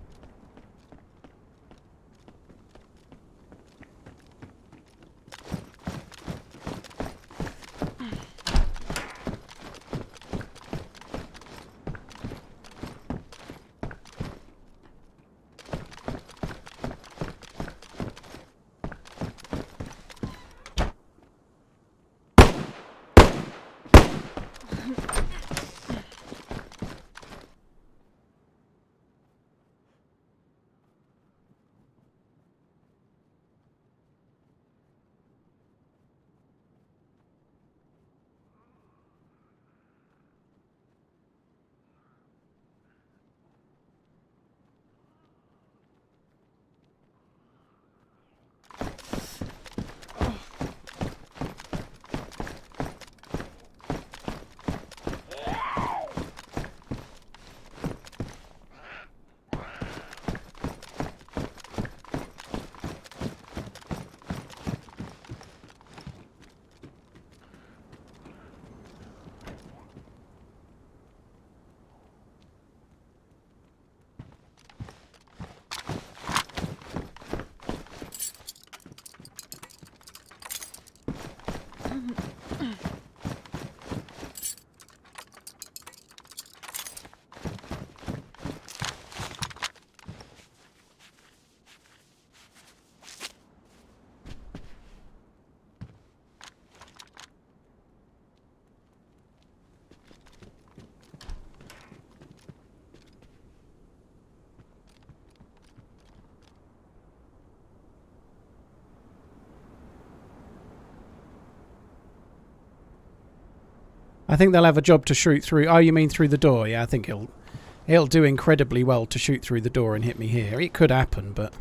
I think they'll have a job to shoot through. Oh, you mean through the door? Yeah, I think he'll do incredibly well to shoot through the door and hit me here. It could happen, but...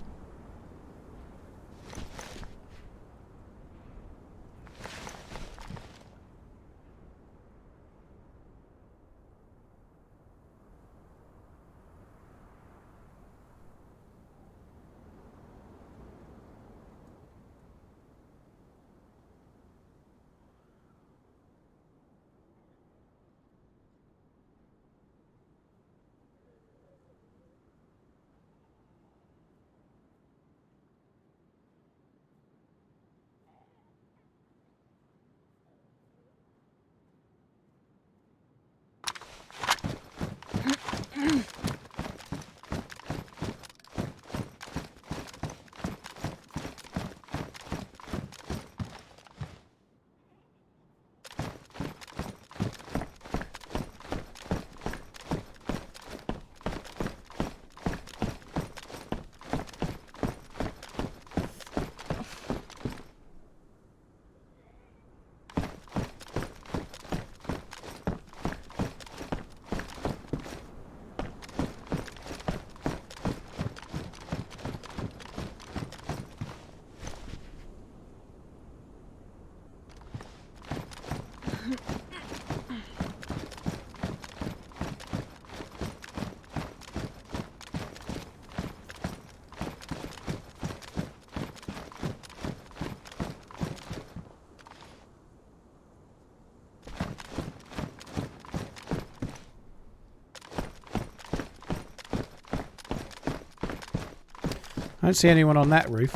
I don't see anyone on that roof.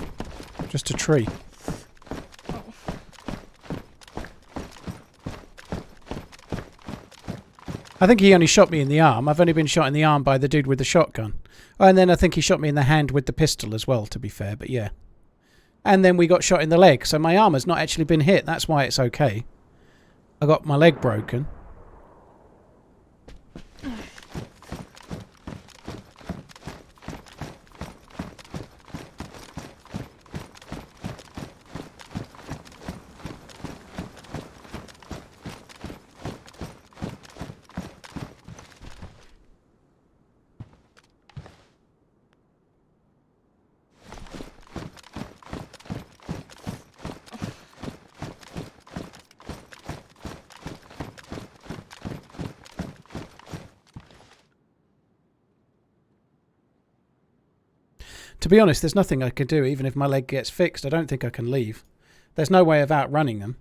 Just a tree. I think he only shot me in the arm. I've only been shot in the arm by the dude with the shotgun. Oh, and then I think he shot me in the hand with the pistol as well, to be fair, but yeah. And then we got shot in the leg, so my arm has not actually been hit. That's why it's okay. I got my leg broken. To be honest, there's nothing I can do. Even if my leg gets fixed, I don't think I can leave. There's no way of outrunning them.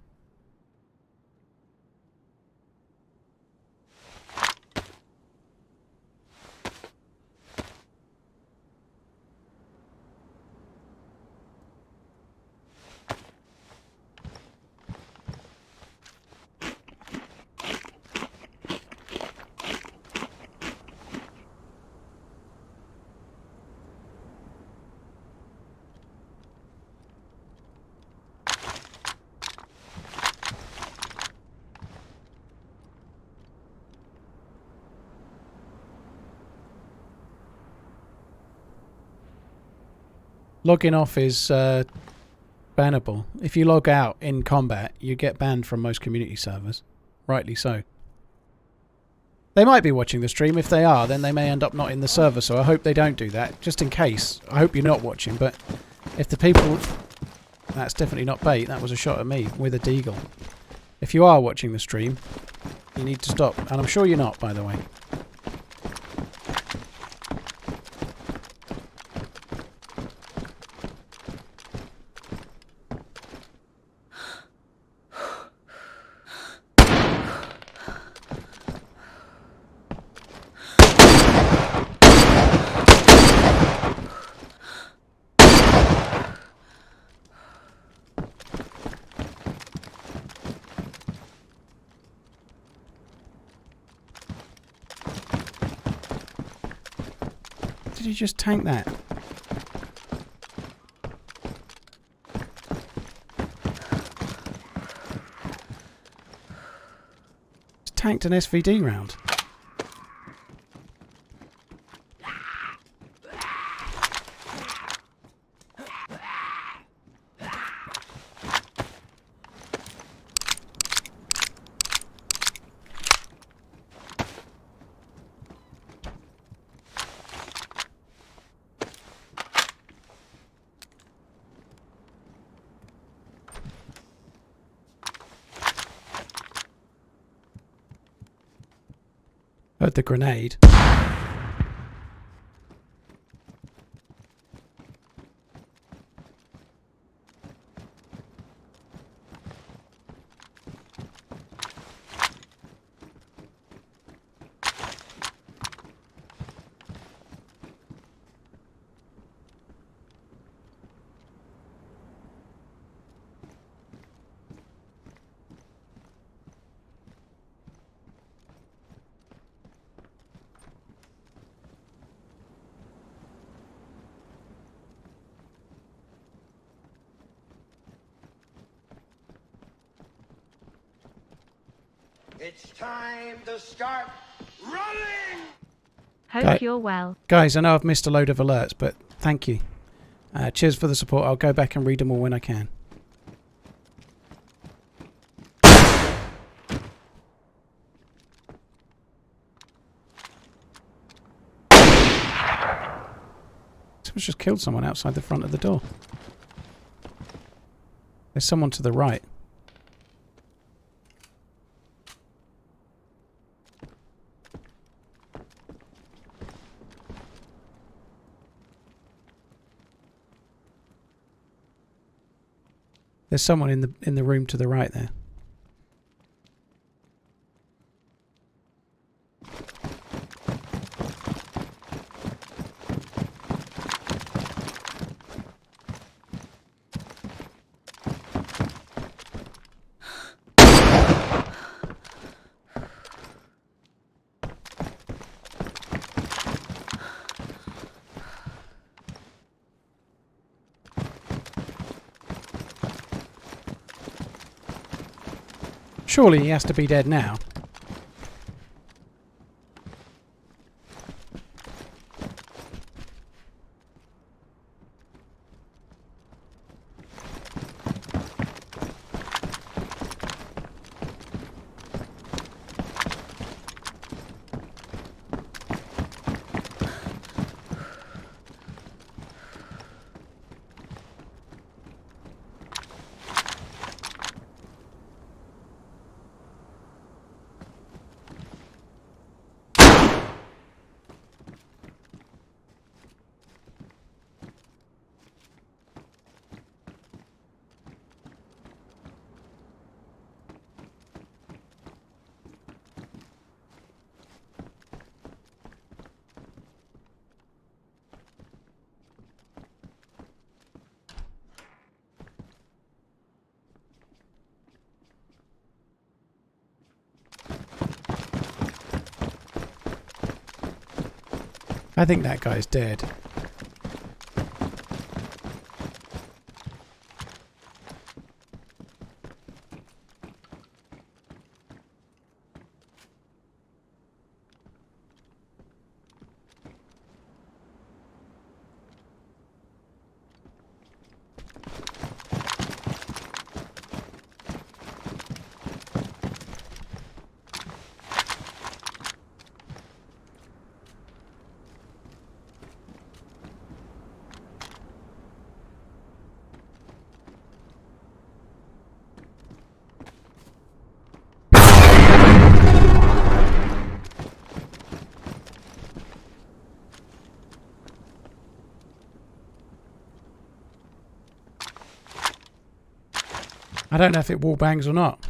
Logging off is bannable. If you log out in combat, you get banned from most community servers. Rightly so. They might be watching the stream. If they are, then they may end up not in the server, so I hope they don't do that. Just in case. I hope you're not watching, but if the people... That's definitely not bait. That was a shot at me with a deagle. If you are watching the stream, you need to stop. And I'm sure you're not, by the way. Did you just tank that? Just tanked an SVD round. of the grenade. It's time to start running! Hope Right. you're well. Guys, I know I've missed a load of alerts, but thank you. Cheers for the support. I'll go back and read them all when I can. Someone's just killed someone outside the front of the door. There's someone to the right. There's someone in the room to the right there. Surely he has to be dead now. I think that guy's dead. I don't know if it wall bangs or not.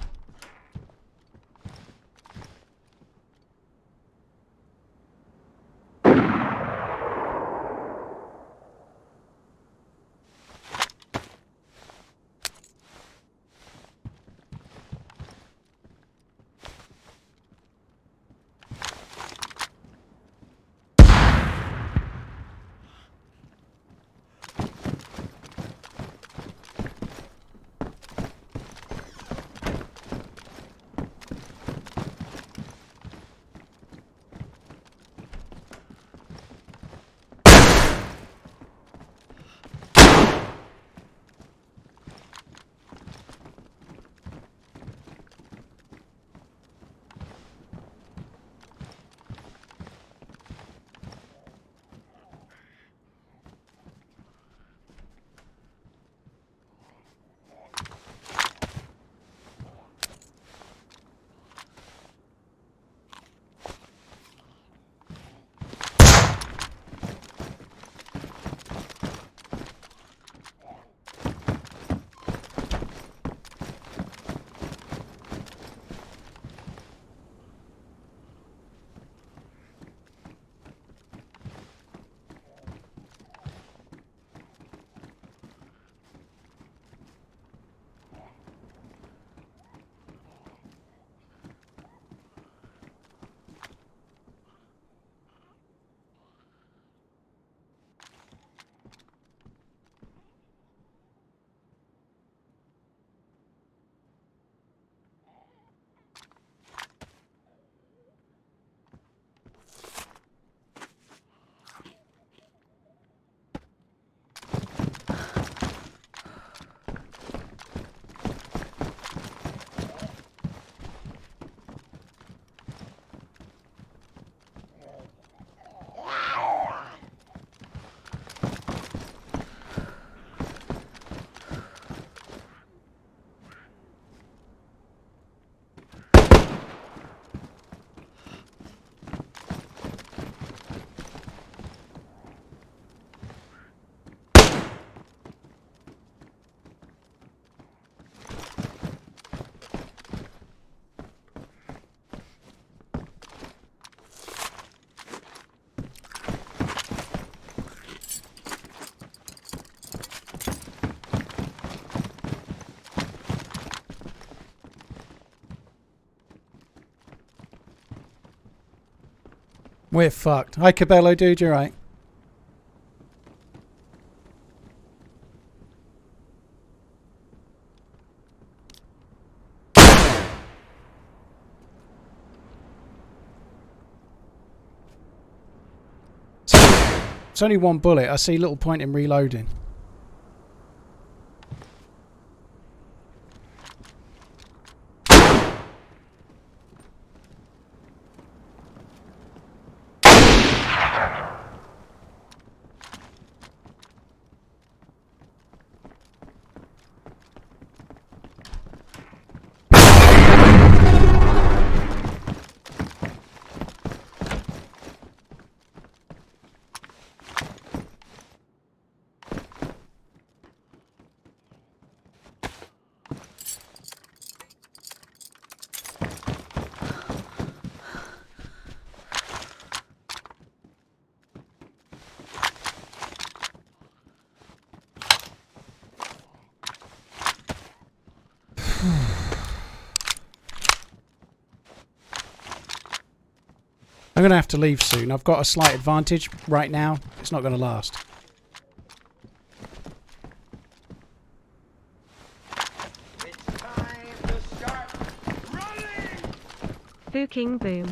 We're fucked. Hi, Cabello, dude. You're right. It's only one bullet. I see little point in reloading. I'm going to have to leave soon. I've got a slight advantage right now. It's not going to last. It's time to start running! Booking boom.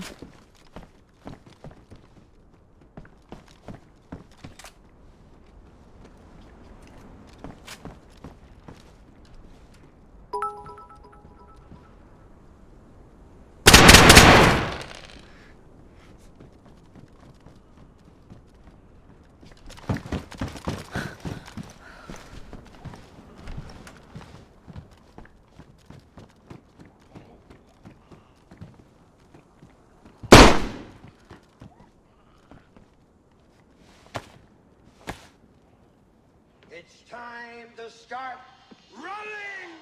It's time to start running!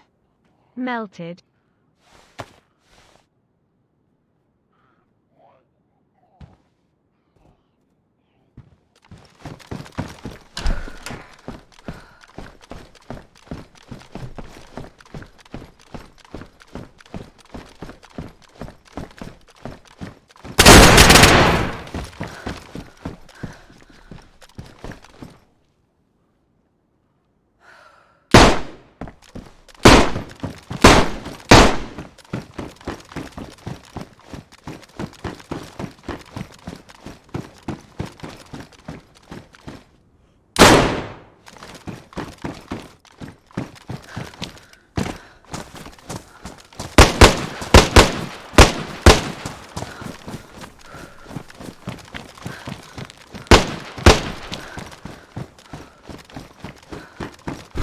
Melted.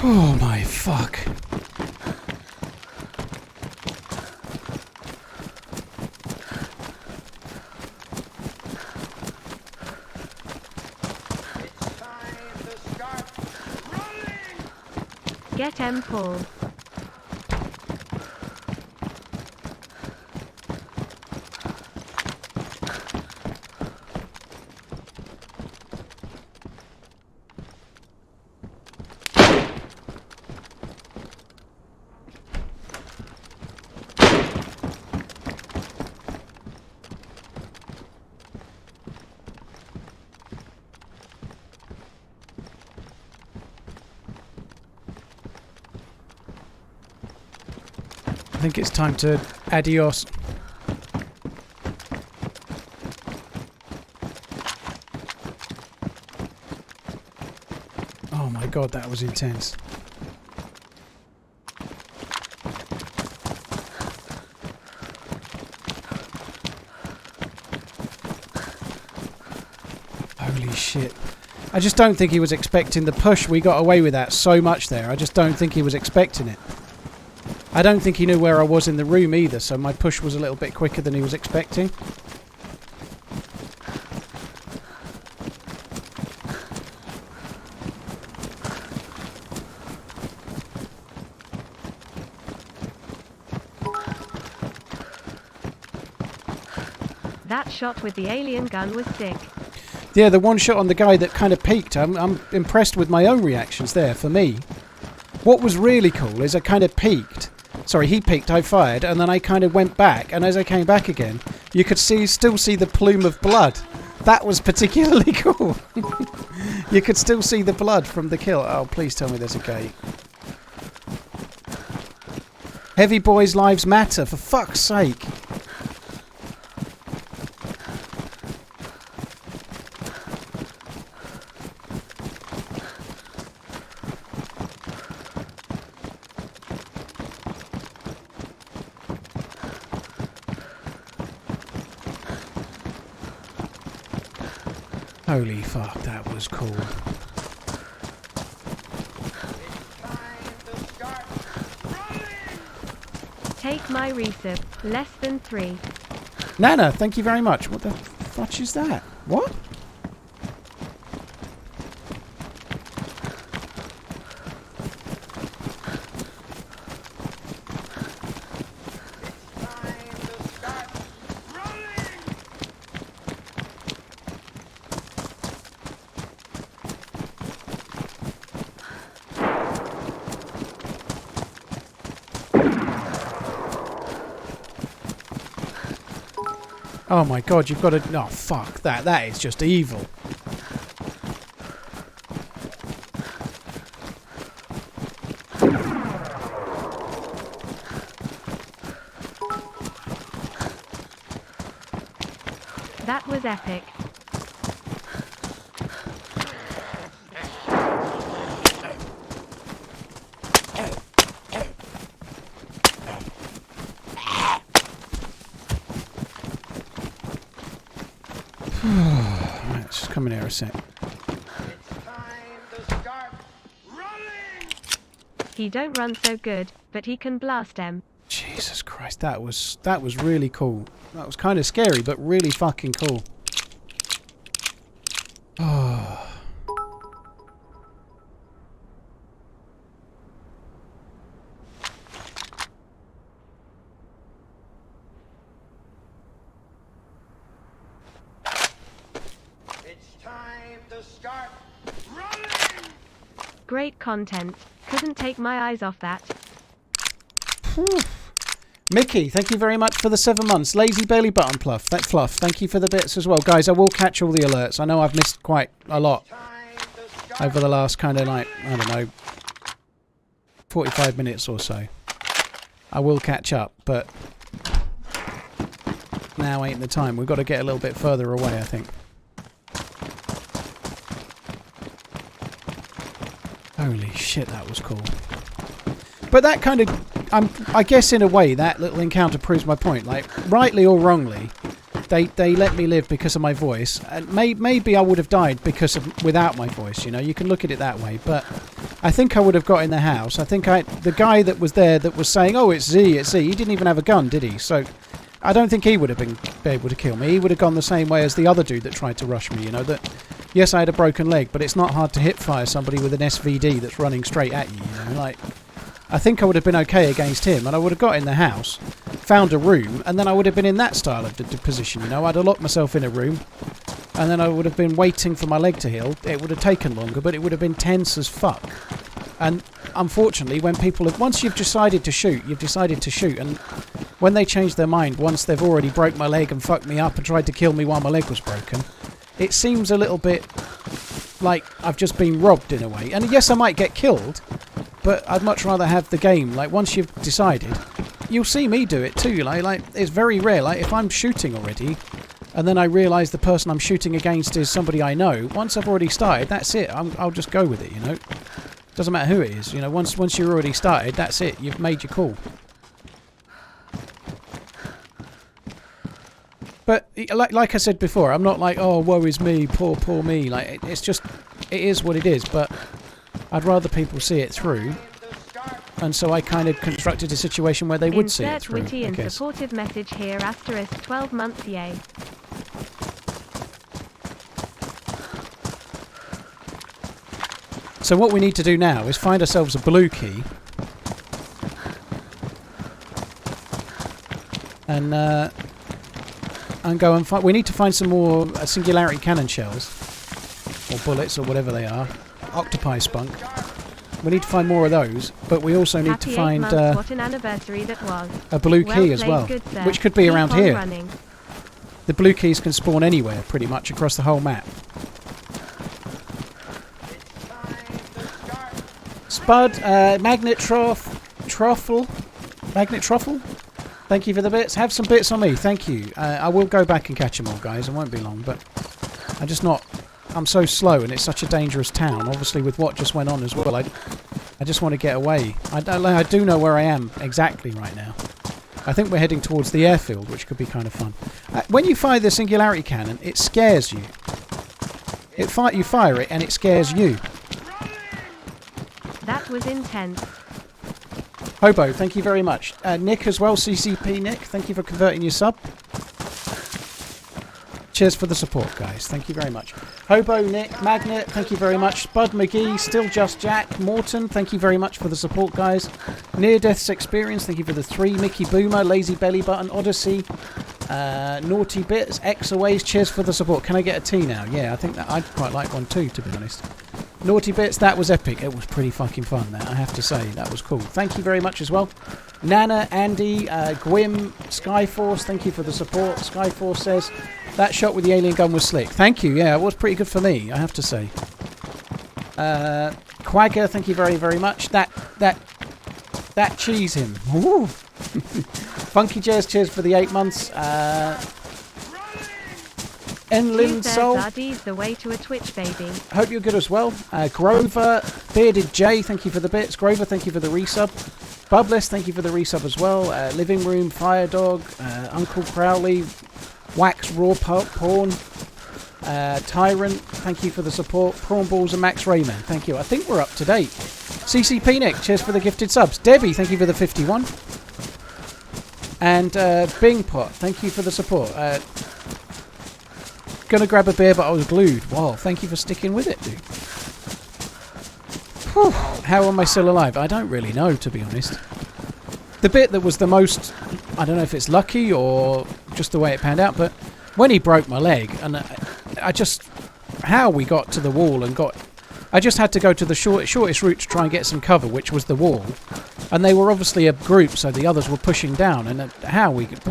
Oh my fuck. It's time to start running! Get M Paul. I think it's time to adios. Oh my god, that was intense. Holy shit. I just don't think he was expecting the push. We got away with that so much there. I just don't think he was expecting it. I don't think he knew where I was in the room either, so my push was a little bit quicker than he was expecting. That shot with the alien gun was sick. Yeah, the one shot on the guy that kind of peeked. I'm impressed with my own reactions there, for me. What was really cool is I kind of peeked. Sorry, he peeked, I fired, and then I kind of went back, and as I came back again, you could still see the plume of blood That was particularly cool. You could still see the blood from the kill. Oh, please tell me there's a gate. Heavy boys' lives matter, for fuck's sake. Holy fuck, that was cool. Take my resub. Less than 3. Nana, thank you very much. What the fuck is that? What? Oh my god, you've got to... Oh, fuck that. That is just evil. That was epic. Right, let's just come in here a sec. He don't run so good, but he can blast them. Jesus Christ, that was really cool. That was kind of scary, but really fucking cool. Oh. It's time to start running! Great content. Couldn't take my eyes off that. Mickey, thank you very much for the 7 months. Lazy belly button fluff. Thank you for the bits as well. Guys, I will catch all the alerts. I know I've missed quite a lot over the last kind of like, I don't know, 45 minutes or so. I will catch up, but now ain't the time. We've got to get a little bit further away, I think. Holy shit, that was cool. But that kind of, I guess in a way, that little encounter proves my point. Like, rightly or wrongly, they let me live because of my voice. And maybe I would have died because of without my voice, you know. You can look at it that way. But I think I would have got in the house. I think the guy that was there that was saying, oh, it's Z, he didn't even have a gun, did he? So I don't think he would have been able to kill me. He would have gone the same way as the other dude that tried to rush me, you know. That yes, I had a broken leg, but it's not hard to hip fire somebody with an SVD that's running straight at you, you know. Like, I think I would have been okay against him, and I would have got in the house, found a room, and then I would have been in that style of position, you know. I'd have locked myself in a room, and then I would have been waiting for my leg to heal. It would have taken longer, but it would have been tense as fuck. And unfortunately, when people have... Once you've decided to shoot, you've decided to shoot, and when they change their mind, once they've already broke my leg and fucked me up and tried to kill me while my leg was broken, it seems a little bit like I've just been robbed in a way. And yes, I might get killed, but I'd much rather have the game. Like, once you've decided, you'll see me do it too. Like it's very rare. Like, if I'm shooting already, and then I realise the person I'm shooting against is somebody I know, once I've already started, that's it. I'll just go with it, you know. Doesn't matter who it is, you know. Once you're already started, that's it. You've made your call. But like I said before, I'm not like, oh, woe is me, poor me. Like, it's just, it is what it is. But I'd rather people see it through, and so I kind of constructed a situation where they would see it through. Witty and supportive message here. Asterisk 12 months. Yay. So what we need to do now is find ourselves a blue key, and go and find... We need to find some more singularity cannon shells, or bullets, or whatever they are. Octopi spunk. We need to find more of those, but we also need to find what an anniversary that was. a blue key as well, which could be around here. The blue keys can spawn anywhere, pretty much, across the whole map. Spud, Magnet Truffle. Magnet Truffle? Thank you for the bits. Have some bits on me, thank you. I will go back and catch them all, guys. It won't be long, but I'm just not... I'm so slow, and it's such a dangerous town. Obviously, with what just went on as well, I just want to get away. I do know where I am exactly right now. I think we're heading towards the airfield, which could be kind of fun. When you fire the singularity cannon, it scares you. You fire it, and it scares you. That was intense. Hobo, thank you very much. Nick as well, CCP Nick, thank you for converting your sub. Cheers for the support, guys. Thank you very much. Hobo, Nick, Magnet, thank you very much. Bud McGee, Still Just Jack, Morton, thank you very much for the support, guys. Near Death's Experience, thank you for the 3. Mickey Boomer, Lazy Belly Button, Odyssey, Naughty Bits, X-Aways, cheers for the support. Can I get a T now? Yeah, I think that I'd quite like one too, to be honest. Naughty Bits, that was epic. It was pretty fucking fun, that, I have to say. That was cool. Thank you very much as well. Nana, Andy, Gwim, Skyforce, thank you for the support. Skyforce says, that shot with the alien gun was slick. Thank you, yeah, it was pretty good for me, I have to say. Quagger, thank you very, very much. That cheese him. Woo. Funky Jazz, cheers for the 8 months. Enlin Soul. Zardy's the way to a Twitch, baby. Hope you're good as well. Grover, Bearded J, thank you for the bits. Grover, thank you for the resub. Bubless, thank you for the resub as well. Living Room, Fire Dog, Uncle Crowley, Wax Raw Porn, Tyrant, thank you for the support. Prawn Balls and Max Rayman, thank you. I think we're up to date. CCP Nick, cheers for the gifted subs. Debbie, thank you for the 51. And Bing Pot, thank you for the support. Gonna grab a beer, but I was glued. Wow, thank you for sticking with it, dude. Whew. How am I still alive? I don't really know, to be honest. The bit that was the most, I don't know if it's lucky or just the way it panned out, but when he broke my leg, and I just, how we got to the wall and I just had to go to the shortest route to try and get some cover, which was the wall. And they were obviously a group, so the others were pushing down, and how we could...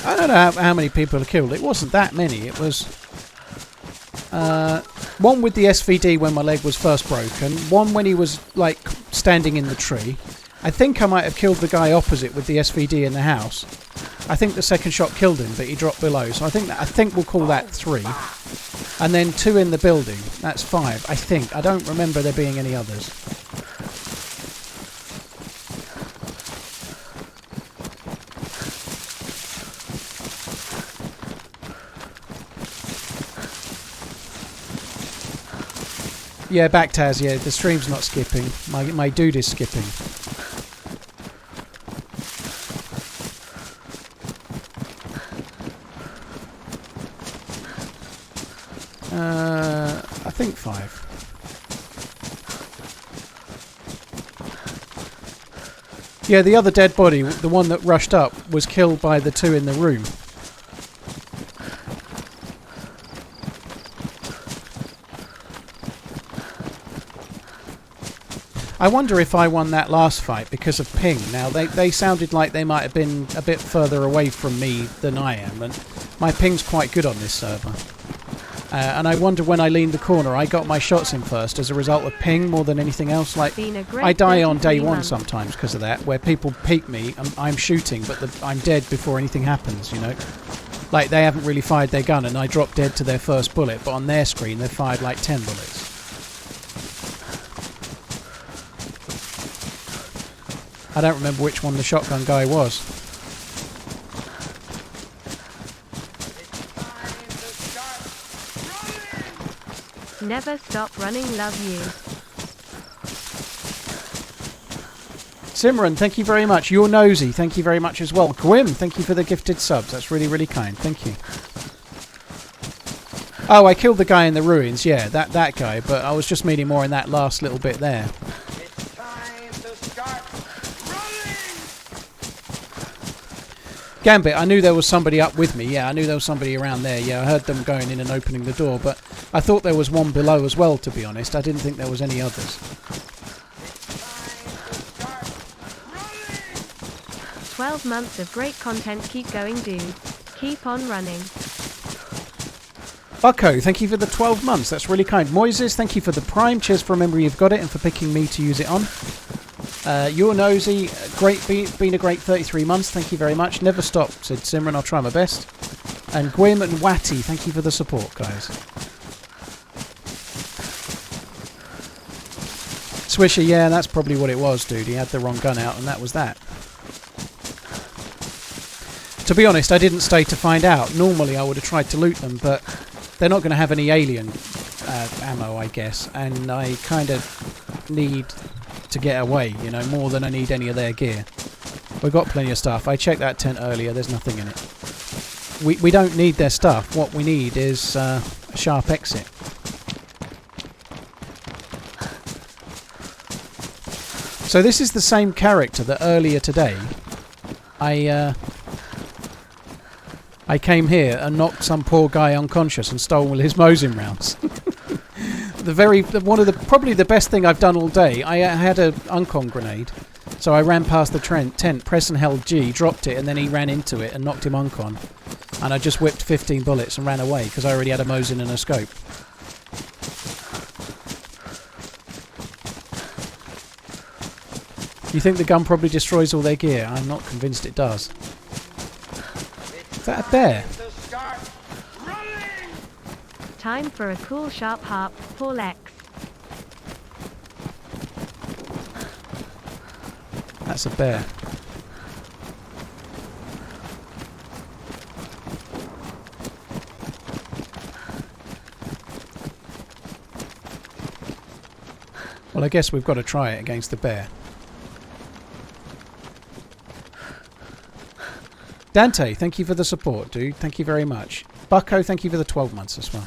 I don't know how many people are killed. It wasn't that many. It was one with the SVD when my leg was first broken. One when he was like standing in the tree. I think I might have killed the guy opposite with the SVD in the house. I think the second shot killed him, but he dropped below. So I think we'll call that 3. And then 2 in the building. That's 5. I think. I don't remember there being any others. Yeah, back Taz, yeah, the stream's not skipping. My dude is skipping. I think 5. Yeah, the other dead body, the one that rushed up, was killed by the 2 in the room. I wonder if I won that last fight because of ping. Now, they sounded like they might have been a bit further away from me than I am, and my ping's quite good on this server. And I wonder when I leaned the corner, I got my shots in first as a result of ping more than anything else. Like, I die on day 1 sometimes because of that, where people peek me and I'm shooting, but I'm dead before anything happens, you know? Like, they haven't really fired their gun and I drop dead to their first bullet, but on their screen they've fired like 10 bullets. I don't remember which one the shotgun guy was. Never stop running, love you. Simran, thank you very much. You're nosy, thank you very much as well. Gwim, thank you for the gifted subs. That's really, really kind. Thank you. Oh, I killed the guy in the ruins. Yeah, that guy. But I was just meaning more in that last little bit there. Gambit, I knew there was somebody up with me. Yeah, I knew there was somebody around there. Yeah, I heard them going in and opening the door, but I thought there was one below as well, to be honest. I didn't think there was any others. 12 months of great content. Keep going, dude. Keep on running. Bucko, thank you for the 12 months. That's really kind. Moises, thank you for the Prime. Cheers for remembering you've got it and for picking me to use it on. You're nosy. Been a great 33 months. Thank you very much. Never stop, said Simran. I'll try my best. And Gwym and Watty, thank you for the support, guys. Swisher, yeah, that's probably what it was, dude. He had the wrong gun out, and that was that. To be honest, I didn't stay to find out. Normally, I would have tried to loot them, but they're not going to have any alien ammo, I guess. And I kind of need to get away, you know, more than I need any of their gear. We've got plenty of stuff. I checked that tent earlier. There's nothing in it. We don't need their stuff. What we need is a sharp exit. So this is the same character that earlier today I came here and knocked some poor guy unconscious and stole all his Mosin rounds. Probably the best thing I've done all day. I had a uncon grenade, so I ran past the tent, pressed and held G, dropped it, and then he ran into it and knocked him uncon. And I just whipped 15 bullets and ran away because I already had a Mosin and a scope. You think the gun probably destroys all their gear? I'm not convinced it does. Is that a bear? Time for a cool sharp harp, Paul X. That's a bear. Well, I guess we've got to try it against the bear. Dante, thank you for the support, dude. Thank you very much. Bucko, thank you for the 12 months as well.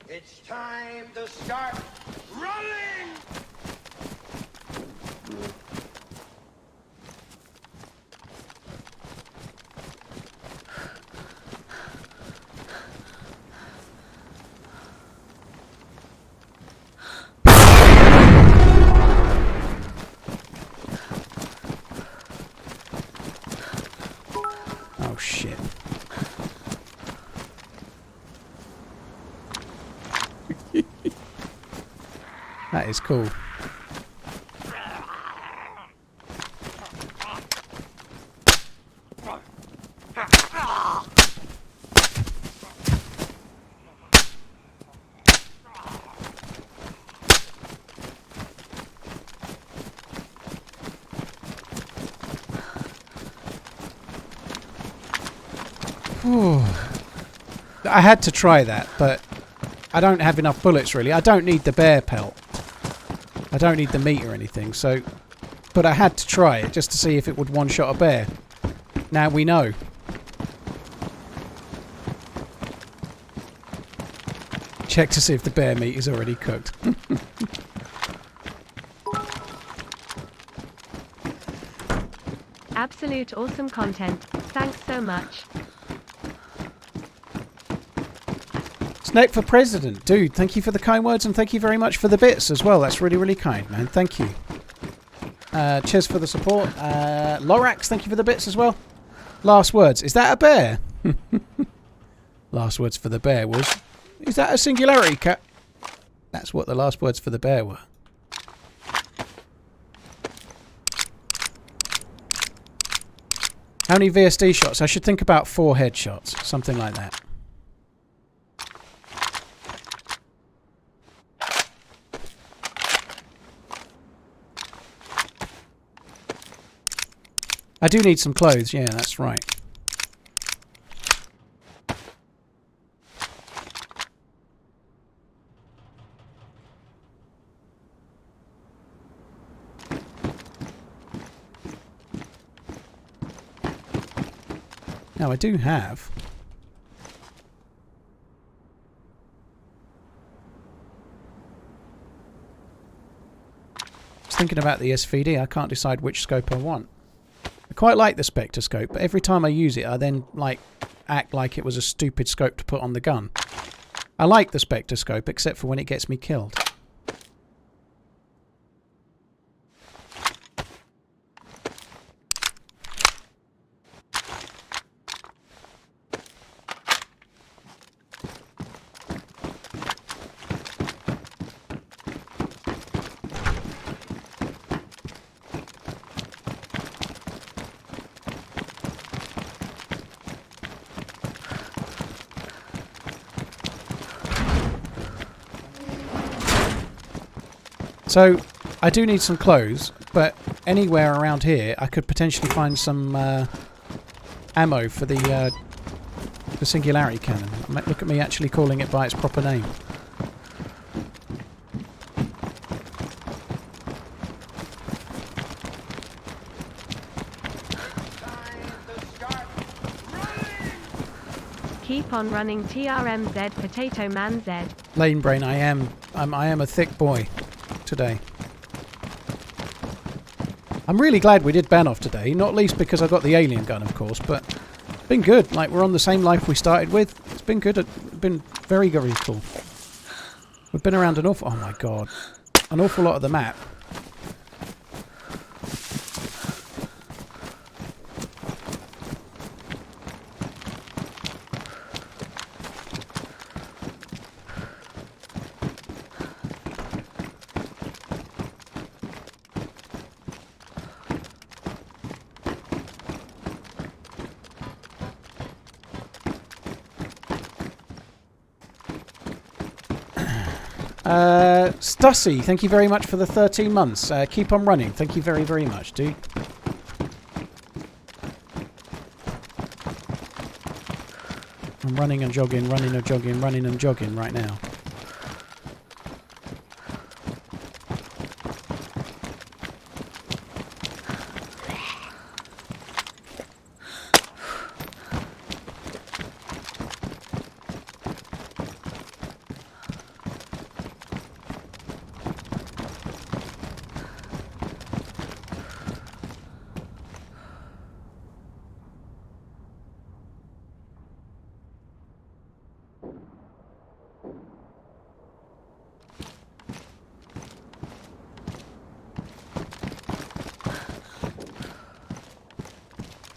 It's time to start running! Oh, shit. That is cool. I had to try that, but I don't have enough bullets really. I don't need the bear pelt. I don't need the meat or anything, so... But I had to try it just to see if it would one-shot a bear. Now we know. Check to see if the bear meat is already cooked. Absolute awesome content. Thanks so much. Snake for President. Dude, thank you for the kind words and thank you very much for the bits as well. That's really, really kind, man. Thank you. Cheers for the support. Lorax, thank you for the bits as well. Last words. Is that a bear? Last words for the bear was... Is that a singularity cat? That's what the last words for the bear were. How many VSD shots? I should think about 4 headshots. Something like that. I do need some clothes, yeah, that's right. Now I do have... I was thinking about the SVD, I can't decide which scope I want. I quite like the Spectre scope, but every time I use it I then act like it was a stupid scope to put on the gun. I like the Spectre scope except for when it gets me killed. So, I do need some clothes, but anywhere around here I could potentially find some ammo for the singularity cannon. Look at me actually calling it by its proper name. Keep on running TRMZ Potato Man Z. Lane Brain, I am a thick boy today. I'm really glad we did Banov today, not least because I got the alien gun, of course, but it's been good. Like, we're on the same life we started with. It's been good. It's been very, very cool. We've been around an awful... Oh my god. An awful lot of the map. Stussy, thank you very much for the 13 months. Keep on running. Thank you very, very much, dude. I'm running and jogging, running and jogging, running and jogging right now.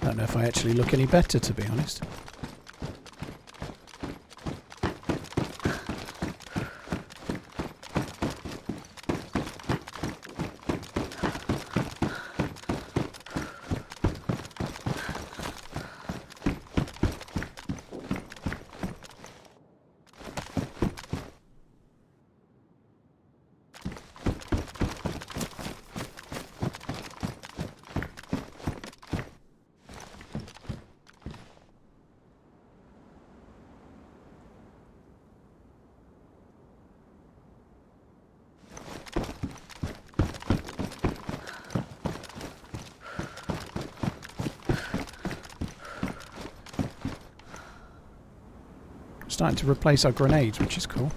I don't know if I actually look any better, to be honest. Starting to replace our grenades, which is cool.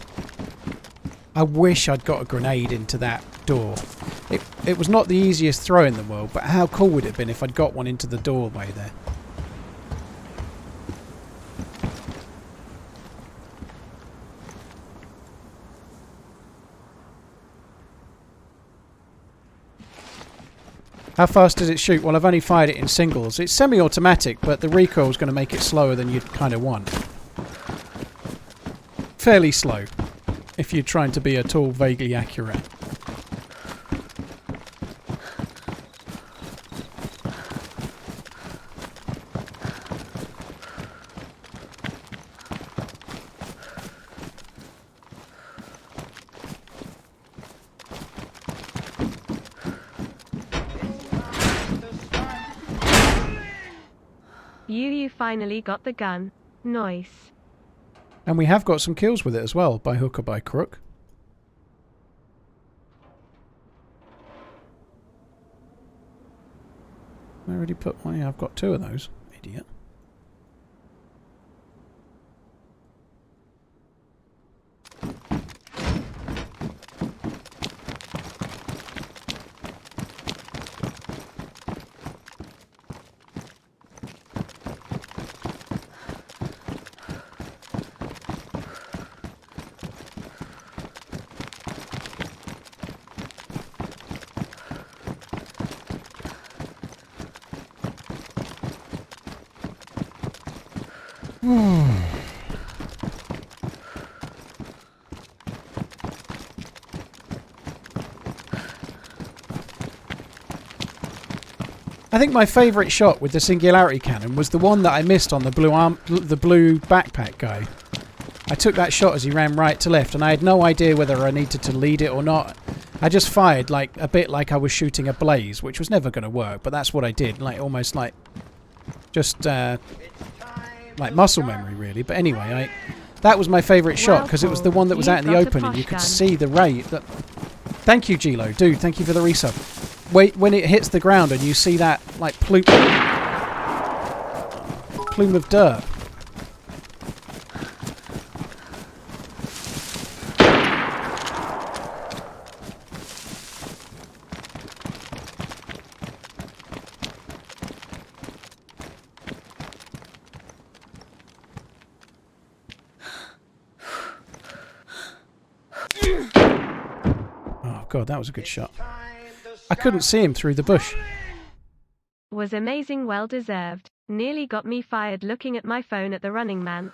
I wish I'd got a grenade into that door. It was not the easiest throw in the world, but how cool would it have been if I'd got one into the doorway there? How fast does it shoot? Well, I've only fired it in singles. It's semi-automatic, but the recoil is going to make it slower than you'd kind of want. Fairly slow, if you're trying to be at all vaguely accurate. You finally got the gun. Nice. And we have got some kills with it as well, by hook or by crook. I already put one. Yeah, I've got two of those. Idiot. I think my favourite shot with the singularity cannon was the one that I missed on the blue backpack guy. I took that shot as he ran right to left, and I had no idea whether I needed to lead it or not. I just fired like a bit like I was shooting a blaze, which was never going to work, but that's what I did. Like almost like just like muscle memory, really. But anyway, that was my favourite shot because it was the one that was out in the open and you could see the ray. Thank you, Gilo, dude. Thank you for the resub. Wait, when it hits the ground and you see that like plume of dirt. Oh god, that was a good shot. I couldn't see him through the bush. Was amazing, well deserved. Nearly got me fired looking at my phone at the running man's.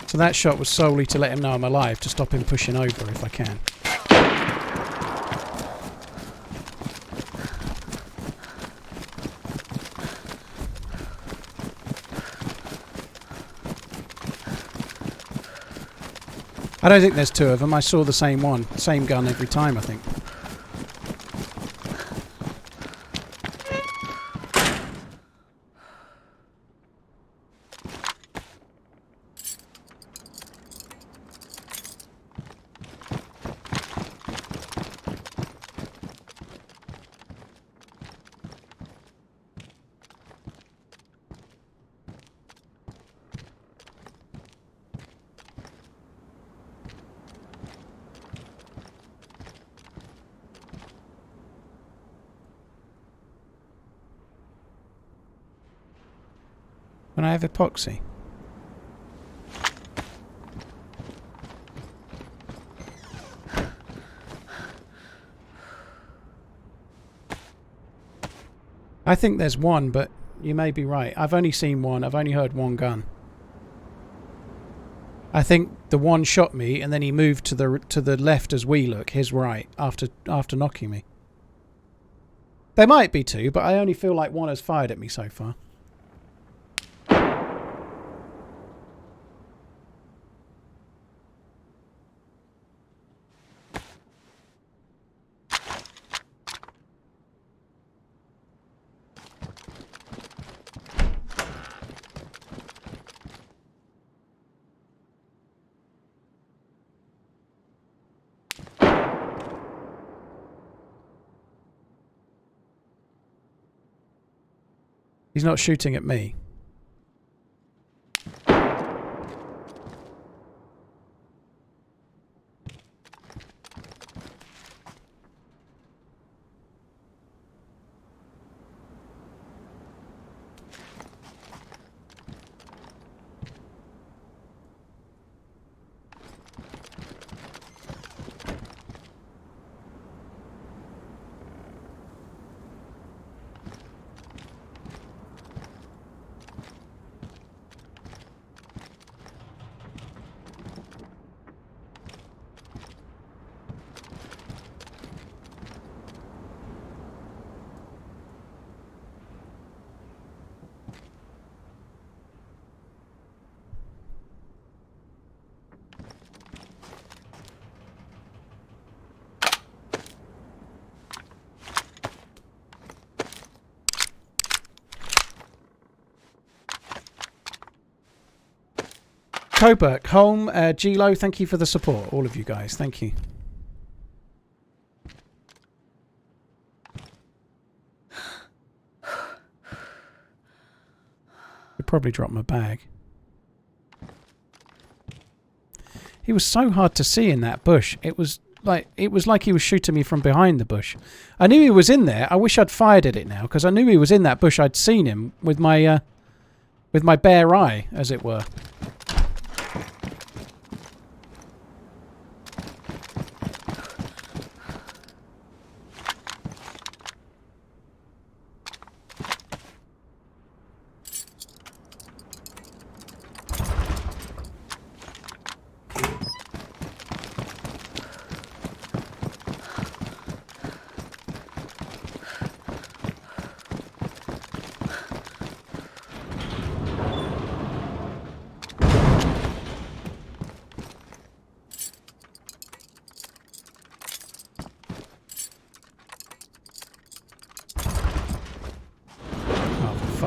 So that shot was solely to let him know I'm alive, to stop him pushing over if I can. I don't think there's two of them. I saw the same one. Same gun every time, I think. When I have epoxy. I think there's one, but you may be right. I've only seen one. I've only heard one gun. I think the one shot me, and then he moved to the left as we look, his right, after knocking me. There might be two, but I only feel like one has fired at me so far. He's not shooting at me. Coburg, Holm, Gilo, thank you for the support. All of you guys, thank you. Could probably drop my bag. He was so hard to see in that bush. It was like he was shooting me from behind the bush. I knew he was in there. I wish I'd fired at it now because I knew he was in that bush. I'd seen him with my bare eye, as it were.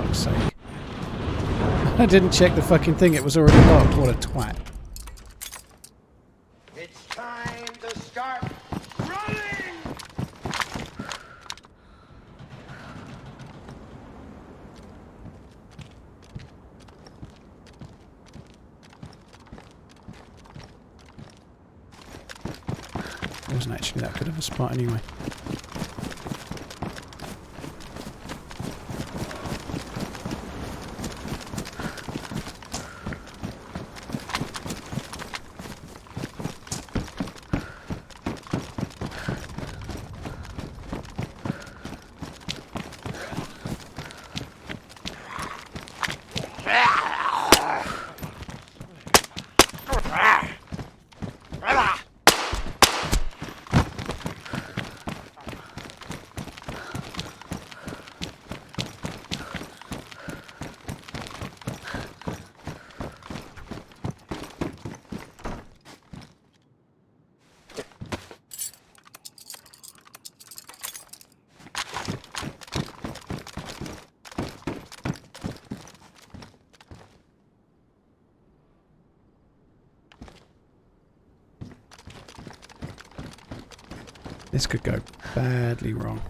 fuck's sake. I didn't check the fucking thing, it was already locked. What a twat. It's time to start running! It wasn't actually that good of a spot anyway. This could go badly wrong.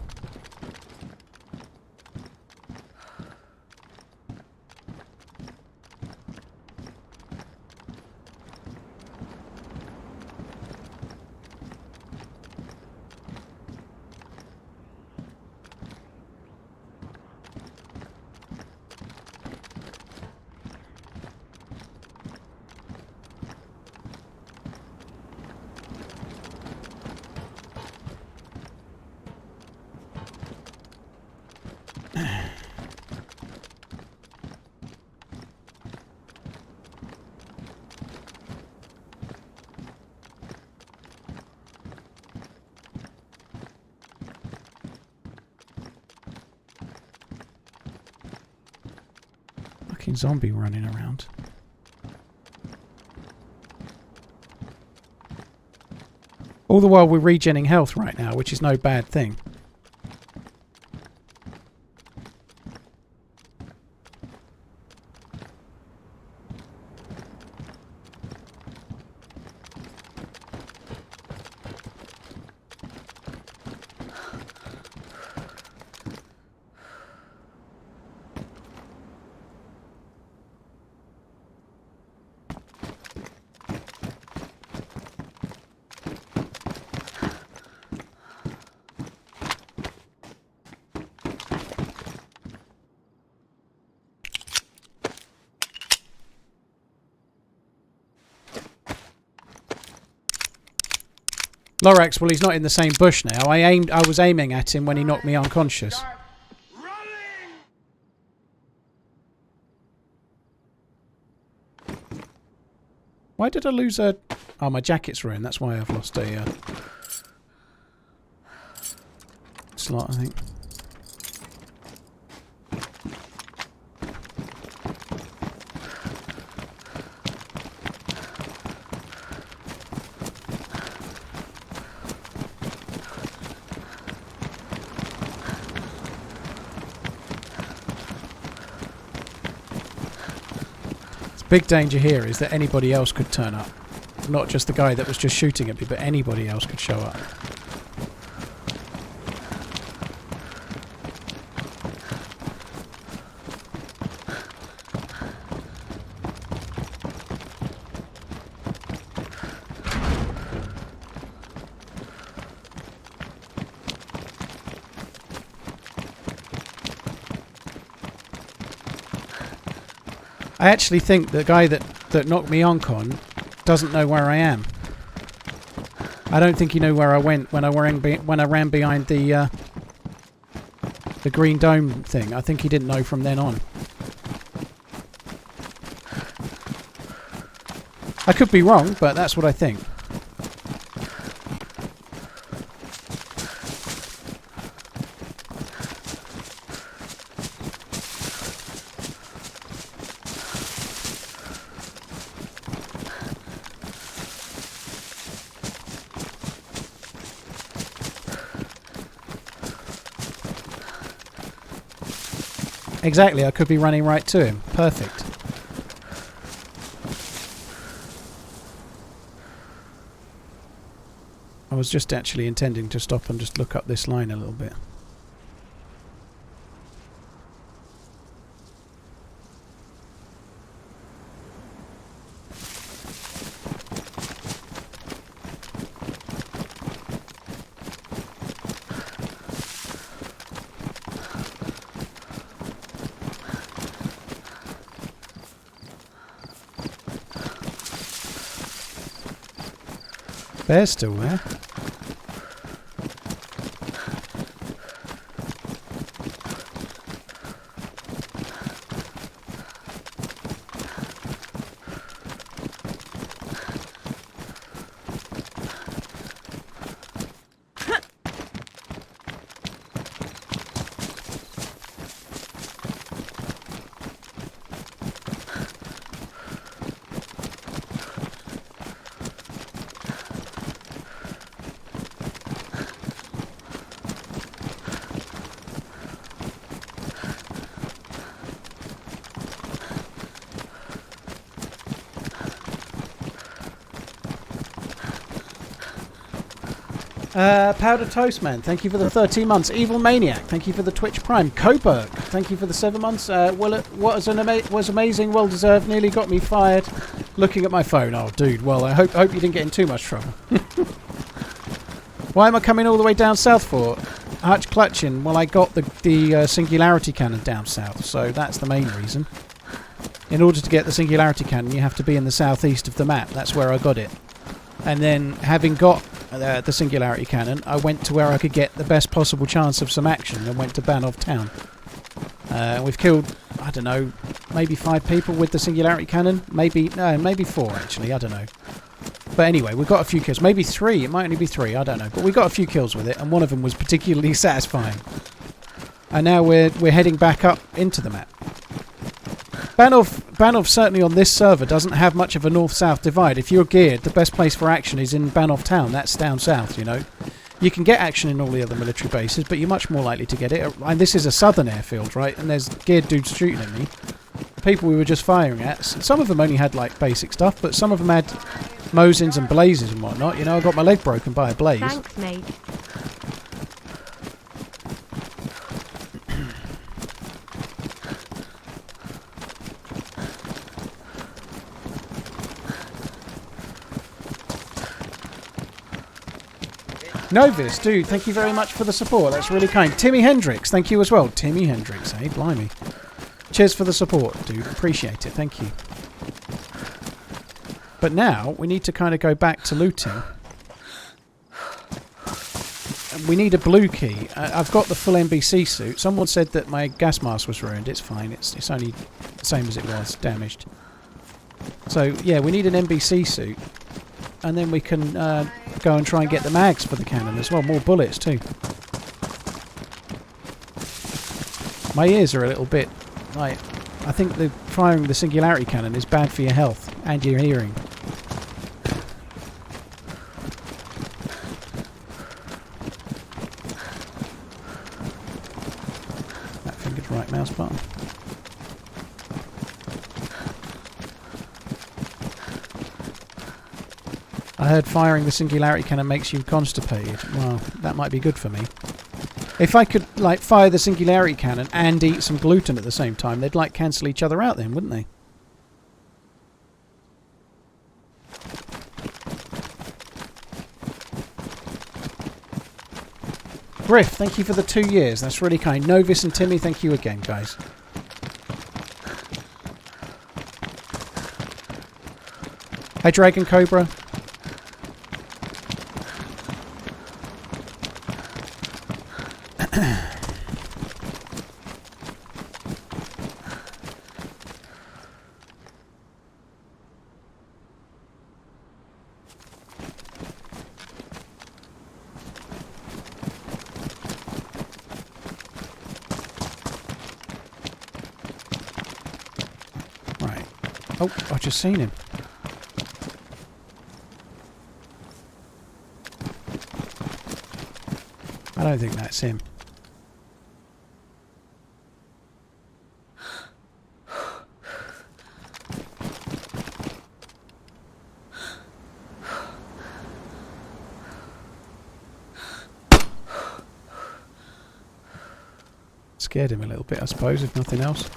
Fucking zombie running around. All the while we're regenning health right now, which is no bad thing. Lorax, well, he's not in the same bush now. I was aiming at him when he knocked me unconscious. Start running! Why did I lose a... Oh, my jacket's ruined. That's why I've lost a slot, I think. Big danger here is that anybody else could turn up. Not just the guy that was just shooting at me, but anybody else could show up. I actually think the guy that knocked me on doesn't know where I am. I don't think he knew where I went when I ran behind the green dome thing. I think he didn't know from then on. I could be wrong, but that's what I think. Exactly, I could be running right to him. Perfect. I was just actually intending to stop and just look up this line a little bit. Bear's still there. Powder Toast Man, thank you for the 13 months. Evil Maniac, thank you for the Twitch Prime. Coburg, thank you for the 7 months. Was amazing, well deserved. Nearly got me fired. Looking at my phone. Oh, dude. Well, I hope you didn't get in too much trouble. Why am I coming all the way down south for? Hutch clutching. Well, I got the singularity cannon down south, so that's the main reason. In order to get the singularity cannon, you have to be in the southeast of the map. That's where I got it. And then, having got the singularity cannon, I went to where I could get the best possible chance of some action and went to Banov town. We've killed, I don't know, maybe 5 people with the singularity cannon. Maybe 4 actually, I don't know. But anyway, we got a few kills. Maybe 3, it might only be 3, I don't know. But we got a few kills with it, and one of them was particularly satisfying. And now we're heading back up into the map. Banov certainly on this server doesn't have much of a north-south divide. If you're geared, the best place for action is in Banov town. That's down south, you know. You can get action in all the other military bases, but you're much more likely to get it. And this is a southern airfield, right? And there's geared dudes shooting at me. The people we were just firing at, some of them only had like basic stuff, but some of them had Mosins and blazes and whatnot. You know, I got my leg broken by a blaze. Thanks, mate. Novice, dude, thank you very much for the support. That's really kind. Timmy Hendricks, thank you as well. Timmy Hendricks, eh? Blimey. Cheers for the support, dude. Appreciate it. Thank you. But now, we need to kind of go back to looting. We need a blue key. I've got the full NBC suit. Someone said that my gas mask was ruined. It's fine. It's only the same as it was, damaged. So, yeah, we need an NBC suit. And then we can go and try and get the mags for the cannon as well. More bullets too. My ears are a little bit like... I think the firing the singularity cannon is bad for your health and your hearing. That fingered right mouse button. I heard firing the singularity cannon makes you constipated. Well, that might be good for me. If I could, like, fire the singularity cannon and eat some gluten at the same time, they'd, like, cancel each other out then, wouldn't they? Griff, thank you for the 2 years. That's really kind. Novice and Timmy, thank you again, guys. Hey, Dragon Cobra. Right. Oh, I've just seen him. I don't think that's him. Scared him a little bit, I suppose, if nothing else.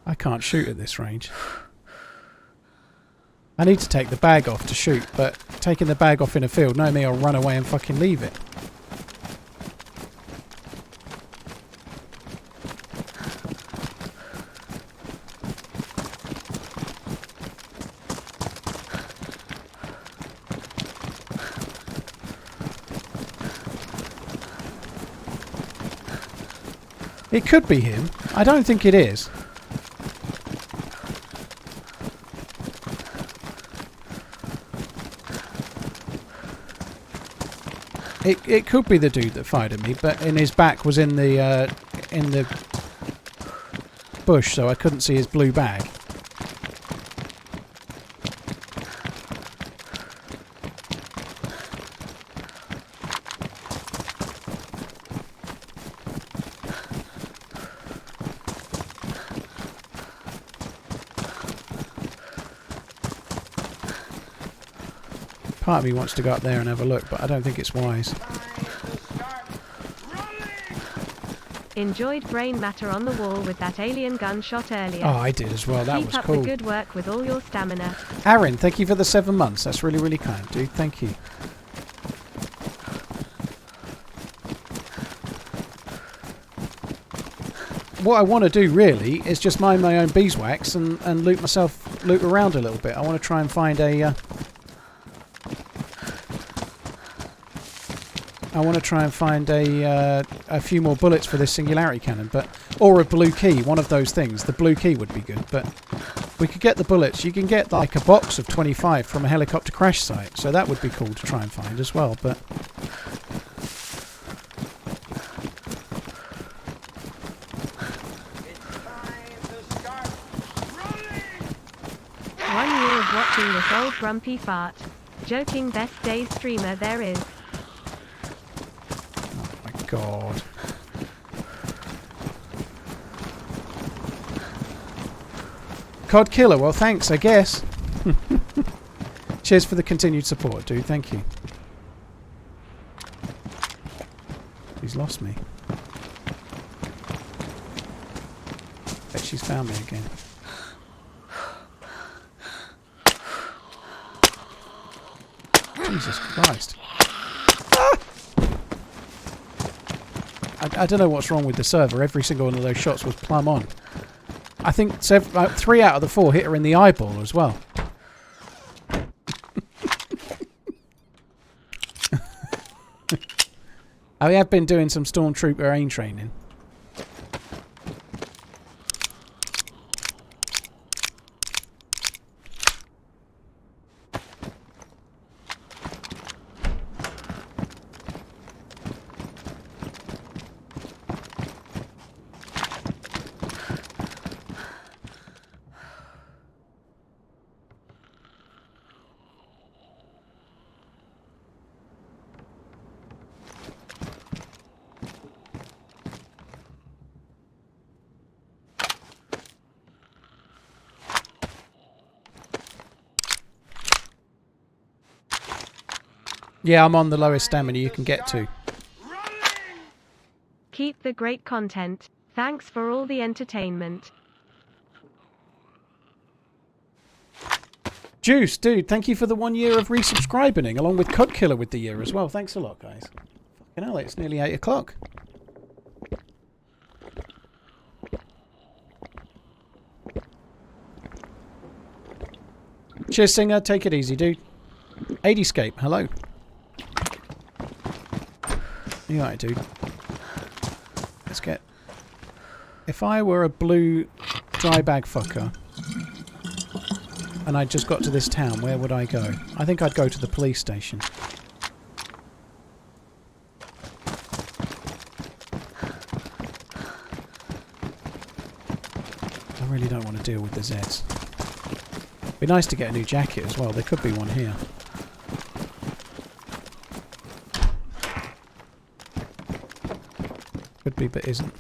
I can't shoot at this range. I need to take the bag off to shoot, but taking the bag off in a field, knowing me, I'll run away and fucking leave it. It could be him. I don't think it is. It could be the dude that fired at me, but in his back was in the bush, so I couldn't see his blue bag. Part of me wants to go up there and have a look, but I don't think it's wise. Enjoyed brain matter on the wall with that alien gun shot earlier. Oh, I did as well. That was cool. Keep up the good work with all your stamina. Aaron, thank you for the 7 months. That's really, really kind, dude. Thank you. What I want to do, really, is just mine my own beeswax and loot around a little bit. I want to try and find a... a few more bullets for this singularity cannon, or a blue key, one of those things. The blue key would be good, but we could get the bullets. You can get like a box of 25 from a helicopter crash site, so that would be cool to try and find as well, but... One year of watching this old grumpy fart. Joking, best DayZ streamer there is. God. COD Killer, well thanks, I guess. Cheers for the continued support, dude, thank you. He's lost me. Bet she's found me again. Jesus Christ. I don't know what's wrong with the server. Every single one of those shots was plumb on. I think 3 out of the 4 hit her in the eyeball as well. I have been doing some Stormtrooper aim training. Yeah, I'm on the lowest stamina you can get to. Keep the great content. Thanks for all the entertainment. Juice, dude, thank you for the 1 year of resubscribing, along with COD Killer with the year as well. Thanks a lot, guys. Fucking hell, it's nearly 8 o'clock. Cheers, Singer. Take it easy, dude. Adescape, hello. You alright, dude? Let's get... If I were a blue dry bag fucker and I just got to this town, where would I go? I think I'd go to the police station. I really don't want to deal with the Zeds. Be nice to get a new jacket as well. There could be one here. Could be, but isn't.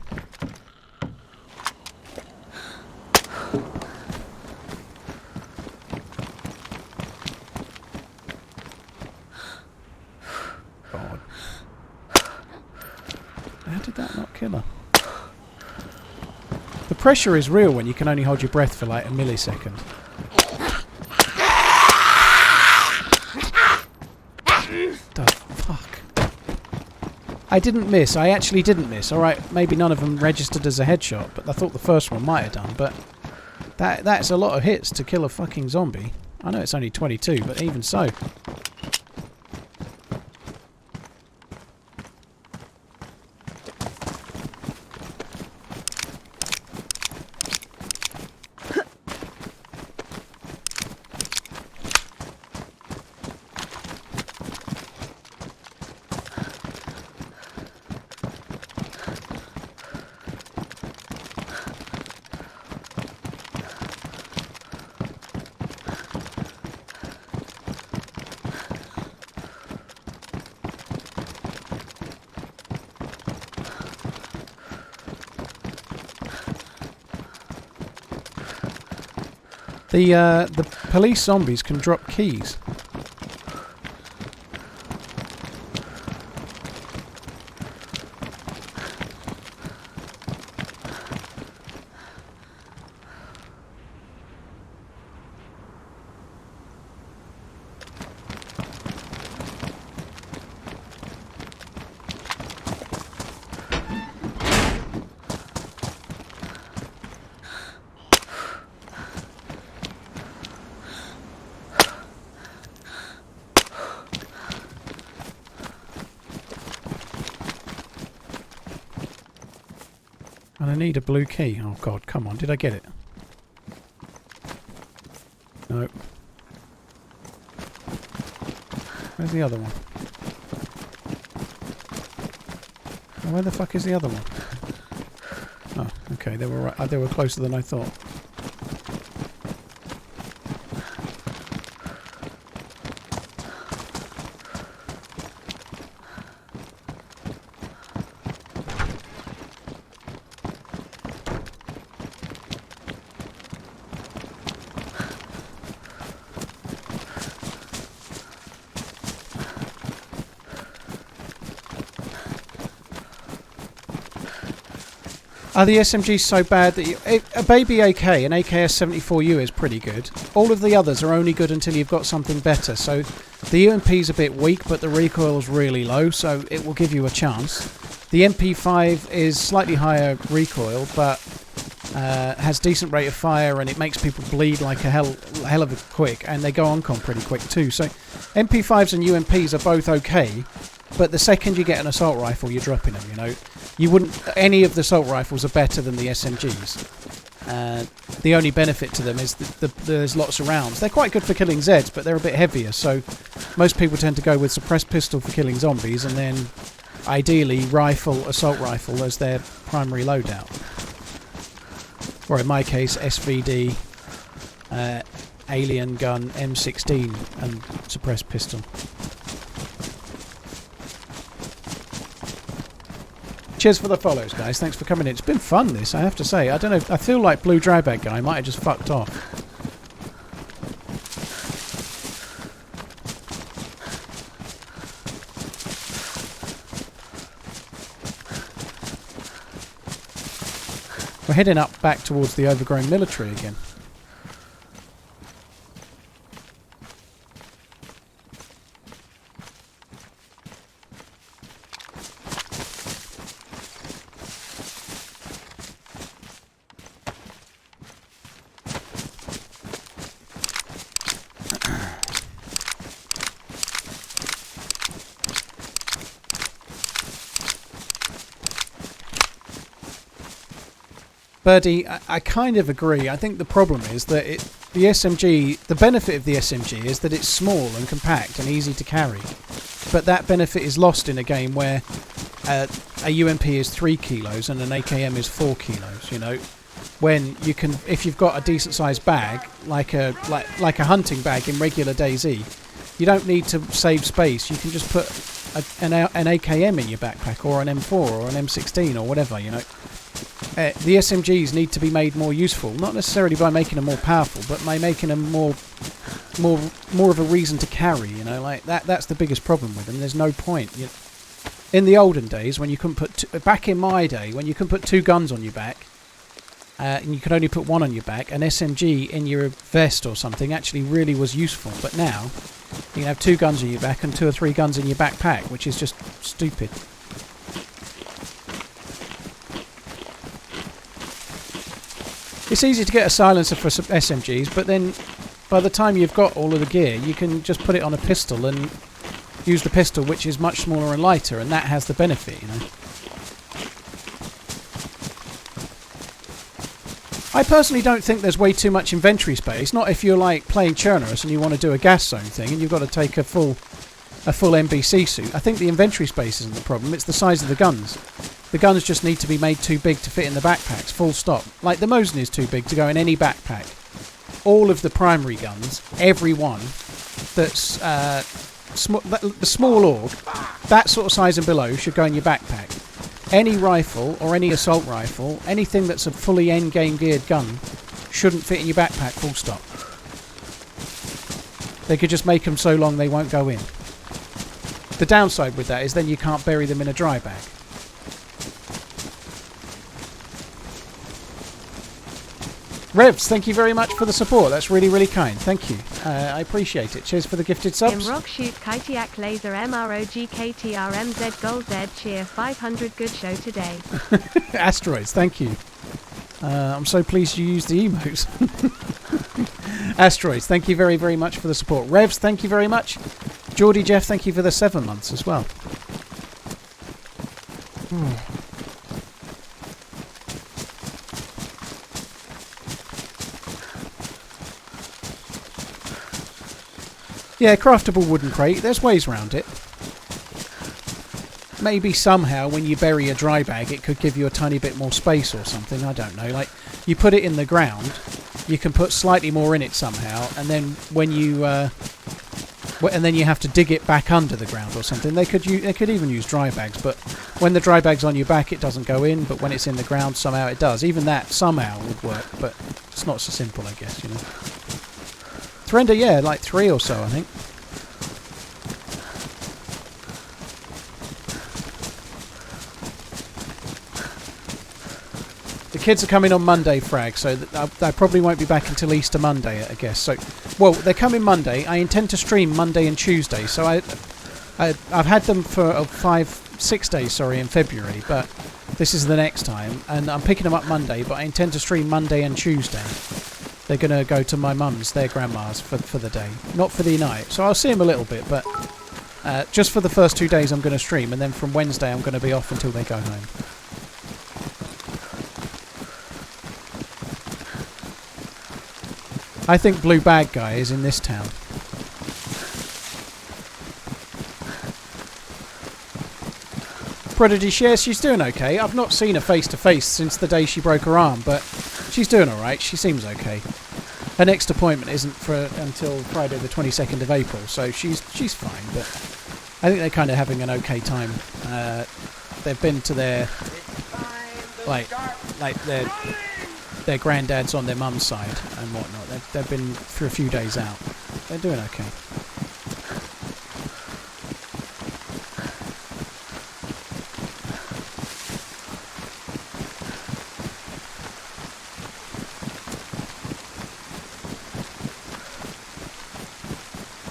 killer. The pressure is real when you can only hold your breath for like a millisecond. The fuck? I didn't miss. I actually didn't miss. Alright, maybe none of them registered as a headshot, but I thought the first one might have done, but that's a lot of hits to kill a fucking zombie. I know it's only 22, but even so. The police zombies can drop keys. And I need a blue key. Oh god, come on, did I get it? No. Where's the other one? Oh, where the fuck is the other one? Oh, okay, they were right. They were closer than I thought. Are the SMGs so bad that a baby AK, an AKS-74U is pretty good. All of the others are only good until you've got something better. So the UMP's a bit weak, but the recoil's really low, so it will give you a chance. The MP5 is slightly higher recoil, but has decent rate of fire, and it makes people bleed like a hell of a quick, and they go on comp pretty quick too. So MP5s and UMPs are both okay, but the second you get an assault rifle, you're dropping them, you know. You wouldn't. Any of the assault rifles are better than the SMGs. The only benefit to them is that there's lots of rounds. They're quite good for killing Zeds, but they're a bit heavier. So most people tend to go with suppressed pistol for killing zombies, and then ideally assault rifle as their primary loadout. Or in my case, SVD, alien gun, M16, and suppressed pistol. Cheers for the follows, guys. Thanks for coming in. It's been fun, this, I have to say. I don't know. I feel like Blue Drybag Guy might have just fucked off. We're heading up back towards the overgrown military again. Birdie, I kind of agree. I think the problem is that the SMG, the benefit of the SMG is that it's small and compact and easy to carry. But that benefit is lost in a game where a UMP is 3 kilos and an AKM is 4 kilos, you know. When you can, if you've got a decent sized bag, like a hunting bag in regular DayZ, you don't need to save space. You can just put an AKM in your backpack, or an M4 or an M16 or whatever, you know. The SMGs need to be made more useful, not necessarily by making them more powerful, but by making them more of a reason to carry, you know, like that's the biggest problem with them. There's no point. in the olden days when you couldn't put back in my day when you couldn't put 2 guns on your back, and you could only put 1 on your back, an SMG in your vest or something actually really was useful. But now you can have 2 guns on your back and 2 or 3 guns in your backpack, which is just stupid. It's easy to get a silencer for some SMGs, but then by the time you've got all of the gear, you can just put it on a pistol and use the pistol, which is much smaller and lighter, and that has the benefit, you know. I personally don't think there's way too much inventory space, not if you're like playing Chernarus and you want to do a gas zone thing and you've got to take a full NBC suit. I think the inventory space isn't the problem, it's the size of the guns. The guns just need to be made too big to fit in the backpacks, full stop. Like the Mosin is too big to go in any backpack. All of the primary guns, every one that's the small AUG, that sort of size and below should go in your backpack. Any rifle or any assault rifle, anything that's a fully endgame geared gun, shouldn't fit in your backpack, full stop. They could just make them so long they won't go in. The downside with that is then you can't bury them in a dry bag. Revs, thank you very much for the support. That's really, really kind. Thank you. I appreciate it. Cheers for the gifted subs. Im Rock Shoot Kitiak Laser MROGK TRMZ Gold Z Cheer 500 good show today. Asteroids, thank you. I'm so pleased you used the emotes. Asteroids, thank you very, very much for the support. Revs, thank you very much. Geordie Jeff, thank you for the 7 months as well. Yeah, craftable wooden crate. There's ways around it. Maybe somehow when you bury a dry bag it could give you a tiny bit more space or something. I don't know. Like, you put it in the ground, you can put slightly more in it somehow, and then when you and then you have to dig it back under the ground or something. They could even use dry bags, but when the dry bag's on your back it doesn't go in, but when it's in the ground somehow it does. Even that somehow would work, but it's not so simple, I guess, you know. Thrender, yeah, like 3 or so, I think. The kids are coming on Monday, Frag, so I probably won't be back until Easter Monday, I guess. So, well, they're coming Monday. I intend to stream Monday and Tuesday, so I've had them for 5-6 days, sorry, in February, but this is the next time, and I'm picking them up Monday, but I intend to stream Monday and Tuesday. They're going to go to my mum's, their grandma's, for the day. Not for the night. So I'll see them a little bit, but just for the first 2 days I'm going to stream, and then from Wednesday I'm going to be off until they go home. I think Blue Bag Guy is in this town. Prodigy shares, she's doing okay. I've not seen her face to face since the day she broke her arm, but she's doing alright. She seems okay. Her next appointment isn't until Friday the 22nd of April, so she's fine, but I think they're kind of having an okay time. They've been to their their granddads on their mum's side and whatnot. They've been for a few days out. They're doing okay.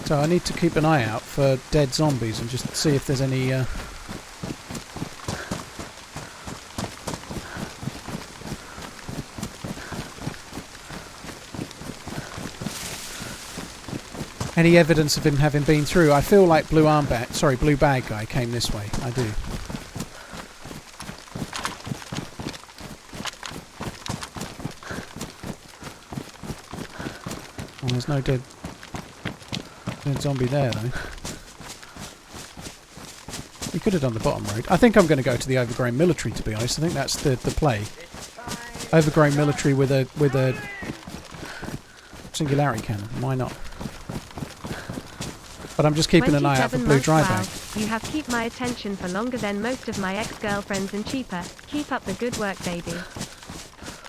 So I need to keep an eye out for dead zombies and just see if there's any evidence of him having been through. I feel like Blue Bag Guy came this way. I do. Well, there's no dead zombie there though. You could have done the bottom road. I think I'm going to go to the overgrown military, to be honest. I think that's the play. Overgrown military with a singularity cannon. Why not? But I'm just keeping an eye out for blue dry bag. You have kept my attention for longer than most of my ex-girlfriends and cheaper. Keep up the good work, baby.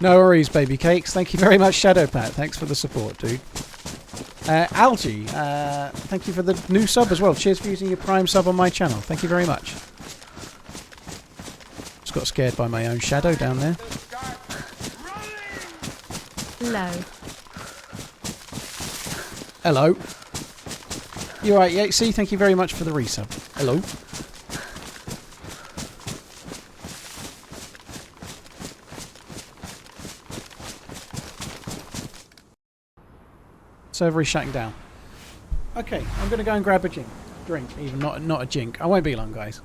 No worries, baby cakes. Thank you very much, Shadowpat. Thanks for the support, dude. Algie, thank you for the new sub as well. Cheers for using your Prime sub on my channel. Thank you very much. Just got scared by my own shadow down there. Low. Hello. You alright, Yatesy? Thank you very much for the resub. Hello. Server is shutting down. Okay, I'm going to go and grab a drink. Even not a jink. I won't be long, guys.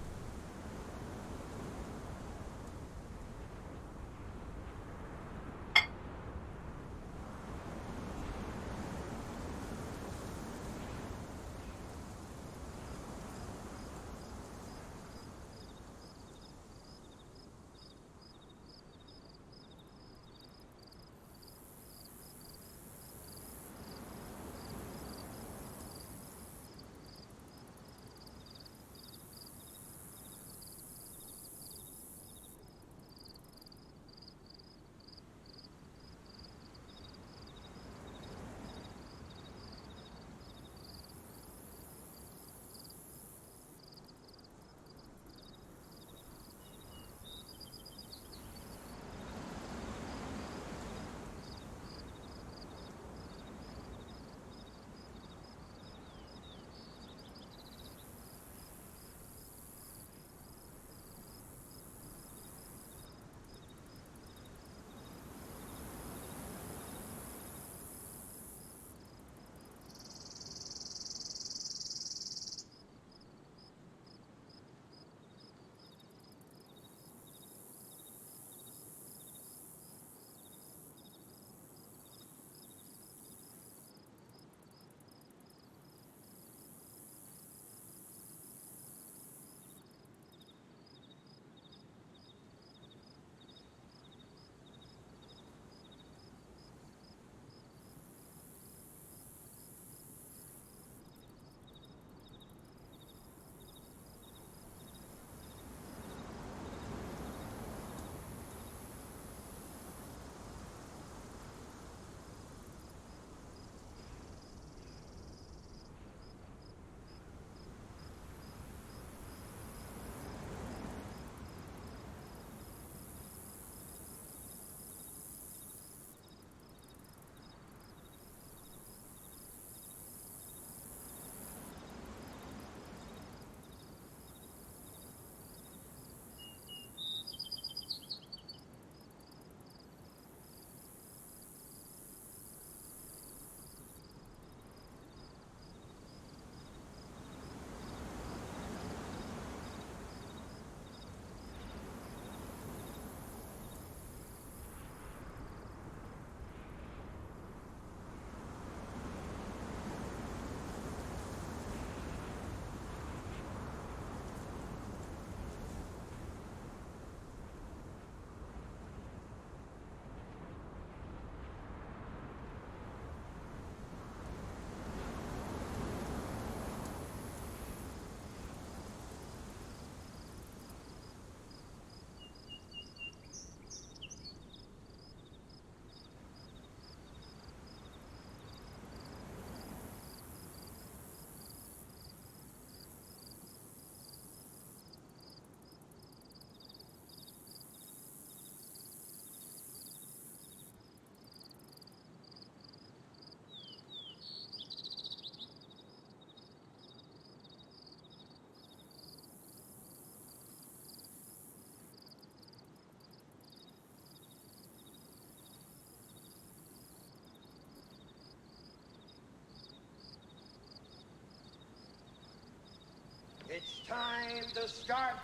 It's time to start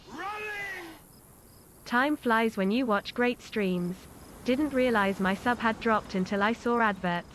running! Time flies when you watch great streams. Didn't realize my sub had dropped until I saw adverts.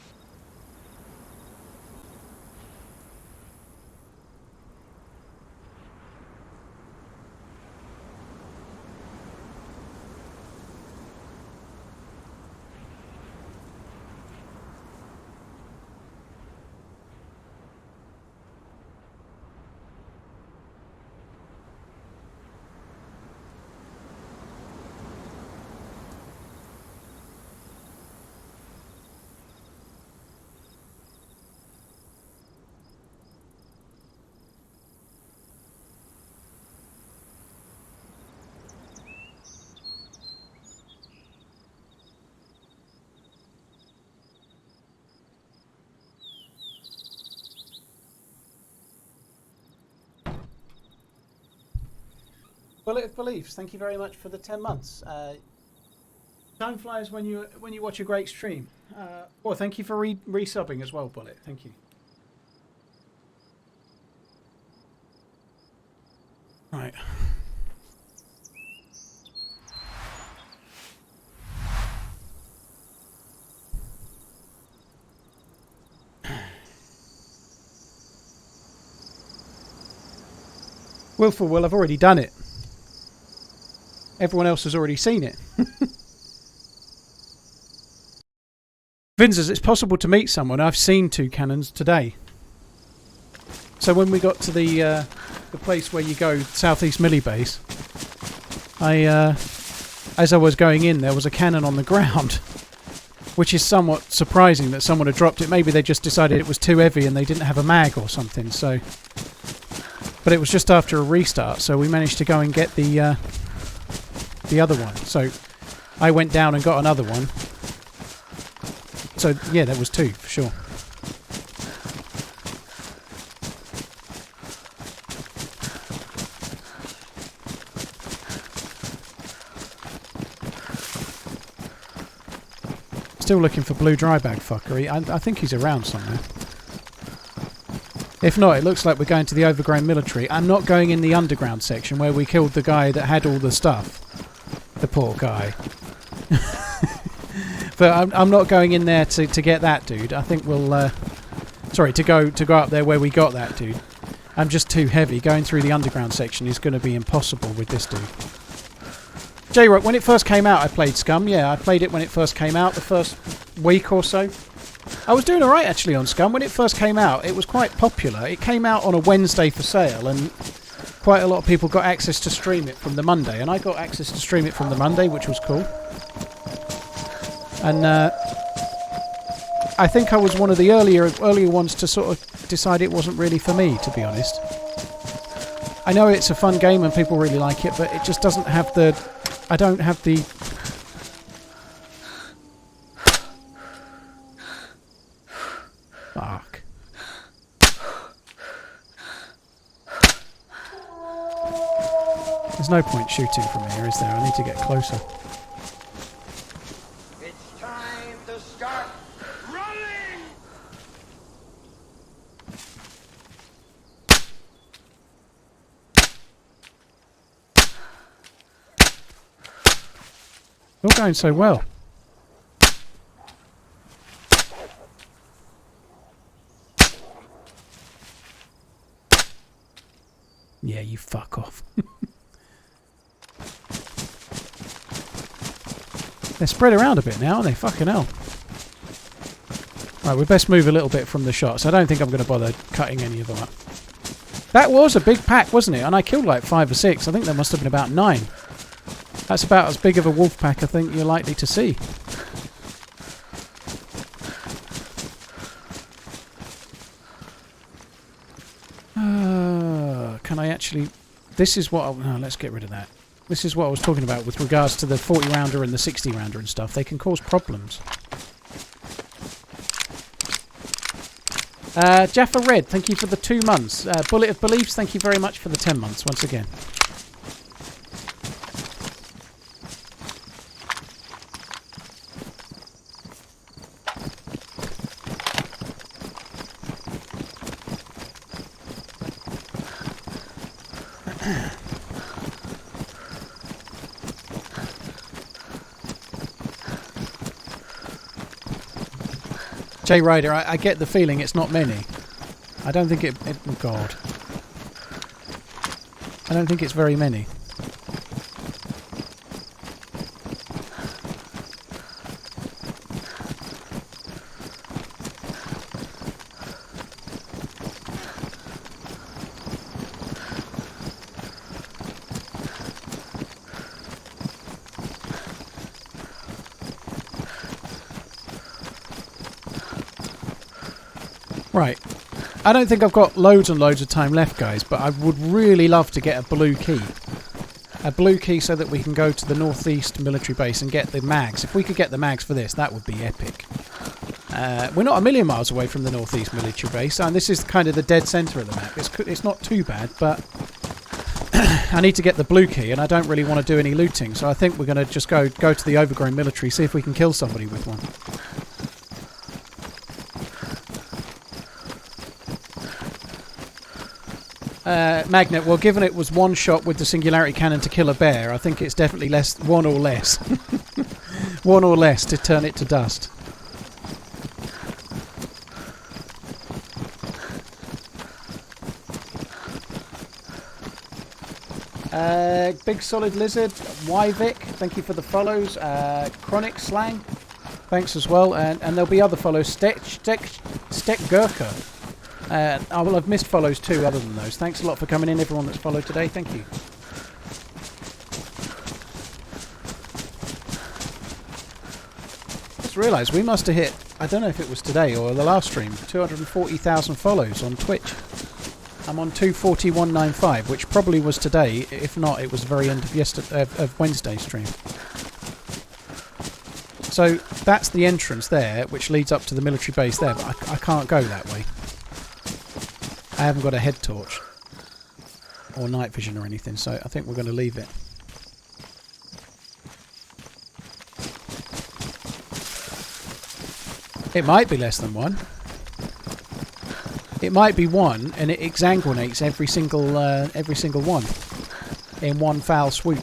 Bullet of Beliefs, thank you very much for the 10 months. Time flies when you watch a great stream. Well, thank you for resubbing as well, Bullet. Thank you. Right. Wilful, well, I've already done it. Everyone else has already seen it. Vinzers, it's possible to meet someone. I've seen two cannons today. So when we got to the place where you go, Southeast Millie Base, as I was going in, there was a cannon on the ground, which is somewhat surprising that someone had dropped it. Maybe they just decided it was too heavy and they didn't have a mag or something. So, but it was just after a restart, so we managed to go and get the other one. So I went down and got another one. So yeah, there was two for sure. Still looking for blue dry bag fuckery. I think he's around somewhere. If not, it looks like we're going to the overgrown military. I'm not going in the underground section where we killed the guy that had all the stuff. The poor guy. But I'm not going in there to get that dude. I think we'll... sorry, to go up there where we got that dude. I'm just too heavy. Going through the underground section is going to be impossible with this dude. J-Rock, when it first came out, I played Scum. Yeah, I played it when it first came out, the first week or so. I was doing alright actually on Scum. When it first came out, it was quite popular. It came out on a Wednesday for sale, and quite a lot of people got access to stream it from the Monday, and I got access to stream it from the Monday, which was cool. And I think I was one of the earlier ones to sort of decide it wasn't really for me, to be honest. I know it's a fun game and people really like it, but it just doesn't have the... I don't have the... Fuck. There's no point shooting from here, is there? I need to get closer. It's time to start running! You're going so well. Yeah, you fuck off. They're spread around a bit now, aren't they? Fucking hell. Right, we best move a little bit from the shots. I don't think I'm going to bother cutting any of them up. That was a big pack, wasn't it? And I killed like 5 or 6. I think there must have been about 9. That's about as big of a wolf pack I think you're likely to see. Can I actually... This is what... No, let's get rid of that. This is what I was talking about with regards to the 40 rounder and the 60 rounder and stuff. They can cause problems. Jaffa Red, thank you for the 2 months. Bullet of Beliefs, thank you very much for the 10 months once again. J Ryder, I get the feeling it's not many. I don't think it oh God. I don't think it's very many. Right. I don't think I've got loads and loads of time left, guys, but I would really love to get a blue key. A blue key so that we can go to the northeast military base and get the mags. If we could get the mags for this, that would be epic. We're not a million miles away from the northeast military base, and this is kind of the dead centre of the map. It's not too bad, but I need to get the blue key, and I don't really want to do any looting, so I think we're going to just go to the overgrown military, see if we can kill somebody with one. Magnet, well, given it was one shot with the singularity cannon to kill a bear, I think it's definitely one or less. One or less to turn it to dust. Big Solid Lizard, Yvick, thank you for the follows. Chronic Slang, thanks as well. And there'll be other follows. Stek Gurkha. I will have missed follows too, other than those. Thanks a lot for coming in, everyone that's followed today. Thank you. Just realised we must have hit, I don't know if it was today or the last stream, 240,000 follows on Twitch. I'm on 241.95, which probably was today. If not, it was the very end of Wednesday's stream. So that's the entrance there, which leads up to the military base there, but I can't go that way. I haven't got a head torch or night vision or anything, so I think we're going to leave it. It might be less than one. It might be one, and it exsanguinates every single one in one foul swoop.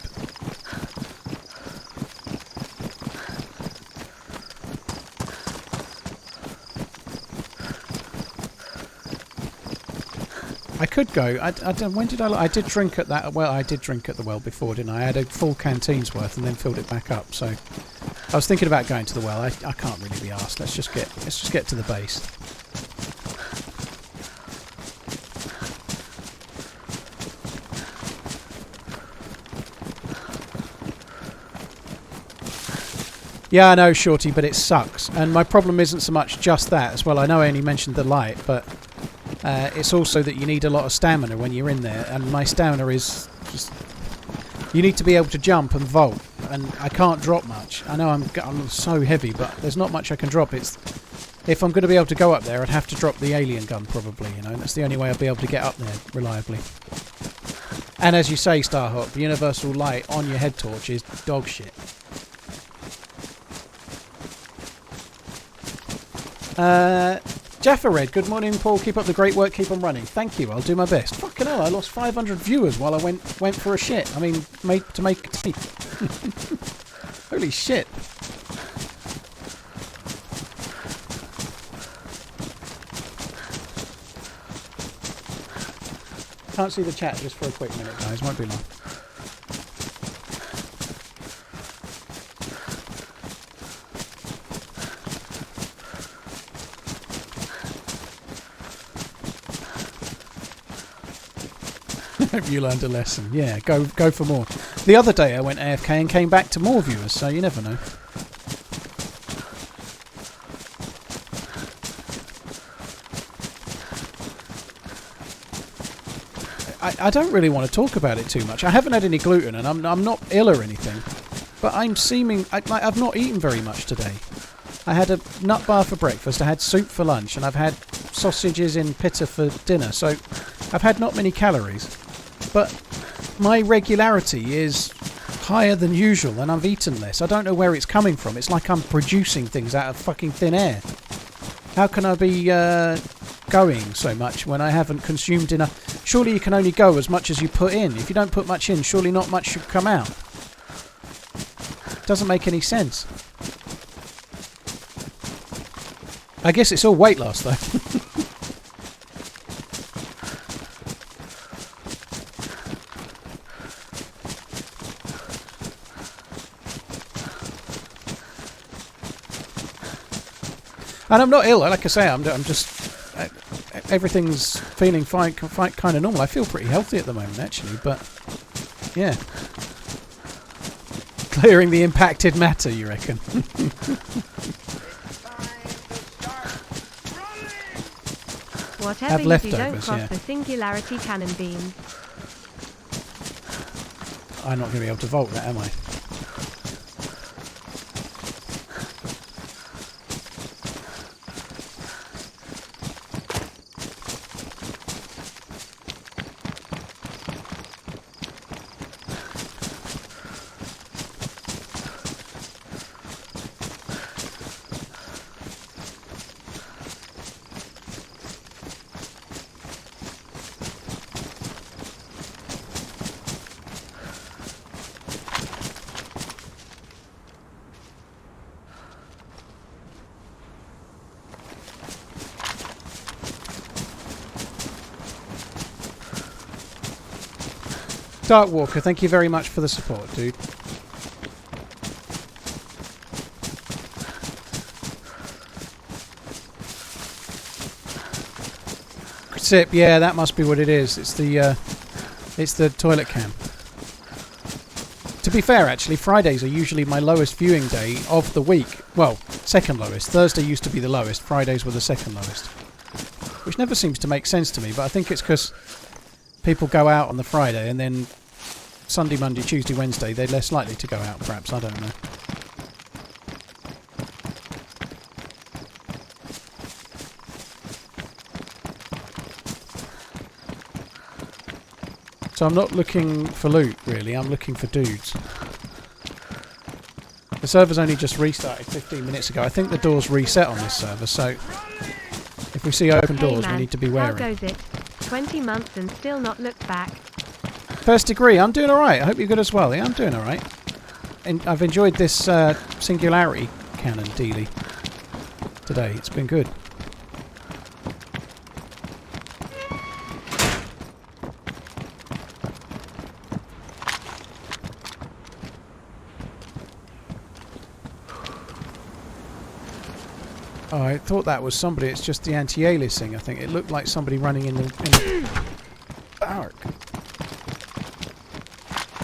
I could go. I don't. When did I did drink at that. Well, I did drink at the well before, didn't I? I had a full canteen's worth and then filled it back up. So I was thinking about going to the well. I can't really be arsed. Let's just get to the base. Yeah, I know, Shorty, but it sucks. And my problem isn't so much just that as well. I know I only mentioned the light, but it's also that you need a lot of stamina when you're in there. And my stamina is just... You need to be able to jump and vault. And I can't drop much. I know I'm so heavy, but there's not much I can drop. If I'm going to be able to go up there, I'd have to drop the alien gun, probably. You know, that's the only way I'll be able to get up there reliably. And as you say, Starhawk, the universal light on your head torch is dog shit. Jaffa Red, good morning, Paul. Keep up the great work. Keep on running. Thank you. I'll do my best. Fucking hell, I lost 500 viewers while I went for a shit. I mean, to make tea. Holy shit. Can't see the chat just for a quick minute, guys. Won't be long. Hope you learned a lesson. Yeah, go for more. The other day I went AFK and came back to more viewers, so you never know. I don't really want to talk about it too much. I haven't had any gluten, and I'm not ill or anything, but I've not eaten very much today. I had a nut bar for breakfast, I had soup for lunch, and I've had sausages in pita for dinner, so I've had not many calories. But my regularity is higher than usual, and I've eaten less. I don't know where it's coming from. It's like I'm producing things out of fucking thin air. How can I be going so much when I haven't consumed enough? Surely you can only go as much as you put in. If you don't put much in, surely not much should come out. Doesn't make any sense. I guess it's all weight loss, though. And I'm not ill, like I say, I'm just... everything's feeling fine, kind of normal. I feel pretty healthy at the moment, actually, but... Yeah. Clearing the impacted matter, you reckon? Whatever you do, don't cross the singularity cannon beam. I'm not going to be able to vault that, am I? Darkwalker, thank you very much for the support, dude. Sip, yeah, that must be what it is. It's the toilet cam. To be fair, actually, Fridays are usually my lowest viewing day of the week. Well, second lowest. Thursday used to be the lowest. Fridays were the second lowest. Which never seems to make sense to me, but I think it's because people go out on the Friday and then Sunday, Monday, Tuesday, Wednesday, they're less likely to go out, perhaps. I don't know. So I'm not looking for loot, really. I'm looking for dudes. The server's only just restarted 15 minutes ago. I think the doors reset on this server, so if we see open doors, we need to be wary. How goes it? 20 months and still not looked back. First degree, I'm doing alright. I hope you're good as well. Yeah, I'm doing alright. And I've enjoyed this singularity cannon dealy today. It's been good. Oh, I thought that was somebody. It's just the anti-aliasing, I think. It looked like somebody running in the dark.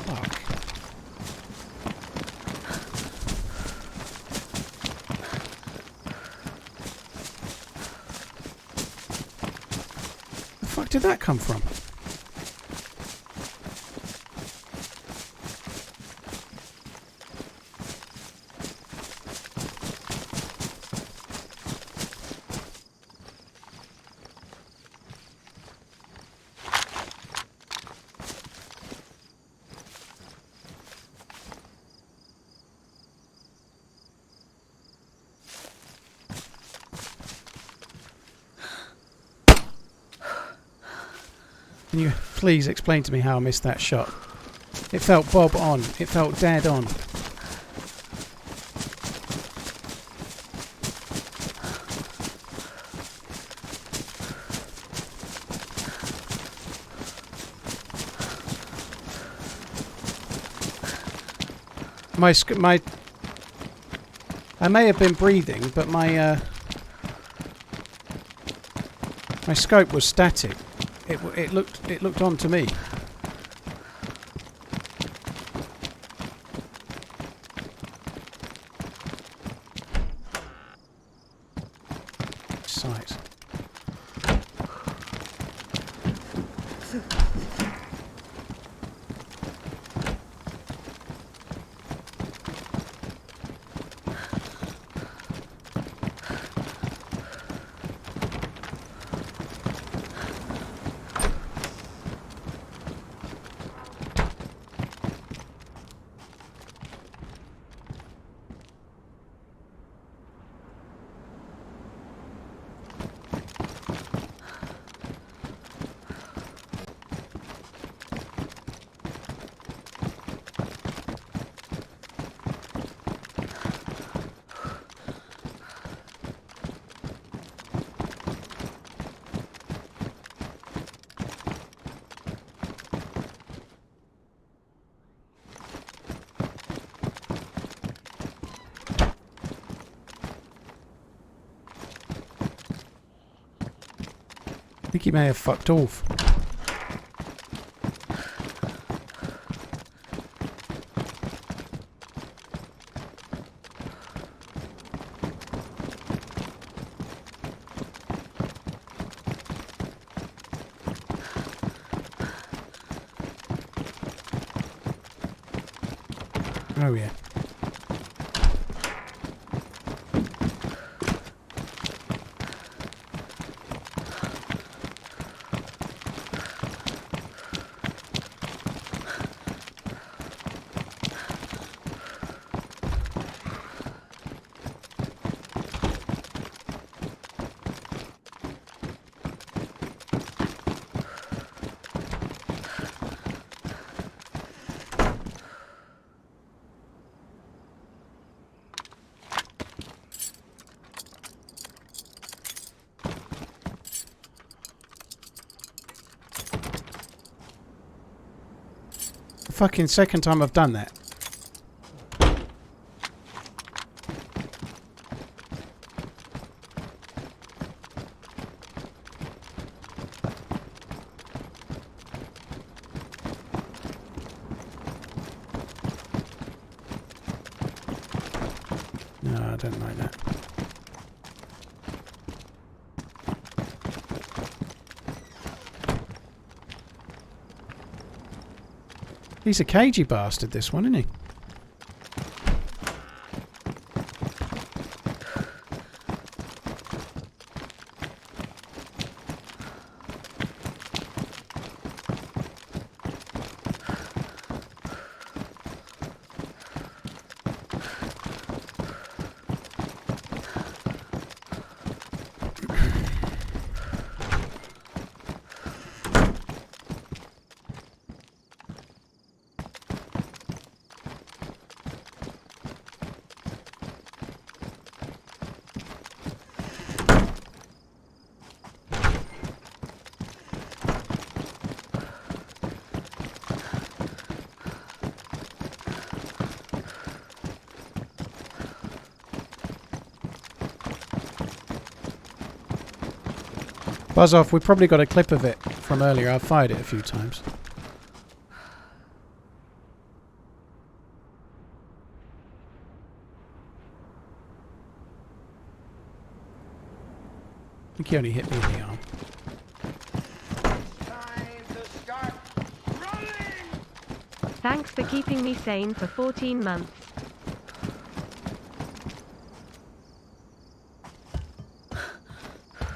Fuck. The fuck did that come from? Can you please explain to me how I missed that shot? It felt bob on. It felt dead on. I may have been breathing, but my scope was static. It looked on to me. Sight. I think he may have fucked off. Oh yeah. fucking second time I've done that. No, I don't like that. He's a cagey bastard, this one, isn't he? Buzz off, we probably got a clip of it from earlier. I've fired it a few times. I think he only hit me in the arm. Time to start running! Thanks for keeping me sane for 14 months.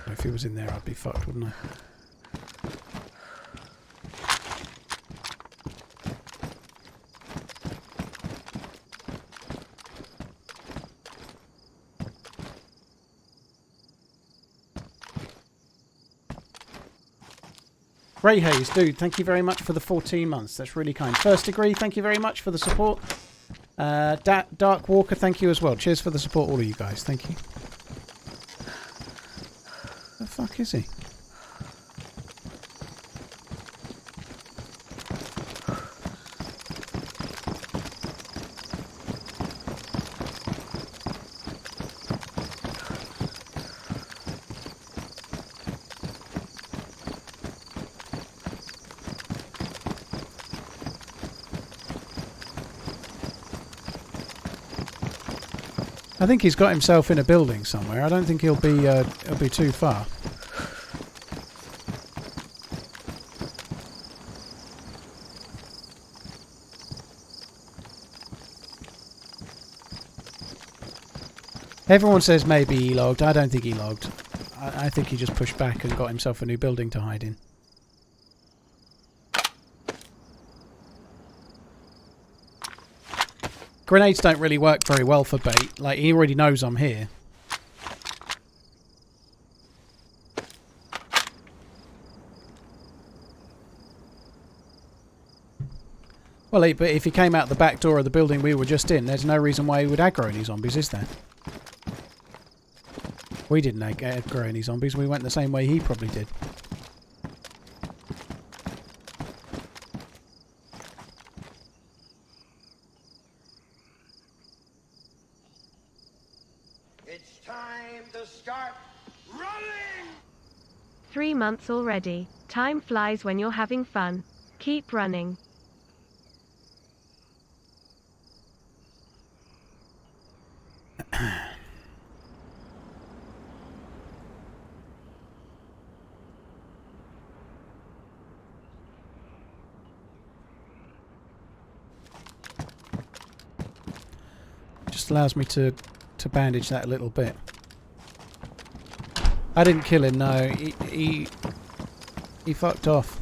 If he was in there, I'd be fucked, wouldn't I? Ray Hayes, dude, thank you very much for the 14 months. That's really kind. First Degree, thank you very much for the support. Dark Walker, thank you as well. Cheers for the support, all of you guys. Thank you. The fuck is he? I think he's got himself in a building somewhere. I don't think he'll be too far. Everyone says maybe he logged. I don't think he logged. I think he just pushed back and got himself a new building to hide in. Grenades don't really work very well for bait. Like, he already knows I'm here. Well, but if he came out the back door of the building we were just in, there's no reason why he would aggro any zombies, is there? We didn't aggro any zombies. We went the same way he probably did. It's time to start running! 3 months already. Time flies when you're having fun. Keep running. Just allows me to bandage that a little bit. I didn't kill him, no. He fucked off.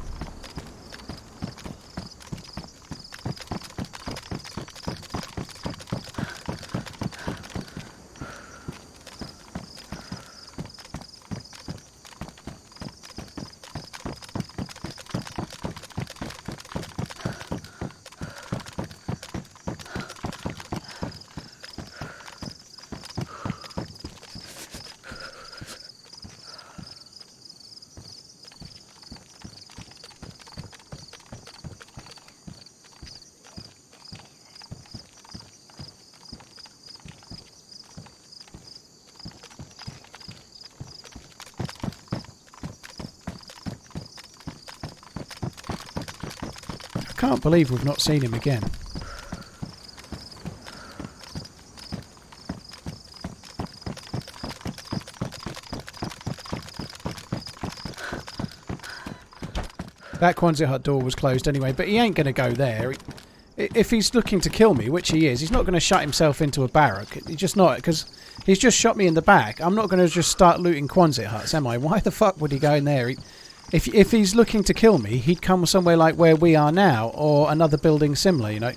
can't believe we've not seen him again. That Quonset hut door was closed anyway, but he ain't going to go there. If he's looking to kill me, which he is, he's not going to shut himself into a barrack. He's just not, because he's just shot me in the back. I'm not going to just start looting Quonset huts, am I? Why the fuck would he go in there? If he's looking to kill me, he'd come somewhere like where we are now, or another building similar, you know.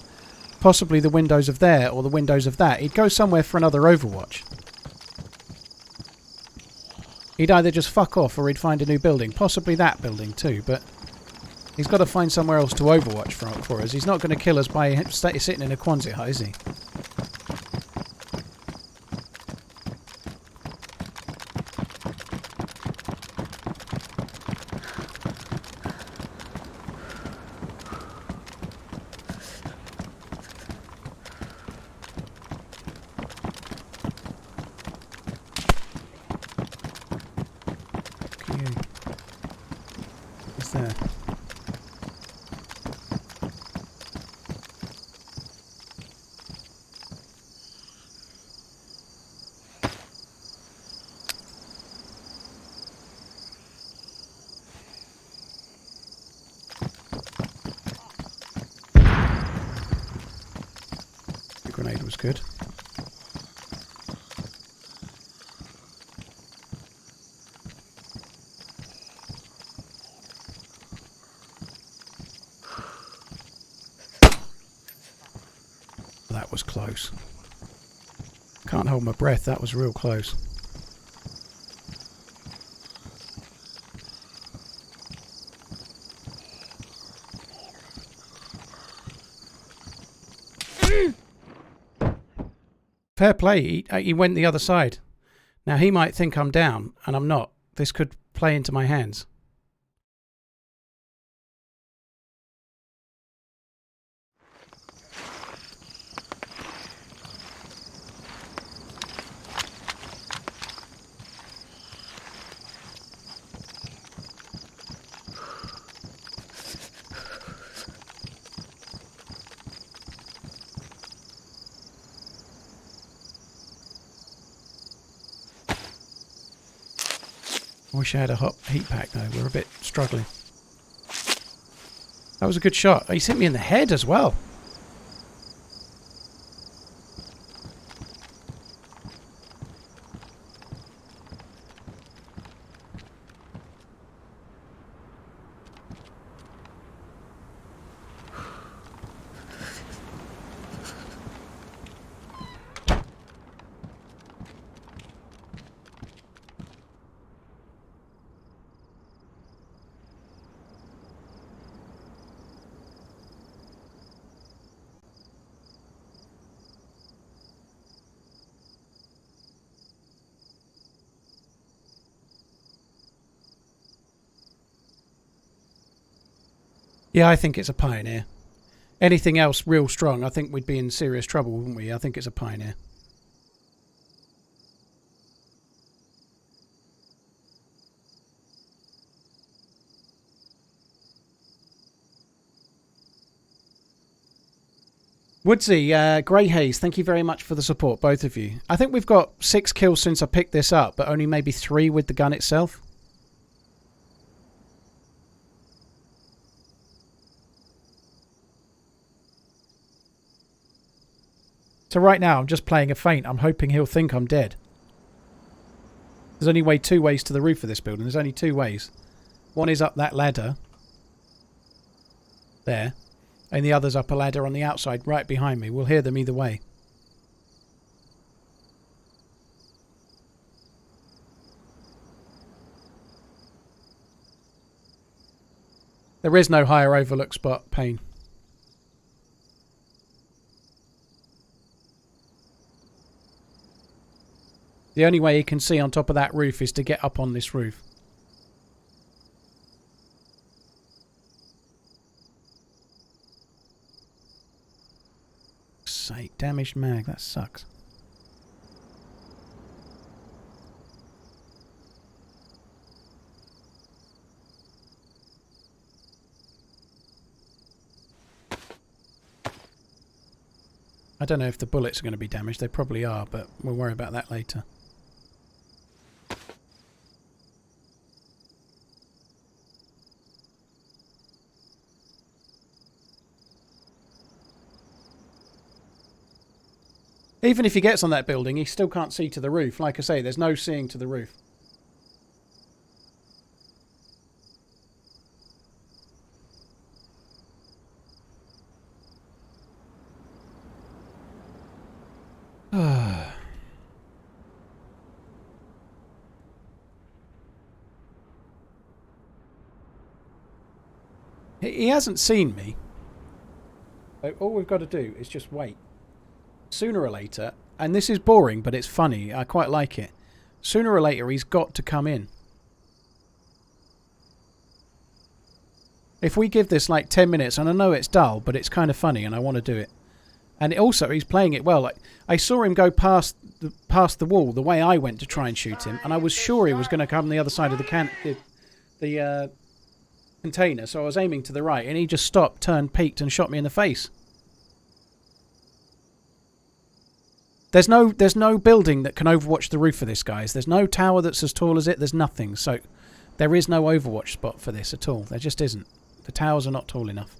Possibly the windows of there, or the windows of that. He'd go somewhere for another Overwatch. He'd either just fuck off, or he'd find a new building. Possibly that building too, but... he's got to find somewhere else to Overwatch for us. He's not going to kill us by sitting in a Quonset hut, is he? What's there? Grenade was good. That was close. Can't hold my breath, that was real close. Fair play, he went the other side. Now he might think I'm down, and I'm not. This could play into my hands. I wish I had a hot heat pack though, we're a bit struggling. That was a good shot. He hit me in the head as well. Yeah, I think it's a Pioneer. Anything else real strong, I think we'd be in serious trouble, wouldn't we? I think it's a Pioneer. Woodsy, Grey Haze, thank you very much for the support, both of you. I think we've got 6 kills since I picked this up, but only maybe 3 with the gun itself. So right now, I'm just playing a feint. I'm hoping he'll think I'm dead. There's only 2 ways to the roof of this building. There's only 2 ways. One is up that ladder. There. And the other's up a ladder on the outside, right behind me. We'll hear them either way. There is no higher overlook spot, Payne. The only way he can see on top of that roof is to get up on this roof. Sake, damaged mag, that sucks. I don't know if the bullets are going to be damaged. They probably are, but we'll worry about that later. Even if he gets on that building, he still can't see to the roof. Like I say, there's no seeing to the roof. He hasn't seen me. So all we've got to do is just wait. Sooner or later, and this is boring, but it's funny. I quite like it. Sooner or later, he's got to come in. If we give this like 10 minutes, and I know it's dull, but it's kind of funny, and I want to do it. And also, he's playing it well. Like I saw him go past the wall the way I went to try and shoot him, and I was sure he was going to come the other side of the container. So I was aiming to the right, and he just stopped, turned, peeked, and shot me in the face. There's no building that can overwatch the roof of this, guys. There's no tower that's as tall as it. There's nothing. So there is no overwatch spot for this at all. There just isn't. The towers are not tall enough.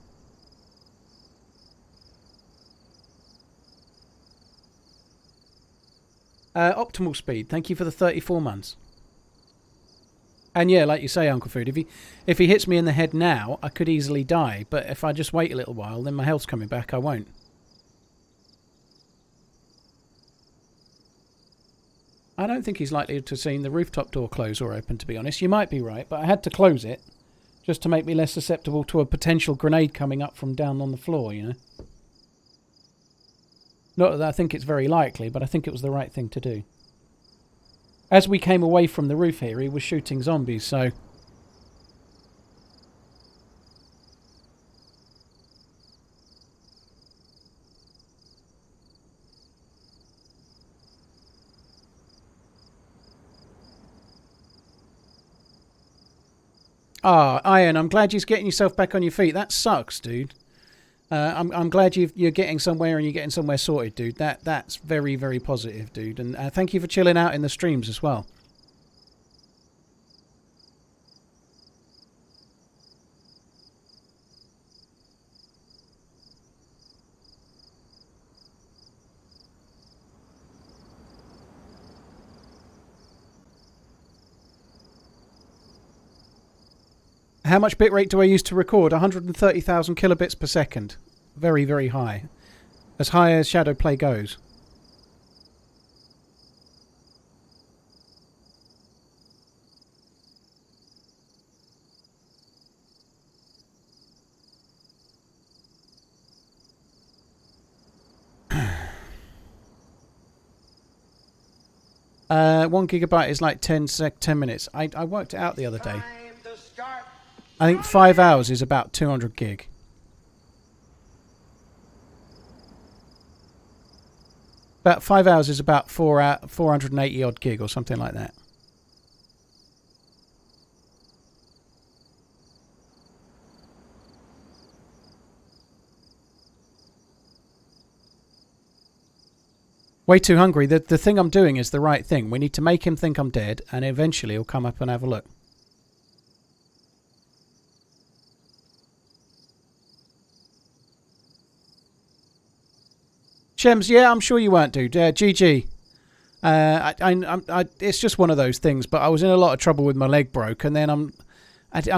Optimal speed. Thank you for the 34 months. And yeah, like you say, Uncle Food, if he hits me in the head now, I could easily die. But if I just wait a little while, then my health's coming back. I won't. I don't think he's likely to have seen the rooftop door close or open, to be honest. You might be right, but I had to close it just to make me less susceptible to a potential grenade coming up from down on the floor, you know. Not that I think it's very likely, but I think it was the right thing to do. As we came away from the roof here, he was shooting zombies, so... Ah, Ian, I'm glad you're getting yourself back on your feet. That sucks, dude. I'm glad you're getting somewhere and you're getting somewhere sorted, dude. That's very, very positive, dude. And thank you for chilling out in the streams as well. How much bitrate do I use to record? 130,000 kilobits per second. Very, very high. As high as Shadowplay goes. One gigabyte is like 10 minutes. I worked it out the other day. I think 5 hours is about 200 gig. About 5 hours is about 480 odd gig or something like that. Way too hungry. The thing I'm doing is the right thing. We need to make him think I'm dead, and eventually he'll come up and have a look. Shems, yeah, I'm sure you weren't, dude. GG. It's just one of those things, but I was in a lot of trouble with my leg broke, and then I'm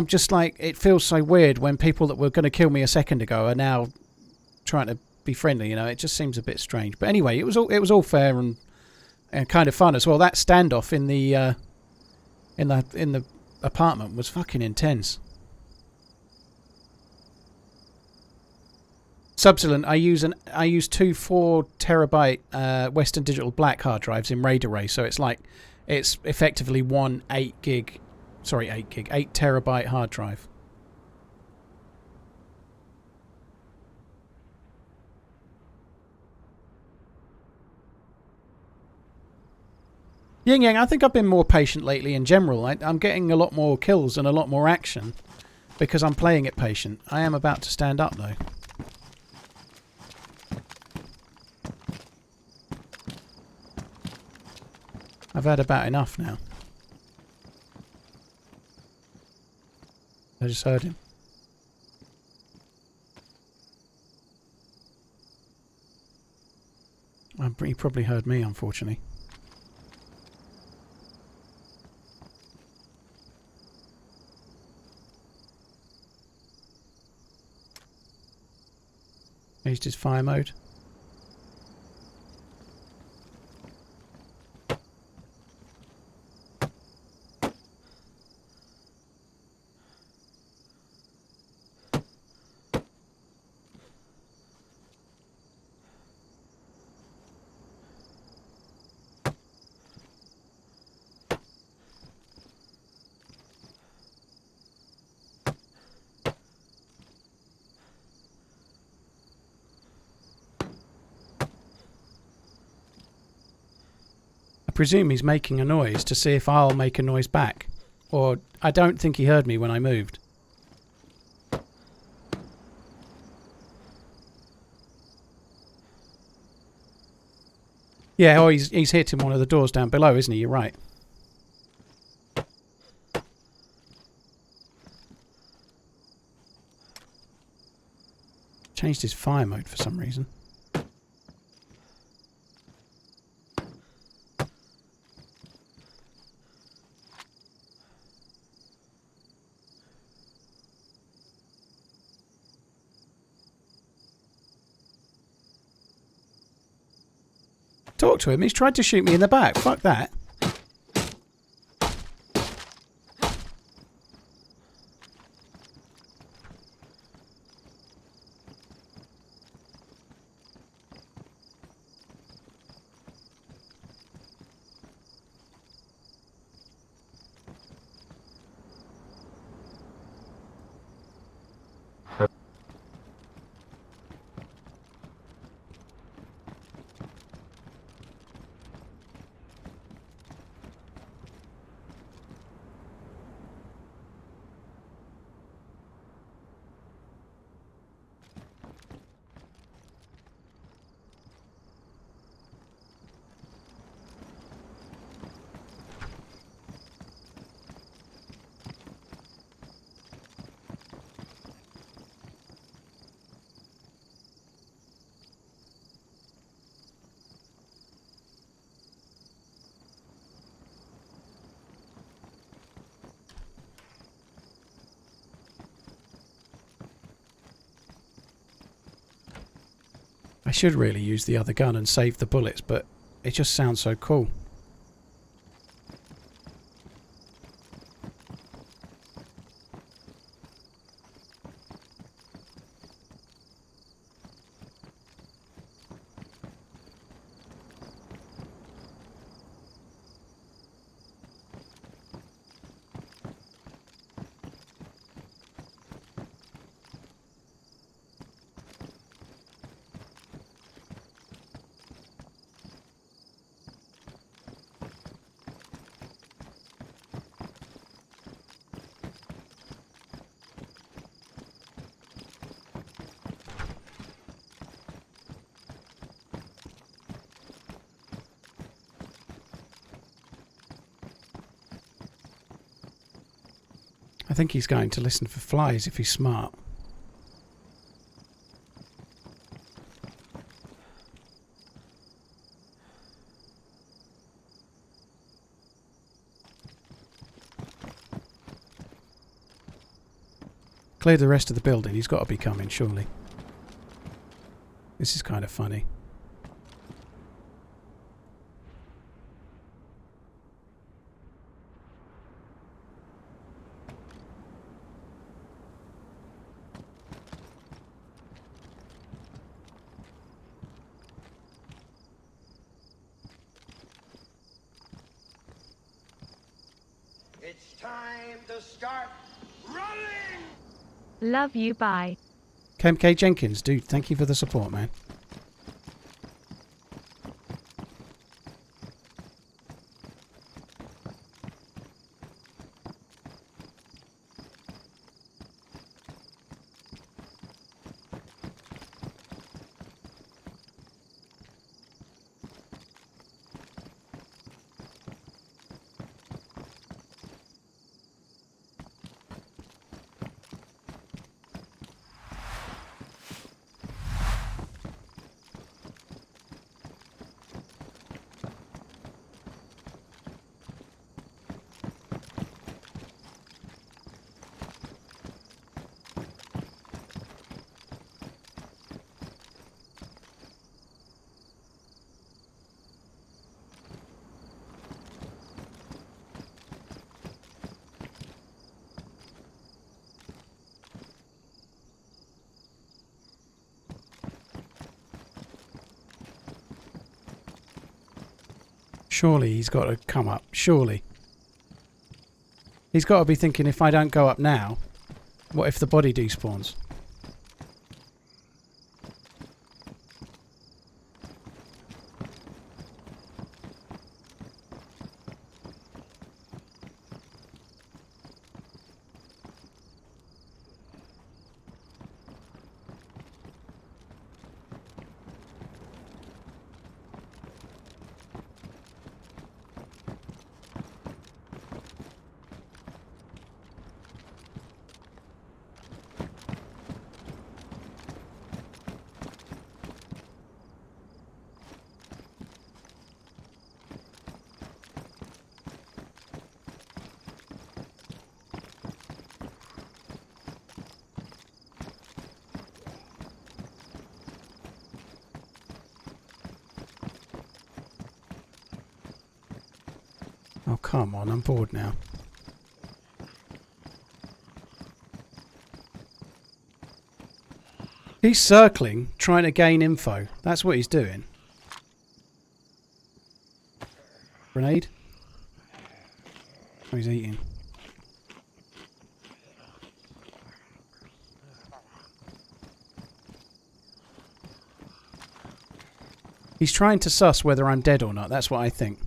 just like, it feels so weird when people that were going to kill me a second ago are now trying to be friendly, you know. It just seems a bit strange. But anyway, it was all fair and kind of fun as well. That standoff in the apartment was fucking intense. Subsilent, I use two 4 terabyte Western Digital Black hard drives in RAID array, so it's effectively one 8 terabyte hard drive. Yin Yang, I think I've been more patient lately in general. I'm getting a lot more kills and a lot more action because I'm playing it patient. I am about to stand up though. had about enough now. I just heard him. He probably heard me, unfortunately. Used his fire mode. I presume he's making a noise to see if I'll make a noise back. Or I don't think he heard me when I moved. Yeah, oh, he's hitting one of the doors down below, isn't he? You're right. Changed his fire mode for some reason. Talk to him. He's tried to shoot me in the back. Fuck that. I should really use the other gun and save the bullets, but it just sounds so cool. I think he's going to listen for flies if he's smart. Clear the rest of the building. He's got to be coming, surely. This is kind of funny. It's time to start running! Love you, bye. KMK Jenkins, dude, thank you for the support, man. Surely he's got to come up. Surely. He's got to be thinking, if I don't go up now, what if the body despawns? Oh, come on, I'm bored now. He's circling, trying to gain info. That's what he's doing. Grenade? Oh, he's eating. He's trying to suss whether I'm dead or not. That's what I think.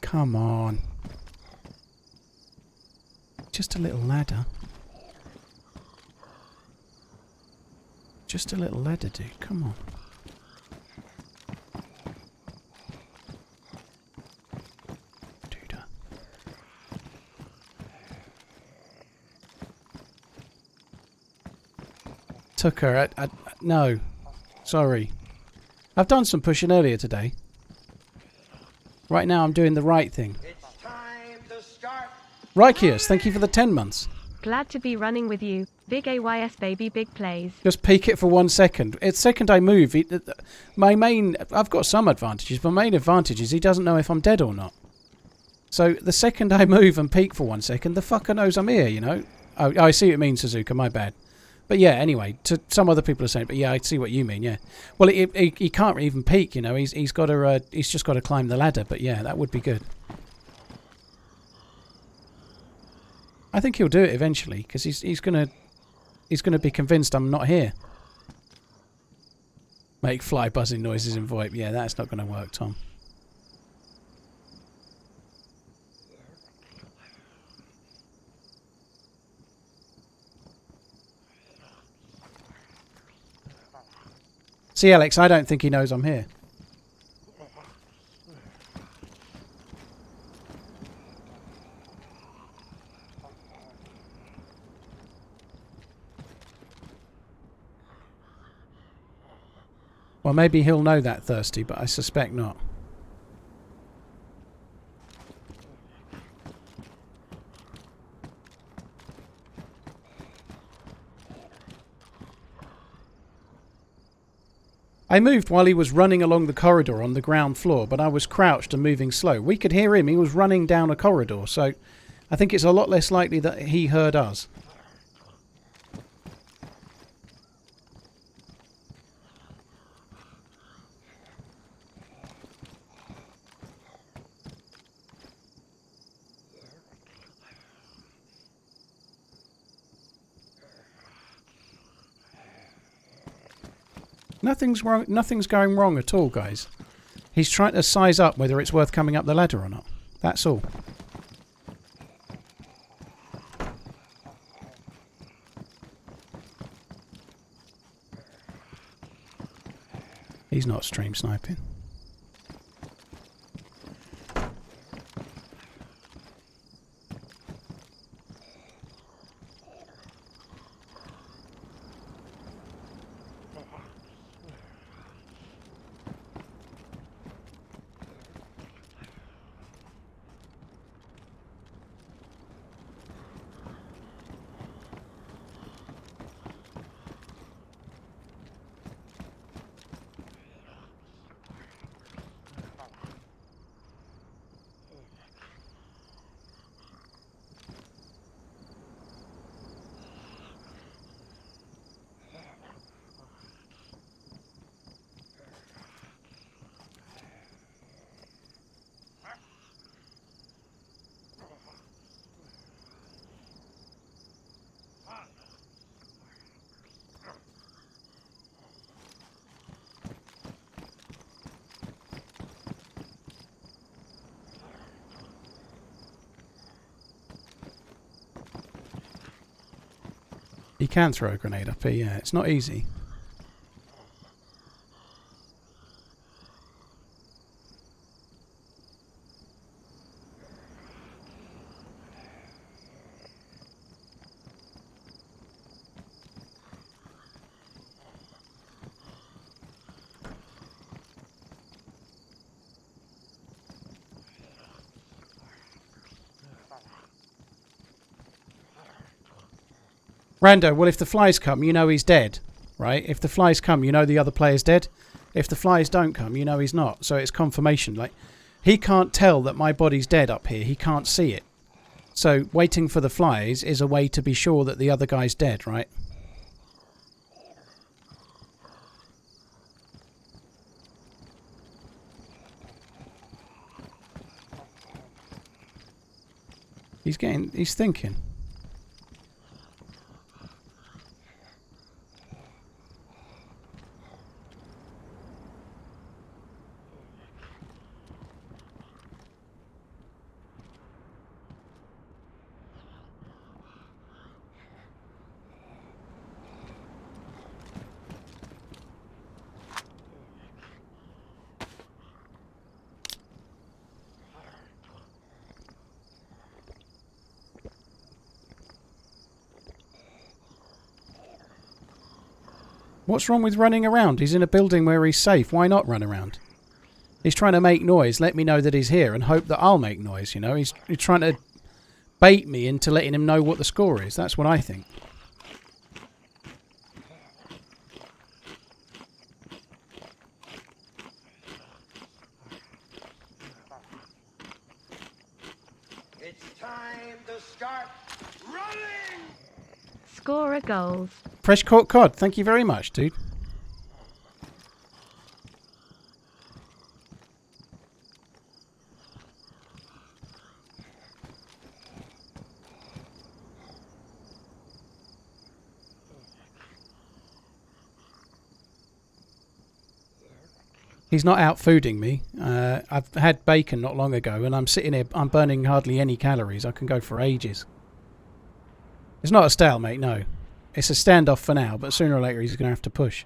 Come on. Just a little ladder. Just a little ladder, dude. Come on. Dude. Took her. No. Sorry. I've done some pushing earlier today. Right now I'm doing the right thing. It's time to start. Rykius, thank you for the 10 months. Glad to be running with you. Big AYS baby, big plays. Just peek it for 1 second. It's second I move. I've got some advantages. My main advantage is he doesn't know if I'm dead or not. So the second I move and peek for 1 second, the fucker knows I'm here, you know. Oh, I see what you mean, Suzuka, my bad. But yeah, anyway, to some other people are saying, but yeah, I see what you mean, yeah. Well, he can't even peek, you know. He's just got to climb the ladder. But yeah, that would be good. I think he'll do it eventually because he's gonna be convinced I'm not here. Make fly buzzing noises in VoIP. Yeah, that's not going to work, Tom. See, Alex, I don't think he knows I'm here. Well, maybe he'll know that, Thirsty, but I suspect not. I moved while he was running along the corridor on the ground floor, but I was crouched and moving slow. We could hear him. He was running down a corridor, so I think it's a lot less likely that he heard us. Nothing's wrong. Nothing's going wrong at all, guys. He's trying to size up whether it's worth coming up the ladder or not. That's all. He's not stream sniping. He can throw a grenade up here, yeah. It's not easy. Rando, well, if the flies come, you know he's dead, right? If the flies come, you know the other player's dead. If the flies don't come, you know he's not. So it's confirmation. Like, he can't tell that my body's dead up here. He can't see it. So waiting for the flies is a way to be sure that the other guy's dead, right? He's thinking. What's wrong with running around? He's in a building where he's safe. Why not run around? He's trying to make noise. Let me know that he's here and hope that I'll make noise, you know? He's trying to bait me into letting him know what the score is. That's what I think. It's time to start running! Scorer goals. Fresh caught cod. Thank you very much, dude. He's not out fooding me. I've had bacon not long ago and I'm sitting here, I'm burning hardly any calories. I can go for ages. It's not a stalemate, no. It's a standoff for now, but sooner or later he's going to have to push.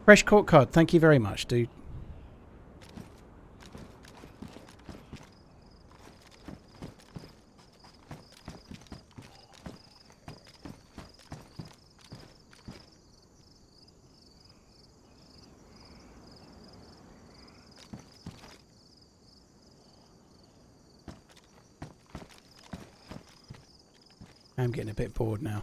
Fresh caught cod, thank you very much, dude. I'm getting a bit bored now.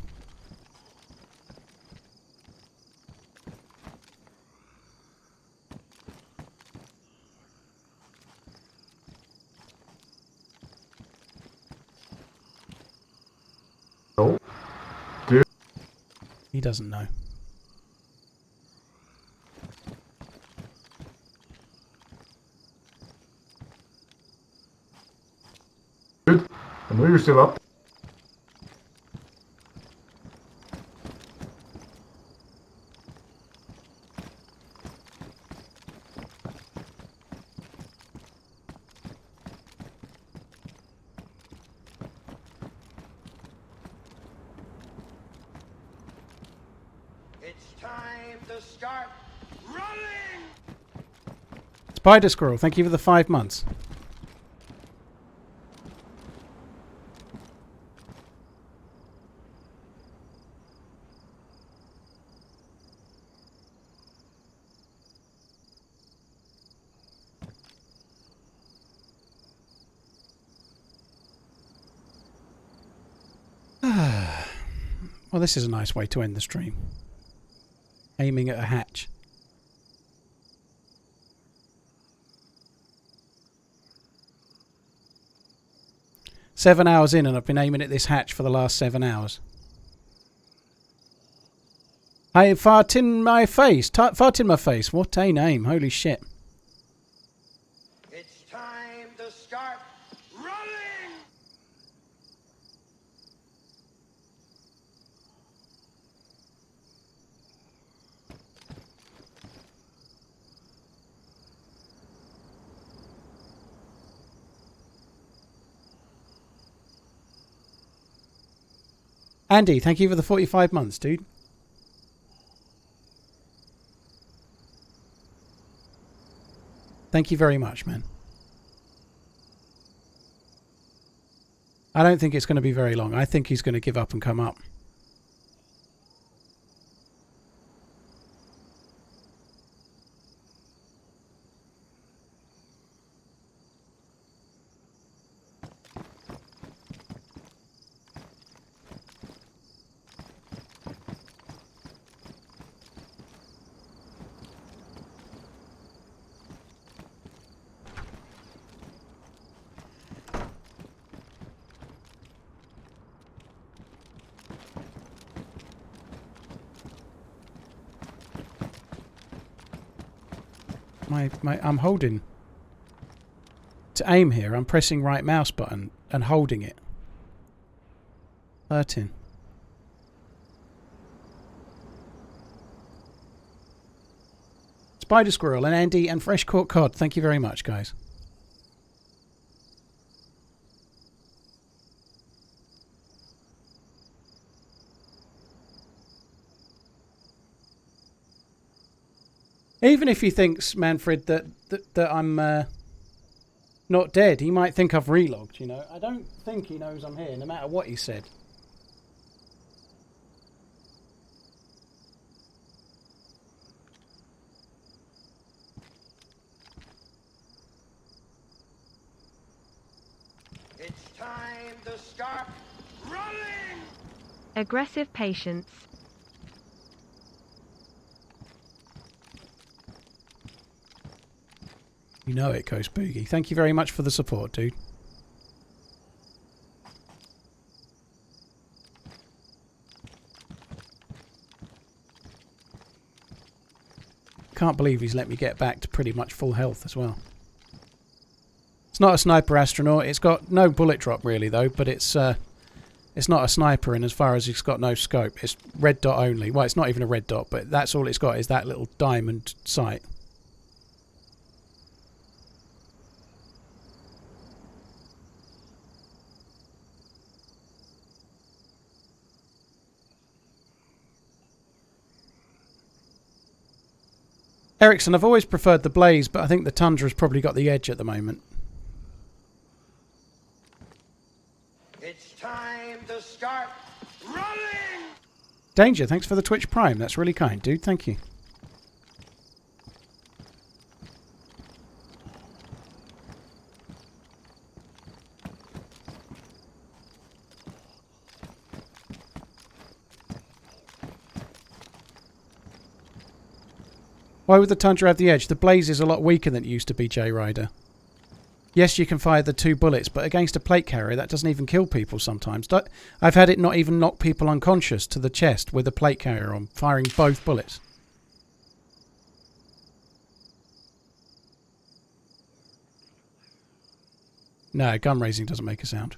Oh, dude. He doesn't know. Dude, I know you're still up. It's time to start running! Spider Squirrel, thank you for the 5 months. Well, this is a nice way to end the stream. Aiming at a hatch. Seven hours in and I've been aiming at this hatch for the last 7 hours. Hey, fart in my face. Fart in my face. What a name. Holy shit. It's time to start running! Andy, thank you for the 45 months, dude. Thank you very much, man. I don't think it's going to be very long. I think he's going to give up and come up. I'm holding to aim here. I'm pressing right mouse button and holding it. 13. Spider Squirrel and Andy and Fresh Caught Cod. Thank you very much, guys. Even if he thinks, Manfred, that I'm not dead, he might think I've relogged, you know. I don't think he knows I'm here, no matter what he said. It's time to start running! Aggressive patience. You know it, Coast Boogie. Thank you very much for the support, dude. Can't believe he's let me get back to pretty much full health as well. It's not a sniper astronaut. It's got no bullet drop really though, but it's not a sniper in as far as it's got no scope. It's red dot only. Well, it's not even a red dot, but that's all it's got is that little diamond sight. Ericsson, I've always preferred the Blaze, but I think the Tundra's probably got the edge at the moment. It's time to start running! Danger, thanks for the Twitch Prime. That's really kind, dude. Thank you. Why would the Tundra have the edge? The Blaze is a lot weaker than it used to be, J-Rider. Yes, you can fire the 2 bullets, but against a plate carrier, that doesn't even kill people sometimes. I've had it not even knock people unconscious to the chest with a plate carrier on, firing both bullets. No, gun raising doesn't make a sound.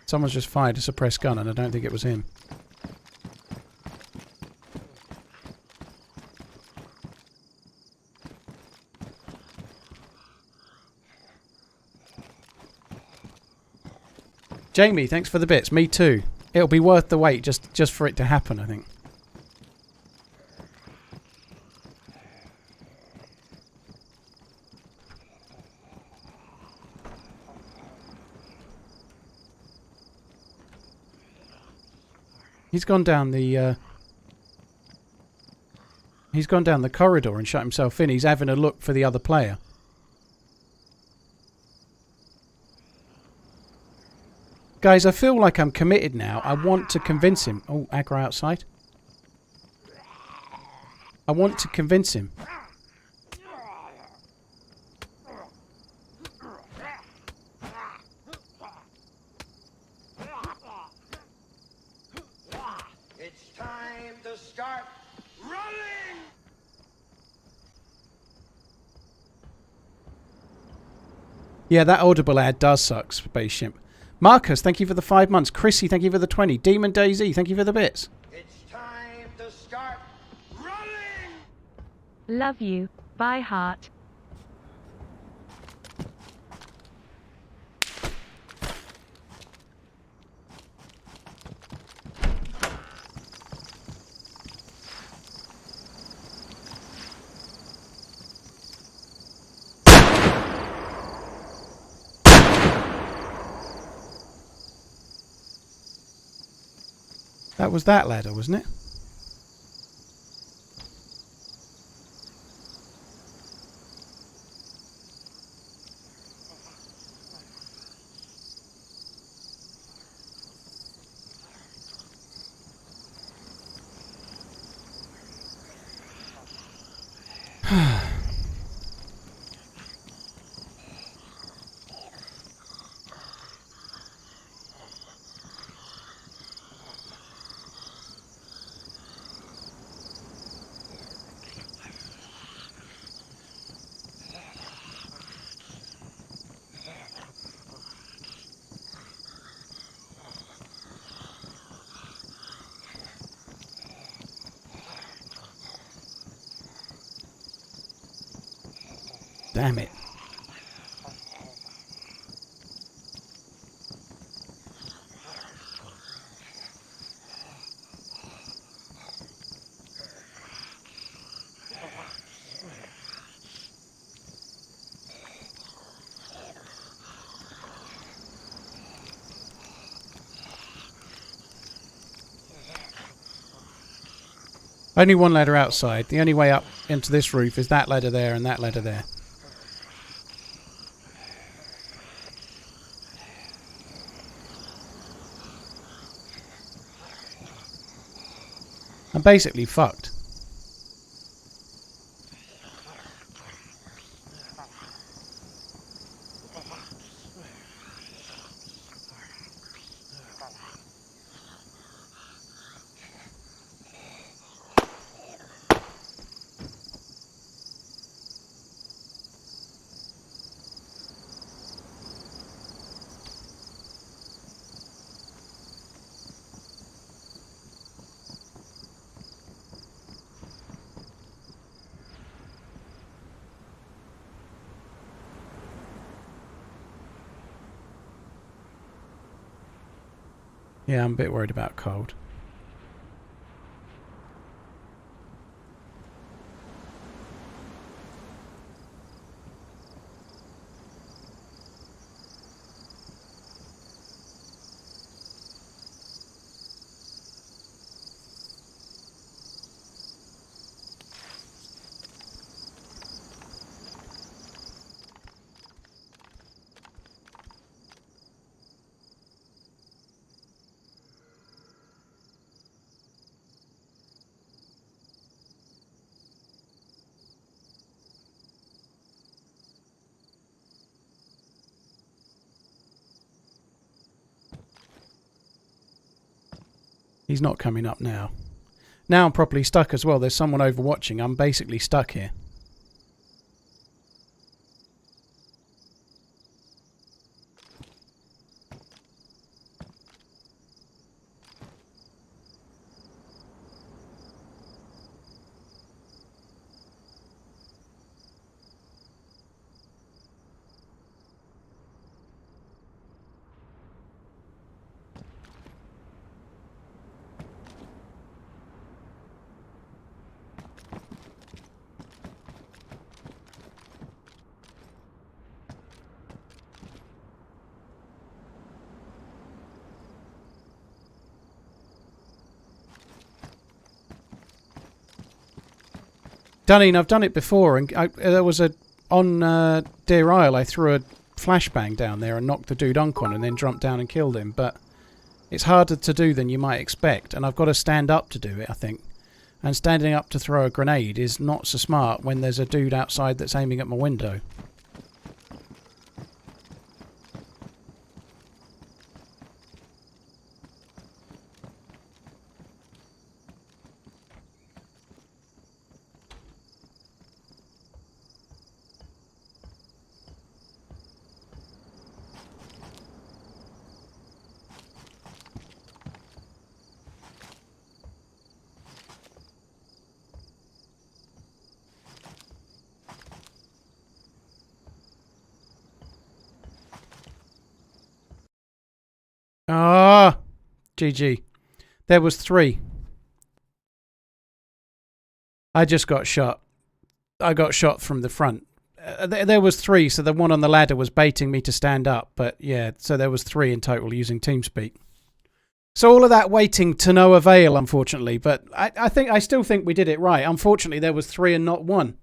Someone's just fired a suppressed gun, and I don't think it was him. Jamie, thanks for the bits. Me too. It'll be worth the wait just for it to happen, I think. He's gone down the corridor and shut himself in. He's having a look for the other player. Guys, I feel like I'm committed now. I want to convince him. Oh, aggro outside. I want to convince him. It's time to start running! Yeah, that Audible ad does suck, Spaceship. Marcus, thank you for the 5 months. Chrissy, thank you for the 20. Demon DayZ, thank you for the bits. It's time to start running! Love you. By heart. That was that ladder, wasn't it? Damn it. Only one ladder outside. The only way up into this roof is that ladder there and that ladder there. I'm basically fucked. Yeah, I'm a bit worried about cold. He's not coming up now. Now I'm properly stuck as well. There's someone overwatching. I'm basically stuck here. Dunning, I've done it before, and there was on Deer Isle, I threw a flashbang down there and knocked the dude uncon and then jumped down and killed him, but it's harder to do than you might expect, and I've got to stand up to do it, I think. And standing up to throw a grenade is not so smart when there's a dude outside that's aiming at my window. Ah, GG. There was 3. I just got shot. I got shot from the front. There was 3, so the one on the ladder was baiting me to stand up. But yeah, so there was 3 in total using TeamSpeak. So all of that waiting to no avail, unfortunately. But I still think we did it right. Unfortunately, there was 3 and not 1.